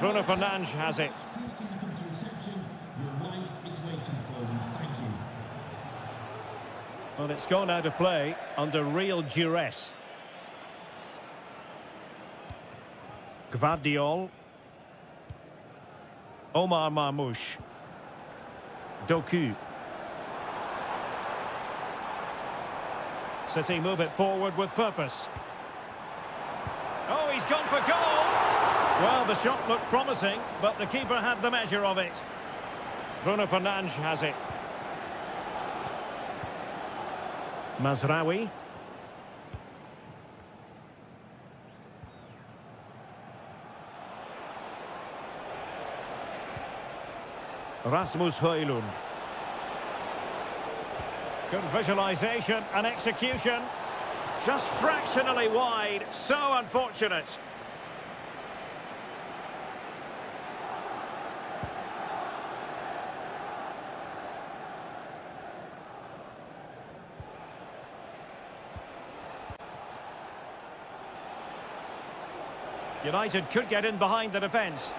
Bruno Fernandes has it. Please can you come to reception? Your wife is waiting for you. Thank you. Well, it's gone out of play under real duress. Gvardiol. Omar Marmoush. Doku. City move it forward with purpose. Oh, he's gone for goal! Well, the shot looked promising, but the keeper had the measure of it. Bruno Fernandes has it. Mazraoui. Rasmus Højlund. Good visualisation and execution. Just fractionally wide. So unfortunate. United could get in behind the defence.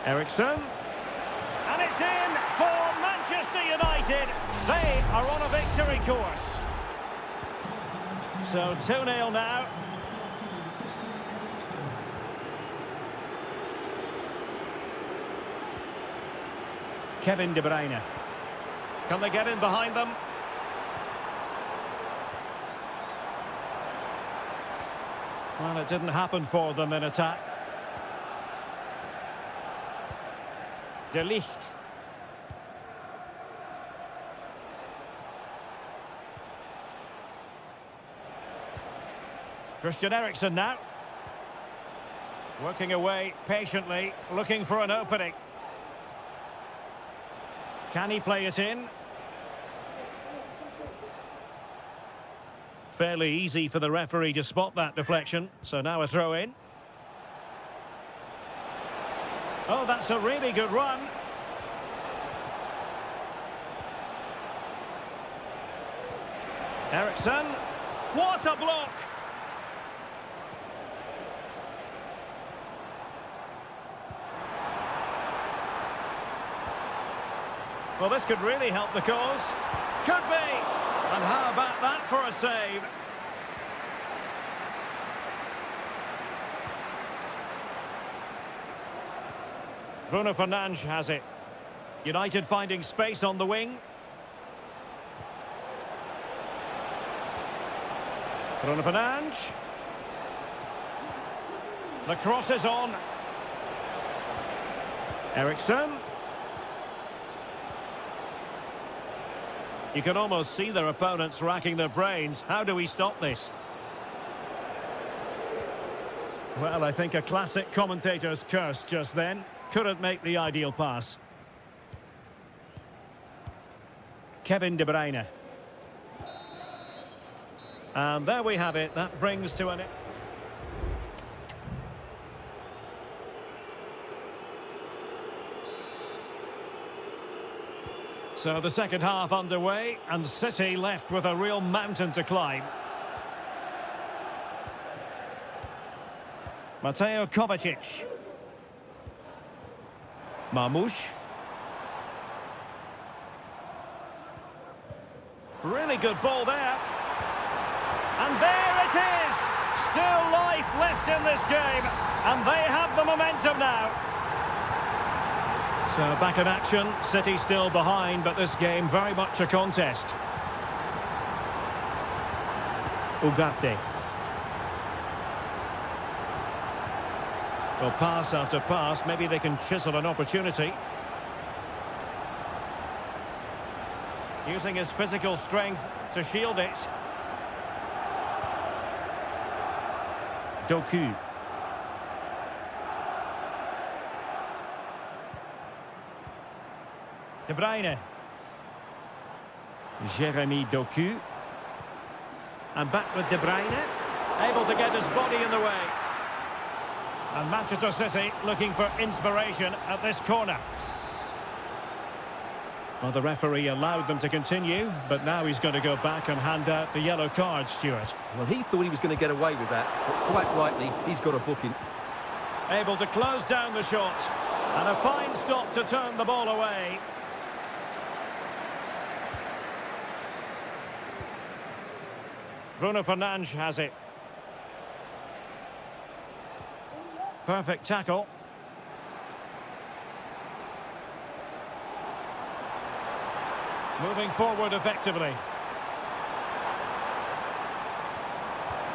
Ericsson. And it's in for Manchester United. They are on a victory course. So 2-0 now. Kevin De Bruyne. Can they get in behind them? Well, it didn't happen for them in attack. De Ligt. Christian Eriksen now. Working away patiently, looking for an opening. Can he play it in? Fairly easy for the referee to spot that deflection, so now a throw in. Oh, that's a really good run. Ericsson. What a block! Well, this could really help the cause. Could be! And how about that for a save? Bruno Fernandes has it. United finding space on the wing. Bruno Fernandes. The cross is on. Ericsson. You can almost see their opponents racking their brains. How do we stop this? Well, I think a classic commentator's curse just then. Couldn't make the ideal pass. Kevin De Bruyne. And there we have it. That brings to an end. So the second half underway, and City left with a real mountain to climb. Mateo Kovacic. Marmoush. Really good ball there. And there it is! Still life left in this game. And they have the momentum now. So back in action. City still behind, but this game very much a contest. Ugarte. Well, pass after pass. Maybe they can chisel an opportunity. Using his physical strength to shield it. Doku. De Bruyne. Jeremy Doku. And back with De Bruyne. Able to get his body in the way. And Manchester City looking for inspiration at this corner. Well, the referee allowed them to continue, but now he's going to go back and hand out the yellow card, Stuart. Well, he thought he was going to get away with that, but quite rightly, he's got a booking. Able to close down the shot. And a fine stop to turn the ball away. Bruno Fernandes has it. Perfect tackle. Moving forward effectively.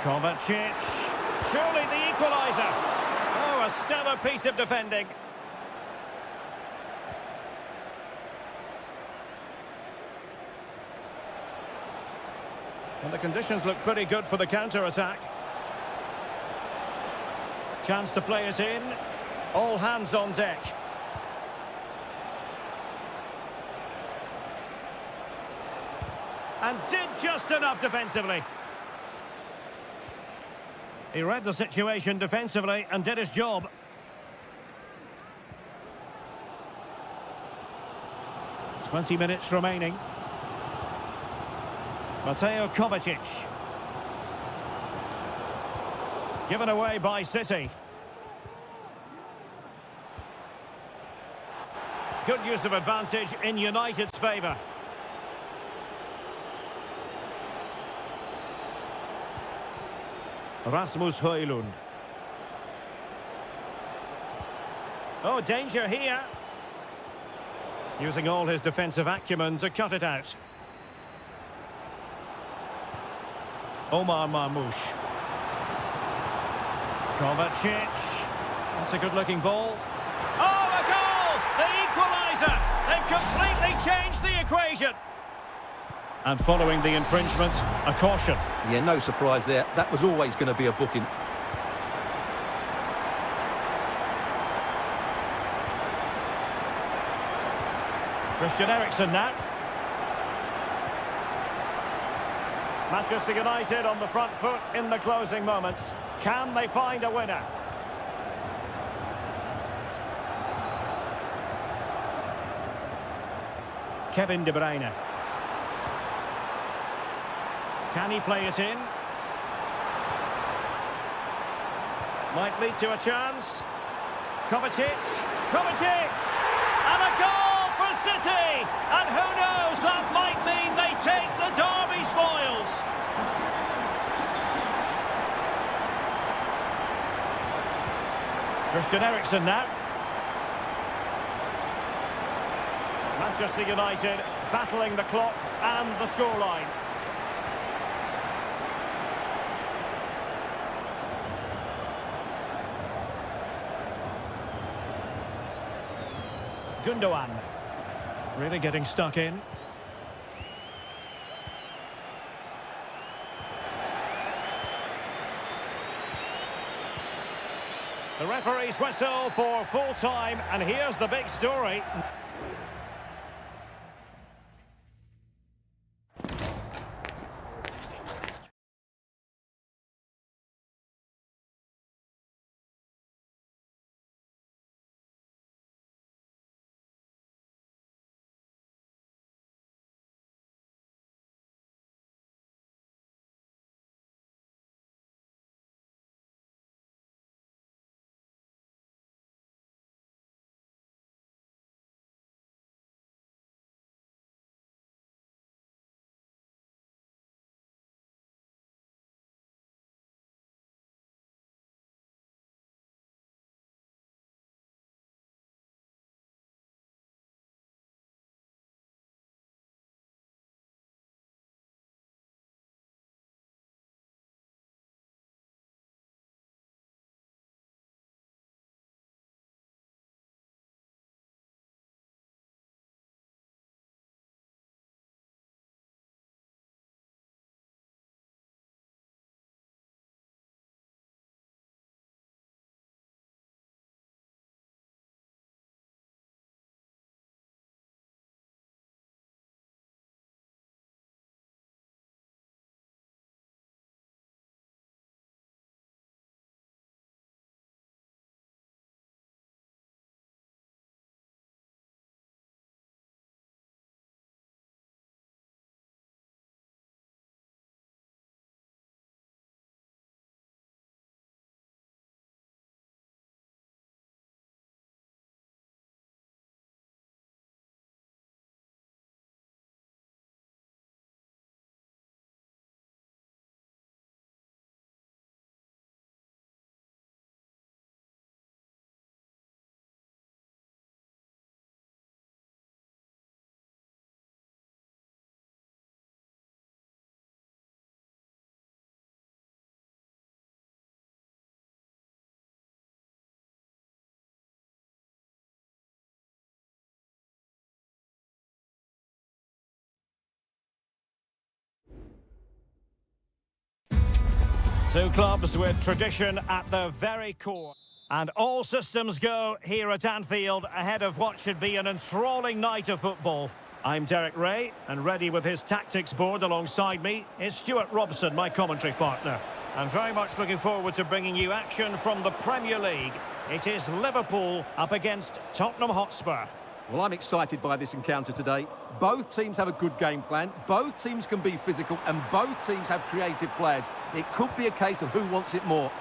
Kovacic. Surely the equaliser. Oh, a stellar piece of defending. And the conditions look pretty good for the counter-attack. Chance to play it in. All hands on deck. And did just enough defensively. He read the situation defensively and did his job. "20 minutes remaining. Mateo Kovacic. Given away by City. Good use of advantage in United's favour. Rasmus Højlund. Oh, danger here. Using all his defensive acumen to cut it out. Omar Marmoush. Kovacic. That's a good-looking ball. Oh, a goal! The equaliser! They've completely changed the equation. And following the infringement, a caution. Yeah, no surprise there. That was always going to be a booking. Christian Eriksen now. Manchester United on the front foot in the closing moments. Can they find a winner? Kevin De Bruyne. Can he play it in? Might lead to a chance. Kovacic. Kovacic! And a goal for City! And who knows, that might mean they take the derby spoils. Christian Eriksen now. Manchester United battling the clock and the scoreline. Gundogan. Really getting stuck in. The referee's whistle for full time, and here's the big story. Two clubs with tradition at the very core. And all systems go here at Anfield ahead of what should be an enthralling night of football. I'm Derek Ray, and ready with his tactics board alongside me is Stuart Robson, my commentary partner. I'm very much looking forward to bringing you action from the Premier League. It is Liverpool up against Tottenham Hotspur. Well, I'm excited by this encounter today. Both teams have a good game plan, both teams can be physical, and both teams have creative players. It could be a case of who wants it more.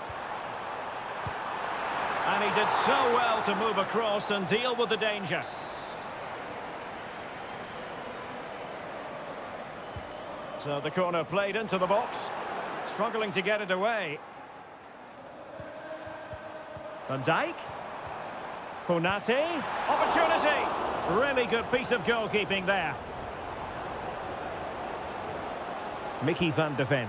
And he did so well to move across and deal with the danger. So the corner played into the box, struggling to get it away. Van Dijk. Konate. Opportunity. Really good piece of goalkeeping there. Mickey van de Ven.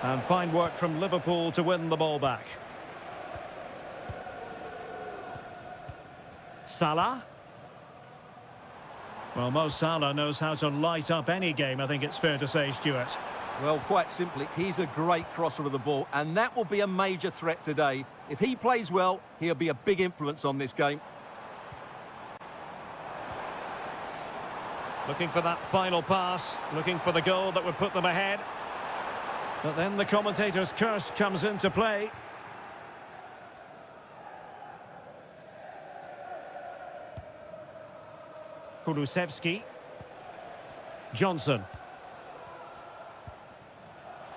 And fine work from Liverpool to win the ball back. Salah. Well, Mo Salah knows how to light up any game, I think it's fair to say, Stuart. Well, quite simply, he's a great crosser of the ball, and that will be a major threat today. If he plays well, he'll be a big influence on this game. Looking for that final pass, looking for the goal that would put them ahead. But then the commentator's curse comes into play. Kulusevski. Johnson.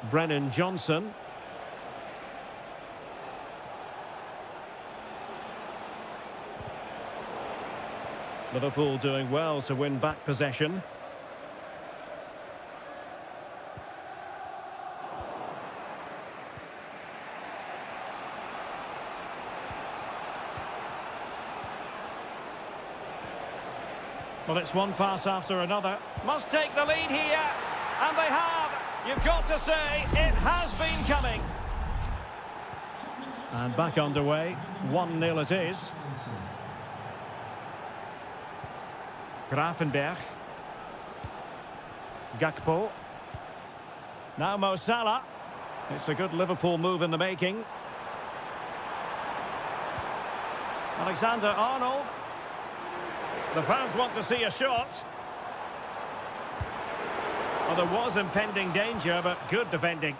Brennan Johnson. Liverpool doing well to win back possession. Well, it's one pass after another. Must take the lead here. And they have. You've got to say, it has been coming. And back underway. 1-0 it is. Gravenberch. Gakpo. Now Mo Salah. It's a good Liverpool move in the making. Alexander-Arnold. The fans want to see a shot. Well, there was impending danger, but good defending.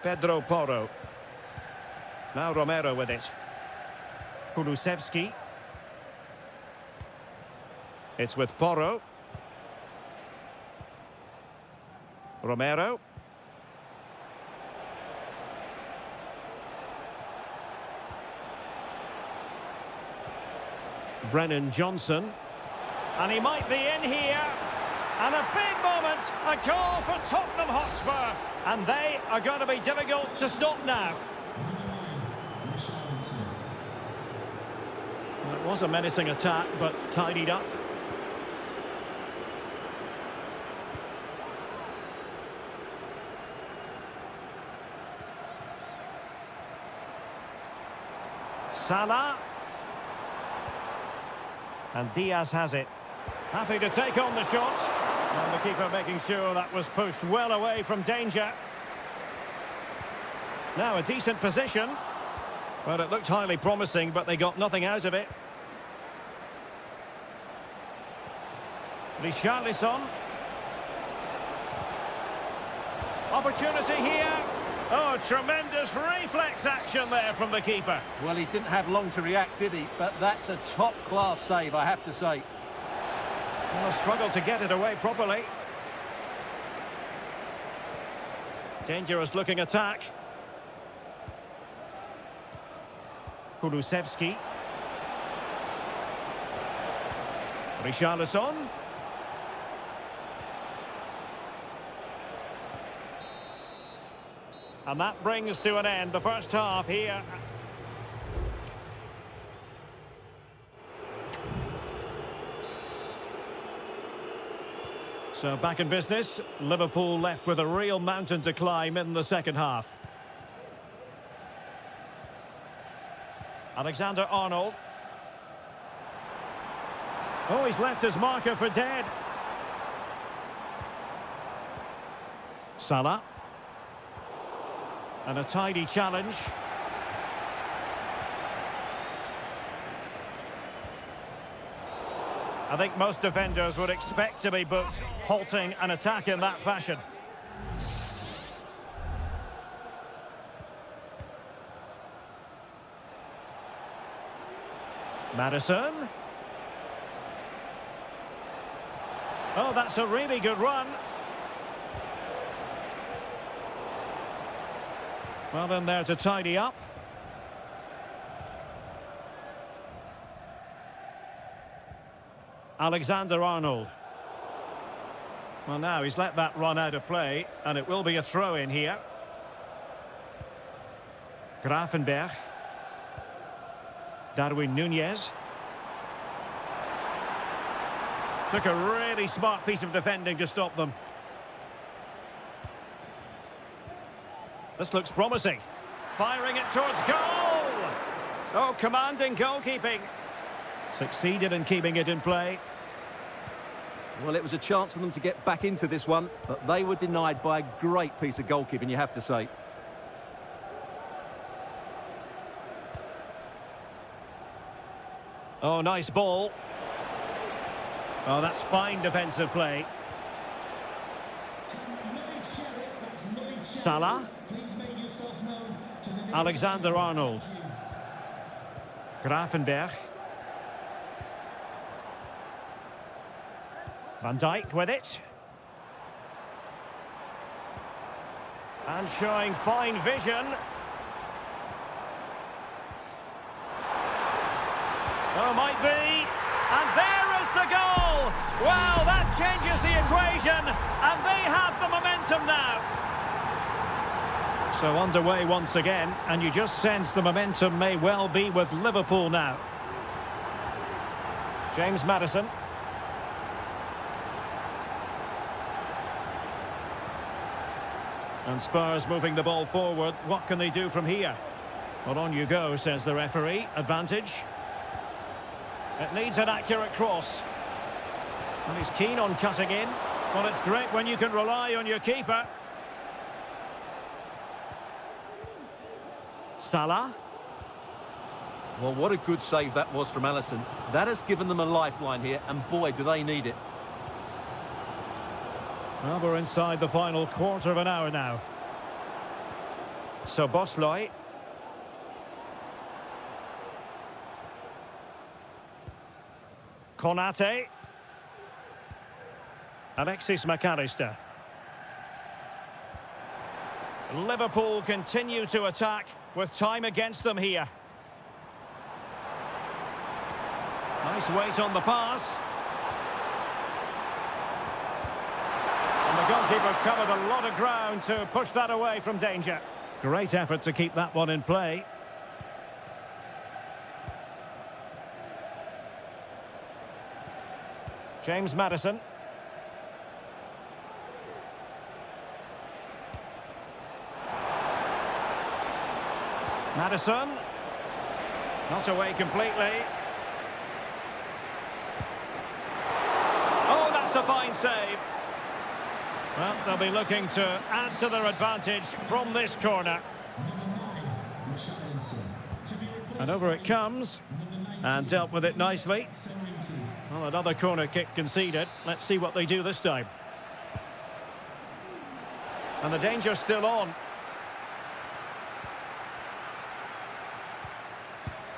Pedro Porro. Now Romero with it. Kulusevski. It's with Porro. Romero. Brennan Johnson. And he might be in here. And a big moment. A goal for Tottenham Hotspur. And they are going to be difficult to stop now. Well, it was a menacing attack, but tidied up. Salah. And Diaz has it. Happy to take on the shot. And the keeper making sure that was pushed well away from danger. Now a decent position. Well, it looked highly promising, but they got nothing out of it. Richarlison. Opportunity here. Oh, tremendous reflex action there from the keeper. Well, he didn't have long to react, did he? But that's a top-class save, I have to say. Well, struggled to get it away properly. Dangerous-looking attack. Kulusevski. Richarlison. And that brings to an end the first half here. So back in business, Liverpool left with a real mountain to climb in the second half. Alexander-Arnold. Oh, he's left his marker for dead. Salah. And a tidy challenge. I think most defenders would expect to be booked, halting an attack in that fashion. Madison. Oh, that's a really good run. Well, in there to tidy up. Alexander-Arnold. Well, now he's let that run out of play, and it will be a throw in here. Grafenberg. Darwin Nunez. Took a really smart piece of defending to stop them. This looks promising. Firing it towards goal! Oh, commanding goalkeeping. Succeeded in keeping it in play. Well, it was a chance for them to get back into this one, but they were denied by a great piece of goalkeeping, you have to say. Oh, nice ball. Oh, that's fine defensive play. Salah. Alexander-Arnold. Grafenberg. Van Dijk with it. And showing fine vision. Oh, might be. And there is the goal! Well, that changes the equation, and they have the momentum now. So underway once again, and you just sense the momentum may well be with Liverpool now. James Maddison. And Spurs moving the ball forward. What can they do from here? Well, on you go, says the referee. Advantage. It needs an accurate cross. And he's keen on cutting in. Well, it's great when you can rely on your keeper. Salah. Well, what a good save that was from Alisson. That has given them a lifeline here, and boy, do they need it. Well, we're inside the final quarter of an hour now. So Bosloy. Konate. Alexis McAllister. Liverpool continue to attack with time against them here. Nice weight on the pass. And the goalkeeper covered a lot of ground to push that away from danger. Great effort to keep that one in play. James Maddison. Maddison. Not away completely. Oh, that's a fine save. Well, they'll be looking to add to their advantage from this corner. And over it comes. And dealt with it nicely. Well, another corner kick conceded. Let's see what they do this time. And the danger's still on.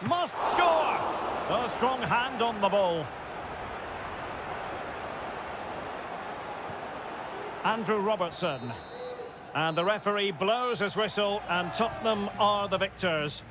Must score! A strong hand on the ball. Andrew Robertson. And the referee blows his whistle, and Tottenham are the victors.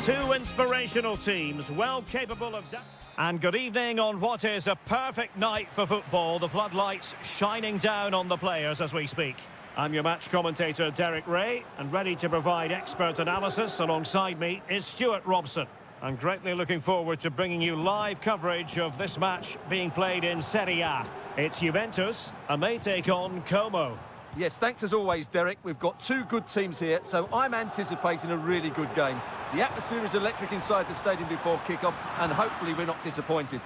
Two inspirational teams, well capable of... And good evening on what is a perfect night for football. The floodlights shining down on the players as we speak. I'm your match commentator, Derek Ray, and ready to provide expert analysis alongside me is Stuart Robson. I'm greatly looking forward to bringing you live coverage of this match being played in Seria. It's Juventus, and they take on Como. Yes, thanks as always, Derek. We've got two good teams here, so I'm anticipating a really good game. The atmosphere is electric inside the stadium before kick-off, and hopefully we're not disappointed.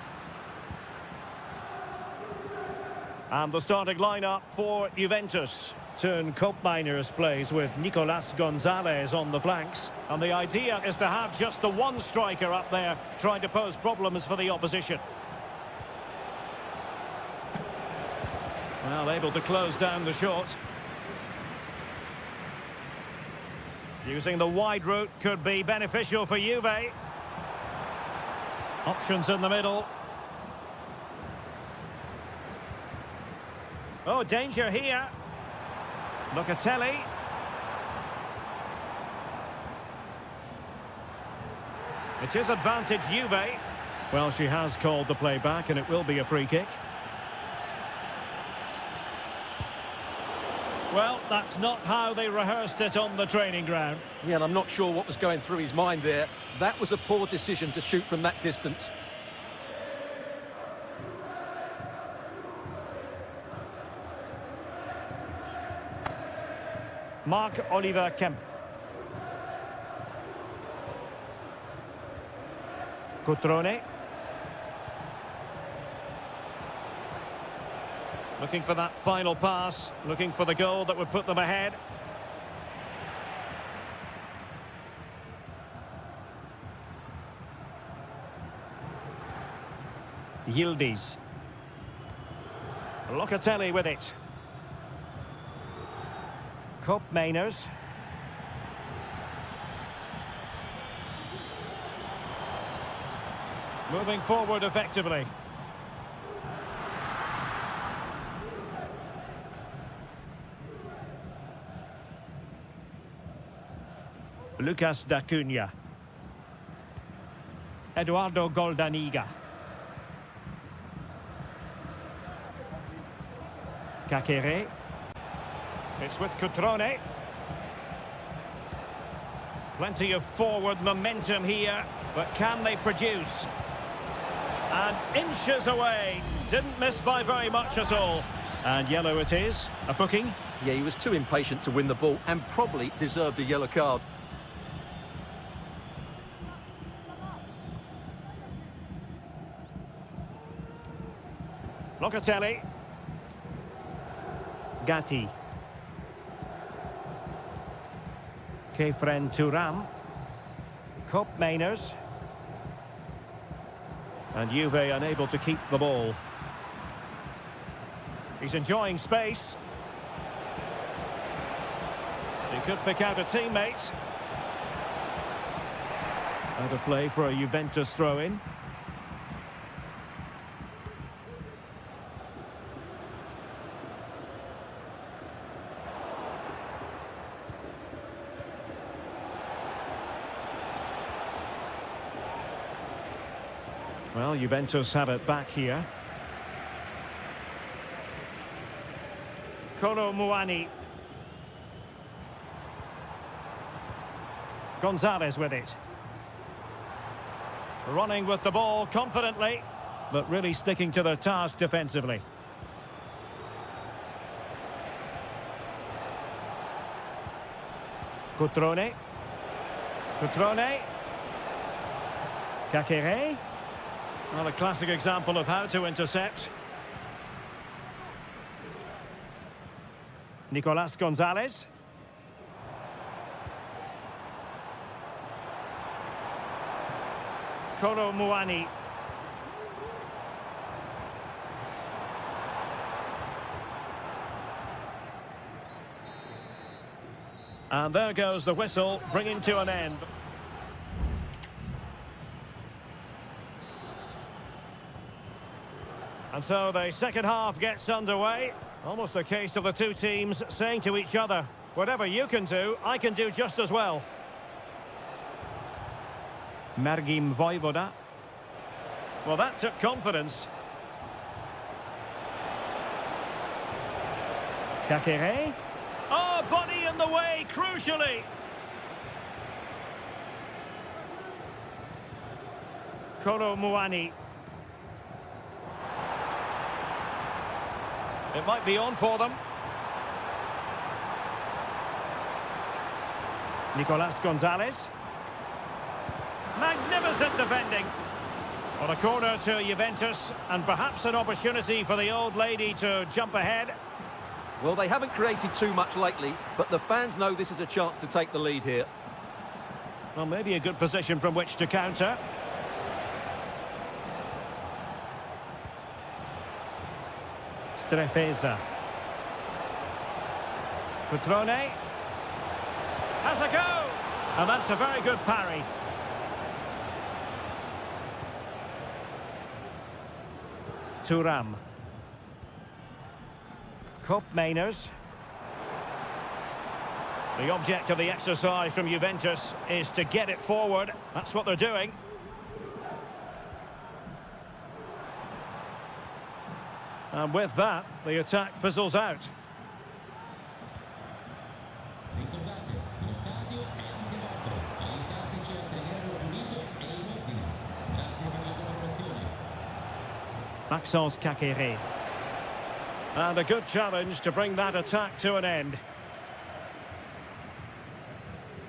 And the starting lineup for Juventus. Turn Koopmeiners plays with Nicolas Gonzalez on the flanks. And the idea is to have just the one striker up there trying to pose problems for the opposition. Well, able to close down the shot. Using the wide route could be beneficial for Juve. Options in the middle. Oh, danger here. Locatelli. It is advantage Juve. Well, she has called the play back, and it will be a free kick. Well, that's not how they rehearsed it on the training ground. Yeah, and I'm not sure what was going through his mind there. That was a poor decision to shoot from that distance. Marc-Oliver Kempf. Cutrone. Looking for that final pass, looking for the goal that would put them ahead. Yildiz. Locatelli with it. Koopmeiners. Moving forward effectively. Lucas da Cunha. Eduardo Goldaniga. Kakere. It's with Cutrone. Plenty of forward momentum here, but can they produce? And inches away. Didn't miss by very much at all. And yellow it is. A booking. Yeah, he was too impatient to win the ball and probably deserved a yellow card. Locatelli. Gatti. Kefren Turam. Koopmeiners. And Juve unable to keep the ball. He's enjoying space. He could pick out a teammate. Out of play for a Juventus throw-in. Well, Juventus have it back here. Kolo Muani. Gonzalez with it. Running with the ball confidently, but really sticking to their task defensively. Cutrone. Cutrone. Kakere. Well, a classic example of how to intercept. Nicolas Gonzalez. Kolo Muani. And there goes the whistle, bringing to an end. And so the second half gets underway. Almost a case of the two teams saying to each other, whatever you can do, I can do just as well. Mergim Voivoda. Well, that took confidence. Kakere. Oh, body in the way, crucially. Koro Muani. It might be on for them. Nicolas Gonzalez. Magnificent defending. On a corner to Juventus, and perhaps an opportunity for the old lady to jump ahead. Well, they haven't created too much lately, but the fans know this is a chance to take the lead here. Well, maybe a good position from which to counter. Strefeza. Cutrone. Has a go! And that's a very good parry. Thuram. Koopmeiners. The object of the exercise from Juventus is to get it forward. That's what they're doing. And with that, the attack fizzles out. Ricordate, lo stadio è anche vostro. Aiutateci a tenerlo pulito e in ordine. Grazie per la collaborazione. Maxence Kakere. And a good challenge to bring that attack to an end.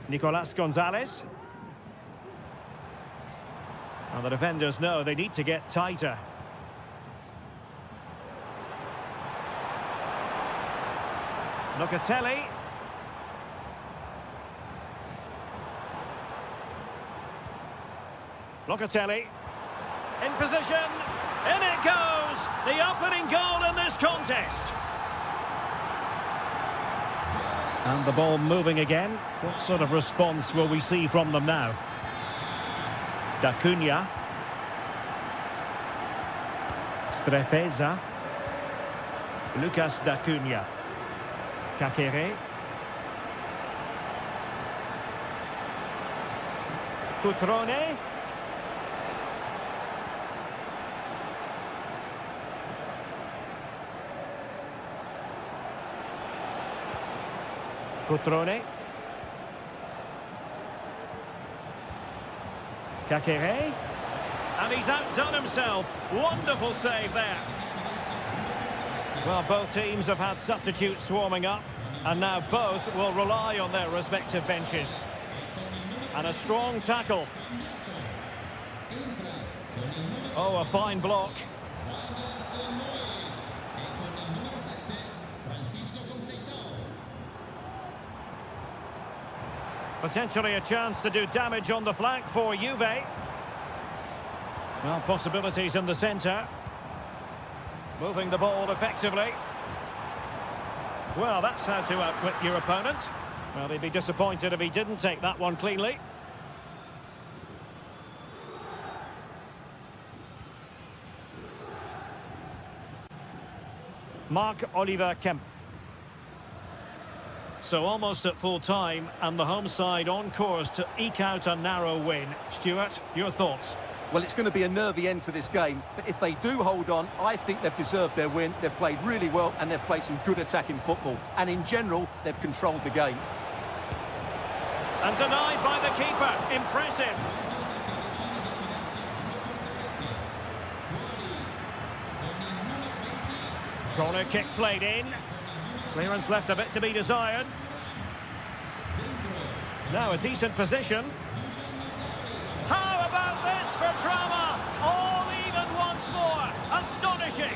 Nicolas Gonzalez. And the defenders know they need to get tighter. Locatelli. Locatelli. In position. In it goes! The opening goal in this contest. And the ball moving again. What sort of response will we see from them now? D'Acunha. Strefeza. Lucas D'Acunha. Kakere. Cutrone. Cutrone. Kakere. And he's outdone himself. Wonderful save there. Well, both teams have had substitutes swarming up, and now both will rely on their respective benches. And a strong tackle. Oh, a fine block. Potentially a chance to do damage on the flank for Juve. Well, possibilities in the centre. Moving the ball effectively. Well, that's how to outwit your opponent. Well, he'd be disappointed if he didn't take that one cleanly. Marc-Oliver Kempf. So almost at full time, and the home side on course to eke out a narrow win. Stuart, your thoughts? Well, it's going to be a nervy end to this game, but if they do hold on, I think they've deserved their win. They've played really well, and they've played some good attacking football. And in general, they've controlled the game. And denied by the keeper. Impressive. Corner kick played in. Clearance left a bit to be desired. Now a decent position. How about this for drama? All even once more. Astonishing.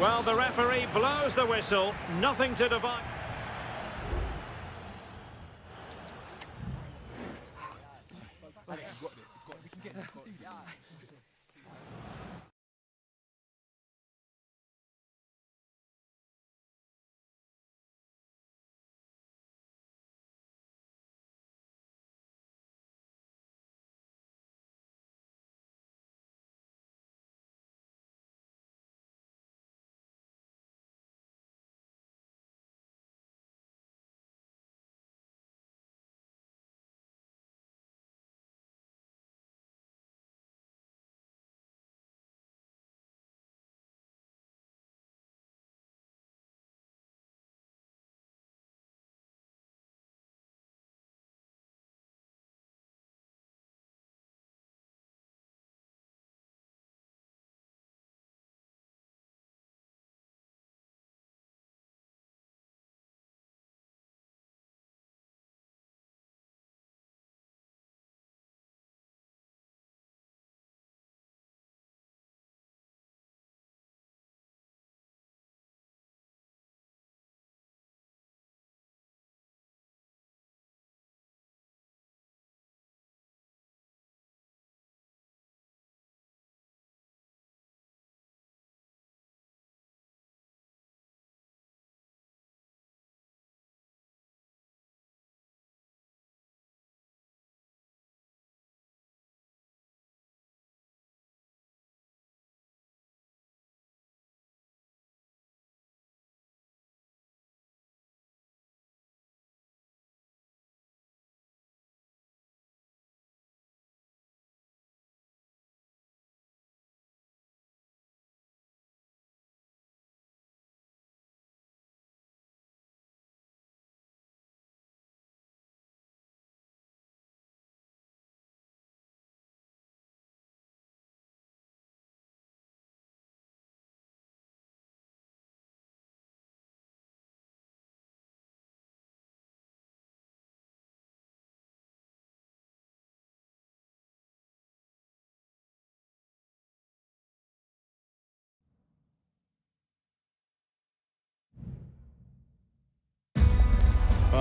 Well, the referee blows the whistle. Nothing to divide.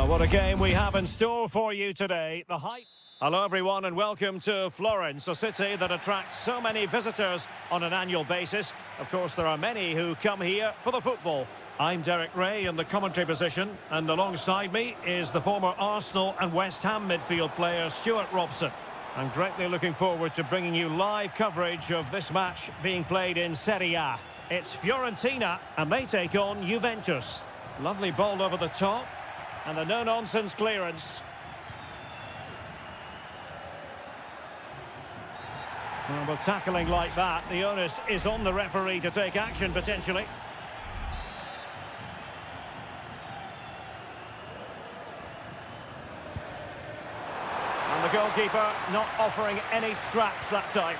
Well, what a game we have in store for you today. The hype. Hello, everyone, and welcome to Florence, a city that attracts so many visitors on an annual basis. Of course, there are many who come here for the football. I'm Derek Ray in the commentary position, and alongside me is the former Arsenal and West Ham midfield player Stuart Robson. I'm greatly looking forward to bringing you live coverage of this match being played in Seria. It's Fiorentina, and they take on Juventus. Lovely ball over the top, and a no-nonsense clearance. Well, with tackling like that, the onus is on the referee to take action, potentially. And the goalkeeper not offering any scraps that time.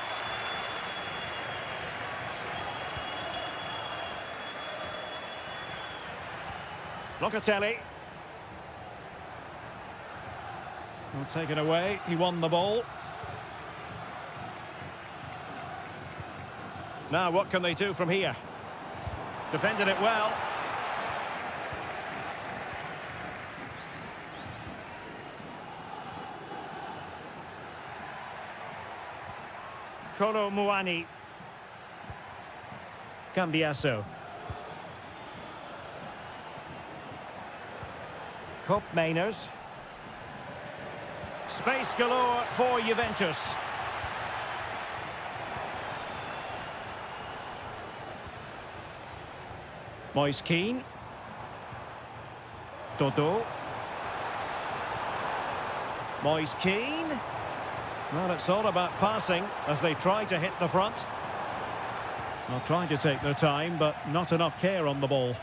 Locatelli. Well, taken away, he won the ball. Now, what can they do from here? Defended it well. Kolo Muani. Cambiasso. Cup Mainers. Space galore for Juventus. Moise Keane. Dodo. Moise Keane. Well, it's all about passing as they try to hit the front. Well, trying to take their time, but not enough care on the ball.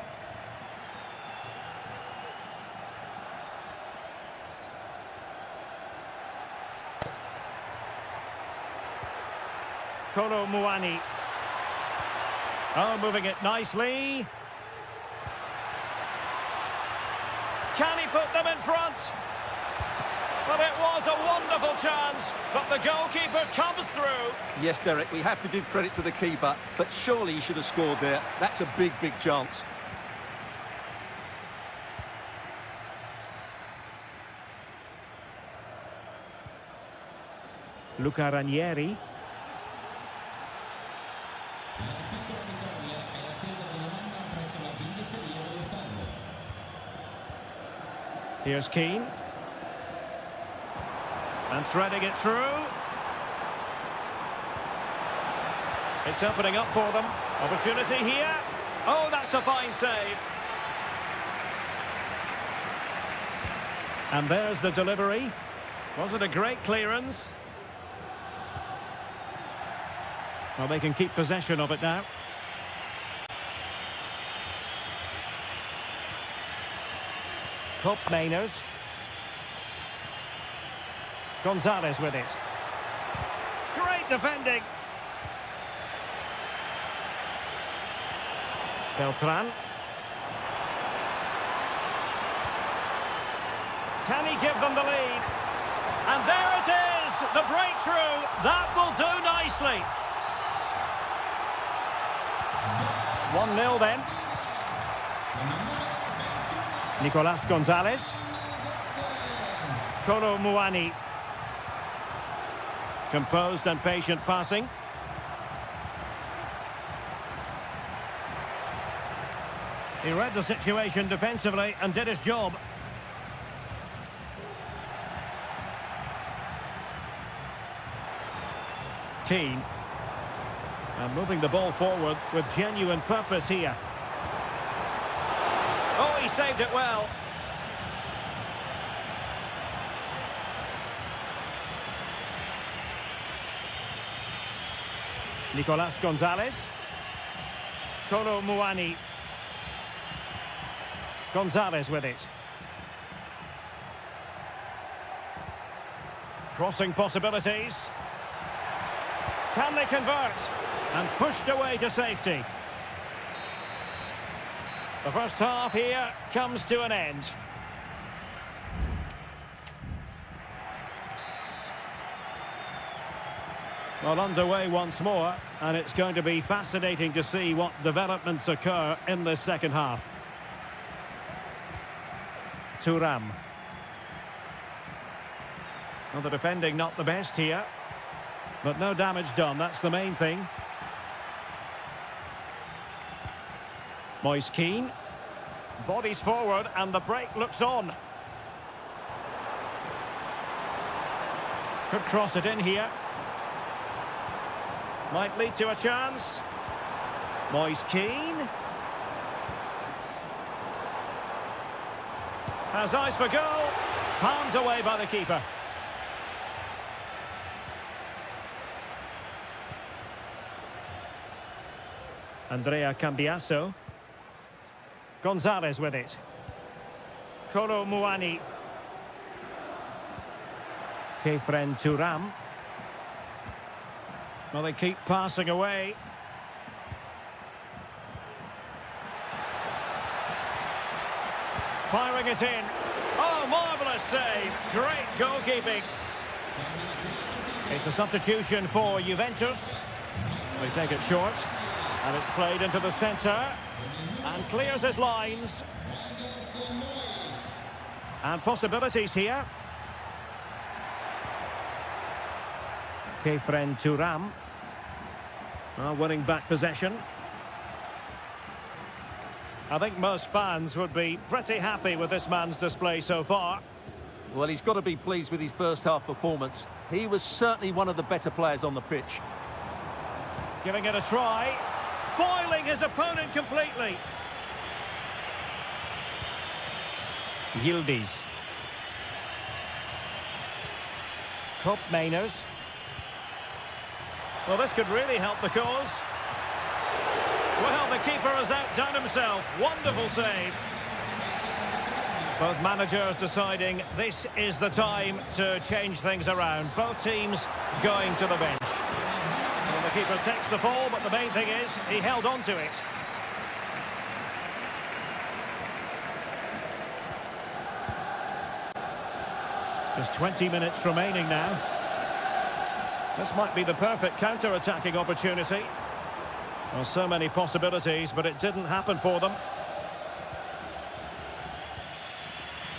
Kolo Muani. Oh, moving it nicely. Can he put them in front? But it was a wonderful chance, but the goalkeeper comes through. Yes, Derek, we have to give credit to the keeper, but surely he should have scored there. That's a big, big chance. Luca Ranieri. Here's Keane. And threading it through. It's opening up for them. Opportunity here. Oh, that's a fine save. And there's the delivery. Was it a great clearance? Well, they can keep possession of it now. Cup Mainers. Gonzalez with it. Great defending. Beltran. Can he give them the lead? And there it is, the breakthrough. That will do nicely. 1-0 then. Nicolas Gonzalez. Kolo Muani. Composed and patient passing. He read the situation defensively and did his job. Keane. And moving the ball forward with genuine purpose here. Oh, he saved it well. Nicolas Gonzalez. Kolo Muani. Gonzalez with it. Crossing possibilities. Can they convert? And pushed away to safety. The first half here comes to an end. Well, underway once more, and it's going to be fascinating to see what developments occur in this second half. Thuram. Well, the defending not the best here. But no damage done, that's the main thing. Moise Keane. Bodies forward and the break looks on. Could cross it in here. Might lead to a chance. Moise Keane. Has eyes for goal. Palmed away by the keeper. Andrea Cambiasso. Gonzalez with it. Kolo Muani. Kefren Turam. Well, they keep passing away. Firing it in. Oh, marvellous save. Great goalkeeping. It's a substitution for Juventus. They take it short. And it's played into the centre. And clears his lines. And possibilities here. Kefren Turam. Winning back possession. I think most fans would be pretty happy with this man's display so far. Well, he's got to be pleased with his first half performance. He was certainly one of the better players on the pitch. Giving it a try. Foiling his opponent completely. Yildiz. Kopp Mainers. Well, this could really help the cause. Well, the keeper has outdone himself. Wonderful save. Both managers deciding this is the time to change things around. Both teams going to the bench. Well, the keeper takes the fall, but the main thing is he held on to it. Just 20 minutes remaining now. This might be the perfect counter-attacking opportunity. Well, so many possibilities, but it didn't happen for them.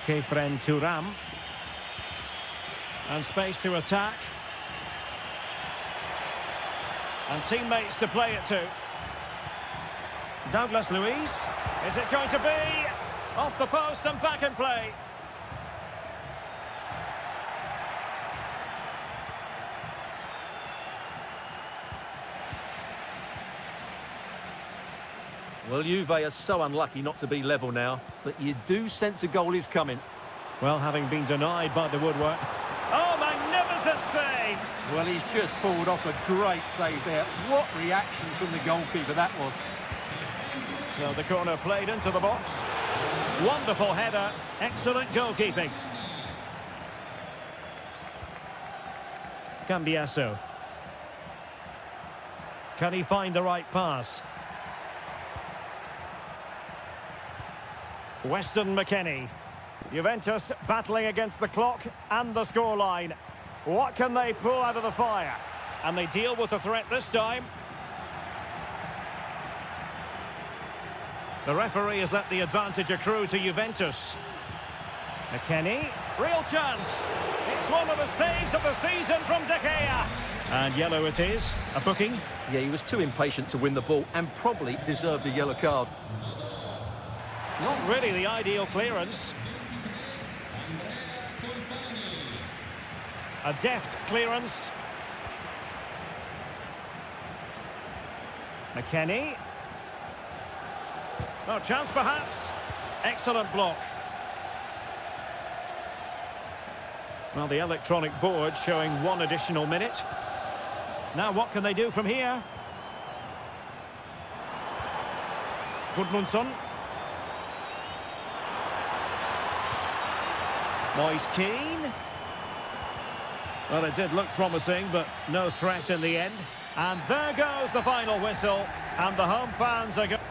Kefren Turam. And space to attack. And teammates to play it to. Douglas Luiz. Is it going to be? Off the post and back in play. Well, Juve are so unlucky not to be level now, but you do sense a goal is coming. Well, having been denied by the woodwork. Oh, magnificent save! Well, he's just pulled off a great save there. What reaction from the goalkeeper that was. So the corner played into the box. Wonderful header. Excellent goalkeeping. Cambiasso. Can he find the right pass? Weston McKennie. Juventus battling against the clock and the scoreline. What can they pull out of the fire? And they deal with the threat this time. The referee has let the advantage accrue to Juventus. McKennie. Real chance. It's one of the saves of the season from De Gea. And yellow it is. A booking. Yeah, he was too impatient to win the ball and probably deserved a yellow card. Not really the ideal clearance. A deft clearance. McKennie. No chance perhaps. Excellent block. Well, the electronic board showing 1 additional minute. Now what can they do from here? Gudmundsson. Moise Keane. Well, it did look promising, but no threat in the end. And there goes the final whistle, and the home fans are going.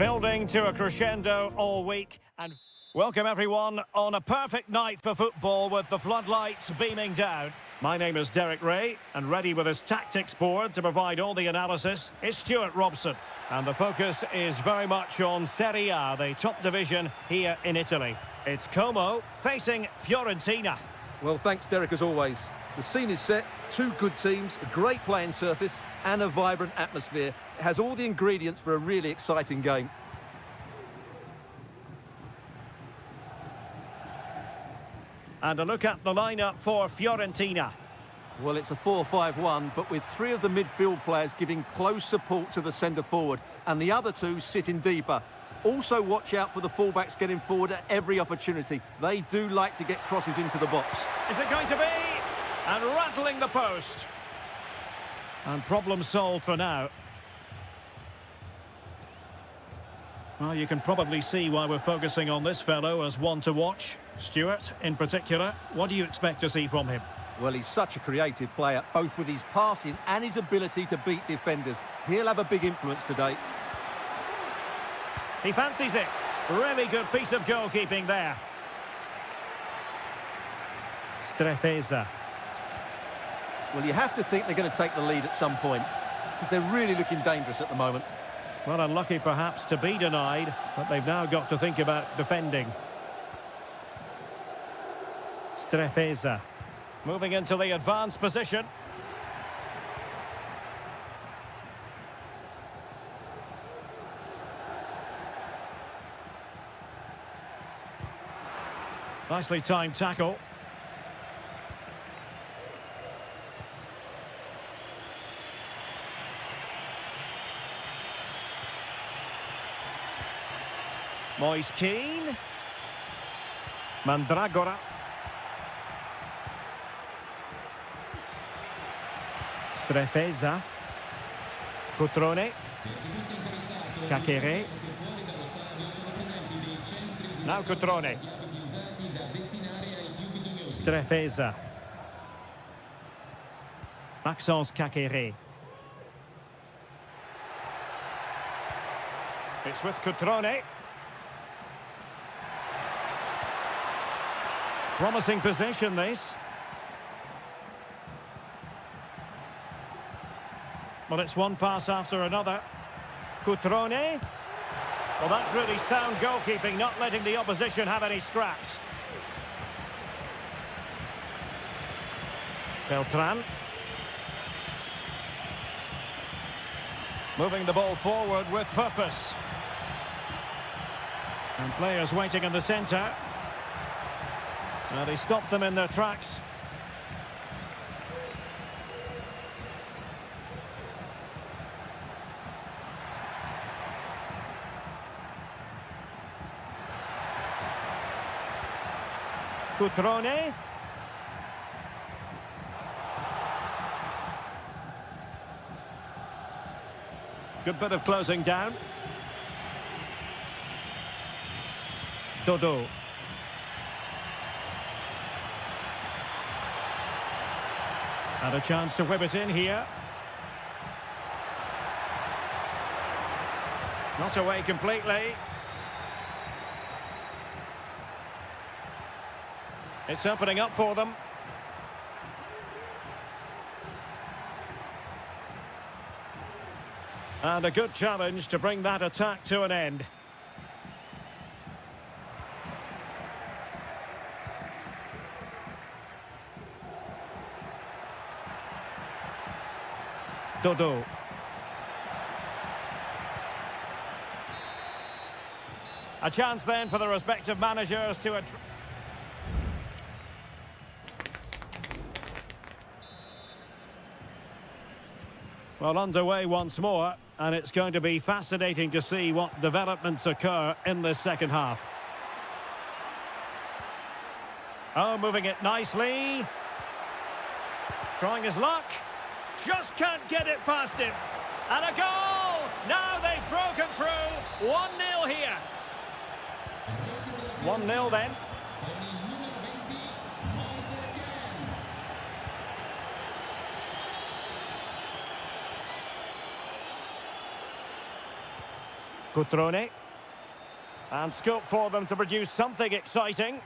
Building to a crescendo all week, and welcome everyone on a perfect night for football with the floodlights beaming down. My name is Derek Ray, and ready with his tactics board to provide all the analysis is Stuart Robson. And the focus is very much on Seria, the top division here in Italy. It's Como facing Fiorentina. Well, thanks, Derek, as always. The scene is set, two good teams, a great playing surface and a vibrant atmosphere. It has all the ingredients for a really exciting game. And a look at the lineup for Fiorentina. Well, it's a 4-5-1, but with three of the midfield players giving close support to the centre-forward, and the other two sitting deeper. Also, watch out for the fullbacks getting forward at every opportunity. They do like to get crosses into the box. Is it going to be? And rattling the post. And problem solved for now. Well, you can probably see why we're focusing on this fellow as one to watch. Stuart, in particular, what do you expect to see from him? Well, he's such a creative player, both with his passing and his ability to beat defenders. He'll have a big influence today. He fancies it. Really good piece of goalkeeping there. Strefeza. Well, you have to think they're going to take the lead at some point, because they're really looking dangerous at the moment. Well, unlucky perhaps to be denied, but they've now got to think about defending. Strefeza. Moving into the advanced position. Nicely timed tackle. Moise Keane. Mandragora. Strefeza. Cutrone. Cachere. Now Cutrone. Strefeza. Maxence Cachere. It's with Cutrone. Promising possession, this. Well, it's one pass after another. Cutrone. Well, that's really sound goalkeeping, not letting the opposition have any scraps. Beltran. Moving the ball forward with purpose. And players waiting in the centre. Well, they stopped them in their tracks. Cutrone. Good bit of closing down. Dodo. And a chance to whip it in here. Not away completely. It's opening up for them. And a good challenge to bring that attack to an end. Dodo. A chance then for the respective managers to... Well, underway once more, and it's going to be fascinating to see what developments occur in this second half. Oh, moving it nicely. Trying his luck. Just can't get it past him. And a goal! Now they've broken through. 1-0 here. 1-0 then. Cutrone. And scope for them to produce something exciting.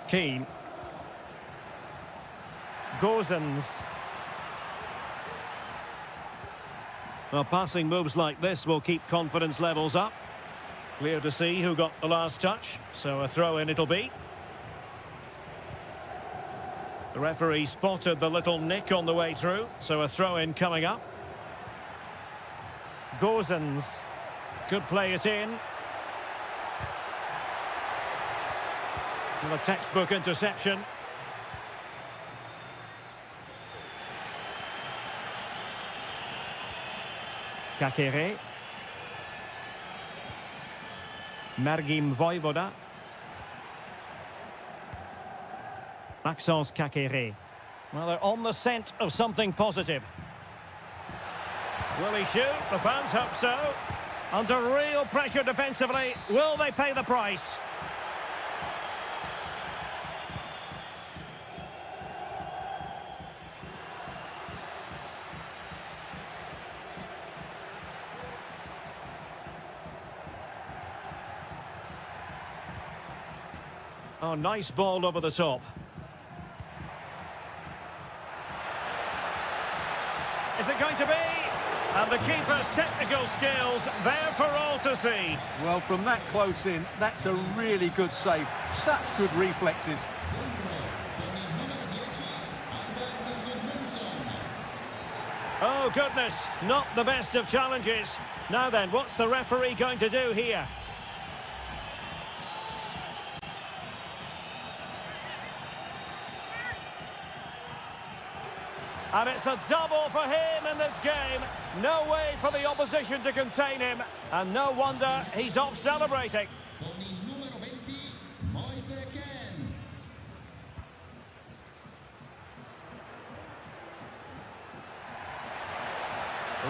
Keane. Gozens. Well, passing moves like this will keep confidence levels up. Clear to see who got the last touch, so a throw-in it'll be. The referee spotted the little nick on the way through, so a throw-in coming up. Gozens could play it in. And a textbook interception. Kakere. Margim Voivoda. Maxence Kakere. Well, they're on the scent of something positive. Will he shoot? The fans hope so. Under real pressure defensively. Will they pay the price? Oh, nice ball over the top. Is it going to be? And the keeper's technical skills there for all to see. Well, from that close in, that's a really good save. Such good reflexes. Oh, goodness, not the best of challenges. Now then, what's the referee going to do here? And it's a double for him in this game. No way for the opposition to contain him. And no wonder he's off celebrating. Con il numero 20, Moise Kean.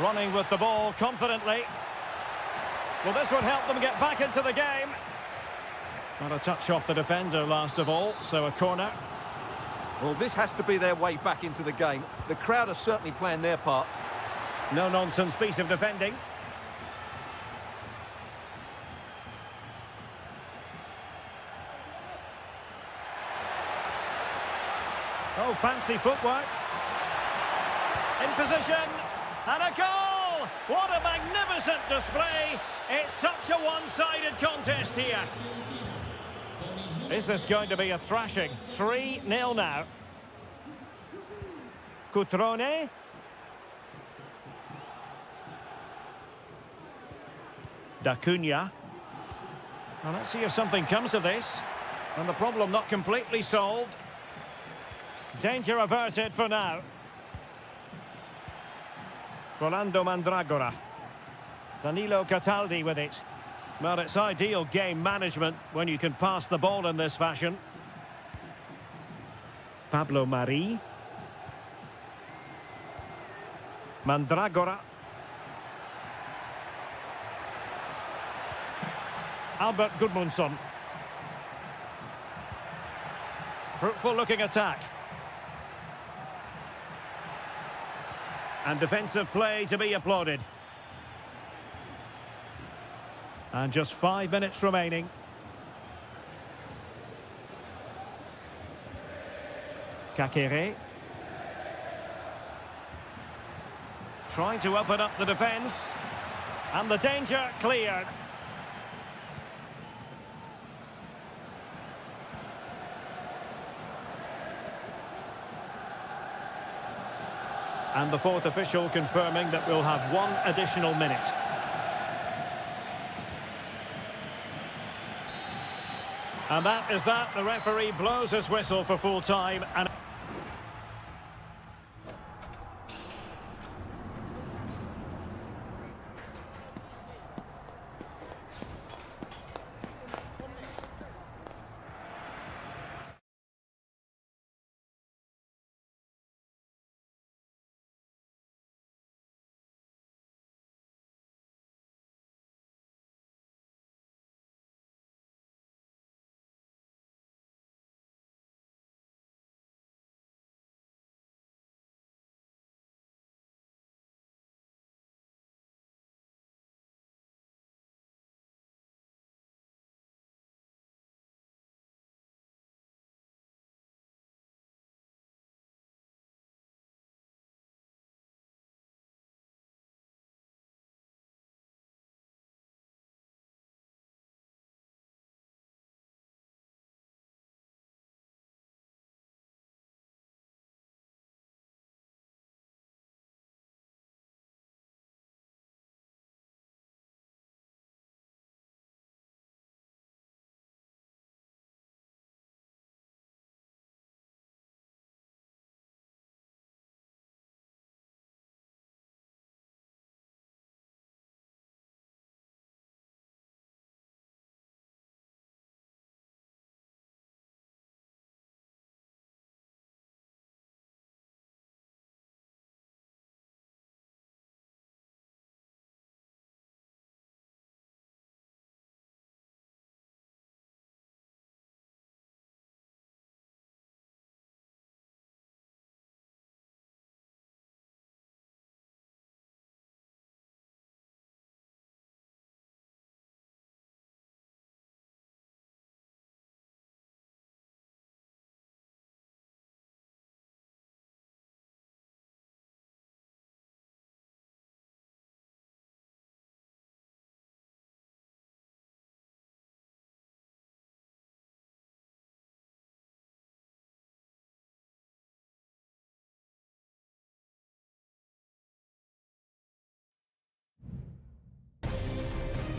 Running with the ball confidently. Well, this would help them get back into the game. Not a touch off the defender last of all, so a corner. Well, this has to be their way back into the game. The crowd are certainly playing their part. No-nonsense piece of defending. Oh, fancy footwork. In position. And a goal! What a magnificent display. It's such a one-sided contest here. Is this going to be a thrashing? 3-0 now. Cutrone. D'Acunha. Well, let's see if something comes of this. And the problem not completely solved. Danger averted for now. Rolando Mandragora. Danilo Cataldi with it. Well, it's ideal game management when you can pass the ball in this fashion. Pablo Mari. Mandragora. Albert Gudmundsson. Fruitful looking attack. And defensive play to be applauded. And just 5 minutes remaining. Kakere. Trying to open up the defence. And the danger cleared. And the fourth official confirming that we'll have one additional minute. And that is that. The referee blows his whistle for full time. And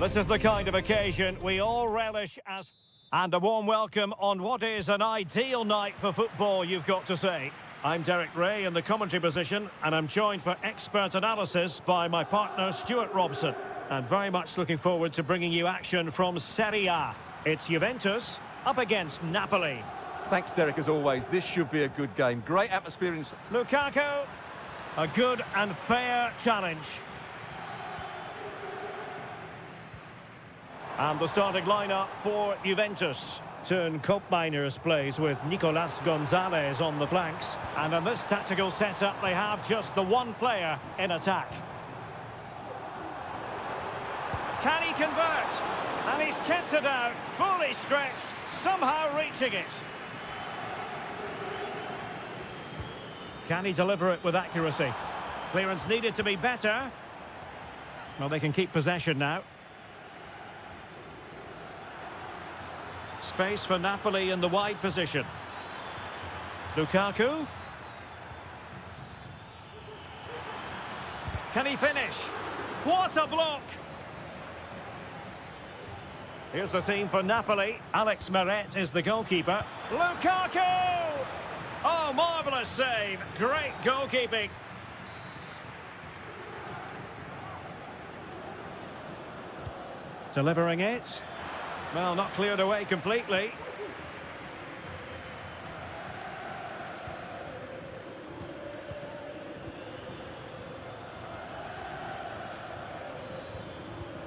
This is the kind of occasion we all relish as... And a warm welcome on what is an ideal night for football, you've got to say. I'm Derek Ray in the commentary position, and I'm joined for expert analysis by my partner, Stuart Robson. And very much looking forward to bringing you action from Seria. It's Juventus up against Napoli. Thanks, Derek, as always. This should be a good game. Great atmosphere in... Lukaku, a good and fair challenge. And the starting lineup for Juventus. Turn Koopmeiners plays with Nicolas Gonzalez on the flanks. And in this tactical setup, they have just the one player in attack. Can he convert? And he's kept it out, fully stretched, somehow reaching it. Can he deliver it with accuracy? Clearance needed to be better. Well, they can keep possession now. Space for Napoli in the wide position. Lukaku. Can he finish? What a block! Here's the team for Napoli. Alex Meret is the goalkeeper. Lukaku! Oh, marvellous save. Great goalkeeping. Delivering it. Well, not cleared away completely.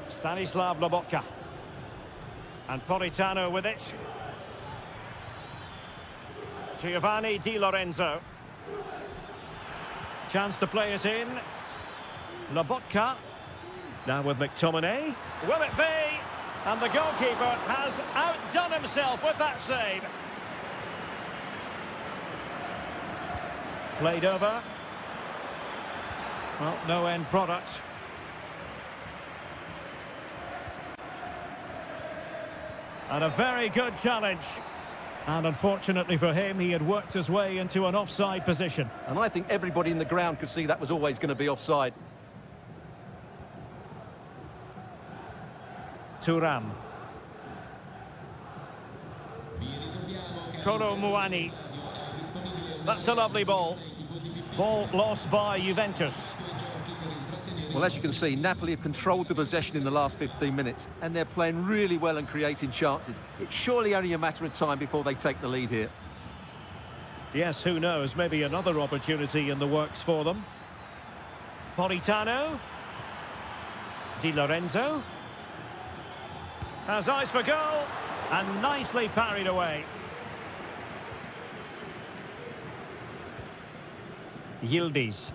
Stanislav Lobotka. And Politano with it. Giovanni Di Lorenzo. Chance to play it in. Lobotka. Now with McTominay. Will it be? And the goalkeeper has outdone himself with that save. Played over. Well, no end product. And a very good challenge. And unfortunately for him, he had worked his way into an offside position. And I think everybody in the ground could see that was always going to be offside. Thuram. Kolo Muani. That's a lovely ball. Ball lost by Juventus. Well, as you can see, Napoli have controlled the possession in the last 15 minutes, and they're playing really well and creating chances. It's surely only a matter of time before they take the lead here. Yes, who knows? Maybe another opportunity in the works for them. Politano. Di Lorenzo. Has eyes for goal, and nicely parried away. Yildiz.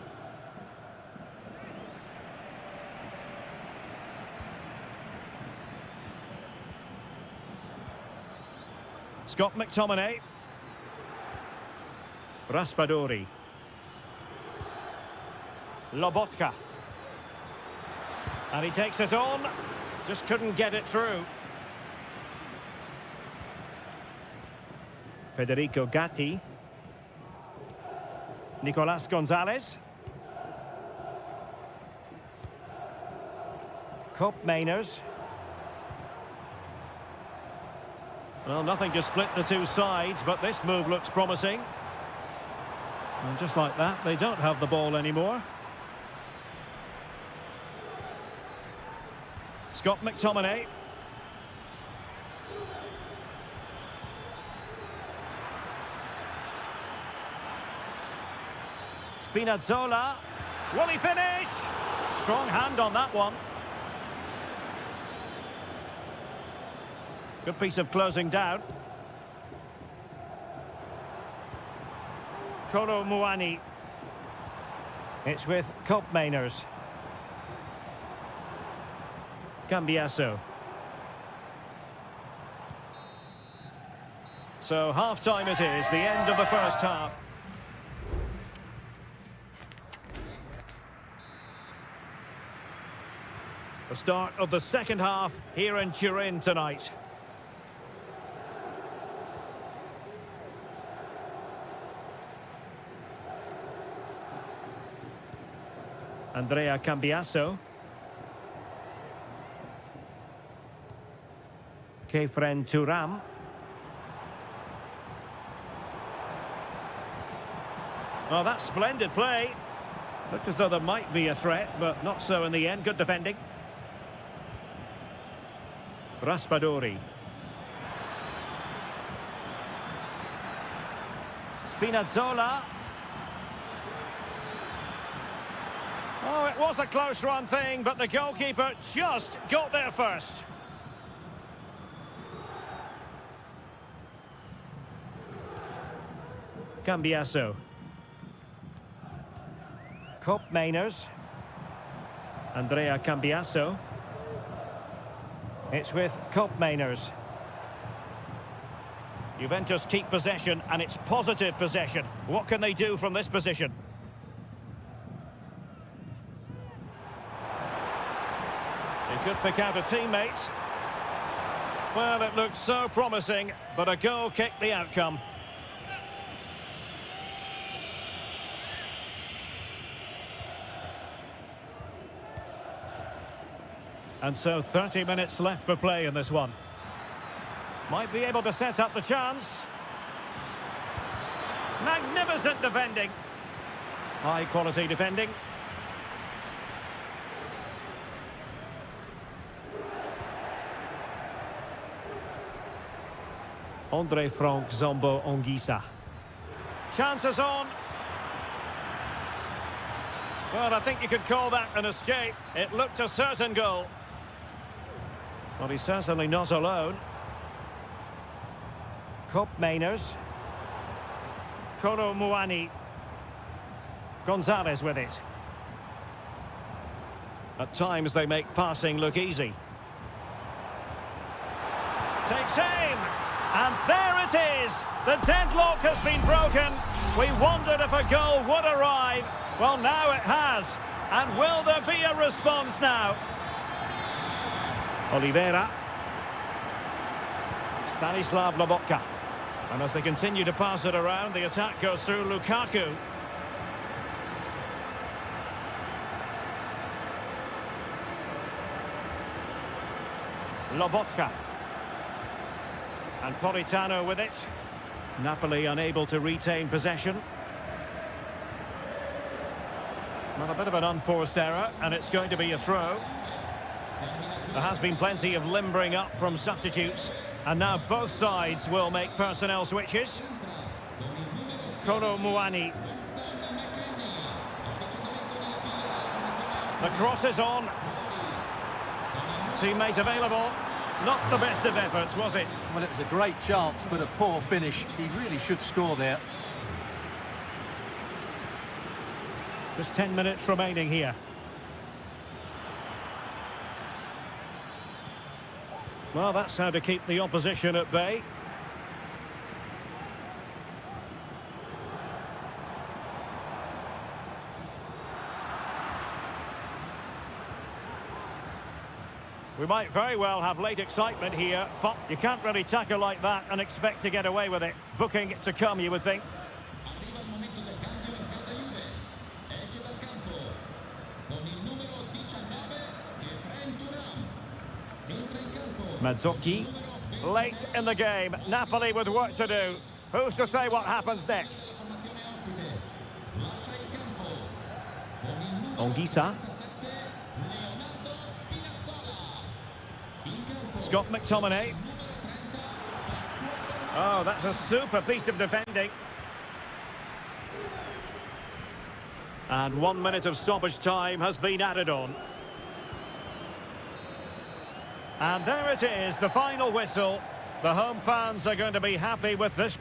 Scott McTominay. Raspadori. Lobotka. And he takes it on. Just couldn't get it through. Federico Gatti. Nicolas Gonzalez. Koopmeiners. Well, nothing to split the two sides, but this move looks promising. And just like that, they don't have the ball anymore. Scott McTominay. Spinazzola. Will he finish? Strong hand on that one. Good piece of closing down. Kolo Muani. It's with Koopmeiners. Cambiasso. So half-time it is, the end of the first half. The start of the second half here in Turin tonight. Andrea Cambiasso. Kefren Turam. Well, that's splendid play. Looked as though there might be a threat, but not so in the end. Good defending. Raspadori. Spinazzola. Oh, it was a close run thing, but the goalkeeper just got there first. Cambiasso. Koopmeiners. Andrea Cambiasso. It's with Koopmeiners. Juventus keep possession, and it's positive possession. What can they do from this position? They could pick out a teammate. Well, it looked so promising, but a goal kicked the outcome. And so 30 minutes left for play in this one. Might be able to set up the chance. Magnificent defending. High quality defending. Andre Frank Zombo Ongisa. Chances on. Well, I think you could call that an escape. It looked a certain goal. Well, he's certainly not alone. Koopmeiners. Koro Muani. Gonzalez with it. At times they make passing look easy. Takes aim. And there it is. The deadlock has been broken. We wondered if a goal would arrive. Well, now it has. And will there be a response now? Oliveira. Stanislav Lobotka. And as they continue to pass it around, the attack goes through Lukaku. Lobotka. And Politano with it. Napoli unable to retain possession. Well, a bit of an unforced error, and it's going to be a throw. There has been plenty of limbering up from substitutes, and now both sides will make personnel switches. Koro Muani. The cross is on. Teammate available. Not the best of efforts, was it? Well, it was a great chance, but a poor finish. He really should score there. Just 10 minutes remaining here. Well, that's how to keep the opposition at bay. We might very well have late excitement here. You can't really tackle like that and expect to get away with it. Booking to come, you would think. Arriva il momento del cambio in casa Juve. Esce dal campo con il numero 19 Kefren Turam. Entra in campo. Mazzocchi. Late in the game. Napoli with work to do. Who's to say what happens next? Formazione ospite. Lascia il campo con il numero Ongisa. 47 Leonardo Spinazzola. In campo Scott McTominay. numero 30 Pasquale. Oh, that's a super piece of defending. And 1 minute of stoppage time has been added on. And there it is, the final whistle. The home fans are going to be happy with this.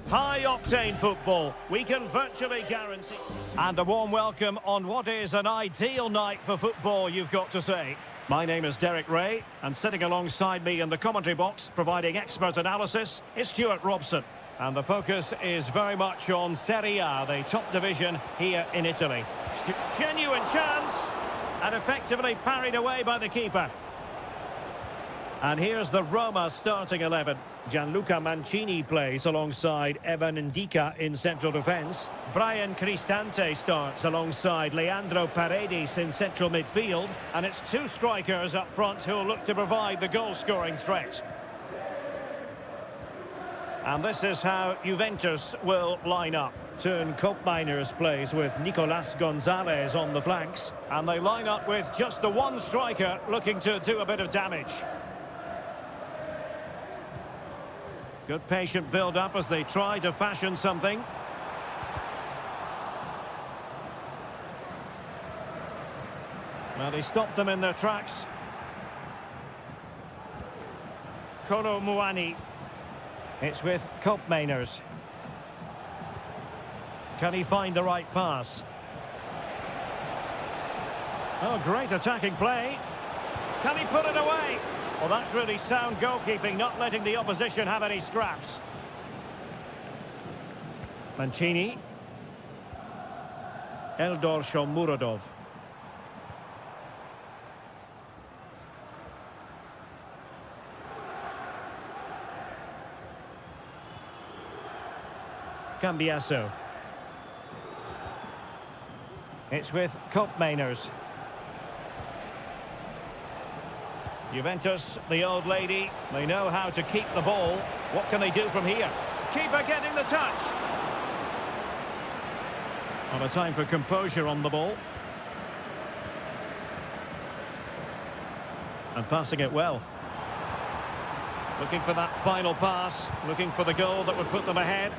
High-octane football, we can virtually guarantee. And a warm welcome on what is an ideal night for football, you've got to say. My name is Derek Ray, and sitting alongside me in the commentary box, providing expert analysis, is Stuart Robson. And the focus is very much on Seria, the top division here in Italy. Genuine chance, and effectively parried away by the keeper. And here's the Roma starting 11. Gianluca Mancini plays alongside Evan Ndika in central defence. Brian Cristante starts alongside Leandro Paredes in central midfield. And it's two strikers up front who'll look to provide the goal-scoring threat. And this is how Juventus will line up. Turn Koopmeiners plays with Nicolas Gonzalez on the flanks. And they line up with just the one striker looking to do a bit of damage. Good patient build-up as they try to fashion something. Well, they stopped them in their tracks. Kolo Muani. It's with Koopmeiners. Can he find the right pass? Oh, great attacking play. Can he put it away? Well, that's really sound goalkeeping, not letting the opposition have any scraps. Mancini. Eldor Shomurodov. Cambiasso. It's with Koopmeiners. Juventus, the old lady, they know how to keep the ball. What can they do from here? Keeper getting the touch. On a time for composure on the ball. And passing it well. Looking for that final pass, looking for the goal that would put them ahead.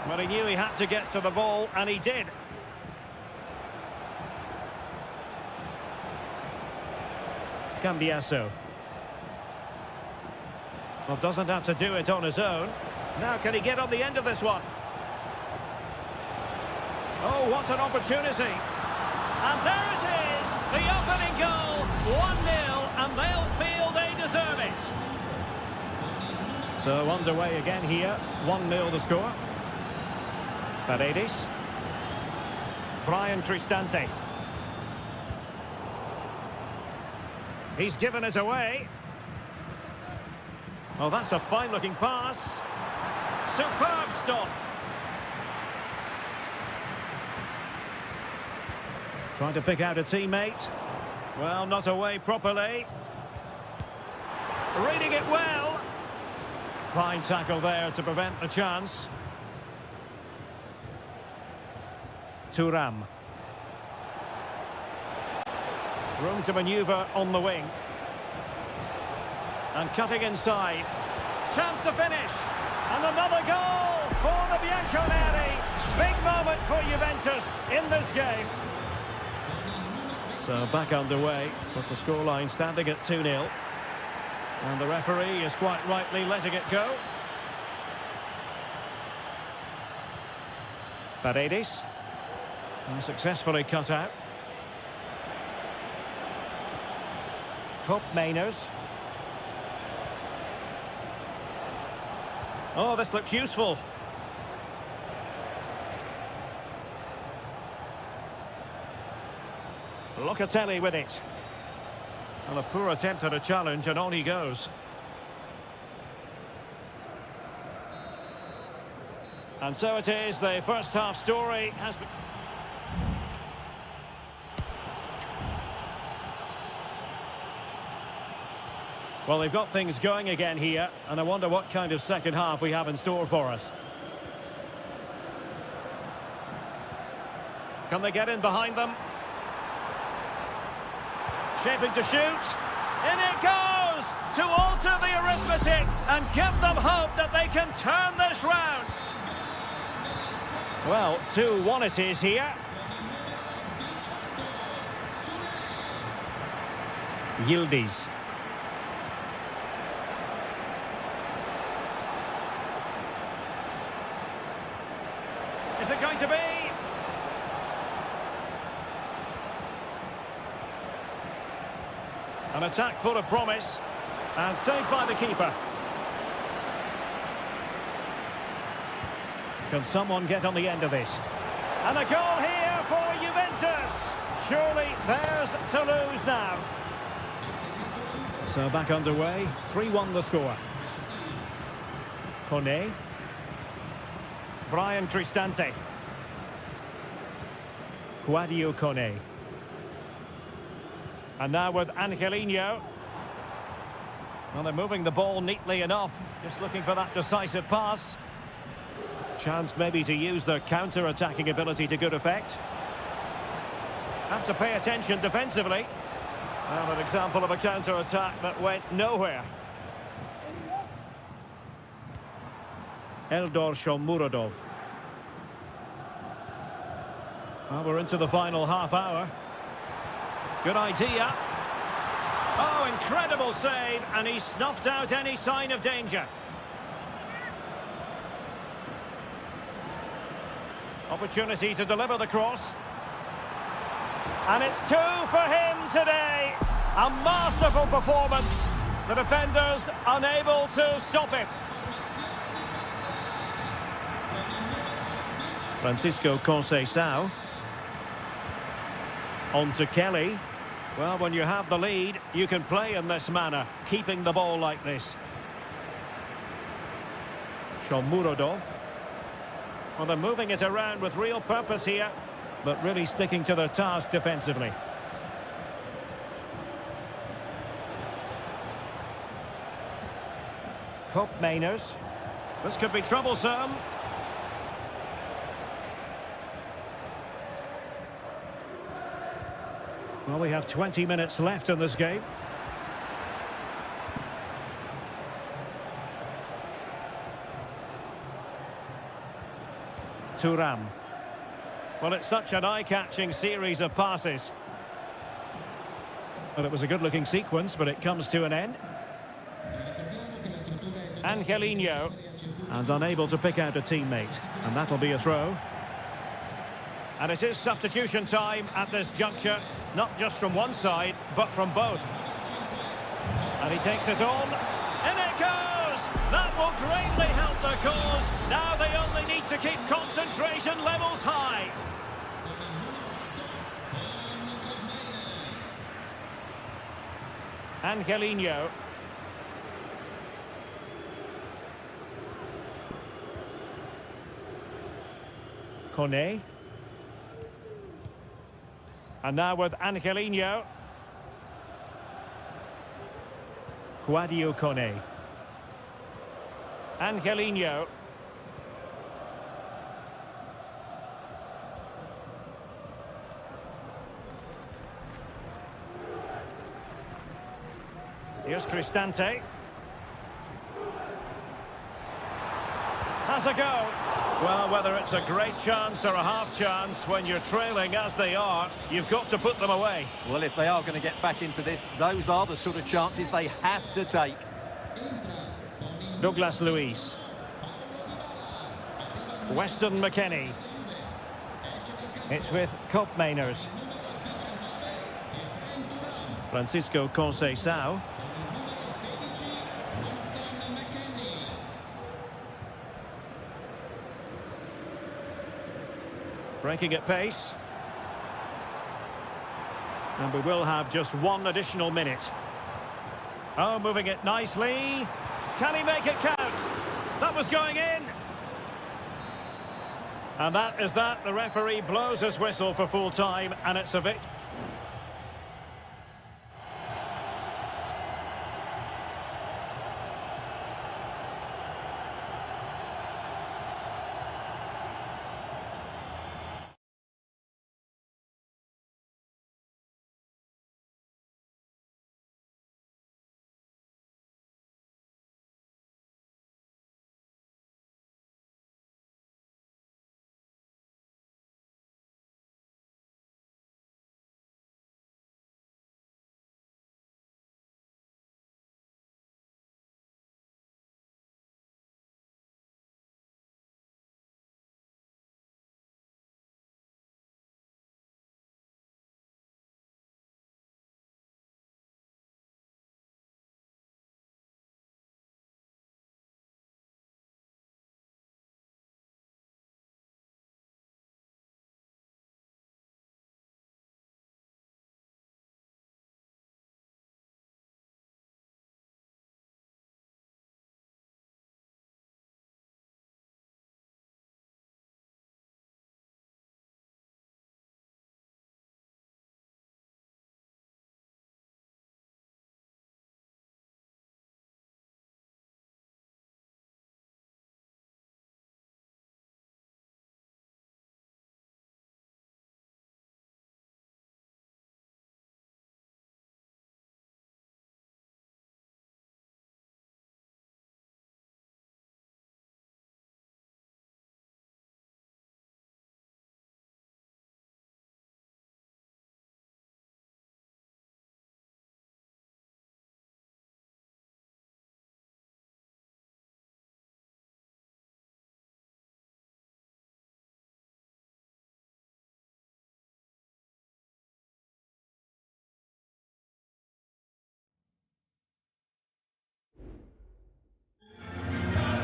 Well, he knew he had to get to the ball, and he did. Cambiasso. Well, doesn't have to do it on his own. Now, can he get on the end of this one? Oh, what an opportunity. And there it is, the opening goal, 1-0, and they'll feel they deserve it. So, underway again here, 1-0 the score. Paredes. Brian Cristante. He's given us away. Oh, that's a fine-looking pass. Superb stop. Trying to pick out a teammate. Well, not away properly. Reading it well. Fine tackle there to prevent the chance. Thuram. Room to manoeuvre on the wing. And cutting inside. Chance to finish. And another goal for the Bianconeri. Big moment for Juventus in this game. So back underway, with the scoreline standing at 2-0. And the referee is quite rightly letting it go. Paredes. Successfully cut out. Koopmeiners. Oh, this looks useful. Locatelli with it. Well, a poor attempt at a challenge, and on he goes. And so it is, the first half story has been... Well, they've got things going again here, and I wonder what kind of second half we have in store for us. Can they get in behind them? Shaping to shoot. In it goes! To alter the arithmetic and give them hope that they can turn this round. Well, 2-1 it is here. Yildiz. Is it going to be? An attack full of promise. And saved by the keeper. Can someone get on the end of this? And a goal here for Juventus. Surely theirs to lose now. So back underway. 3-1 the score. Kone. Brian Cristante. Quadio Kone. And now with Angelino. Well, they're moving the ball neatly enough. Just looking for that decisive pass. Chance maybe to use their counter-attacking ability to good effect. Have to pay attention defensively. Well, an example of a counter-attack that went nowhere. Eldor Shomurodov. Well, we're into the final half hour. Good idea. Oh, incredible save, and he snuffed out any sign of danger. Opportunity to deliver the cross. And it's 2 for him today. A masterful performance. The defenders unable to stop him. Francisco Conceição. On to Kelly. Well, when you have the lead, you can play in this manner, keeping the ball like this. Shomurodov. Well, they're moving it around with real purpose here, but really sticking to their task defensively. Mainers. This could be troublesome. Well, we have 20 minutes left in this game. Thuram. Well, it's such an eye-catching series of passes. Well, it was a good-looking sequence, but it comes to an end. Angelino. And unable to pick out a teammate. And that'll be a throw. And it is substitution time at this juncture. Not just from one side, but from both. And he takes it on. In it goes! That will greatly help their cause. Now they only need to keep concentration levels high. Angelino. Kone. And now with Angelino. Quadio Kone. Angelino. Here's Cristante. Has a go. Well, whether it's a great chance or a half chance, when you're trailing as they are, you've got to put them away. Well, if they are going to get back into this, those are the sort of chances they have to take. Douglas Luiz. Weston McKennie. It's with Mainers. Francisco Conceição. Breaking at pace. And we will have just one additional minute. Oh, moving it nicely. Can he make it count? That was going in. And that is that. The referee blows his whistle for full time, and it's a victory.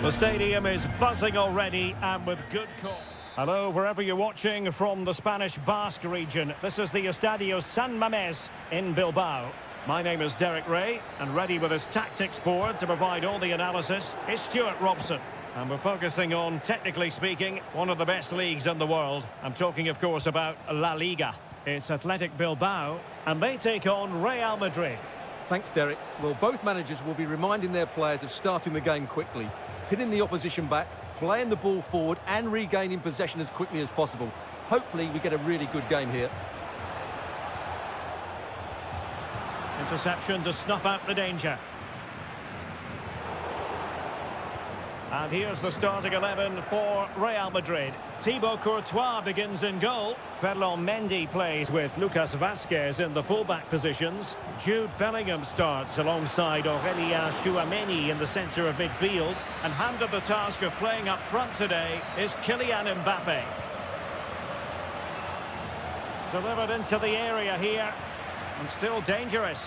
The stadium is buzzing already and with good call. Hello, wherever you're watching from the Spanish Basque region. This is the Estadio San Mamés in Bilbao. My name is Derek Ray, and ready with his tactics board to provide all the analysis is Stuart Robson. And we're focusing on, technically speaking, one of the best leagues in the world. I'm talking, of course, about La Liga. It's Athletic Bilbao, and they take on Real Madrid. Thanks, Derek. Well, both managers will be reminding their players of starting the game quickly, pinning the opposition back, playing the ball forward and regaining possession as quickly as possible. Hopefully we get a really good game here. Interception to snuff out the danger. And here's the starting 11 for Real Madrid. Thibaut Courtois begins in goal. Ferland Mendy plays with Lucas Vazquez in the fullback positions. Jude Bellingham starts alongside Aurélien Tchouameni in the centre of midfield. And handed the task of playing up front today is Kylian Mbappe. Delivered into the area here. And still dangerous.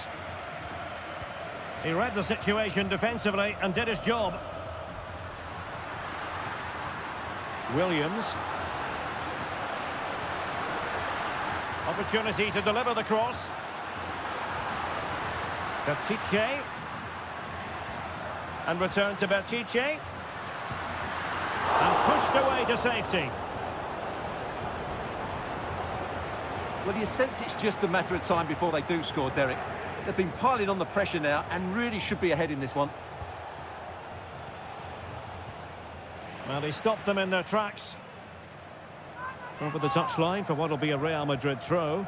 He read the situation defensively and did his job. Williams. Opportunity to deliver the cross. Berchiche. And return to Berchiche. And pushed away to safety. Well, you sense it's just a matter of time before they do score, Derek. They've been piling on the pressure now and really should be ahead in this one. Well, he stopped them in their tracks. Over the touchline for what will be a Real Madrid throw.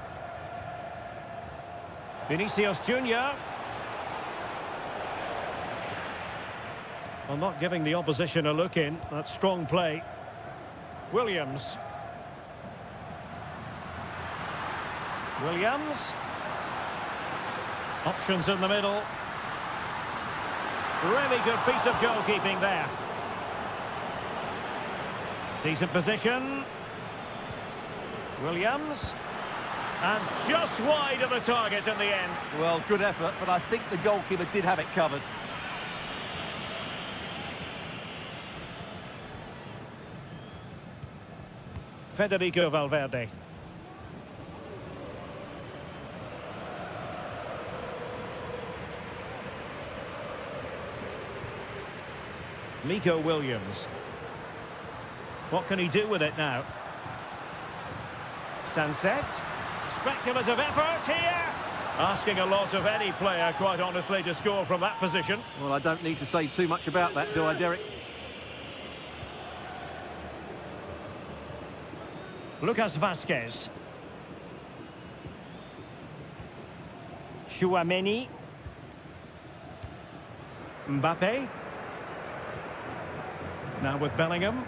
Vinicius Junior. Well, not giving the opposition a look in. That's strong play. Williams. Williams. Options in the middle. Really good piece of goalkeeping there. Decent position. Williams. And just wide of the target in the end. Well, good effort, but I think the goalkeeper did have it covered. Federico Valverde. Nico Williams. What can he do with it now? Sunset. Speculative effort here. Asking a lot of any player, quite honestly, to score from that position. Well, I don't need to say too much about that, do I, Derek? Lucas Vazquez. Tchouameni. Mbappe. Now with Bellingham.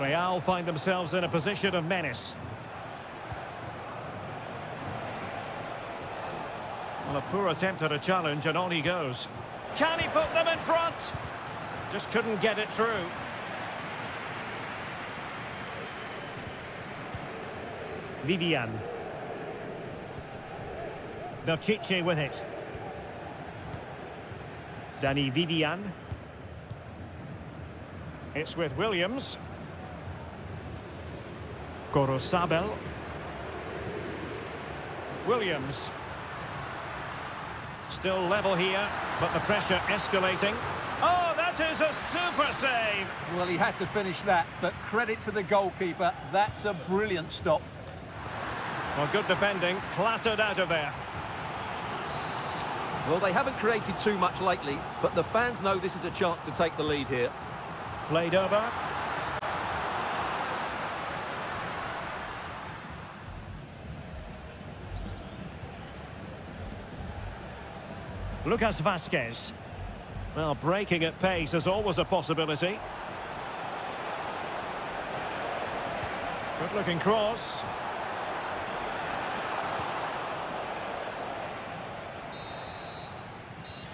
Real find themselves in a position of menace. Well, a poor attempt at a challenge, and on he goes. Can he put them in front? Just couldn't get it through. Vivian. Berchiche with it. Danny Vivian. It's with Williams. Gorosabel. Williams. Still level here, but the pressure escalating. Oh, that is a super save! Well, he had to finish that, but credit to the goalkeeper. That's a brilliant stop. Well, good defending, clattered out of there. Well, they haven't created too much lately, but the fans know this is a chance to take the lead here. Played over. Lucas Vazquez. Well, breaking at pace is always a possibility. Good-looking cross.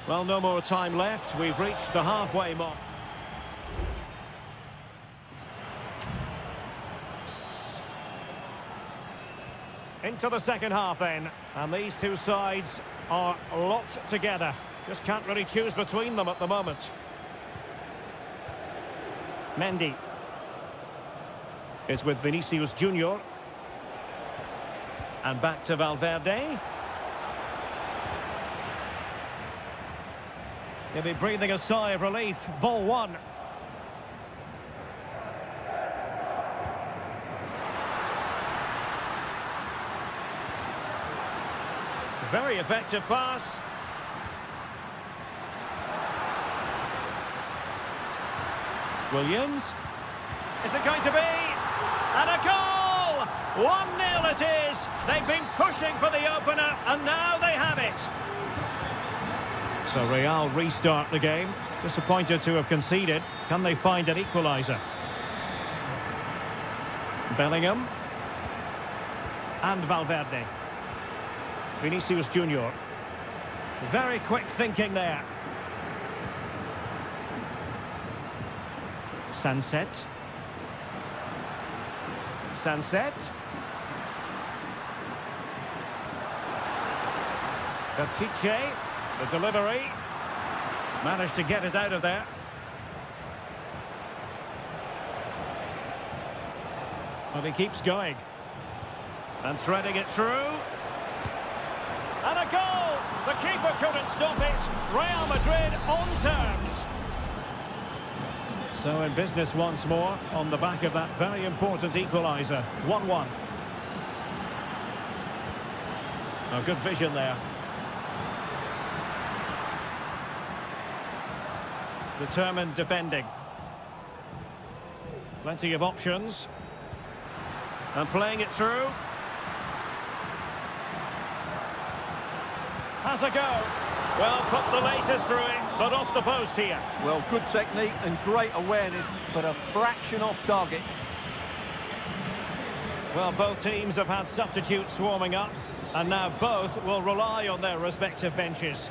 Well, no more time left. We've reached the halfway mark. Into the second half then. And these two sides are locked together. Just can't really choose between them at the moment. Mendy is with Vinicius Junior. And back to Valverde. He'll be breathing a sigh of relief. Ball one. Very effective pass. Williams. Is it going to be? And a goal! 1-0 it is. They've been pushing for the opener, and now they have it. So Real restart the game. Disappointed to have conceded. Can they find an equaliser? Bellingham. And Valverde. Vinicius Junior. Very quick thinking there. Sunset. Pichet, the delivery. Managed to get it out of there. But he keeps going. And threading it through. And a goal! The keeper couldn't stop it. Real Madrid on terms. So in business once more on the back of that very important equaliser. 1-1. Oh, good vision there. Determined defending. Plenty of options. And playing it through. Has a go. Well, put the laces through it, but off the post here. Well, good technique and great awareness, but a fraction off target. Well, both teams have had substitutes swarming up, and now both will rely on their respective benches.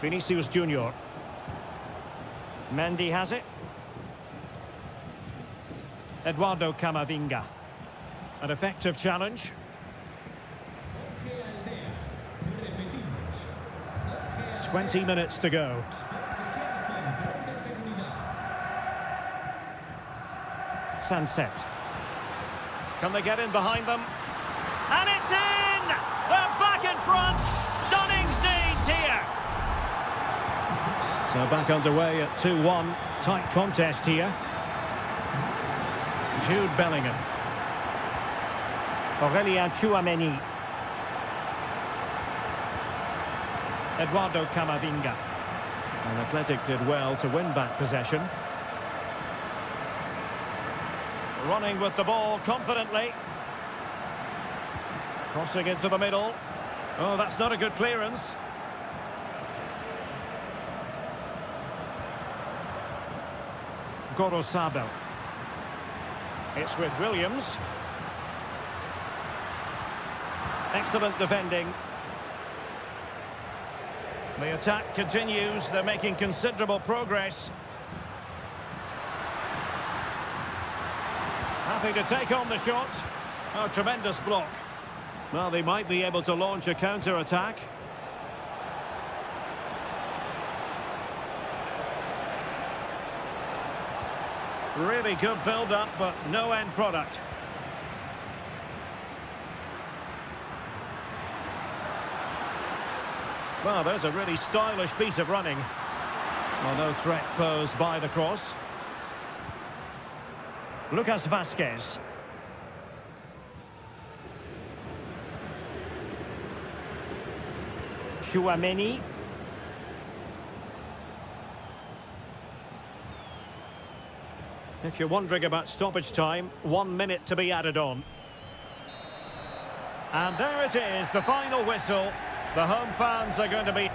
Vinicius Junior. Mendy has it. Eduardo Camavinga. An effective challenge. 20 minutes to go. Sunset. Can they get in behind them? And it's in! They're back in front! Stunning scenes here! So back underway at 2-1. Tight contest here. Jude Bellingham. Aurelien Tchouameni. Eduardo Camavinga. And Athletic did well to win back possession. Running with the ball confidently. Crossing into the middle. Oh, that's not a good clearance. Gorosabel. It's with Williams. Excellent defending. The attack continues. They're making considerable progress. Happy to take on the shot. Oh, tremendous block. Well, they might be able to launch a counter-attack. Really good build-up, but no end product. Well, there's a really stylish piece of running. Well, no threat posed by the cross. Lucas Vazquez. Tchouameni. If you're wondering about stoppage time, 1 minute to be added on. And there it is, the final whistle. The home fans are going to be...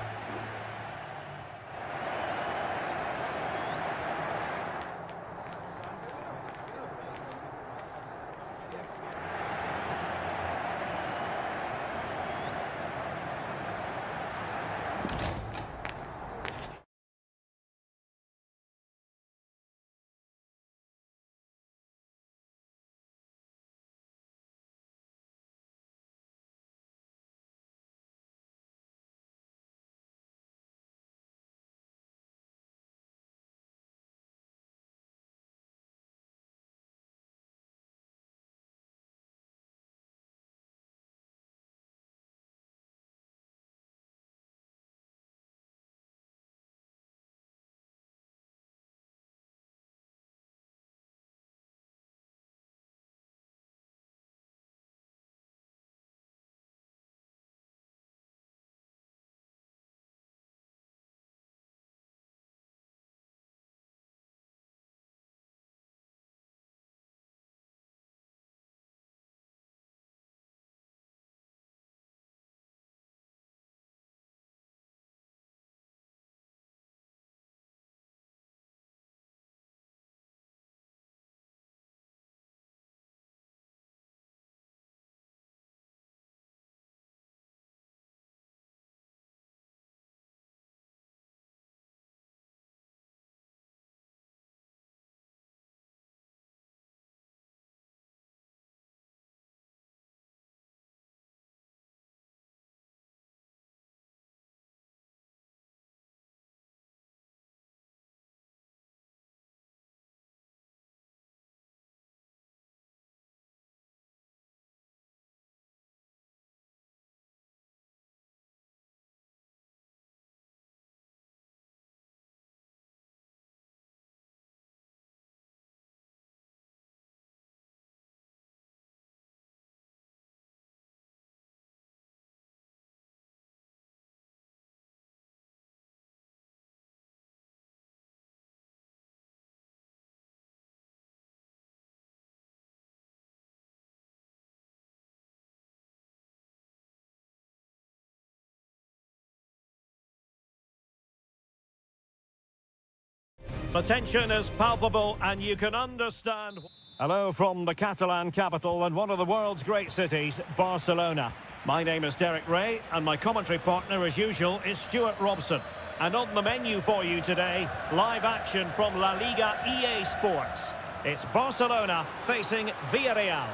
The tension is palpable and you can understand. Hello from the Catalan capital and one of the world's great cities, Barcelona. My name is Derek Ray and my commentary partner as usual is Stuart Robson. And on the menu for you today, live action from La Liga EA Sports. It's Barcelona facing Villarreal.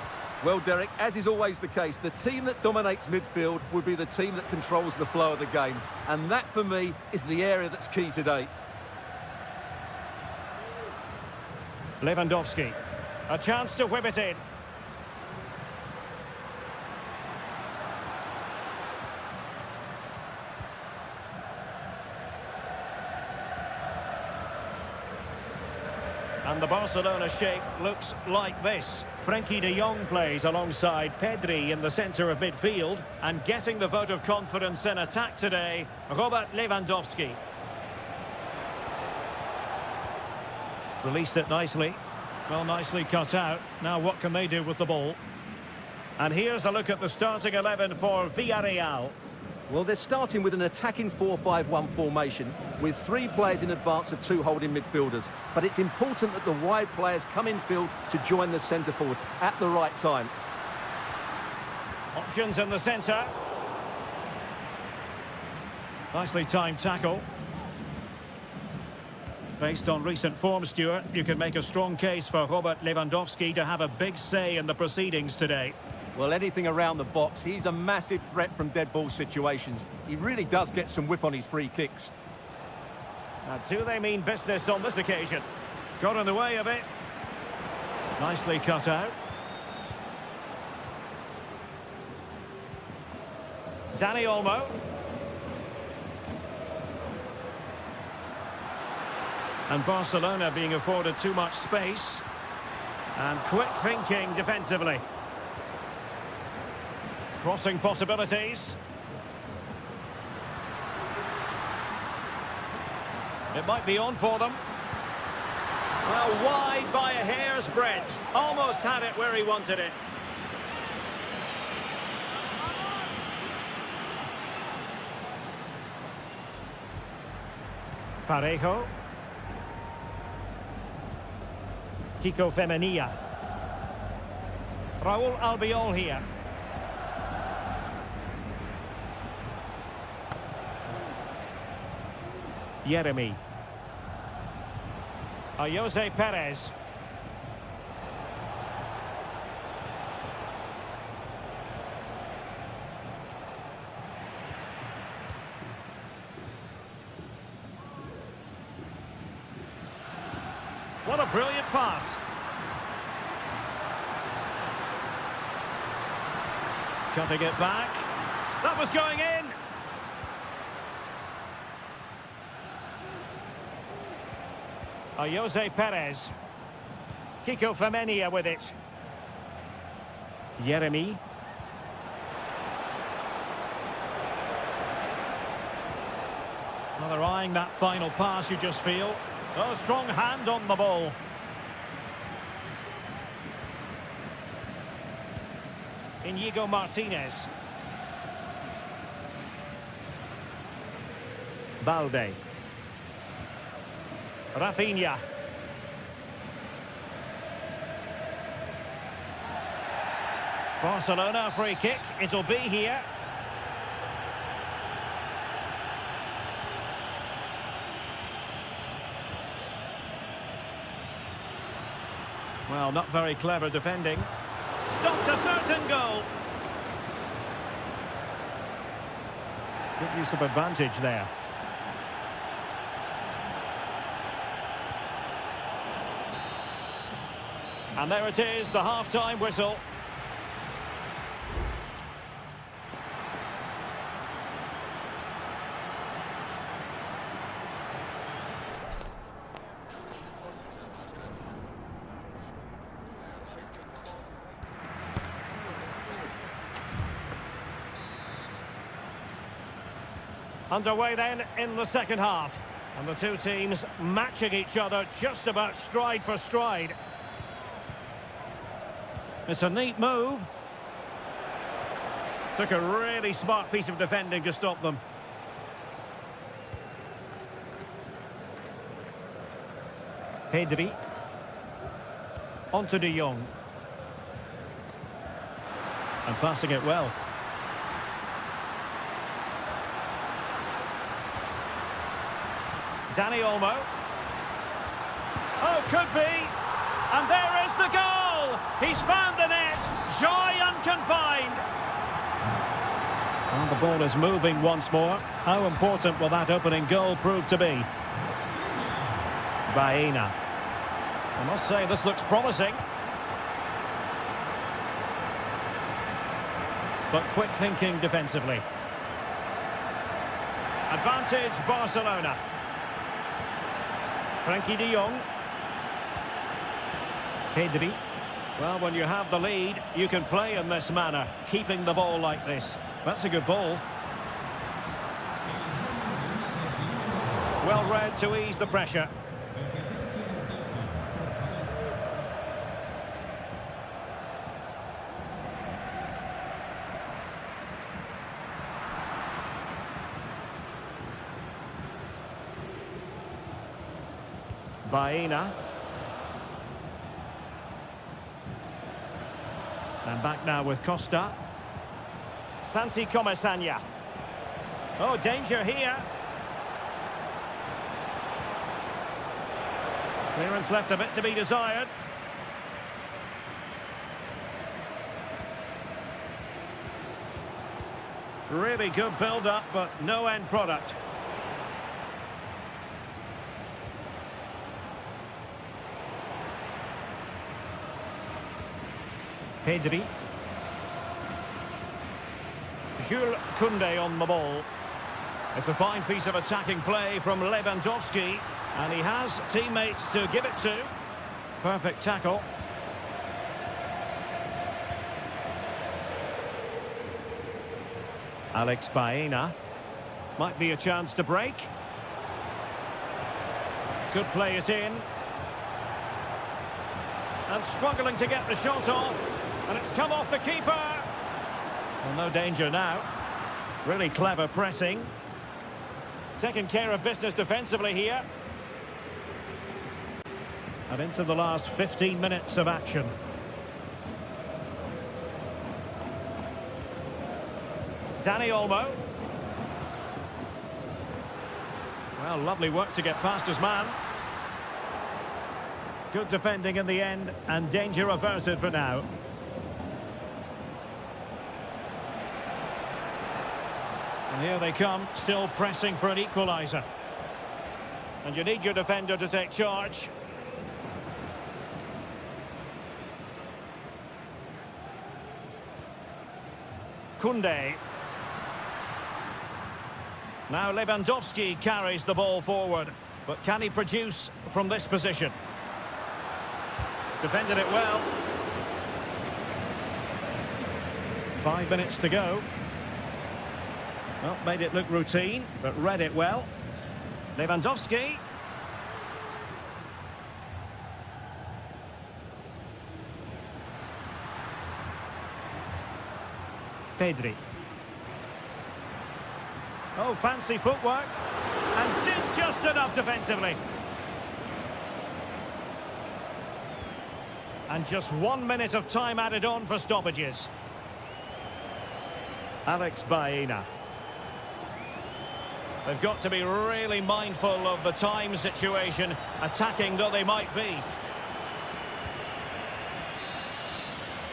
Well, Derek, as is always the case, the team that dominates midfield will be the team that controls the flow of the game. And that, for me, is the area that's key today. Lewandowski. A chance to whip it in. And the Barcelona shape looks like this. Frenkie de Jong plays alongside Pedri in the centre of midfield. And getting the vote of confidence in attack today, Robert Lewandowski. Released it nicely. Well, nicely cut out. Now what can they do with the ball? And here's a look at the starting 11 for Villarreal. Well, they're starting with an attacking 4-5-1 formation with 3 players in advance of 2 holding midfielders. But it's important that the wide players come in field to join the centre forward at the right time. Options in the centre. Nicely timed tackle. Based on recent form, Stuart, you can make a strong case for Robert Lewandowski to have a big say in the proceedings today. Well, anything around the box, he's a massive threat from dead ball situations. He really does get some whip on his free kicks. Now, do they mean business on this occasion? Got in the way of it. Nicely cut out. Dani Olmo. And Barcelona being afforded too much space. And quick thinking defensively. Crossing possibilities. It might be on for them. Well, wide by a hair's breadth. Almost had it where he wanted it. Parejo. Kiko Femenia. Raúl Albiol here. Jeremy. Jose Perez. What a brilliant pass. Cutting it back. That was going in. Jose Perez. Kiko Femenia with it. Jeremy. Well, they're eyeing that final pass, you just feel. Oh, strong hand on the ball. Inigo Martinez. Balde. Rafinha. Barcelona free kick. It'll be here. Well, not very clever defending. Stopped a certain goal. Good use of advantage there. And there it is, the half-time whistle. Underway then in the second half. And the two teams matching each other just about stride for stride. It's a neat move. Took a really smart piece of defending to stop them. Pedri. On to De Jong. And passing it well. Dani Olmo. Oh, could be. And there is the goal. He's found the net. Joy unconfined. And the ball is moving once more. How important will that opening goal prove to be? Baena. I must say this looks promising. But quick thinking defensively. Advantage Barcelona. Frankie de Jong. Pedri. Well, when you have the lead, you can play in this manner, keeping the ball like this. That's a good ball. Well read to ease the pressure. Baena. And back now with Costa. Santi Comasanya. Oh, danger here. Clearance left a bit to be desired. Really good build-up, but no end product. Pedri. Jules Koundé on the ball. It's a fine piece of attacking play from Lewandowski, and he has teammates to give it to. Perfect tackle. Alex Baena. Might be a chance to break. Could play it in. And struggling to get the shot off. And it's come off the keeper. Well, no danger now. Really clever pressing. Taking care of business defensively here. And into the last 15 minutes of action. Dani Olmo. Well, lovely work to get past his man. Good defending in the end, and danger averted for now. And here they come, still pressing for an equaliser. And you need your defender to take charge. Koundé. Now Lewandowski carries the ball forward, but can he produce from this position? Defended it well. 5 minutes to go. Well, made it look routine, but read it well. Lewandowski. Pedri. Oh, fancy footwork. And did just enough defensively. And just 1 minute of time added on for stoppages. Alex Baena. They've got to be really mindful of the time situation, attacking though they might be.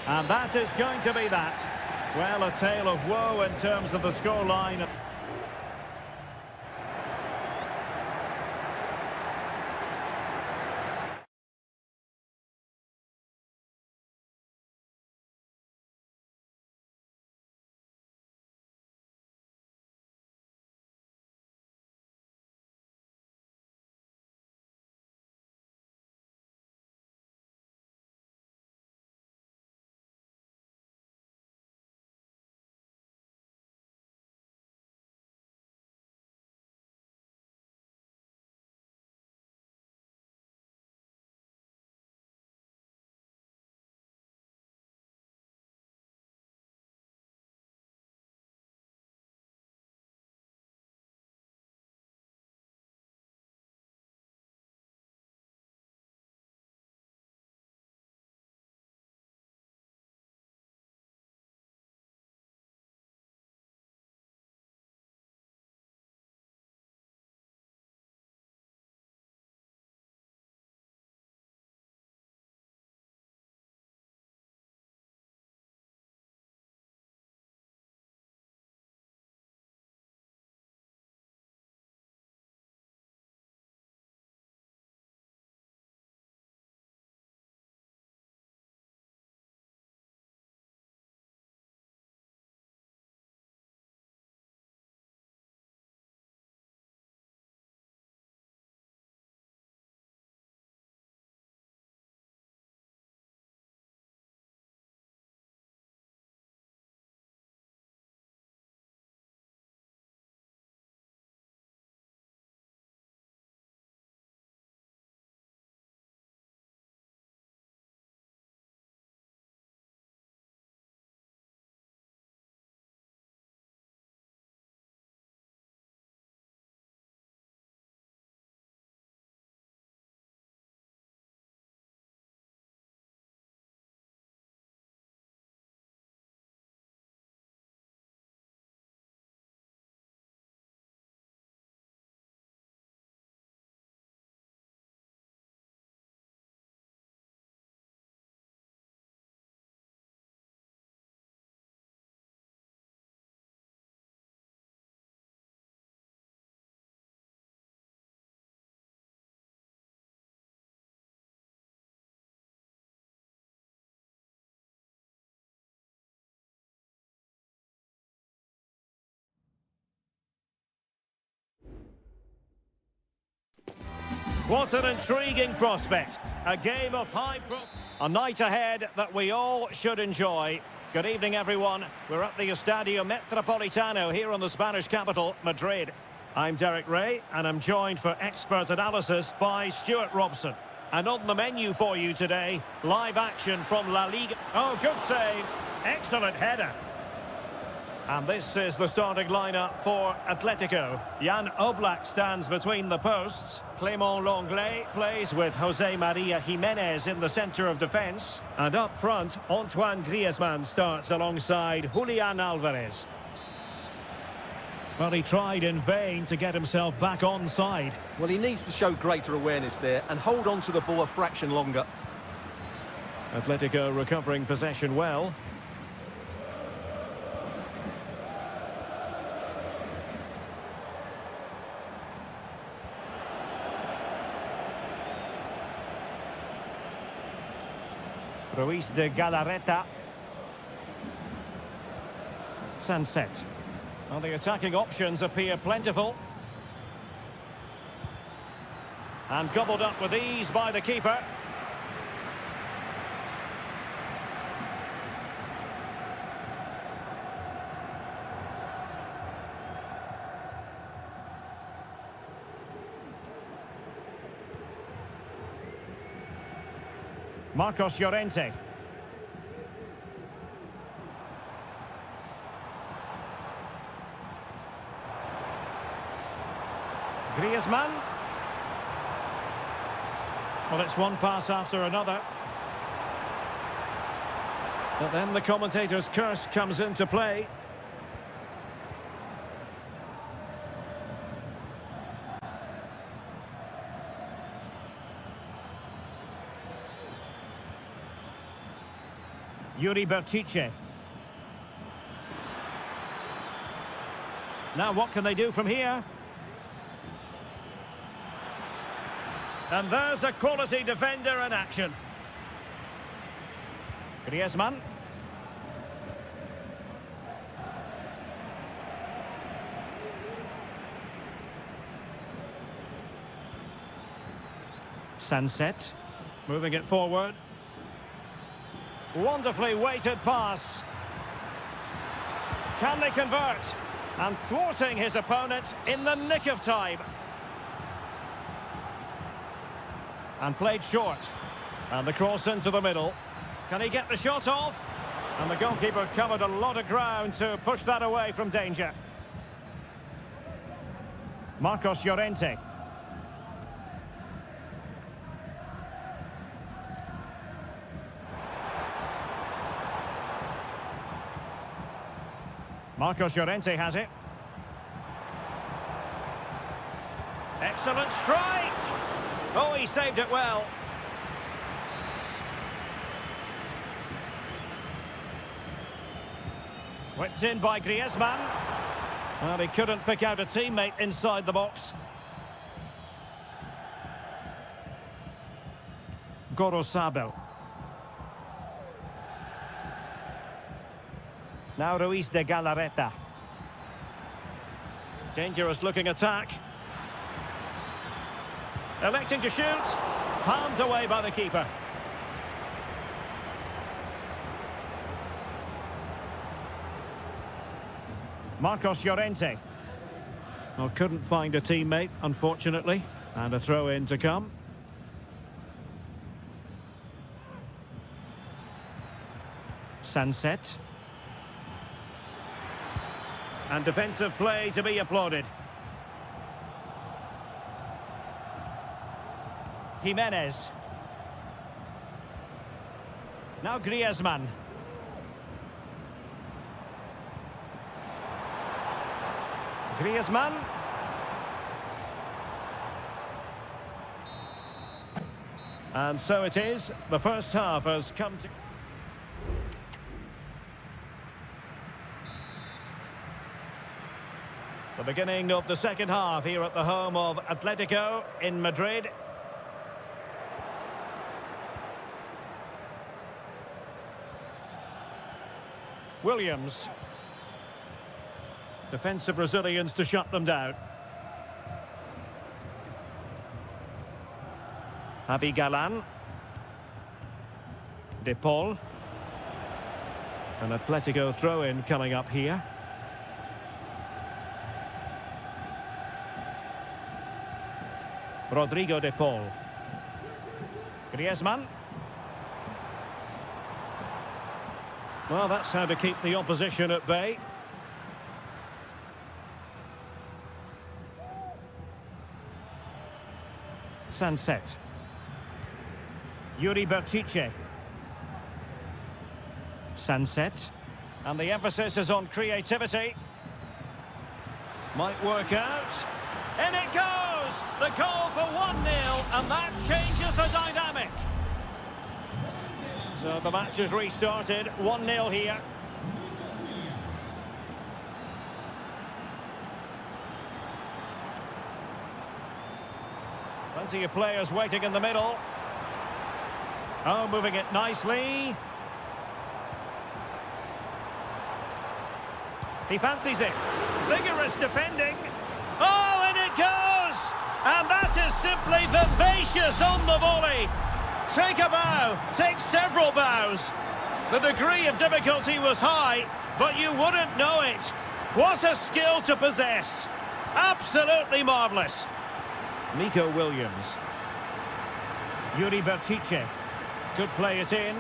And that is going to be that. Well, a tale of woe in terms of the scoreline. What an intriguing prospect. A game of a night ahead that we all should enjoy. Good evening, everyone. We're at the Estadio Metropolitano here in the Spanish capital, Madrid. I'm Derek Ray, and I'm joined for expert analysis by Stuart Robson. And on the menu for you today, live action from La Liga. Oh, good save. Excellent header. And this is the starting lineup for Atletico. Jan Oblak stands between the posts. Clément Lenglet plays with Jose Maria Jimenez in the centre of defence. And up front, Antoine Griezmann starts alongside Julian Alvarez. Well, he tried in vain to get himself back onside. Well, he needs to show greater awareness there and hold on to the ball a fraction longer. Atletico recovering possession well. Ruiz de Galarreta. Sunset. Well, the attacking options appear plentiful. And gobbled up with ease by the keeper. Marcos Llorente. Griezmann. Well, it's one pass after another. But then the commentator's curse comes into play. Yuri Berchiche. Now what can they do from here? And there's a quality defender in action. Griezmann. Sunset. Moving it forward. Wonderfully weighted pass. Can they convert? And thwarting his opponent in the nick of time. And played short. And the cross into the middle. Can he get the shot off? And the goalkeeper covered a lot of ground to push that away from danger. Marcos Llorente. Marcos Llorente has it. Excellent strike! Oh, he saved it well. Whipped in by Griezmann. Well, he couldn't pick out a teammate inside the box. Gorosabel. Now Ruiz de Galarreta. Dangerous looking attack. Electing to shoot. Palmed away by the keeper. Marcos Llorente. Well, couldn't find a teammate, unfortunately. And a throw-in to come. Sunset. And defensive play to be applauded. Jimenez. Now Griezmann. Griezmann. And so it is. The first half has come to... The beginning of the second half here at the home of Atletico in Madrid. Williams. Defensive Brazilians to shut them down. Javi Galan. De Paul. An Atletico throw-in coming up here. Rodrigo de Paul. Griezmann. Well, that's how to keep the opposition at bay. Sunset. Yuri Berchiche. Sunset. And the emphasis is on creativity. Might work out. In it goes! The goal for 1-0, and that changes the dynamic. So the match has restarted, 1-0 here. Plenty of players waiting in the middle. Oh, moving it nicely. He fancies it. Vigorous defending. Oh, and it goes! And that is simply vivacious on the volley. Take a bow, take several bows. The degree of difficulty was high, but you wouldn't know it. What a skill to possess. Absolutely marvellous. Nico Williams. Yuri Berchiche. Could play it in.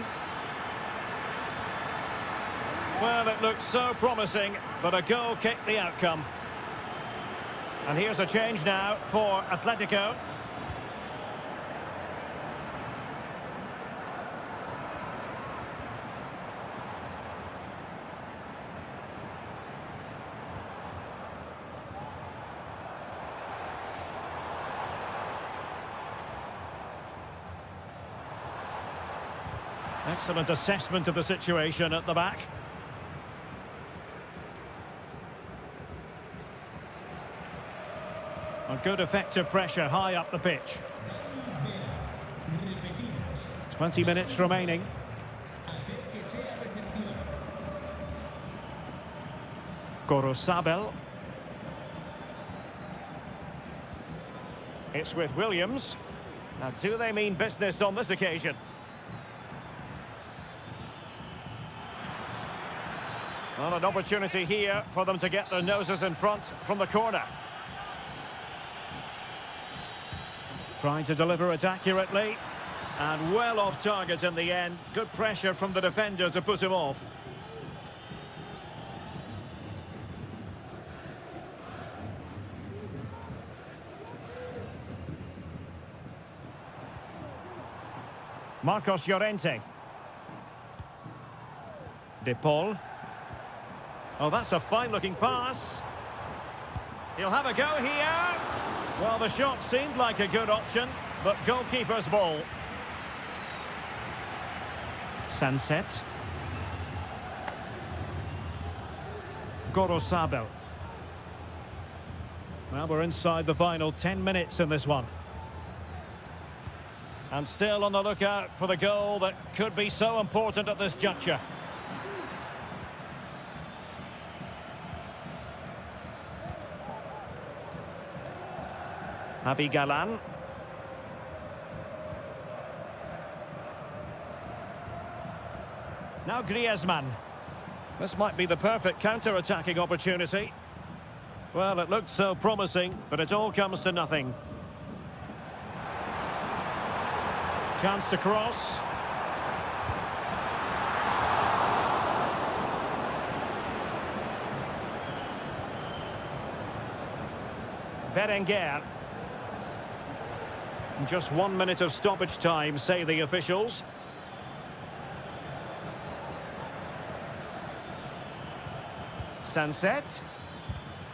Well, it looked so promising, but a goal kicked the outcome. And here's a change now for Atletico. Excellent assessment of the situation at the back. A good effective pressure high up the pitch. 20 minutes remaining. Gorosabel. It's with Williams. Now, do they mean business on this occasion? Well, an opportunity here for them to get their noses in front from the corner. Trying to deliver it accurately. And well off target in the end. Good pressure from the defender to put him off. Marcos Llorente. De Paul. Oh, that's a fine-looking pass. He'll have a go here. Well, the shot seemed like a good option, but goalkeeper's ball. Sunset. Gorosabel. Well, we're inside the final 10 minutes in this one. And still on the lookout for the goal that could be so important at this juncture. Javi Galan. Now Griezmann. This might be the perfect counter-attacking opportunity. Well, it looked so promising, but it all comes to nothing. Chance to cross. Berenguer. Just 1 minute of stoppage time, say the officials. Sunset.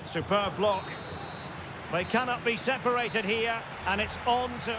Superb block. They cannot be separated here, and it's on to...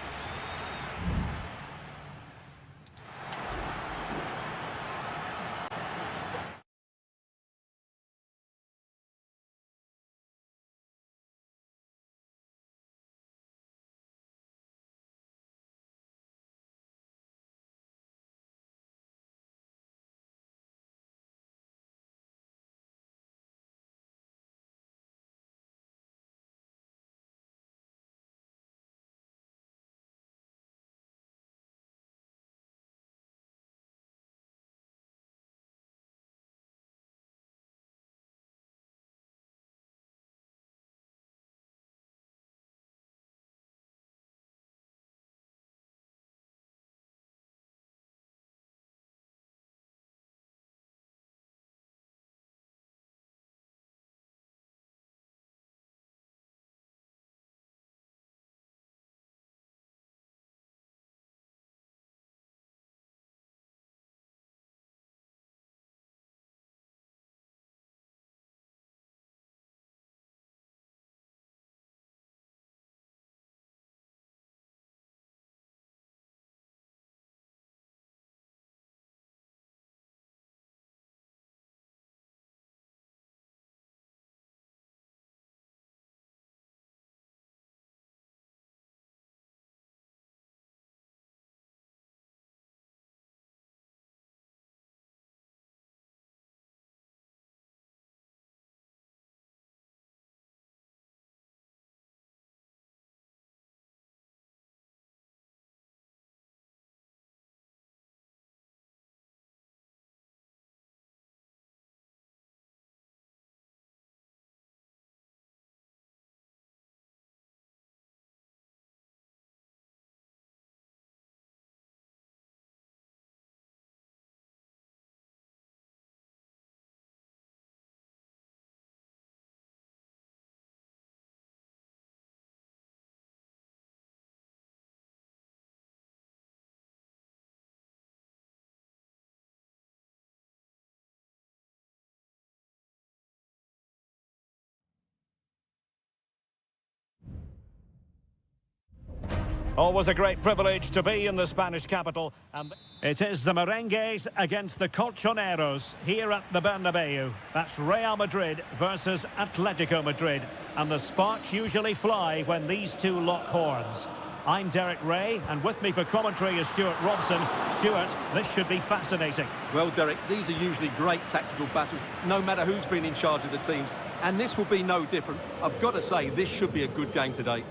Always a great privilege to be in the Spanish capital. And it is the Merengues against the Colchoneros here at the Bernabeu. That's Real Madrid versus Atletico Madrid. And the sparks usually fly when these two lock horns. I'm Derek Ray, and with me for commentary is Stuart Robson. Stuart, this should be fascinating. Well, Derek, these are usually great tactical battles, no matter who's been in charge of the teams. And this will be no different. I've got to say, this should be a good game today.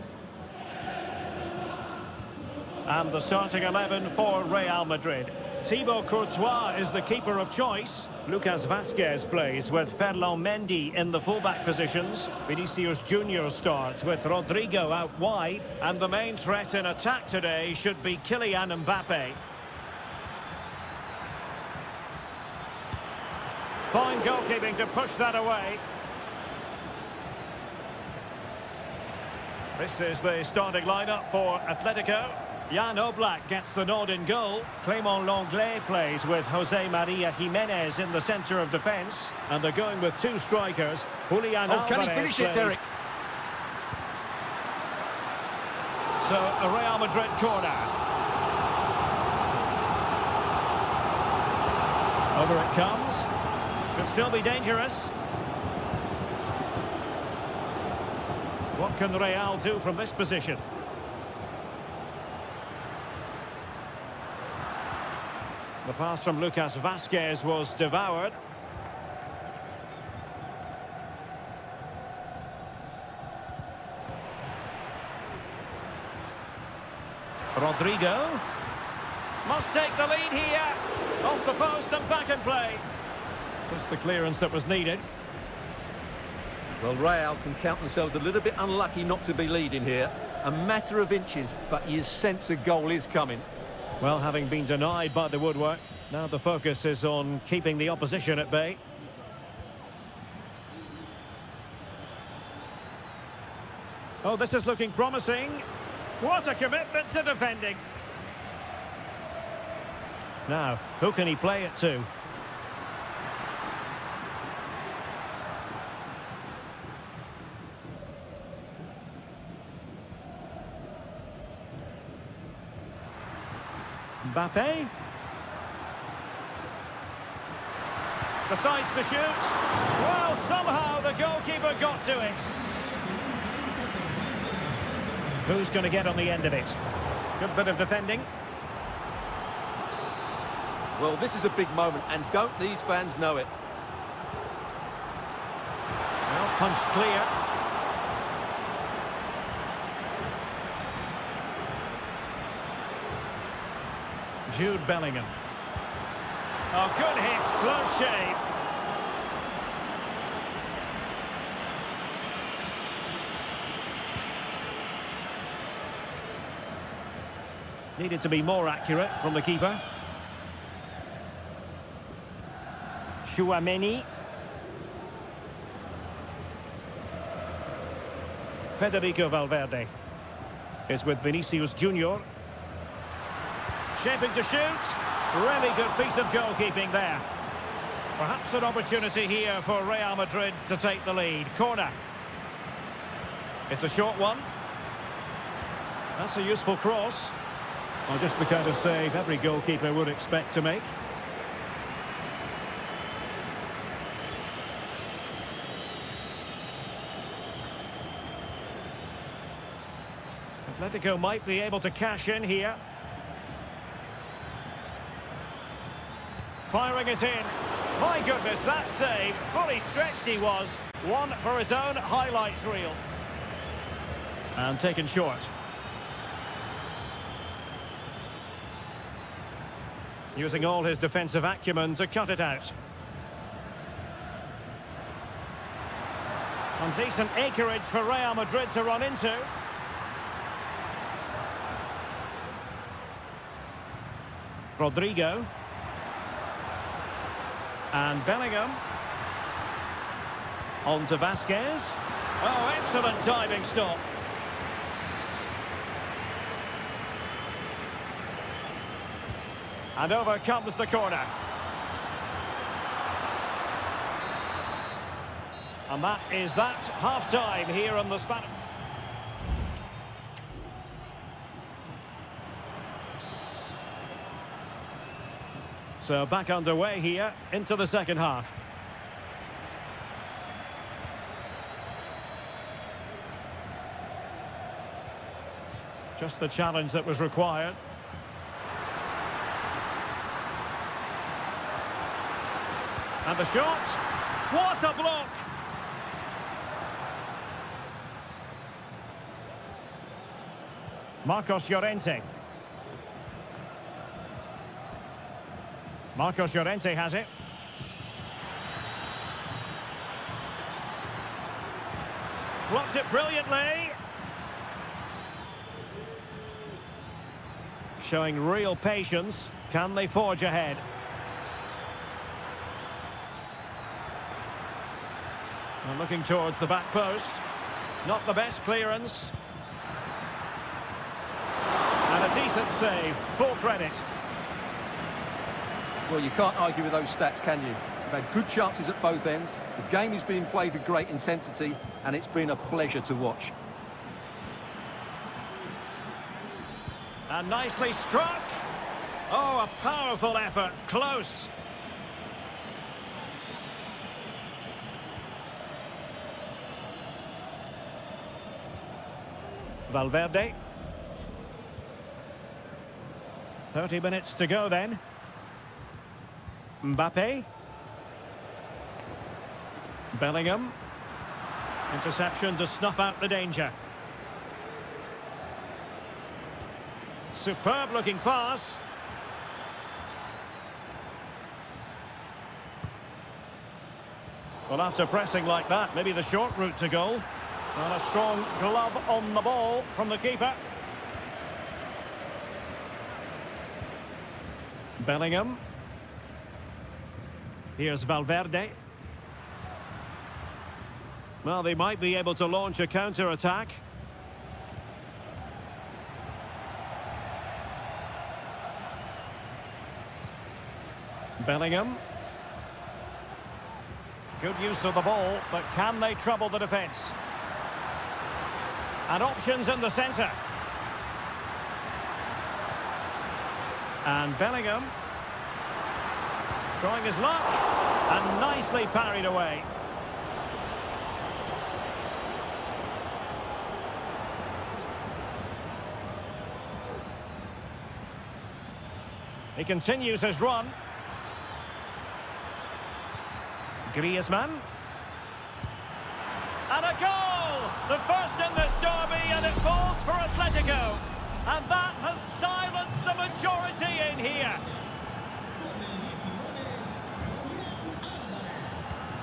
And the starting 11 for Real Madrid. Thibaut Courtois is the keeper of choice. Lucas Vazquez plays with Ferland Mendy in the fullback positions. Vinicius Junior starts with Rodrigo out wide. And the main threat in attack today should be Kylian Mbappe. Fine goalkeeping to push that away. This is the starting lineup for Atletico. Jan Oblak gets the nod in goal. Clément Lenglet plays with Jose Maria Jimenez in the centre of defence. And they're going with two strikers. Julian Alvarez can he finish it, Derek? So, a Real Madrid corner. Over it comes. Could still be dangerous. What can Real do from this position? The pass from Lucas Vazquez was devoured. Rodrigo must take the lead here. Off the post and back in play. Just the clearance that was needed. Well, Real can count themselves a little bit unlucky not to be leading here. A matter of inches, but you sense a goal is coming. Well, having been denied by the woodwork, now the focus is on keeping the opposition at bay. Oh, this is looking promising. What a commitment to defending. Now, who can he play it to? Mbappe decides to shoot. Well, somehow the goalkeeper got to it. Who's going to get on the end of it? Good bit of defending. Well, this is a big moment, and don't these fans know it? Well, punched clear. Jude Bellingham. Oh, good hit, close shave. Needed to be more accurate from the keeper. Chouameni. Federico Valverde is with Vinicius Junior. Shaping to shoot. Really good piece of goalkeeping there. Perhaps an opportunity here for Real Madrid to take the lead. Corner. It's a short one. That's a useful cross. Well, just the kind of save every goalkeeper would expect to make. Atletico might be able to cash in here. Firing it in. My goodness, that save. Fully stretched he was. One for his own highlights reel. And taken short. Using all his defensive acumen to cut it out. And decent acreage for Real Madrid to run into. Rodrigo. And Bellingham. On to Vazquez. Oh, excellent diving stop. And over comes the corner. And that is that. Half-time here on the Spanish. So back underway here into the second half. Just the challenge that was required. And the shot. What a block! Marcos Llorente. Marcos Llorente has it. Blocked it brilliantly. Showing real patience. Can they forge ahead? And looking towards the back post. Not the best clearance. And a decent save. Full credit. Well, you can't argue with those stats, can you? They've had good chances at both ends. The game is being played with great intensity, and it's been a pleasure to watch. And nicely struck. Oh, a powerful effort. Close. Valverde. 30 minutes to go then. Mbappe. Bellingham. Interception to snuff out the danger. Superb looking pass. Well, after pressing like that, maybe the short route to goal. And a strong glove on the ball from the keeper. Bellingham. Here's Valverde. Well, they might be able to launch a counter-attack. Bellingham. Good use of the ball, but can they trouble the defence? And options in the centre. And Bellingham. Trying his luck. And nicely parried away. He continues his run. Griezmann. And a goal! The first in this derby, and it falls for Atletico. And that has silenced the majority in here.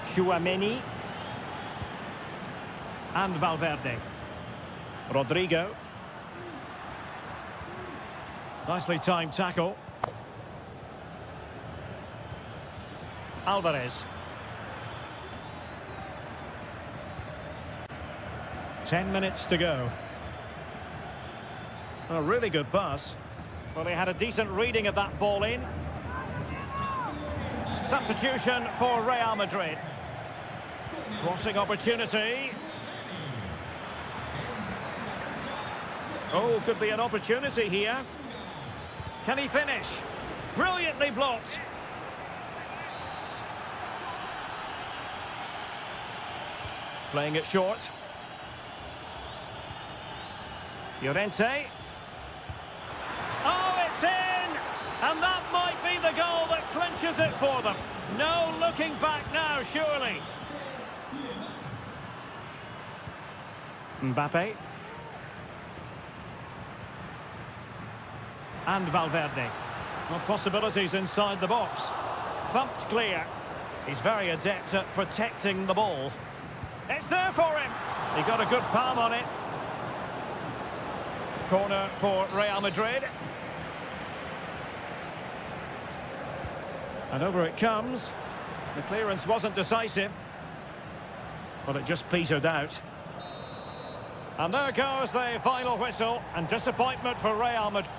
Tchouaméni. And Valverde. Rodrigo. Nicely timed tackle. Alvarez. 10 minutes to go. A really good pass. Well, he had a decent reading of that ball in. Substitution for Real Madrid. Crossing opportunity. Oh, could be an opportunity here. Can he finish? Brilliantly blocked. Playing it short. Llorente. Oh, it's in! And that might be the goal that clinches it for them. No looking back now, surely. Mbappe. And Valverde. Well, possibilities inside the box. Thumped clear. He's very adept at protecting the ball. It's there for him. He got a good palm on it. Corner for Real Madrid. And over it comes. The clearance wasn't decisive. But it just petered out. And there goes the final whistle. And disappointment for Real Madrid.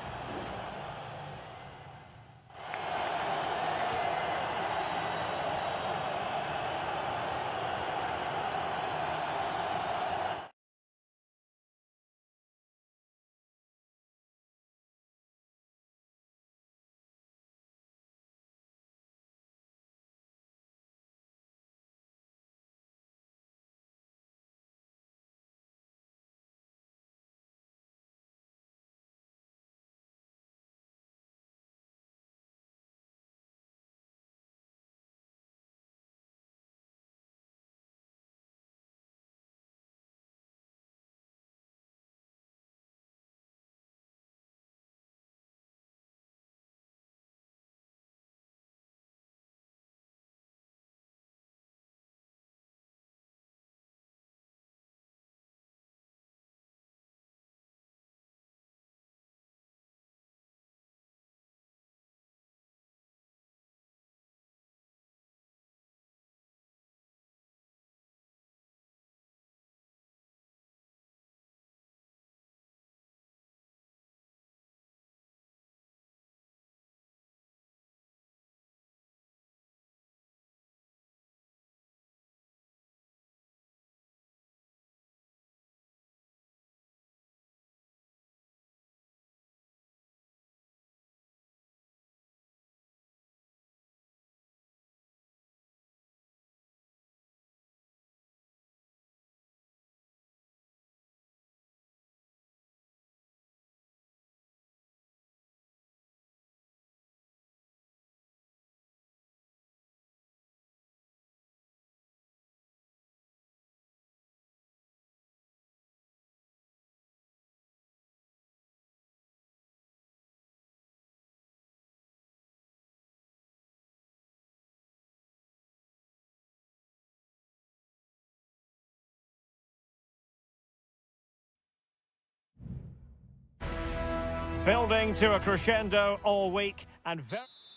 Building to a crescendo all week, and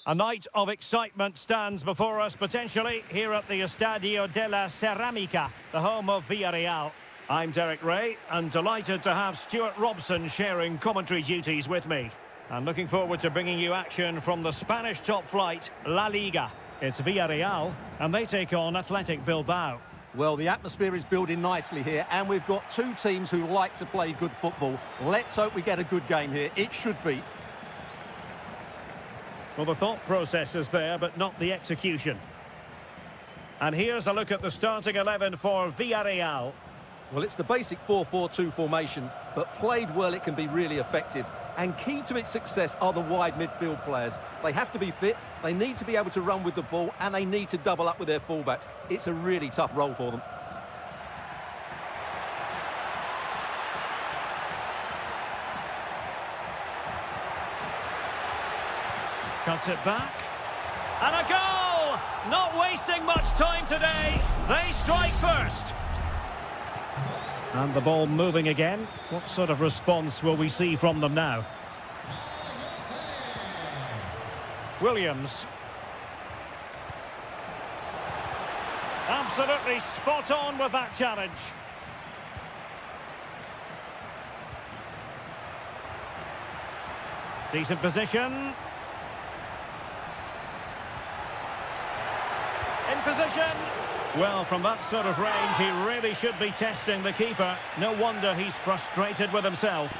a night of excitement stands before us potentially here at the Estadio de la Ceramica, the home of Villarreal. I'm Derek Ray, and delighted to have Stuart Robson sharing commentary duties with me. And looking forward to bringing you action from the Spanish top flight, La Liga. It's Villarreal, and they take on Athletic Bilbao. Well, the atmosphere is building nicely here, and we've got two teams who like to play good football. Let's hope we get a good game here. It should be. Well, the thought process is there, but not the execution. And here's a look at the starting 11 for Villarreal. Well, it's the basic 4-4-2 formation, but played well it can be really effective. And key to its success are the wide midfield players. They have to be fit, they need to be able to run with the ball, and they need to double up with their fullbacks. It's a really tough role for them. Cuts it back. And a goal! Not wasting much time today. They strike first. And the ball moving again. What sort of response will we see from them now? Williams. Absolutely spot on with that challenge. Decent position. In position. Well, from that sort of range, he really should be testing the keeper. No wonder he's frustrated with himself.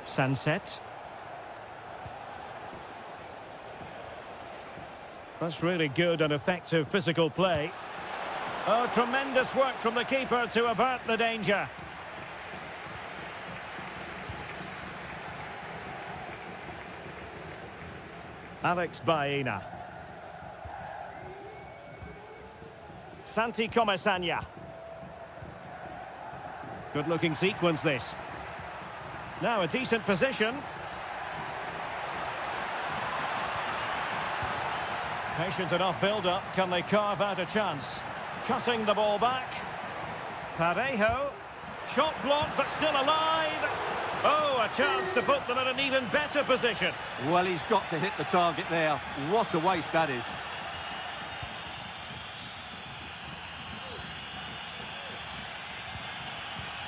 Sunset. That's really good and effective physical play. Oh, tremendous work from the keeper to avert the danger. Alex Baena. Santi Comesaña. Good-looking sequence, this. Now a decent position. Patient enough build-up. Can they carve out a chance? Cutting the ball back. Parejo. Shot blocked, but still alive. Oh, a chance to put them in an even better position. Well, he's got to hit the target there. What a waste that is.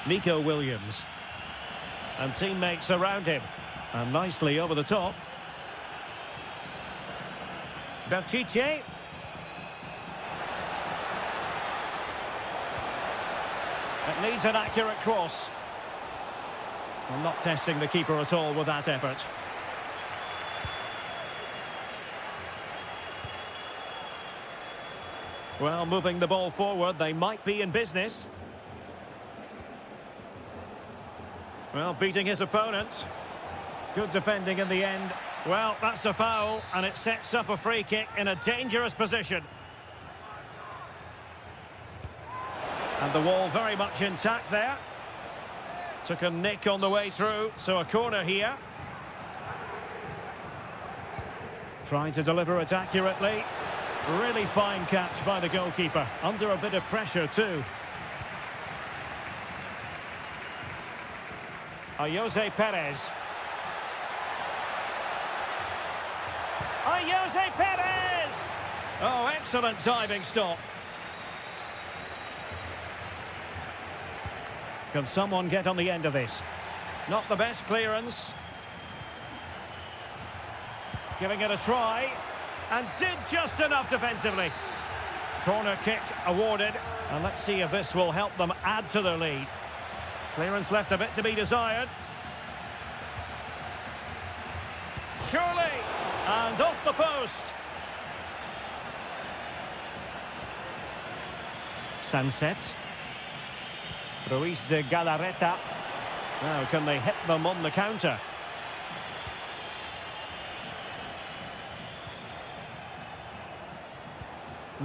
Nico Williams. And teammates around him. And nicely over the top. Berchiche. It needs an accurate cross. Well, not testing the keeper at all with that effort. Well, moving the ball forward, they might be in business. Well, beating his opponent. Good defending in the end. Well, that's a foul, and it sets up a free kick in a dangerous position. And the wall very much intact there. Took a nick on the way through, so a corner here. Trying to deliver it accurately. Really fine catch by the goalkeeper. Under a bit of pressure too. Jose Perez. Jose Perez! Oh, excellent diving stop. Can someone get on the end of this? Not the best clearance. Giving it a try. And did just enough defensively. Corner kick awarded. And let's see if this will help them add to their lead. Clearance left a bit to be desired. Surely. And off the post. Sunset. Ruiz de Galarreta. Now, can they hit them on the counter?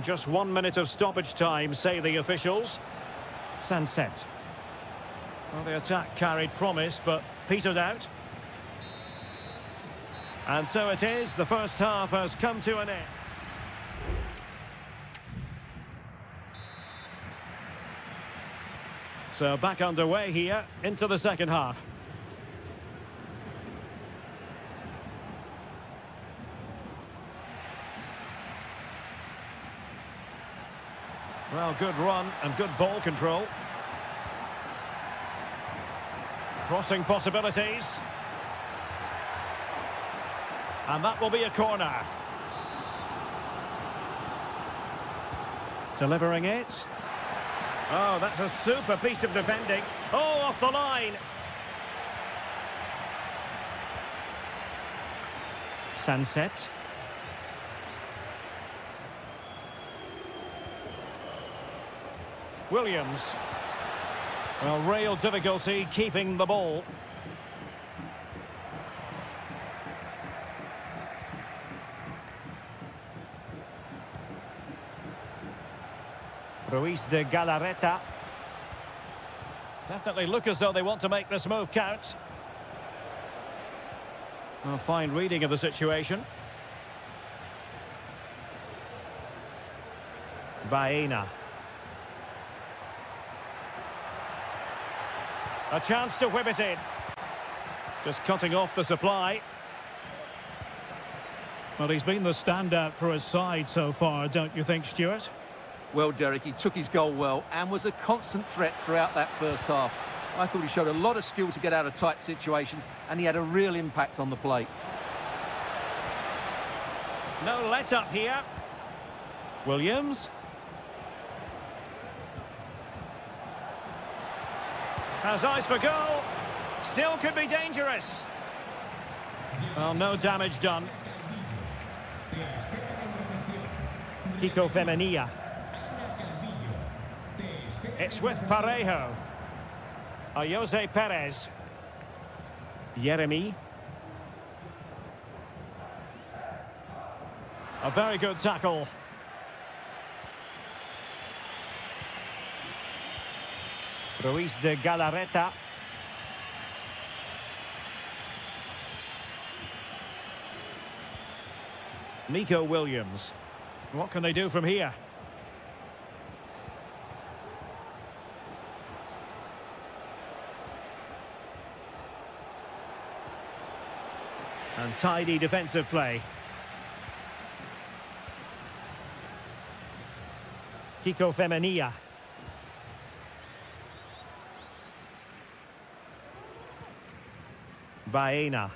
Just 1 minute of stoppage time, say the officials. Sunset. Well, the attack carried promise, but petered out. And so it is. The first half has come to an end. So back underway here into the second half. Well, good run and good ball control. Crossing possibilities. And that will be a corner. Delivering it. Oh, that's a super piece of defending. Oh, off the line. Sunset. Williams. Well, real difficulty keeping the ball. Ruiz de Galarreta. Definitely look as though they want to make this move count. A fine reading of the situation. Baena. A chance to whip it in. Just cutting off the supply. Well, he's been the standout for his side so far, don't you think, Stuart? Well, Derek, he took his goal well and was a constant threat throughout that first half. I thought he showed a lot of skill to get out of tight situations, and he had a real impact on the plate. No let up here. Williams. Has eyes for goal. Still could be dangerous. Well, no damage done. Kiko Femenia. It's with Parejo. Jose Perez. Yeremy. A very good tackle. Ruiz de Galarreta. Nico Williams. What can they do from here? And tidy defensive play. Kiko Femenia. Baena.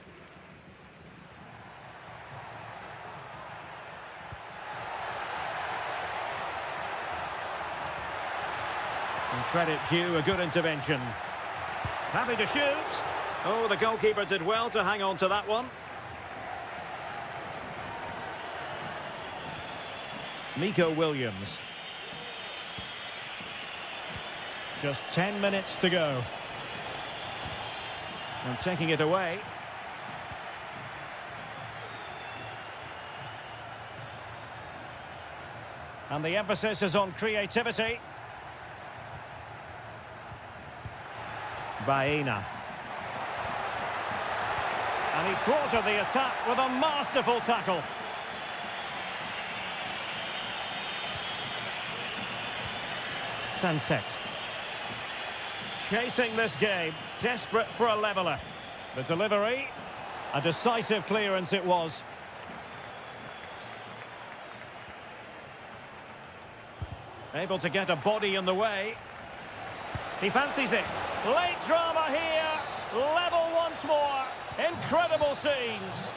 And credit due, a good intervention. Happy to shoot. Oh, the goalkeeper did well to hang on to that one. Nico Williams. Just 10 minutes to go. And taking it away. And the emphasis is on creativity. Baena. And he thwarted the attack with a masterful tackle. Sunset. Chasing this game, desperate for a leveller. The delivery, a decisive clearance it was. Able to get a body in the way. He fancies it. Late drama here. Level once more. Incredible scenes.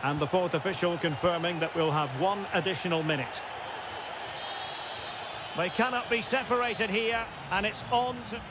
And the fourth official confirming that we'll have one additional minute. They cannot be separated here, and it's on to...